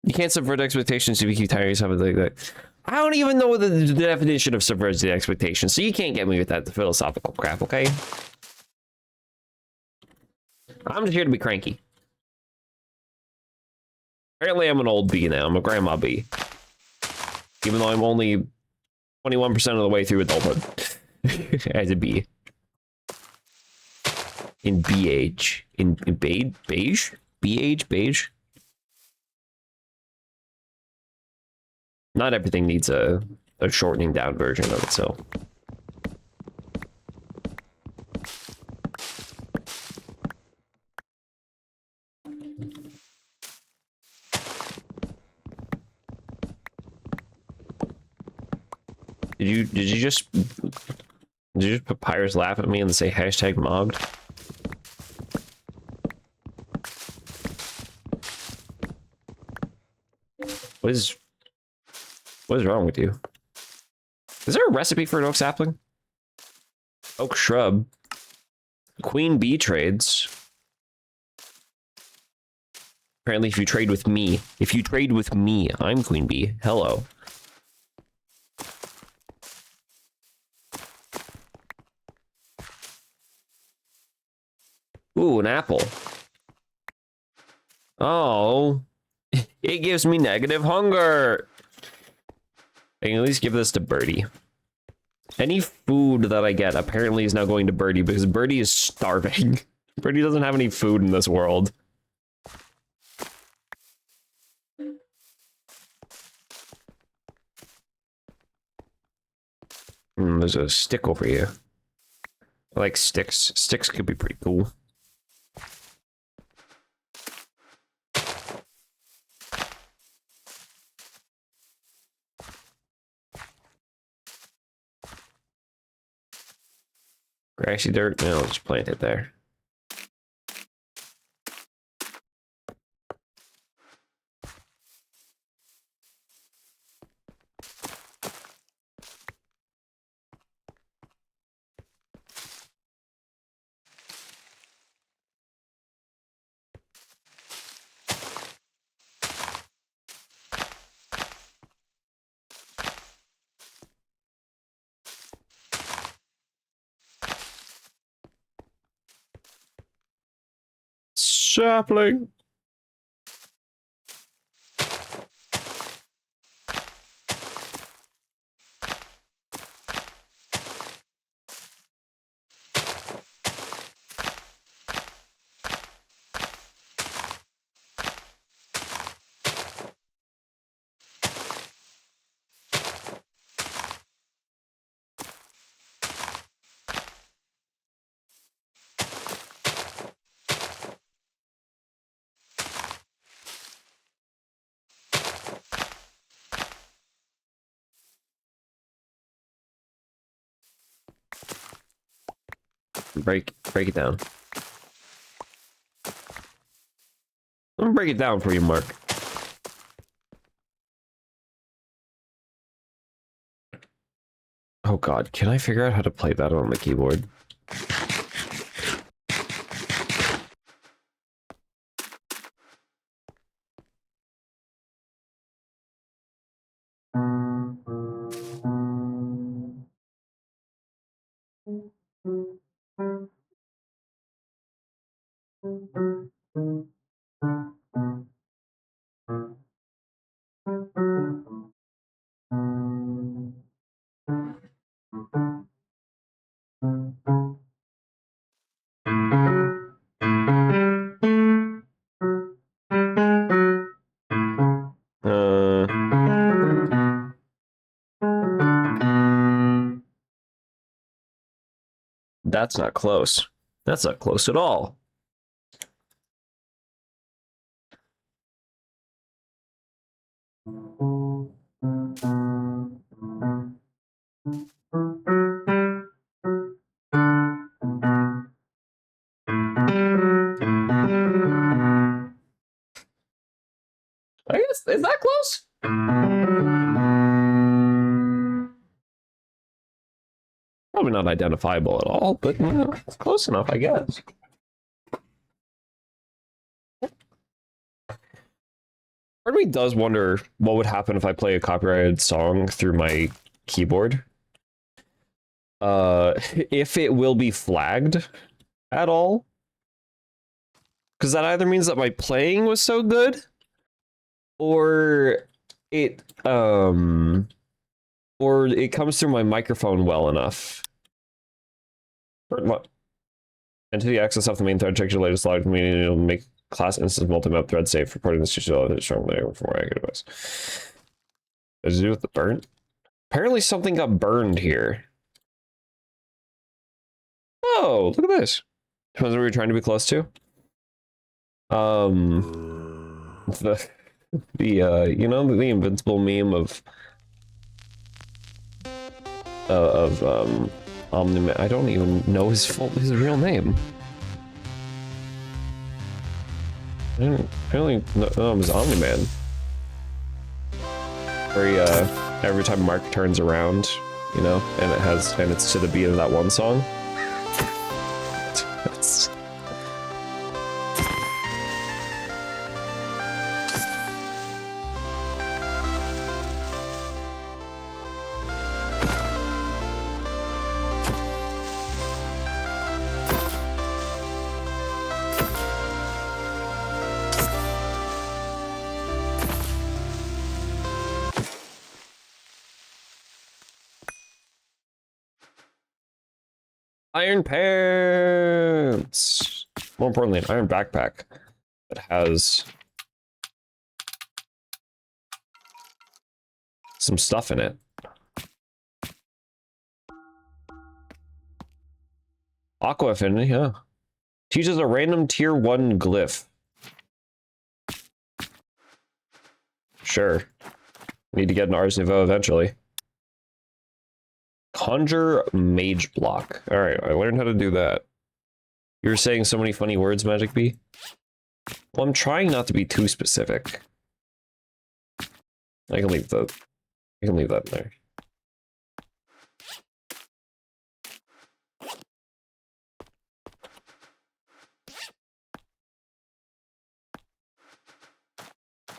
You can't subvert expectations if you keep tiring yourself like that. I don't even know the definition of subverts the expectations, so you can't get me with that philosophical crap, okay? I'm just here to be cranky. Apparently I'm an old bee now. I'm a grandma bee. Even though I'm only 21% of the way through adulthood. As a bee. In BH. In beige? BH? Beige? Not everything needs a shortening down version of itself. Did you just Papyrus laugh at me and say hashtag mobbed? What is wrong with you? Is there a recipe for an oak sapling? Oak shrub. Queen bee trades. Apparently if you trade with me, I'm queen bee. Hello. Ooh, an apple. Oh, it gives me negative hunger. I can at least give this to Birdie. Any food that I get apparently is now going to Birdie because Birdie is starving. Birdie doesn't have any food in this world. There's a stick over here. I like sticks. Sticks could be pretty cool. Grassy dirt? No, let's plant it there. Sapling. Break it down. I'm gonna break it down for you, Mark. Oh god, can I figure out how to play that on the keyboard? That's not close. That's not close at all. I guess, is that close? Probably not identifiable at all, but it's close enough, I guess. Part of me does wonder what would happen if I play a copyrighted song through my keyboard. If it will be flagged at all. Because that either means that my playing was so good, or it comes through my microphone well enough. Entity access off the main thread, check your latest log meaning it'll make class instance multi-map thread safe, reporting this to strong layer before I get advice. Does it do with the burn? Apparently something got burned here. Oh, look at this. Depends what we're trying to be close to. The you know, the invincible meme of Omni-Man. I don't even know his real name. I didn't really know him as Omni-Man. Where he, every time Mark turns around, you know, and it's to the beat of that one song. It's... Iron pants! More importantly, an iron backpack that has some stuff in it. Aqua Affinity, yeah. Teaches a random tier 1 glyph. Sure. Need to get an Ars Nouveau eventually. Conjure Mage Block. Alright, I learned how to do that. You were saying so many funny words, Magic Bee? Well, I'm trying not to be too specific. I can leave that in there.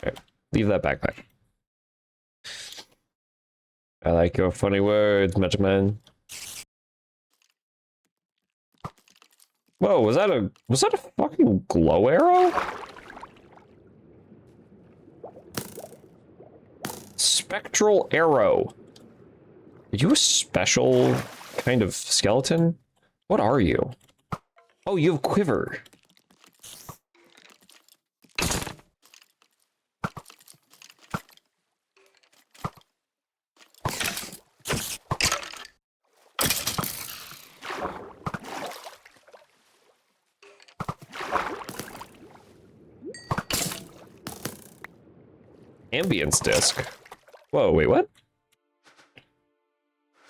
Alright, leave that backpack. I like your funny words, Magic Man. Whoa, was that a fucking glow arrow? Spectral arrow. Are you a special kind of skeleton? What are you? Oh, you have quiver. Ambience disc. Whoa, wait, what?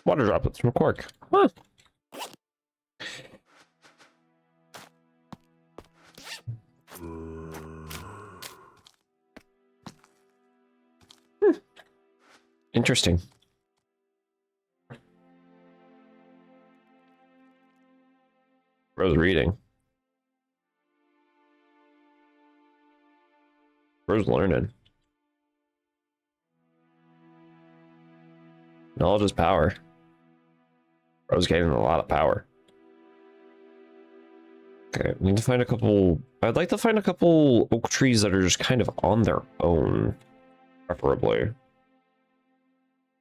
Water droplets from cork. Huh. Interesting. Bro's reading. Bro's learning. Knowledge is power. Bro's gaining a lot of power. Okay, we need to find a couple... I'd like to find a couple oak trees that are just kind of on their own. Preferably.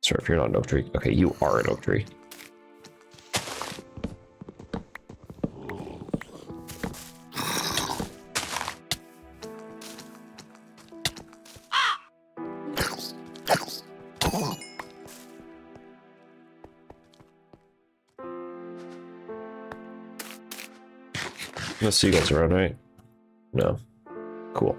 Sorry, if you're not an oak tree. Okay, you are an oak tree. No seagulls around, right? No. Cool.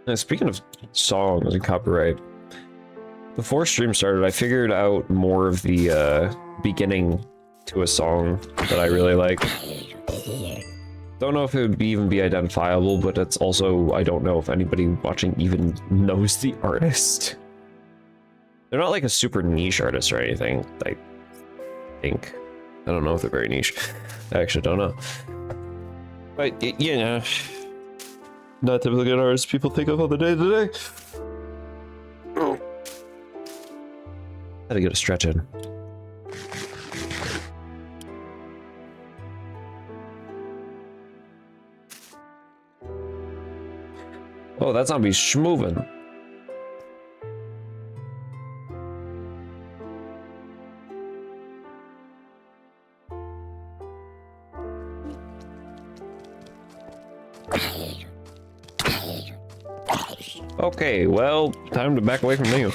Now, speaking of songs and copyright, before stream started, I figured out more of the beginning to a song that I really like. Don't know if it would even be identifiable, but it's also, I don't know if anybody watching even knows the artist. They're not like a super niche artist or anything, I think. I don't know if they're very niche. I actually don't know. But, you know, not typically an artist people think of on the day-to-day. Gotta get a stretch in. Oh, that zombie's schmovin'. Okay, well, time to back away from you.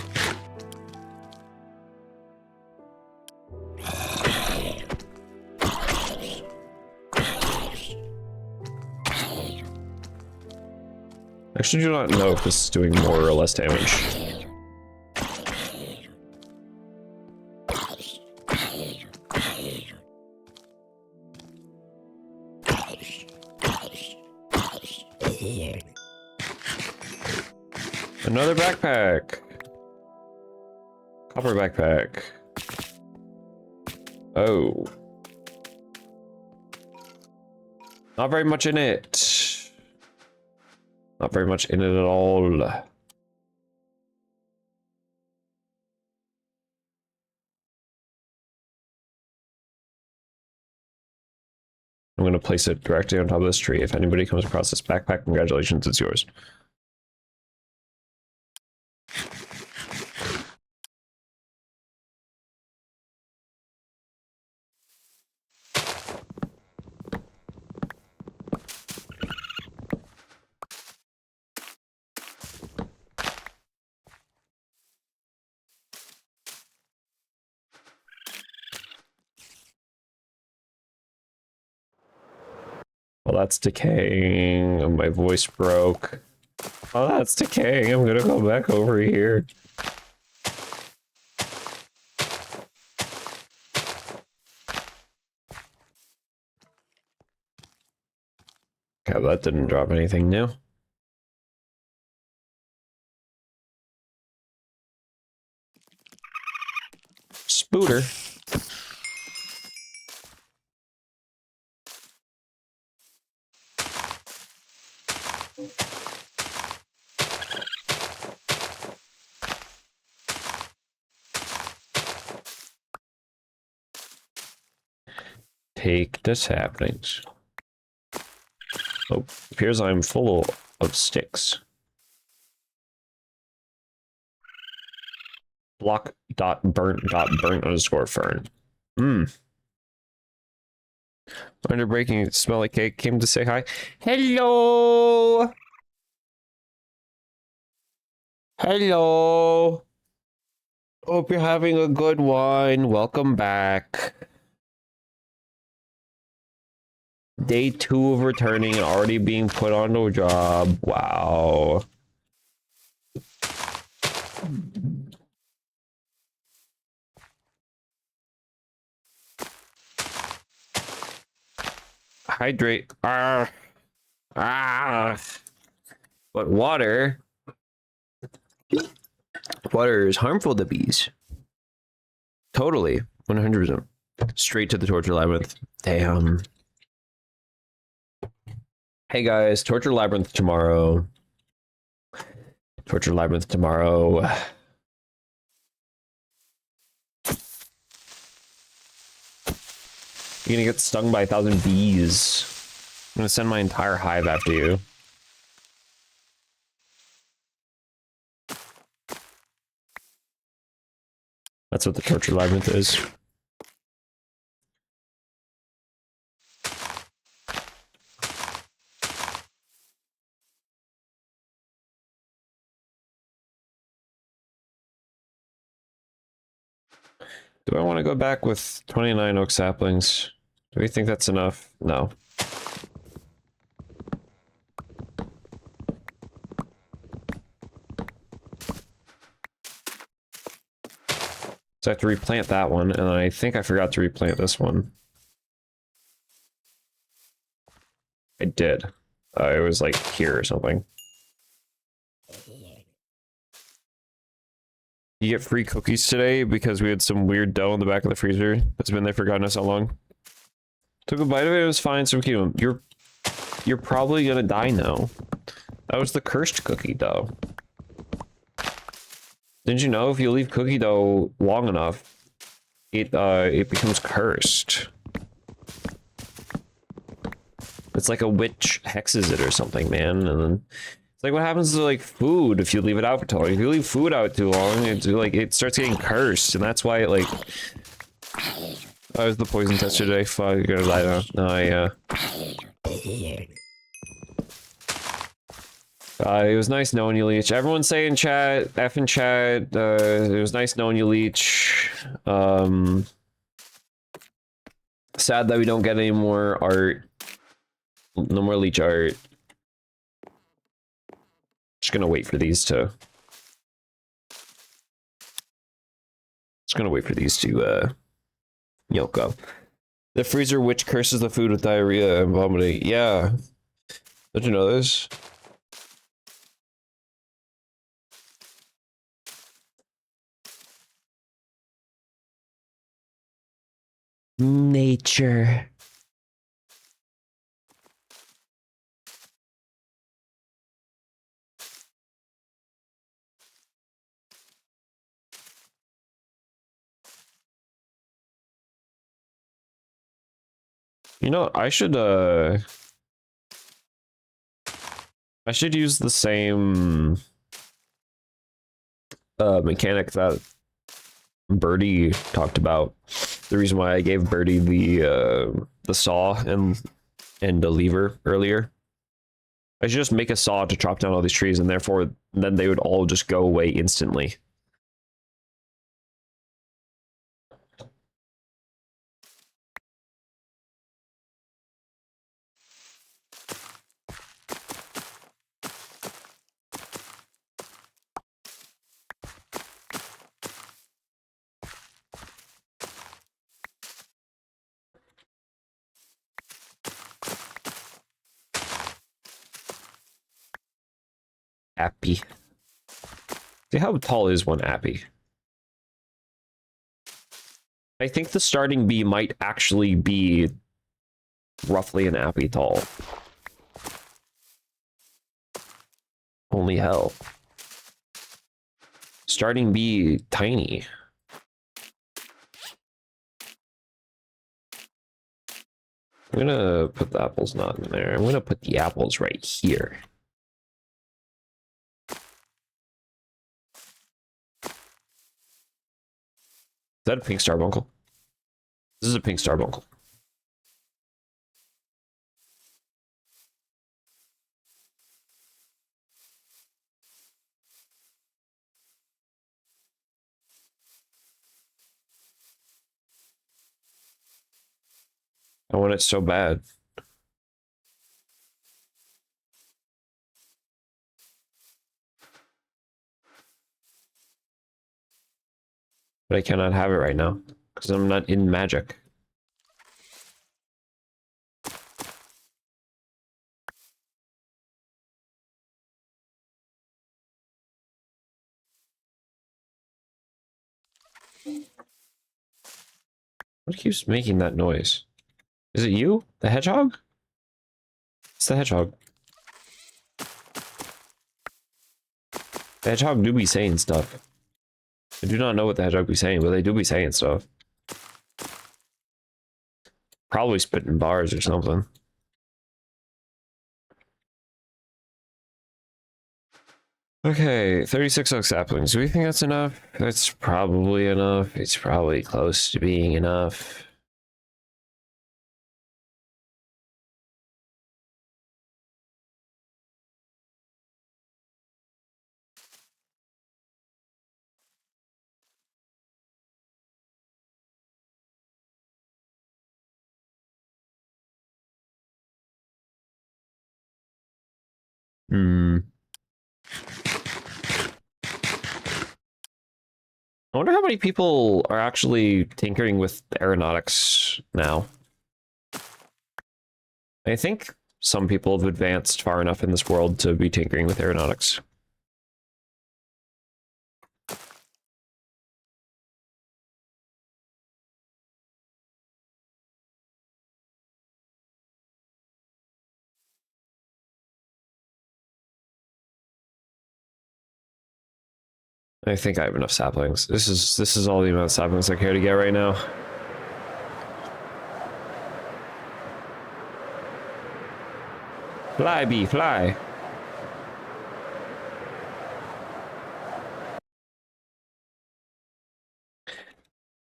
I actually do not know if this is doing more or less damage. Another backpack. Copper backpack. Oh. Not very much in it. Not very much in it at all. I'm going to place it directly on top of this tree. If anybody comes across this backpack, congratulations, it's yours. Well, that's decaying. Oh, my voice broke. Oh, that's decaying. I'm gonna go back over here. Okay, that didn't drop anything new. Spooter. Take this happenings. Oh, appears I'm full of sticks. Block.burnt.burnt_fern. Under breaking smelly cake came to say hi. Hello. Hello. Hope you're having a good one. Welcome back. Day 2 of returning and already being put onto a job. Wow. hydrate. But water is harmful to bees. Totally. 100%. Straight to the torture labyrinth. Damn. Hey guys, torture labyrinth tomorrow. Torture labyrinth tomorrow. You're gonna get stung by 1,000 bees. I'm gonna send my entire hive after you. That's what the torture labyrinth is. Do I want to go back with 29 oak saplings? Do we think that's enough? No. So I have to replant that one, and I think I forgot to replant this one. I did. It was like here or something. You get free cookies today because we had some weird dough in the back of the freezer that's been there for God knows how long. Took a bite of it, it was fine, so keep them. You're probably gonna die now. That was the cursed cookie dough. Didn't you know if you leave cookie dough long enough, it becomes cursed? It's like a witch hexes it or something, man, and then it's like what happens to like food if you leave it out for too long. If you leave food out too long, it's like it starts getting cursed, and that's why it like. I was the poison tester today. Fuck, you're gonna lie down. No, it was nice knowing you, Leech. Everyone say in chat, F in chat. It was nice knowing you, Leech. Sad that we don't get any more art. No more Leech art. Just gonna wait for these to. Just gonna wait for these to, go. The freezer witch curses the food with diarrhea and vomiting. Yeah. Don't you know this? Nature. You know, I should use the same mechanic that Birdie talked about. The reason why I gave Birdie the saw and the lever earlier. I should just make a saw to chop down all these trees, and therefore then they would all just go away instantly. Appy. See, how tall is one appy? I think the starting bee might actually be roughly an appy tall. Holy hell. Starting bee tiny. I'm gonna put the apples not in there. I'm gonna put the apples right here. Is that a pink starbuncle? This is a pink starbuncle. I want it so bad. But I cannot have it right now because I'm not in magic. What keeps making that noise? Is it you? The hedgehog? It's the hedgehog. The hedgehog do be saying stuff. I do not know what the hedgehog be saying, but they do be saying stuff. Probably spitting bars or something. Okay, 36 oak saplings. Do we think that's enough? That's probably enough. It's probably close to being enough. Hmm. I wonder how many people are actually tinkering with aeronautics now. I think some people have advanced far enough in this world to be tinkering with aeronautics. I think I have enough saplings. This is all the amount of saplings I care to get right now. Fly, bee, fly.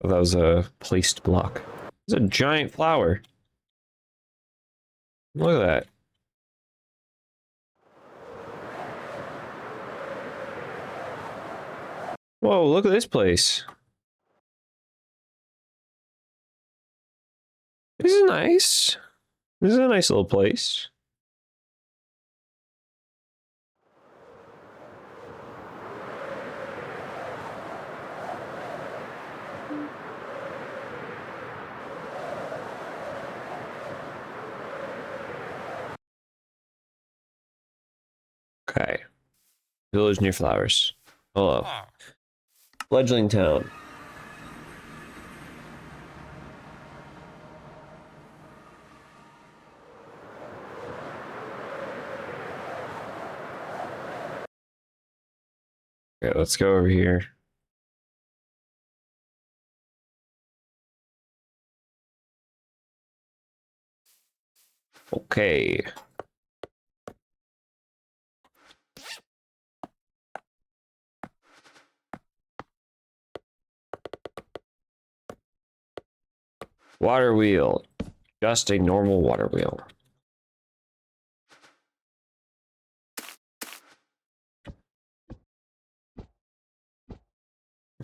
Oh, that was a placed block. It's a giant flower. Look at that. Whoa, look at this place. This is nice. This is a nice little place. Okay. Village near flowers. Hello. Fledgling town. Okay, let's go over here. Okay. Water wheel. Just a normal water wheel.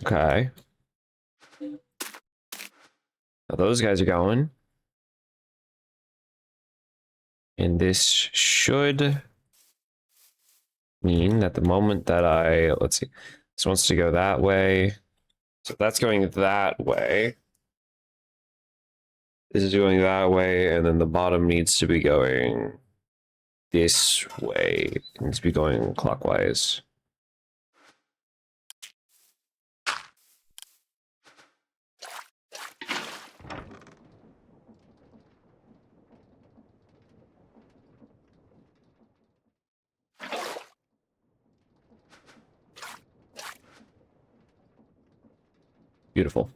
Okay. Now those guys are going. And this should mean that the moment that let's see, this wants to go that way. So that's going that way. This is going that way, and then the bottom needs to be going this way. It needs to be going clockwise. Beautiful.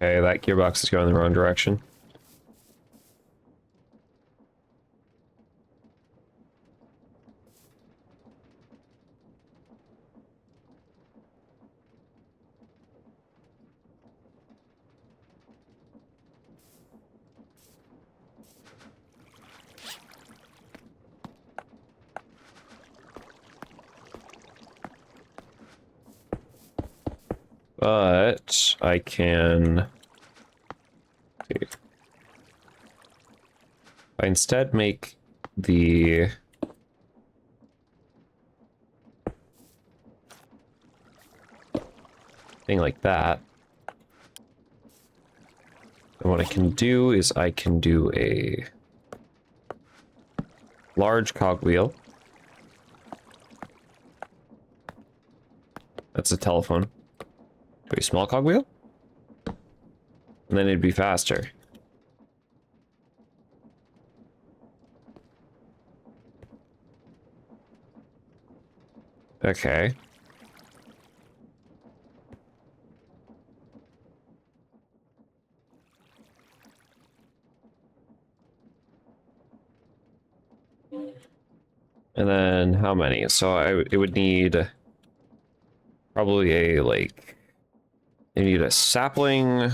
Okay, that gearbox is going in the wrong direction. But I can... If I instead make the... thing like that. And what I can do is I can do a large cogwheel. That's a telephone. Do a small cogwheel? And then it'd be faster. Okay. And then how many? So it would need probably a like you need a sapling,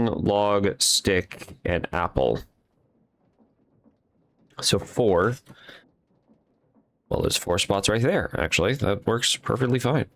log, stick, and apple. So 4. Well, there's 4 spots right there, actually. That works perfectly fine.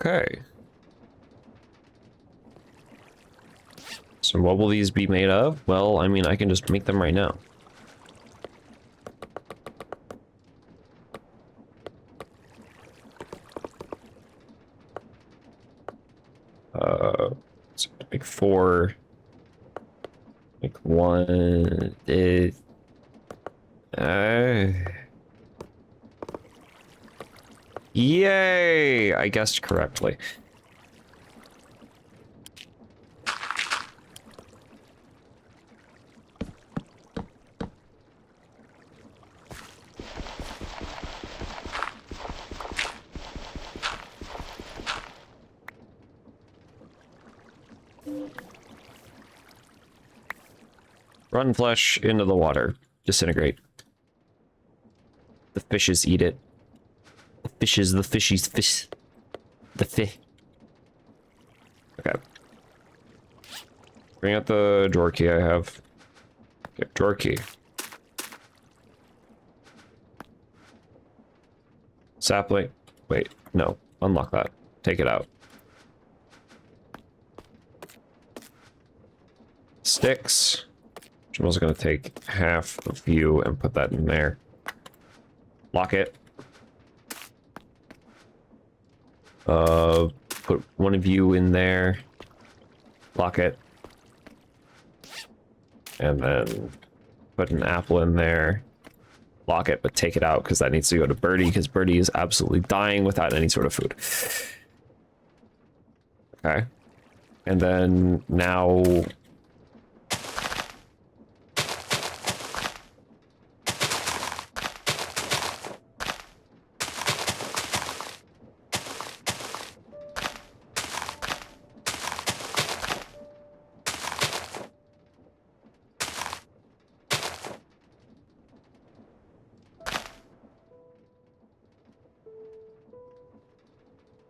Okay. So what will these be made of? Well, I mean, I can just make them right now. So make 4. Make 1. Yay! I guessed correctly. Run flesh into the water. Disintegrate. The fishes eat it. The fishies, fish. The fish. Okay. Bring out the drawer key I have. Okay, drawer key. Sapling. Wait, no. Unlock that. Take it out. Sticks. Which I'm also going to take half of you and put that in there. Lock it. Put one of you in there. Lock it. And then put an apple in there. Lock it, but take it out because that needs to go to Birdie because Birdie is absolutely dying without any sort of food. Okay. And then now...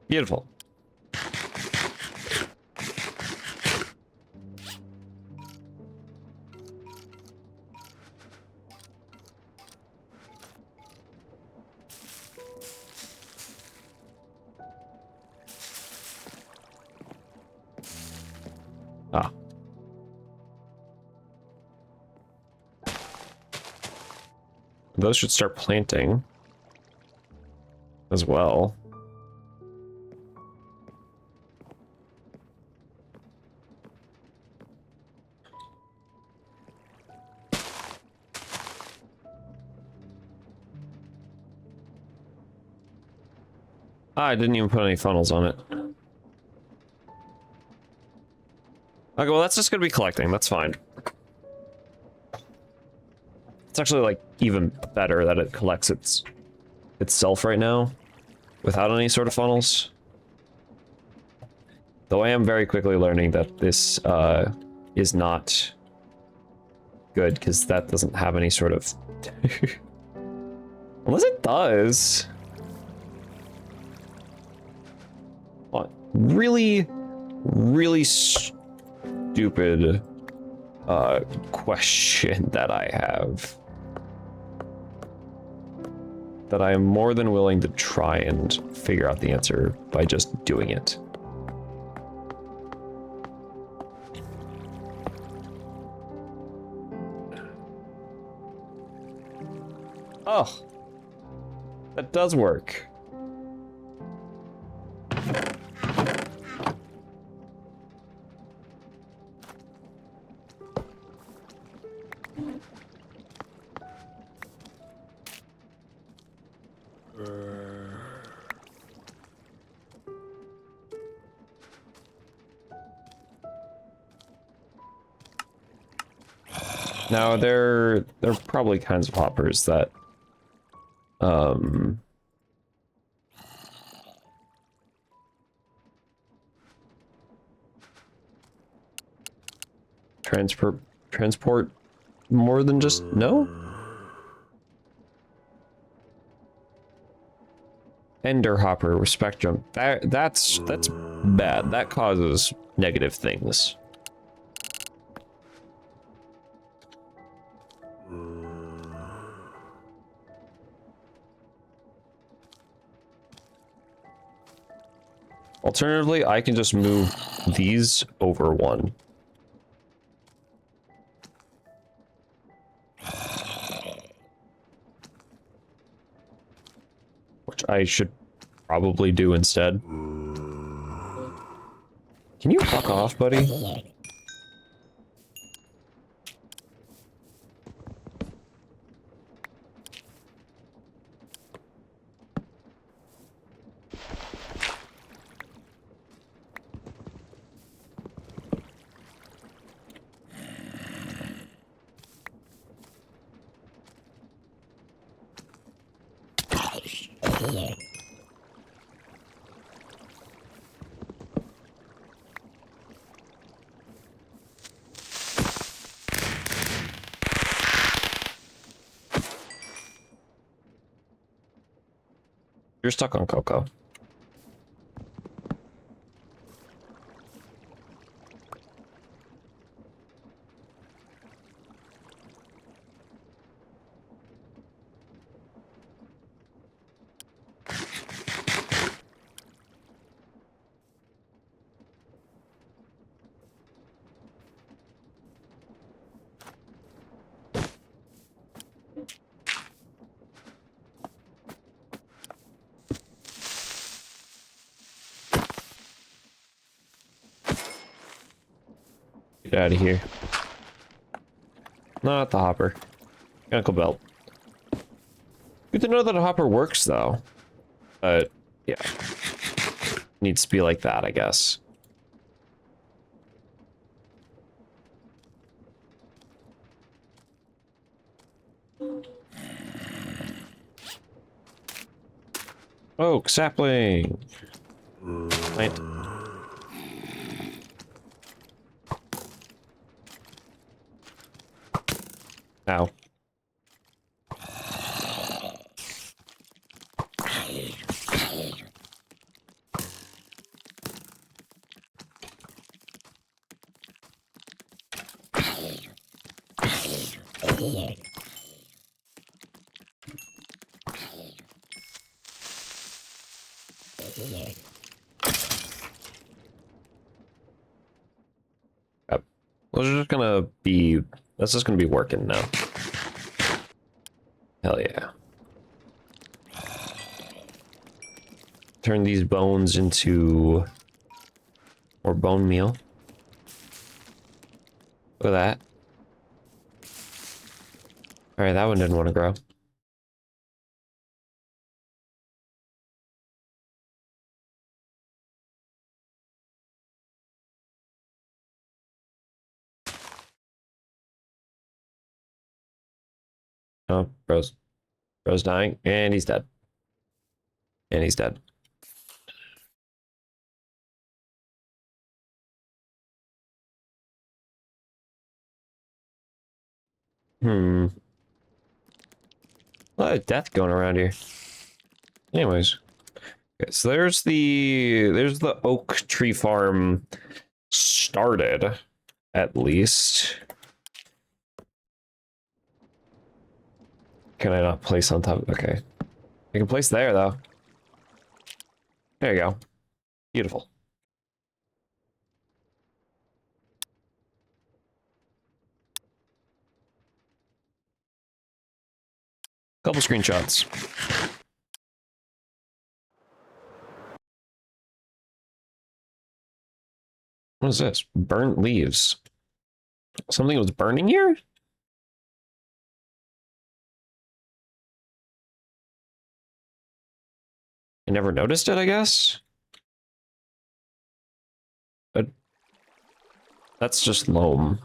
Beautiful. Ah. Those should start planting as well. Ah, I didn't even put any funnels on it. Okay, well that's just gonna be collecting, that's fine. It's actually like even better that it collects itself right now without any sort of funnels. Though I am very quickly learning that this is not good because that doesn't have any sort of unless it does. Really, really stupid question that I have. That I am more than willing to try and figure out the answer by just doing it. Oh, that does work. Now there are probably kinds of hoppers that transport more than just no? Ender hopper with spectrum. That's bad. That causes negative things. Alternatively, I can just move these over one. Which I should probably do instead. Can you fuck off, buddy? You're stuck on Coco. Get out of here. Not the hopper. Mechanical belt. Good to know that a hopper works, though. But, yeah. Needs to be like that, I guess. Oh, sapling! Plant. Ow. Yep. That's just gonna be working now. Hell yeah. Turn these bones into more bone meal. Look at that. Alright, that one didn't want to grow. Oh, bro's dying, and he's dead. And he's dead. A lot of death going around here. Anyways, Okay, so there's the oak tree farm started, at least. Can I not place on top? Okay. I can place there, though. There you go. Beautiful. Couple screenshots. What is this? Burnt leaves. Something was burning here? I never noticed it, I guess? But that's just loam.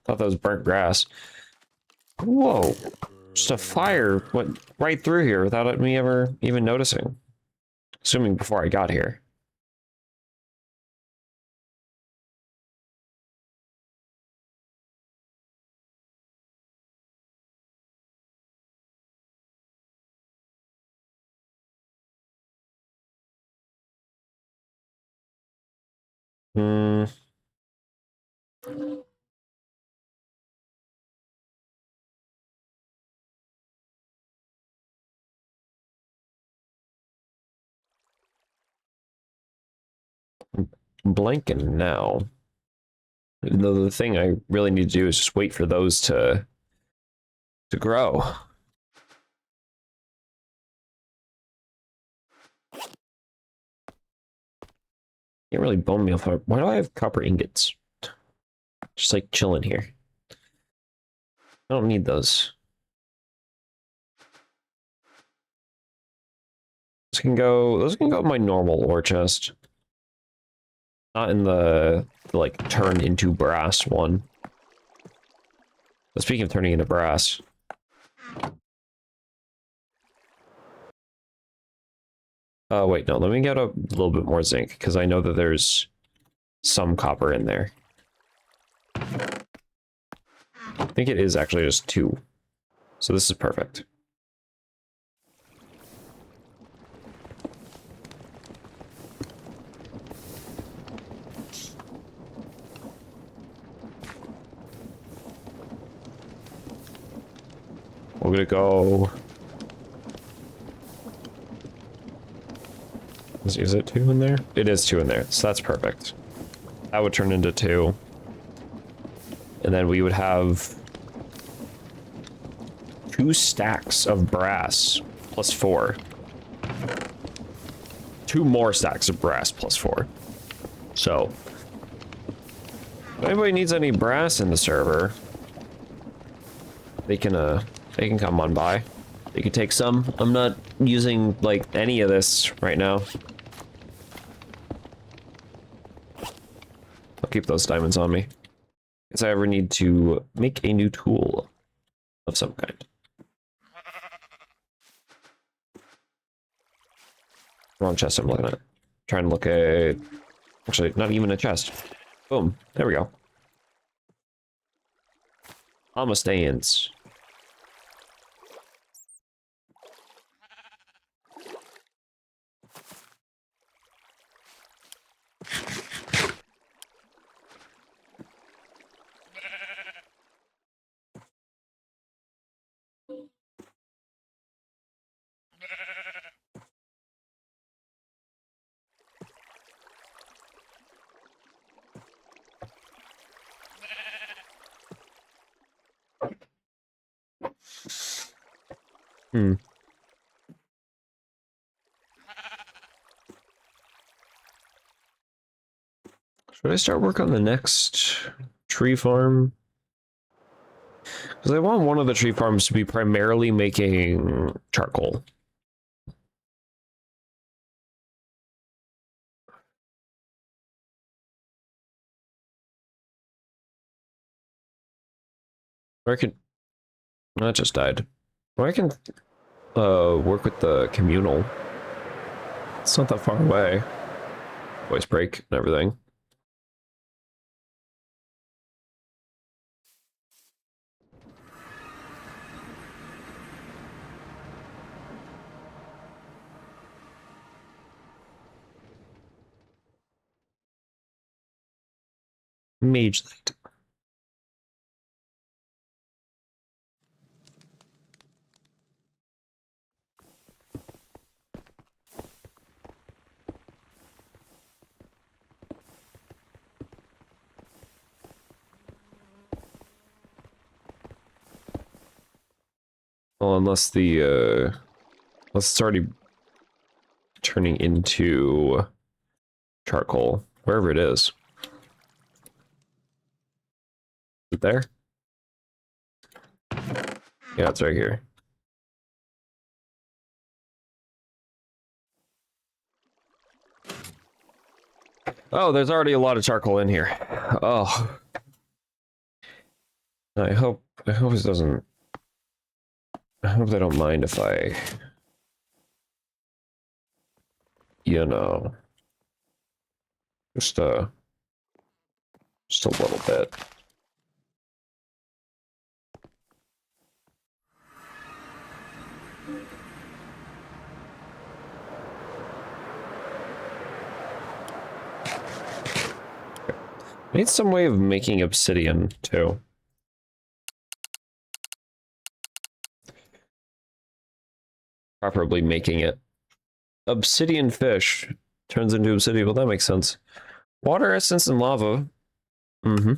Thought that was burnt grass. Whoa. Just a fire went right through here without me ever even noticing. Assuming before I got here. Hmm. Blanking now. Even though the thing I really need to do is just wait for those to grow. Can't really bone meal for. Why do I have copper ingots? Just like chilling here. I don't need those. Those can go in my normal ore chest. Not in the like turn into brass one. But speaking of turning into brass. Oh wait, no, let me get a little bit more zinc, because I know that there's some copper in there. I think it is actually just 2. So this is perfect. We're gonna go. Is it 2 in there? It is 2 in there, so that's perfect. That would turn into 2. And then we would have 2 stacks of brass plus 4. 2 more stacks of brass plus 4. So, if anybody needs any brass in the server, they can come on by. They can take some. I'm not using like any of this right now. I'll keep those diamonds on me. If I ever need to make a new tool of some kind. Wrong chest I'm looking at. Trying to look at... Actually, not even a chest. Boom. There we go. Almost stands. Hmm. Should I start work on the next tree farm? Because I want one of the tree farms to be primarily making charcoal. Or I could... That just died. Or I can work with the communal. It's not that far away. Voice break and everything. Mage Light. Well, unless it's already turning into charcoal, wherever it is. Is it there? Yeah, it's right here. Oh, there's already a lot of charcoal in here. Oh. I hope it doesn't. I hope they don't mind if I, you know, just a little bit. I need some way of making obsidian too. Properly making it. Obsidian fish turns into obsidian. Well, that makes sense. Water essence and lava. Mm-hmm.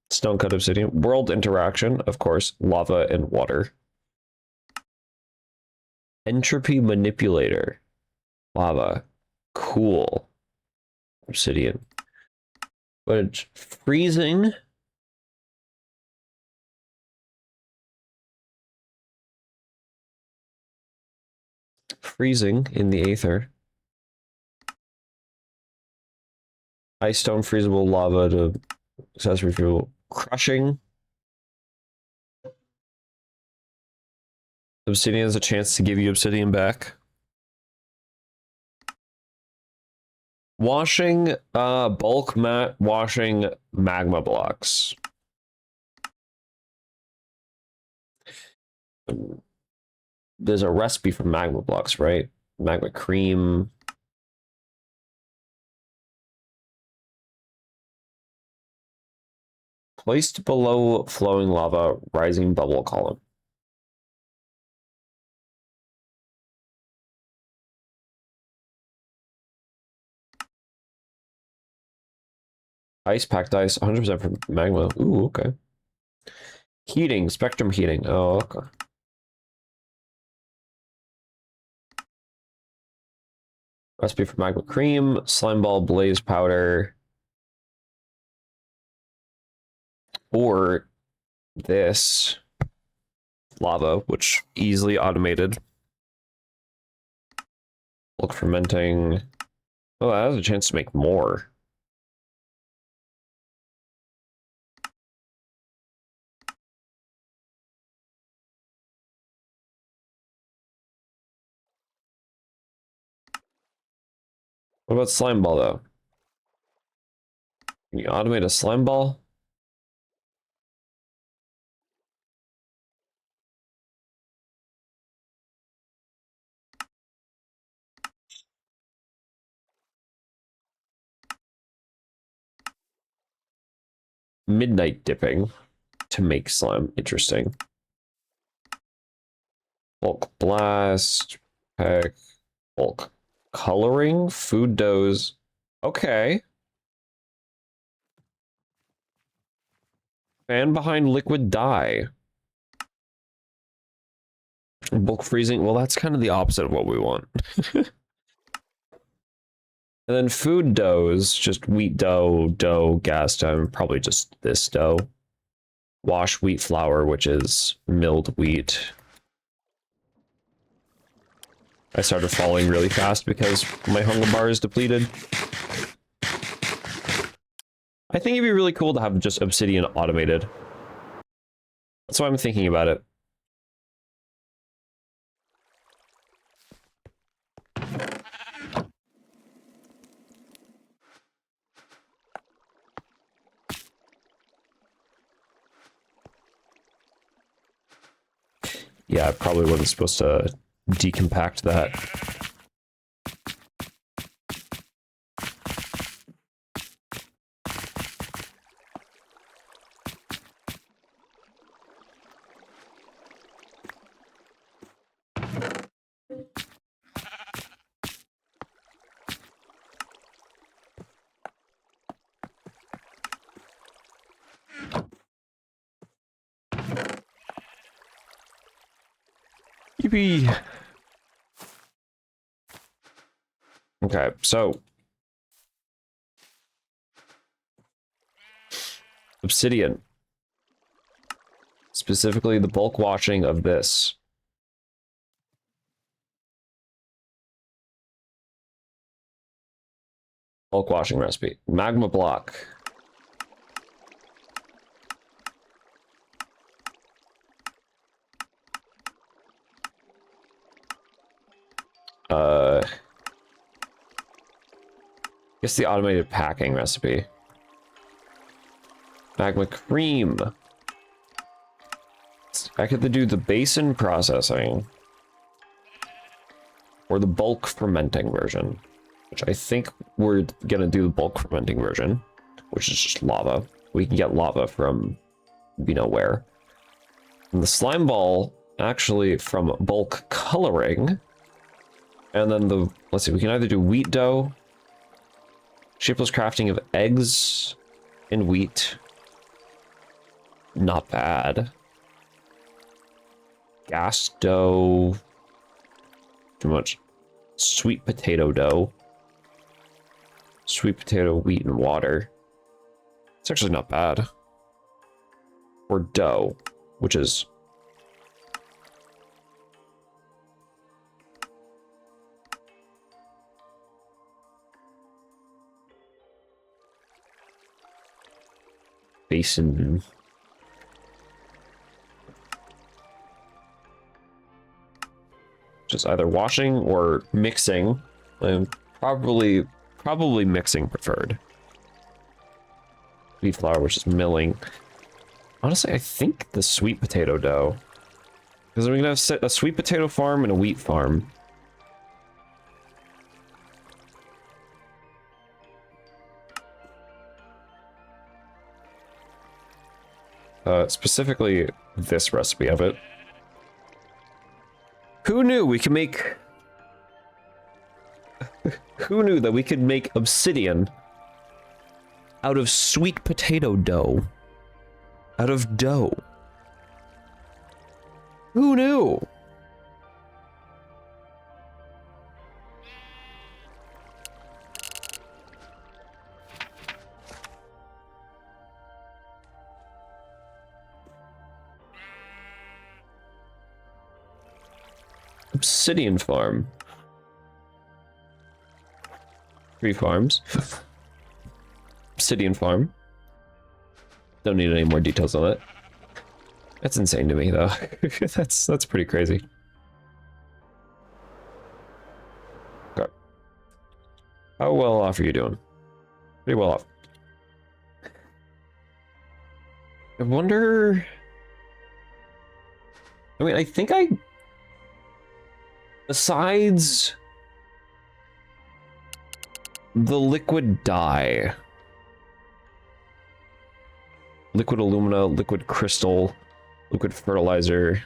Stone cut obsidian. World interaction, of course. Lava and water. Entropy manipulator. Lava. Cool. Obsidian. But freezing. Freezing in the aether. Ice stone, freezable lava to accessory fuel. Crushing. Obsidian has a chance to give you obsidian back. Washing, bulk mat, washing magma blocks. There's a recipe for magma blocks, right? Magma cream. Placed below flowing lava, rising bubble column. Ice packed ice, 100% from magma. Ooh, okay. Heating, spectrum heating. Oh, okay. Recipe for magma cream, slime ball, blaze powder. Or this lava, which easily automated. Bulk fermenting. Oh, that has a chance to make more. What about slime ball, though? Can you automate a slime ball? Midnight dipping to make slime. Interesting. Bulk blast. Pack. Bulk coloring. Food doughs. Okay. Fan behind liquid dye. Bulk freezing. Well, that's kind of the opposite of what we want. And then food doughs, just wheat dough, gas dough, probably just this dough. Wash wheat flour, which is milled wheat. I started falling really fast because my hunger bar is depleted. I think it'd be really cool to have just obsidian automated. That's why I'm thinking about it. Yeah, I probably wasn't supposed to decompact that. Maybe... Okay, so... Obsidian. Specifically the bulk washing of this. Bulk washing recipe. Magma block. Guess the automated packing recipe. Magma cream. I could do the basin processing. Or the bulk fermenting version. Which I think we're gonna do the bulk fermenting version. Which is just lava. We can get lava from you know where. And the slime ball, actually from bulk coloring. And then the, let's see, we can either do wheat dough. Shapeless crafting of eggs and wheat. Not bad. Gas dough. Too much. Sweet potato dough. Sweet potato, wheat, and water. It's actually not bad. Or dough, which is... basin. Just either washing or mixing. And probably mixing preferred. Wheat flour, which is milling. Honestly, I think the sweet potato dough. Because we're gonna have a sweet potato farm and a wheat farm. Specifically this recipe of it. Who knew we could make... Who knew that we could make obsidian out of sweet potato dough? Out of dough. Who knew? Obsidian farm. 3 farms. Obsidian farm. Don't need any more details on it. That's insane to me, though. that's pretty crazy. Okay. How well off are you doing? Pretty well off. I wonder... I mean, I think I... Besides... the liquid dye. Liquid alumina, liquid crystal, liquid fertilizer,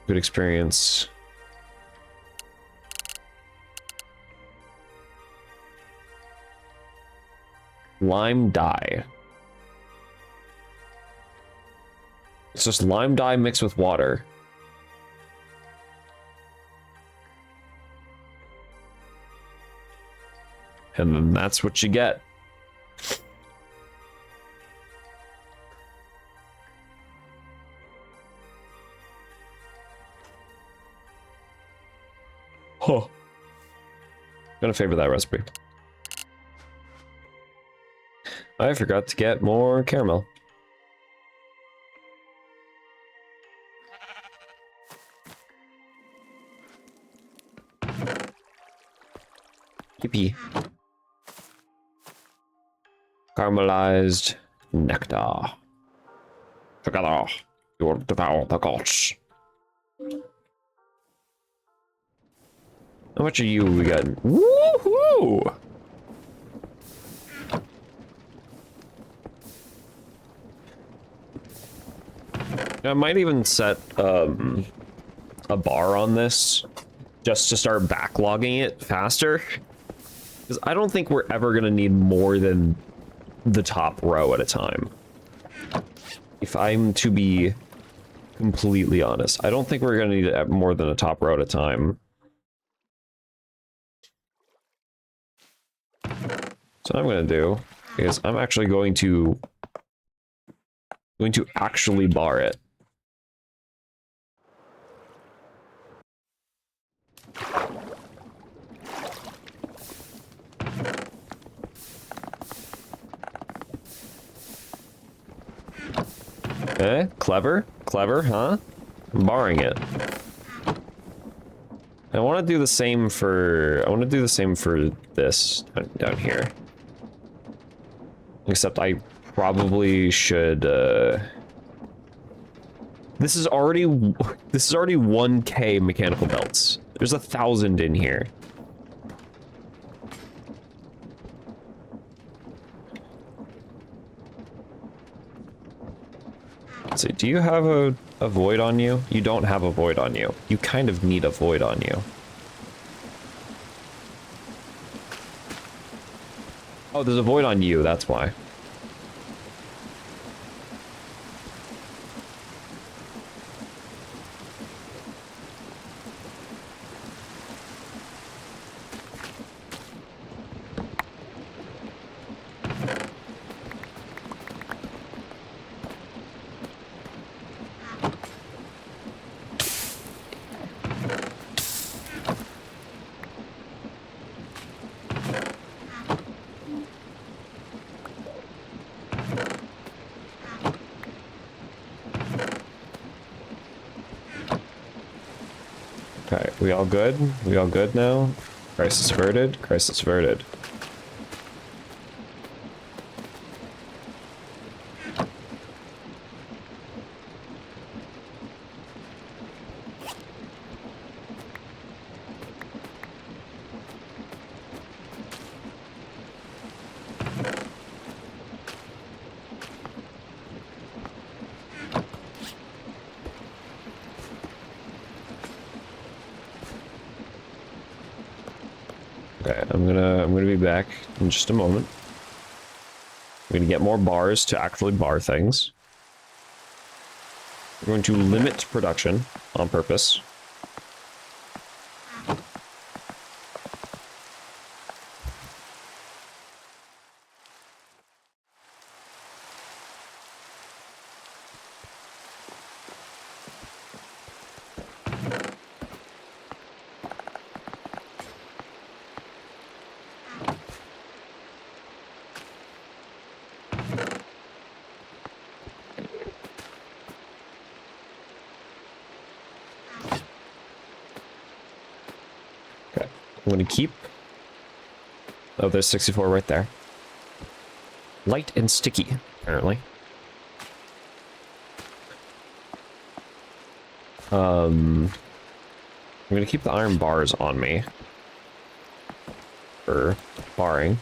liquid experience. Lime dye. It's just lime dye mixed with water. And then that's what you get. Huh. I'm gonna favor that recipe. I forgot to get more caramel. Yippee. Caramelized nectar. Together, you will devour the gods. How much are you we got? Woohoo! I might even set a bar on this just to start backlogging it faster. Because I don't think we're ever gonna need more than the top row at a time. If I'm to be completely honest. I don't think we're going to need more than a top row at a time. So what I'm going to do is I'm actually going to actually bar it. Eh? Clever? Clever, huh? I'm barring it. I want to do the same for... I want to do the same for this down here. Except I probably should, This is already 1K mechanical belts. There's 1,000 in here. Let's see, do you have a void on you? You don't have a void on you. You kind of need a void on you. Oh, there's a void on you, that's why. Okay, we all good? We all good now? Crisis averted? Crisis averted. Okay, I'm gonna be back in just a moment. I'm gonna get more bars to actually bar things. We're going to limit production on purpose. Okay, I'm gonna keep... Oh, there's 64 right there. Light and sticky, apparently. I'm gonna keep the iron bars on me. For barring.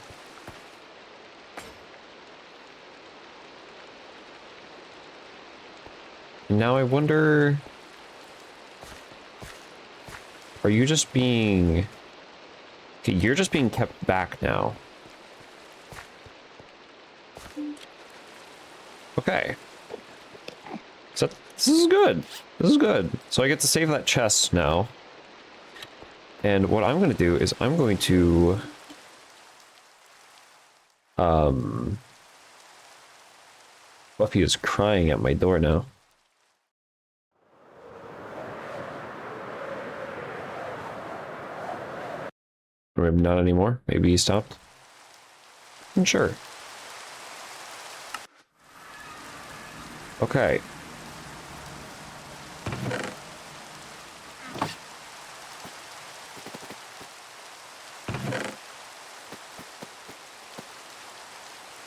Now I wonder... Are you just being... Okay, you're just being kept back now. Okay. So this is good. This is good. So I get to save that chest now. And what I'm going to do is I'm going to... Buffy is crying at my door now. Or maybe not anymore. Maybe he stopped. I'm sure. Okay.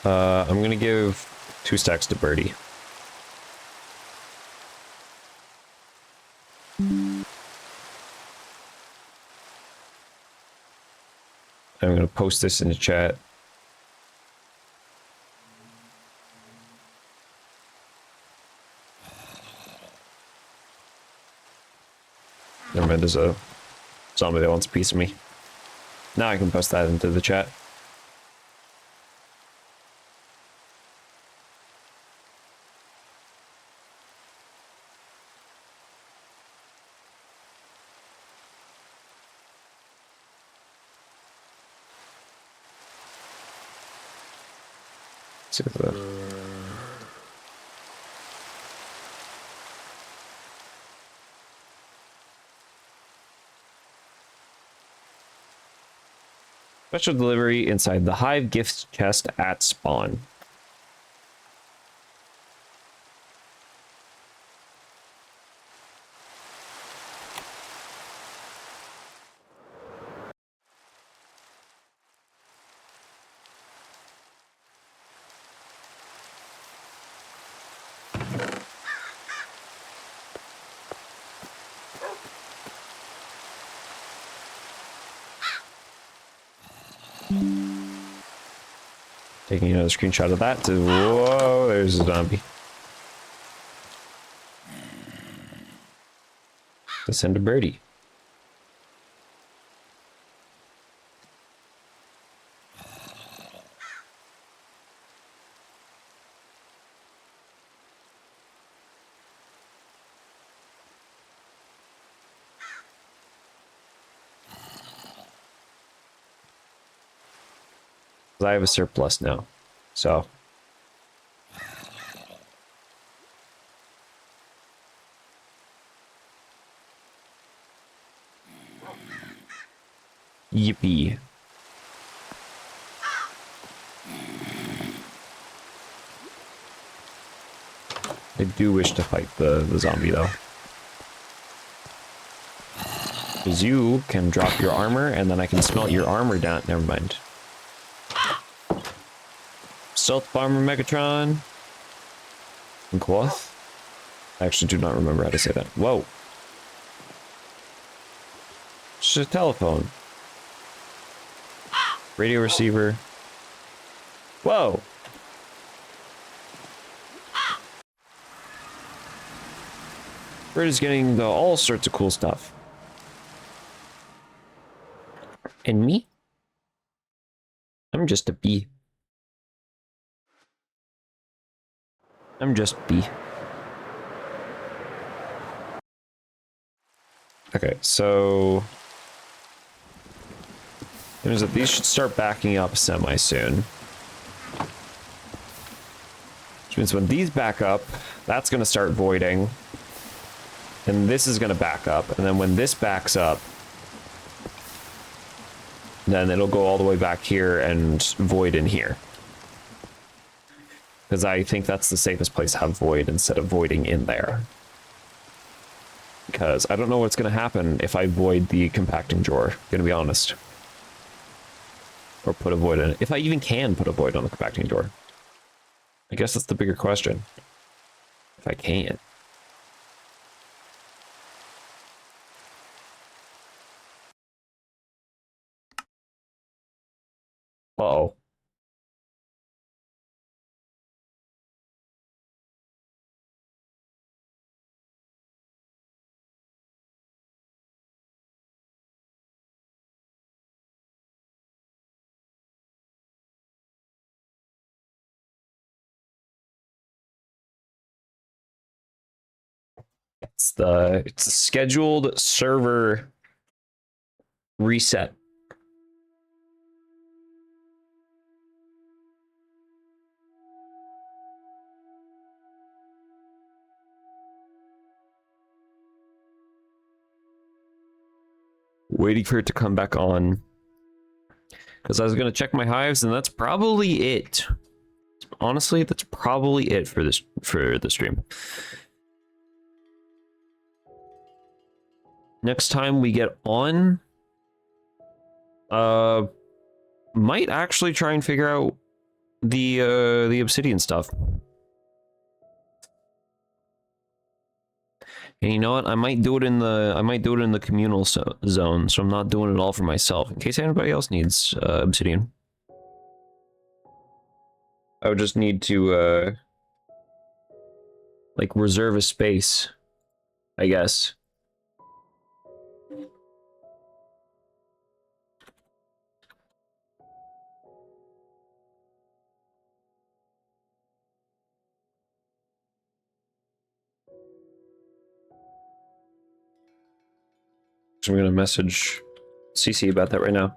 I'm gonna give 2 stacks to Birdie. I'm gonna post this in the chat. Never mind, there's a zombie that wants a piece of me. Now I can post that into the chat. See what's that. Special delivery inside the hive gift chest at spawn. Taking another screenshot of that to, whoa, there's a zombie. To send a birdie. I have a surplus now, so. Yippee. I do wish to fight the zombie though. Because you can drop your armor and then I can smelt your armor down. Never mind. Stealth Bomber Megatron. And Quoth? I actually do not remember how to say that. Whoa. It's a telephone. Radio receiver. Whoa. Bird is getting all sorts of cool stuff. And me? I'm just a bee. I'm just B. Okay, so there's these should start backing up semi soon. Which means when these back up, that's gonna start voiding. And this is gonna back up. And then when this backs up, then it'll go all the way back here and void in here. Because I think that's the safest place to have void instead of voiding in there. Because I don't know what's going to happen if I void the compacting drawer, gonna be honest. Or put a void in it. If I even can put a void on the compacting drawer. I guess that's the bigger question. If I can. Uh-oh. It's a scheduled server reset. Waiting for it to come back on. Because I was going to check my hives, and that's probably it. Honestly, that's probably it for the stream. Next time we get on, might actually try and figure out the obsidian stuff. And you know what? I might do it in the communal zone, so I'm not doing it all for myself. In case anybody else needs obsidian, I would just need to like reserve a space, I guess. So I'm gonna message CC about that right now.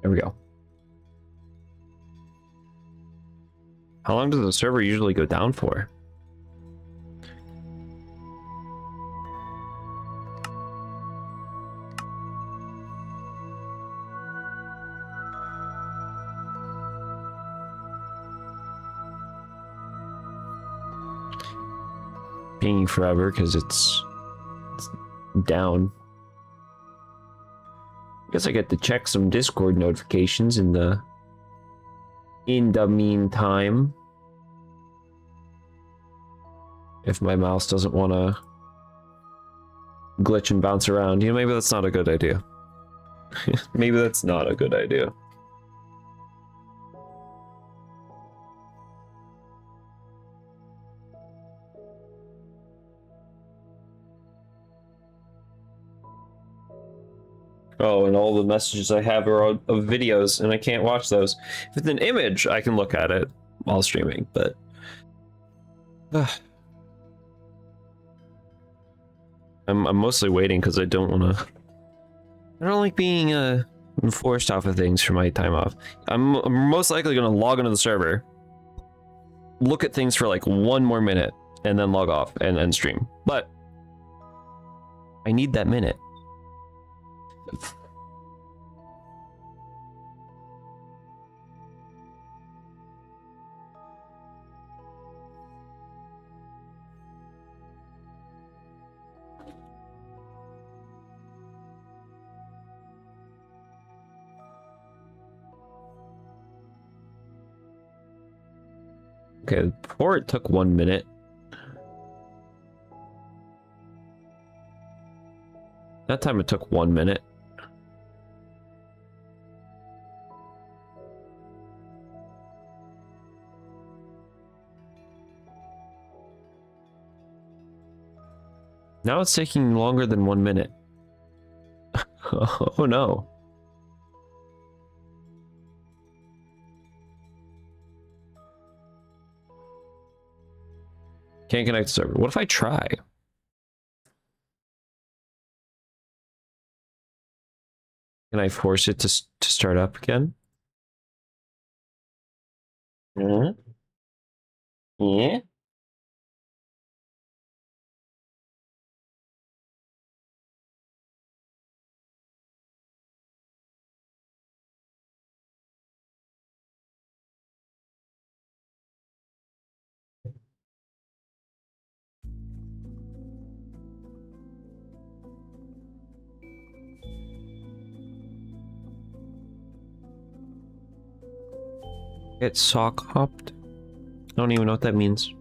There we go. How long does the server usually go down for? Pinging forever because it's down. I guess I get to check some Discord notifications in the meantime. If my mouse doesn't want to glitch and bounce around. You know, maybe that's not a good idea. Maybe that's not a good idea. Oh, and all the messages I have are of videos, and I can't watch those. If it's an image, I can look at it while streaming, but... I'm mostly waiting because I don't want to... I don't like being forced off of things for my time off. I'm most likely going to log into the server, look at things for like 1 more minute, and then log off and stream. But I need that minute. Okay, before it took 1 minute. That time it took 1 minute. Now it's taking longer than 1 minute. Oh no. Can't connect to server. What if I try? Can I force it to start up again? Yeah. Yeah. Get sock hopped? I don't even know what that means.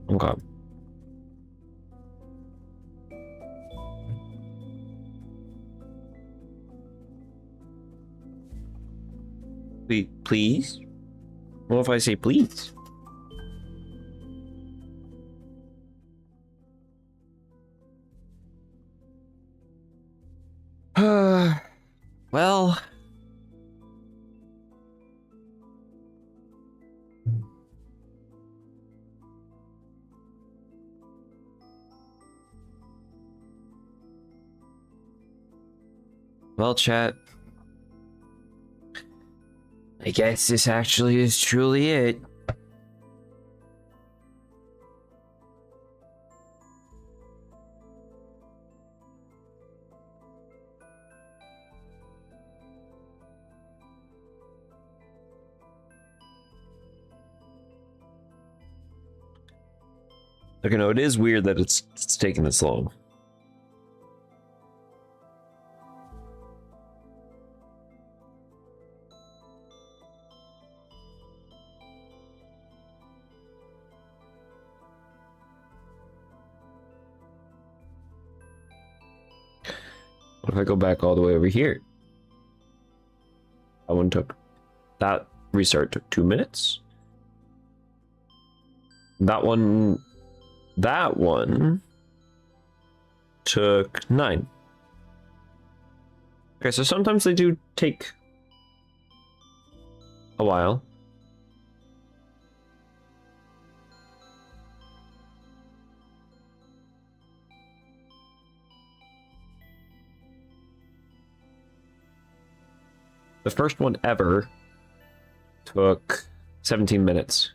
Okay. Please? What if I say please? Well... Well, chat. I guess this actually is truly it. Okay, no, it is weird that it's taking this long. What if I go back all the way over here? That restart took 2 minutes. That one took 9. Okay, so sometimes they do take a while. The first one ever took 17 minutes.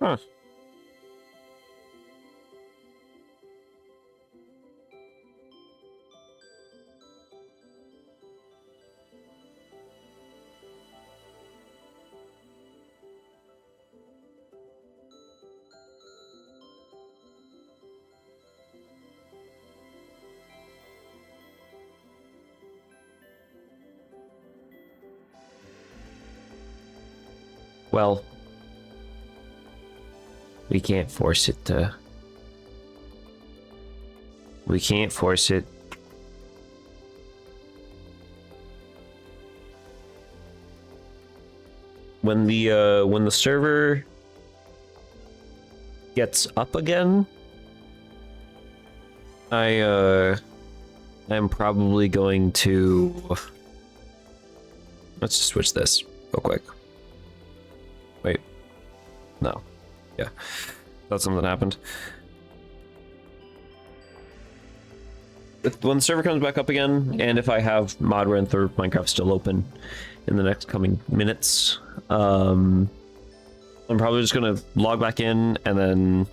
Huh. Well, we can't force it to... We can't force it. When the server gets up again, I'm probably going to... Let's just switch this real quick. Wait. No. Yeah. That's something that happened. When the server comes back up again, and if I have Modrent or Minecraft still open in the next coming minutes, I'm probably just gonna log back in and then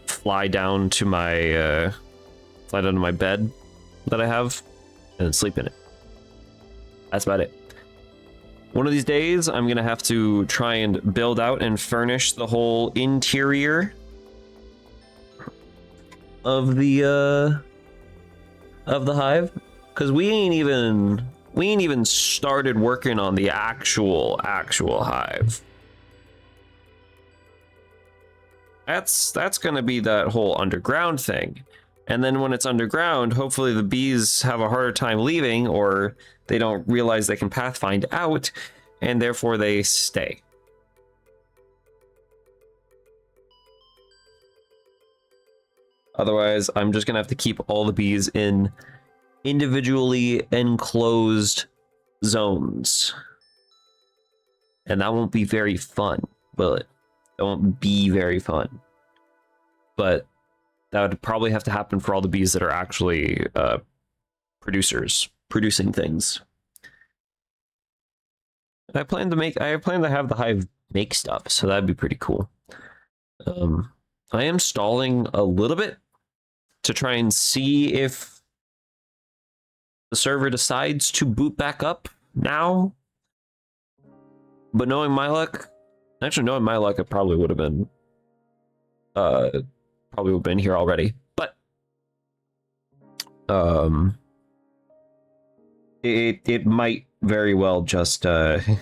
fly down to my bed that I have and then sleep in it. That's about it. One of these days, I'm gonna have to try and build out and furnish the whole interior of the hive, because we ain't even started working on the actual hive. That's gonna be that whole underground thing. And then when it's underground, hopefully the bees have a harder time leaving, or they don't realize they can pathfind out, and therefore they stay. Otherwise, I'm just gonna have to keep all the bees in individually enclosed zones. And that won't be very fun, will it? That won't be very fun. But that would probably have to happen for all the bees that are actually producing things. I plan to have the hive make stuff, so that'd be pretty cool. I am stalling a little bit to try and see if the server decides to boot back up now. But knowing my luck, it probably would have been here already. But it might very well just it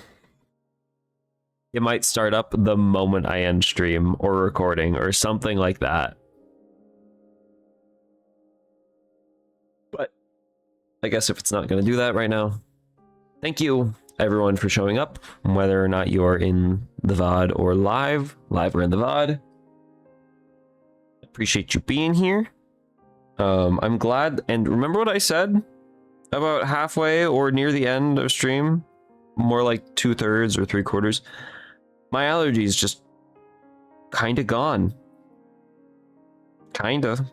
might start up the moment I end stream or recording or something like that. But I guess if it's not going to do that right now, thank you everyone for showing up, whether or not you're in the VOD or live or in the VOD. Appreciate you being here. I'm glad, and remember what I said about halfway or near the end of stream, more like 2/3 or 3/4. My allergy is just kind of gone. Kinda.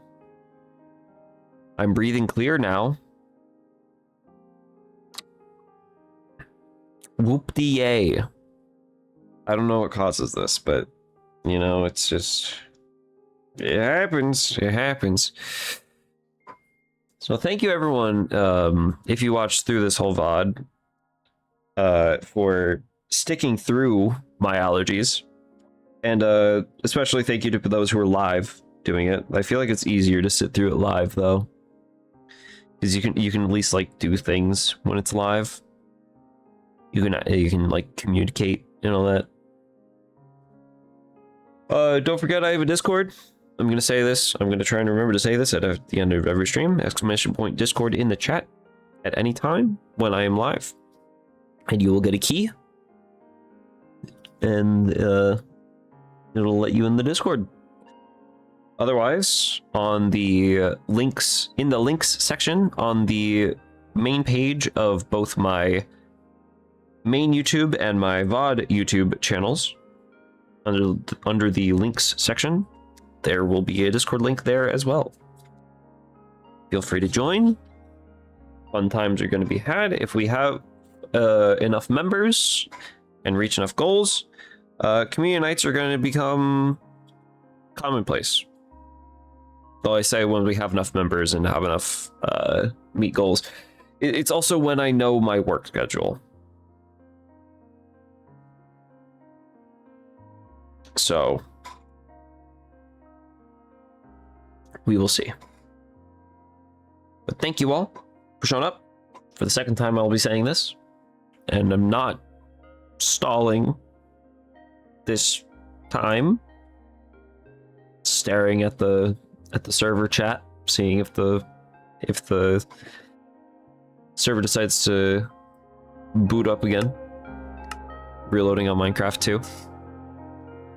I'm breathing clear now. Whoop-de-yay. I don't know what causes this, but, you know, it's just... It happens. It happens. So thank you, everyone, if you watched through this whole VOD, for sticking through my allergies. And especially thank you to those who are live doing it. I feel like it's easier to sit through it live, though. Because you can at least, like, do things when it's live. You can like communicate and all that. Don't forget I have a Discord. I'm gonna say this. I'm gonna try and remember to say this at the end of every stream. ! Discord in the chat at any time when I am live, and you will get a key, and it'll let you in the Discord. Otherwise, on the links in the links section on the main page of both my main YouTube and my VOD YouTube channels, under the links section, there will be a Discord link there as well. Feel free to join. Fun times are going to be had if we have enough members and reach enough goals. Community nights are going to become commonplace. Though I say when we have enough members and have enough meet goals. It's also when I know my work schedule. So we will see. But thank you all for showing up. For the second time I'll be saying this. And I'm not stalling this time. Staring at the server chat, seeing if the server decides to boot up again. Reloading on Minecraft 2.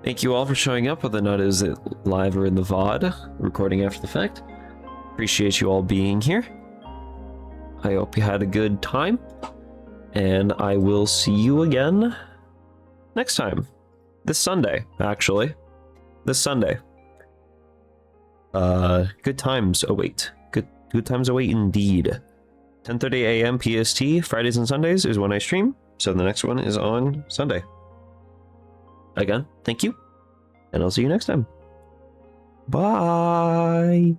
Thank you all for showing up, whether or not is it live or in the VOD, recording after the fact. Appreciate you all being here. I hope you had a good time, and I will see you again next time. This Sunday, actually. This Sunday. Good times await. Good times await indeed. 10:30 a.m. PST, Fridays and Sundays is when I stream, so the next one is on Sunday. Again, thank you, and I'll see you next time. Bye!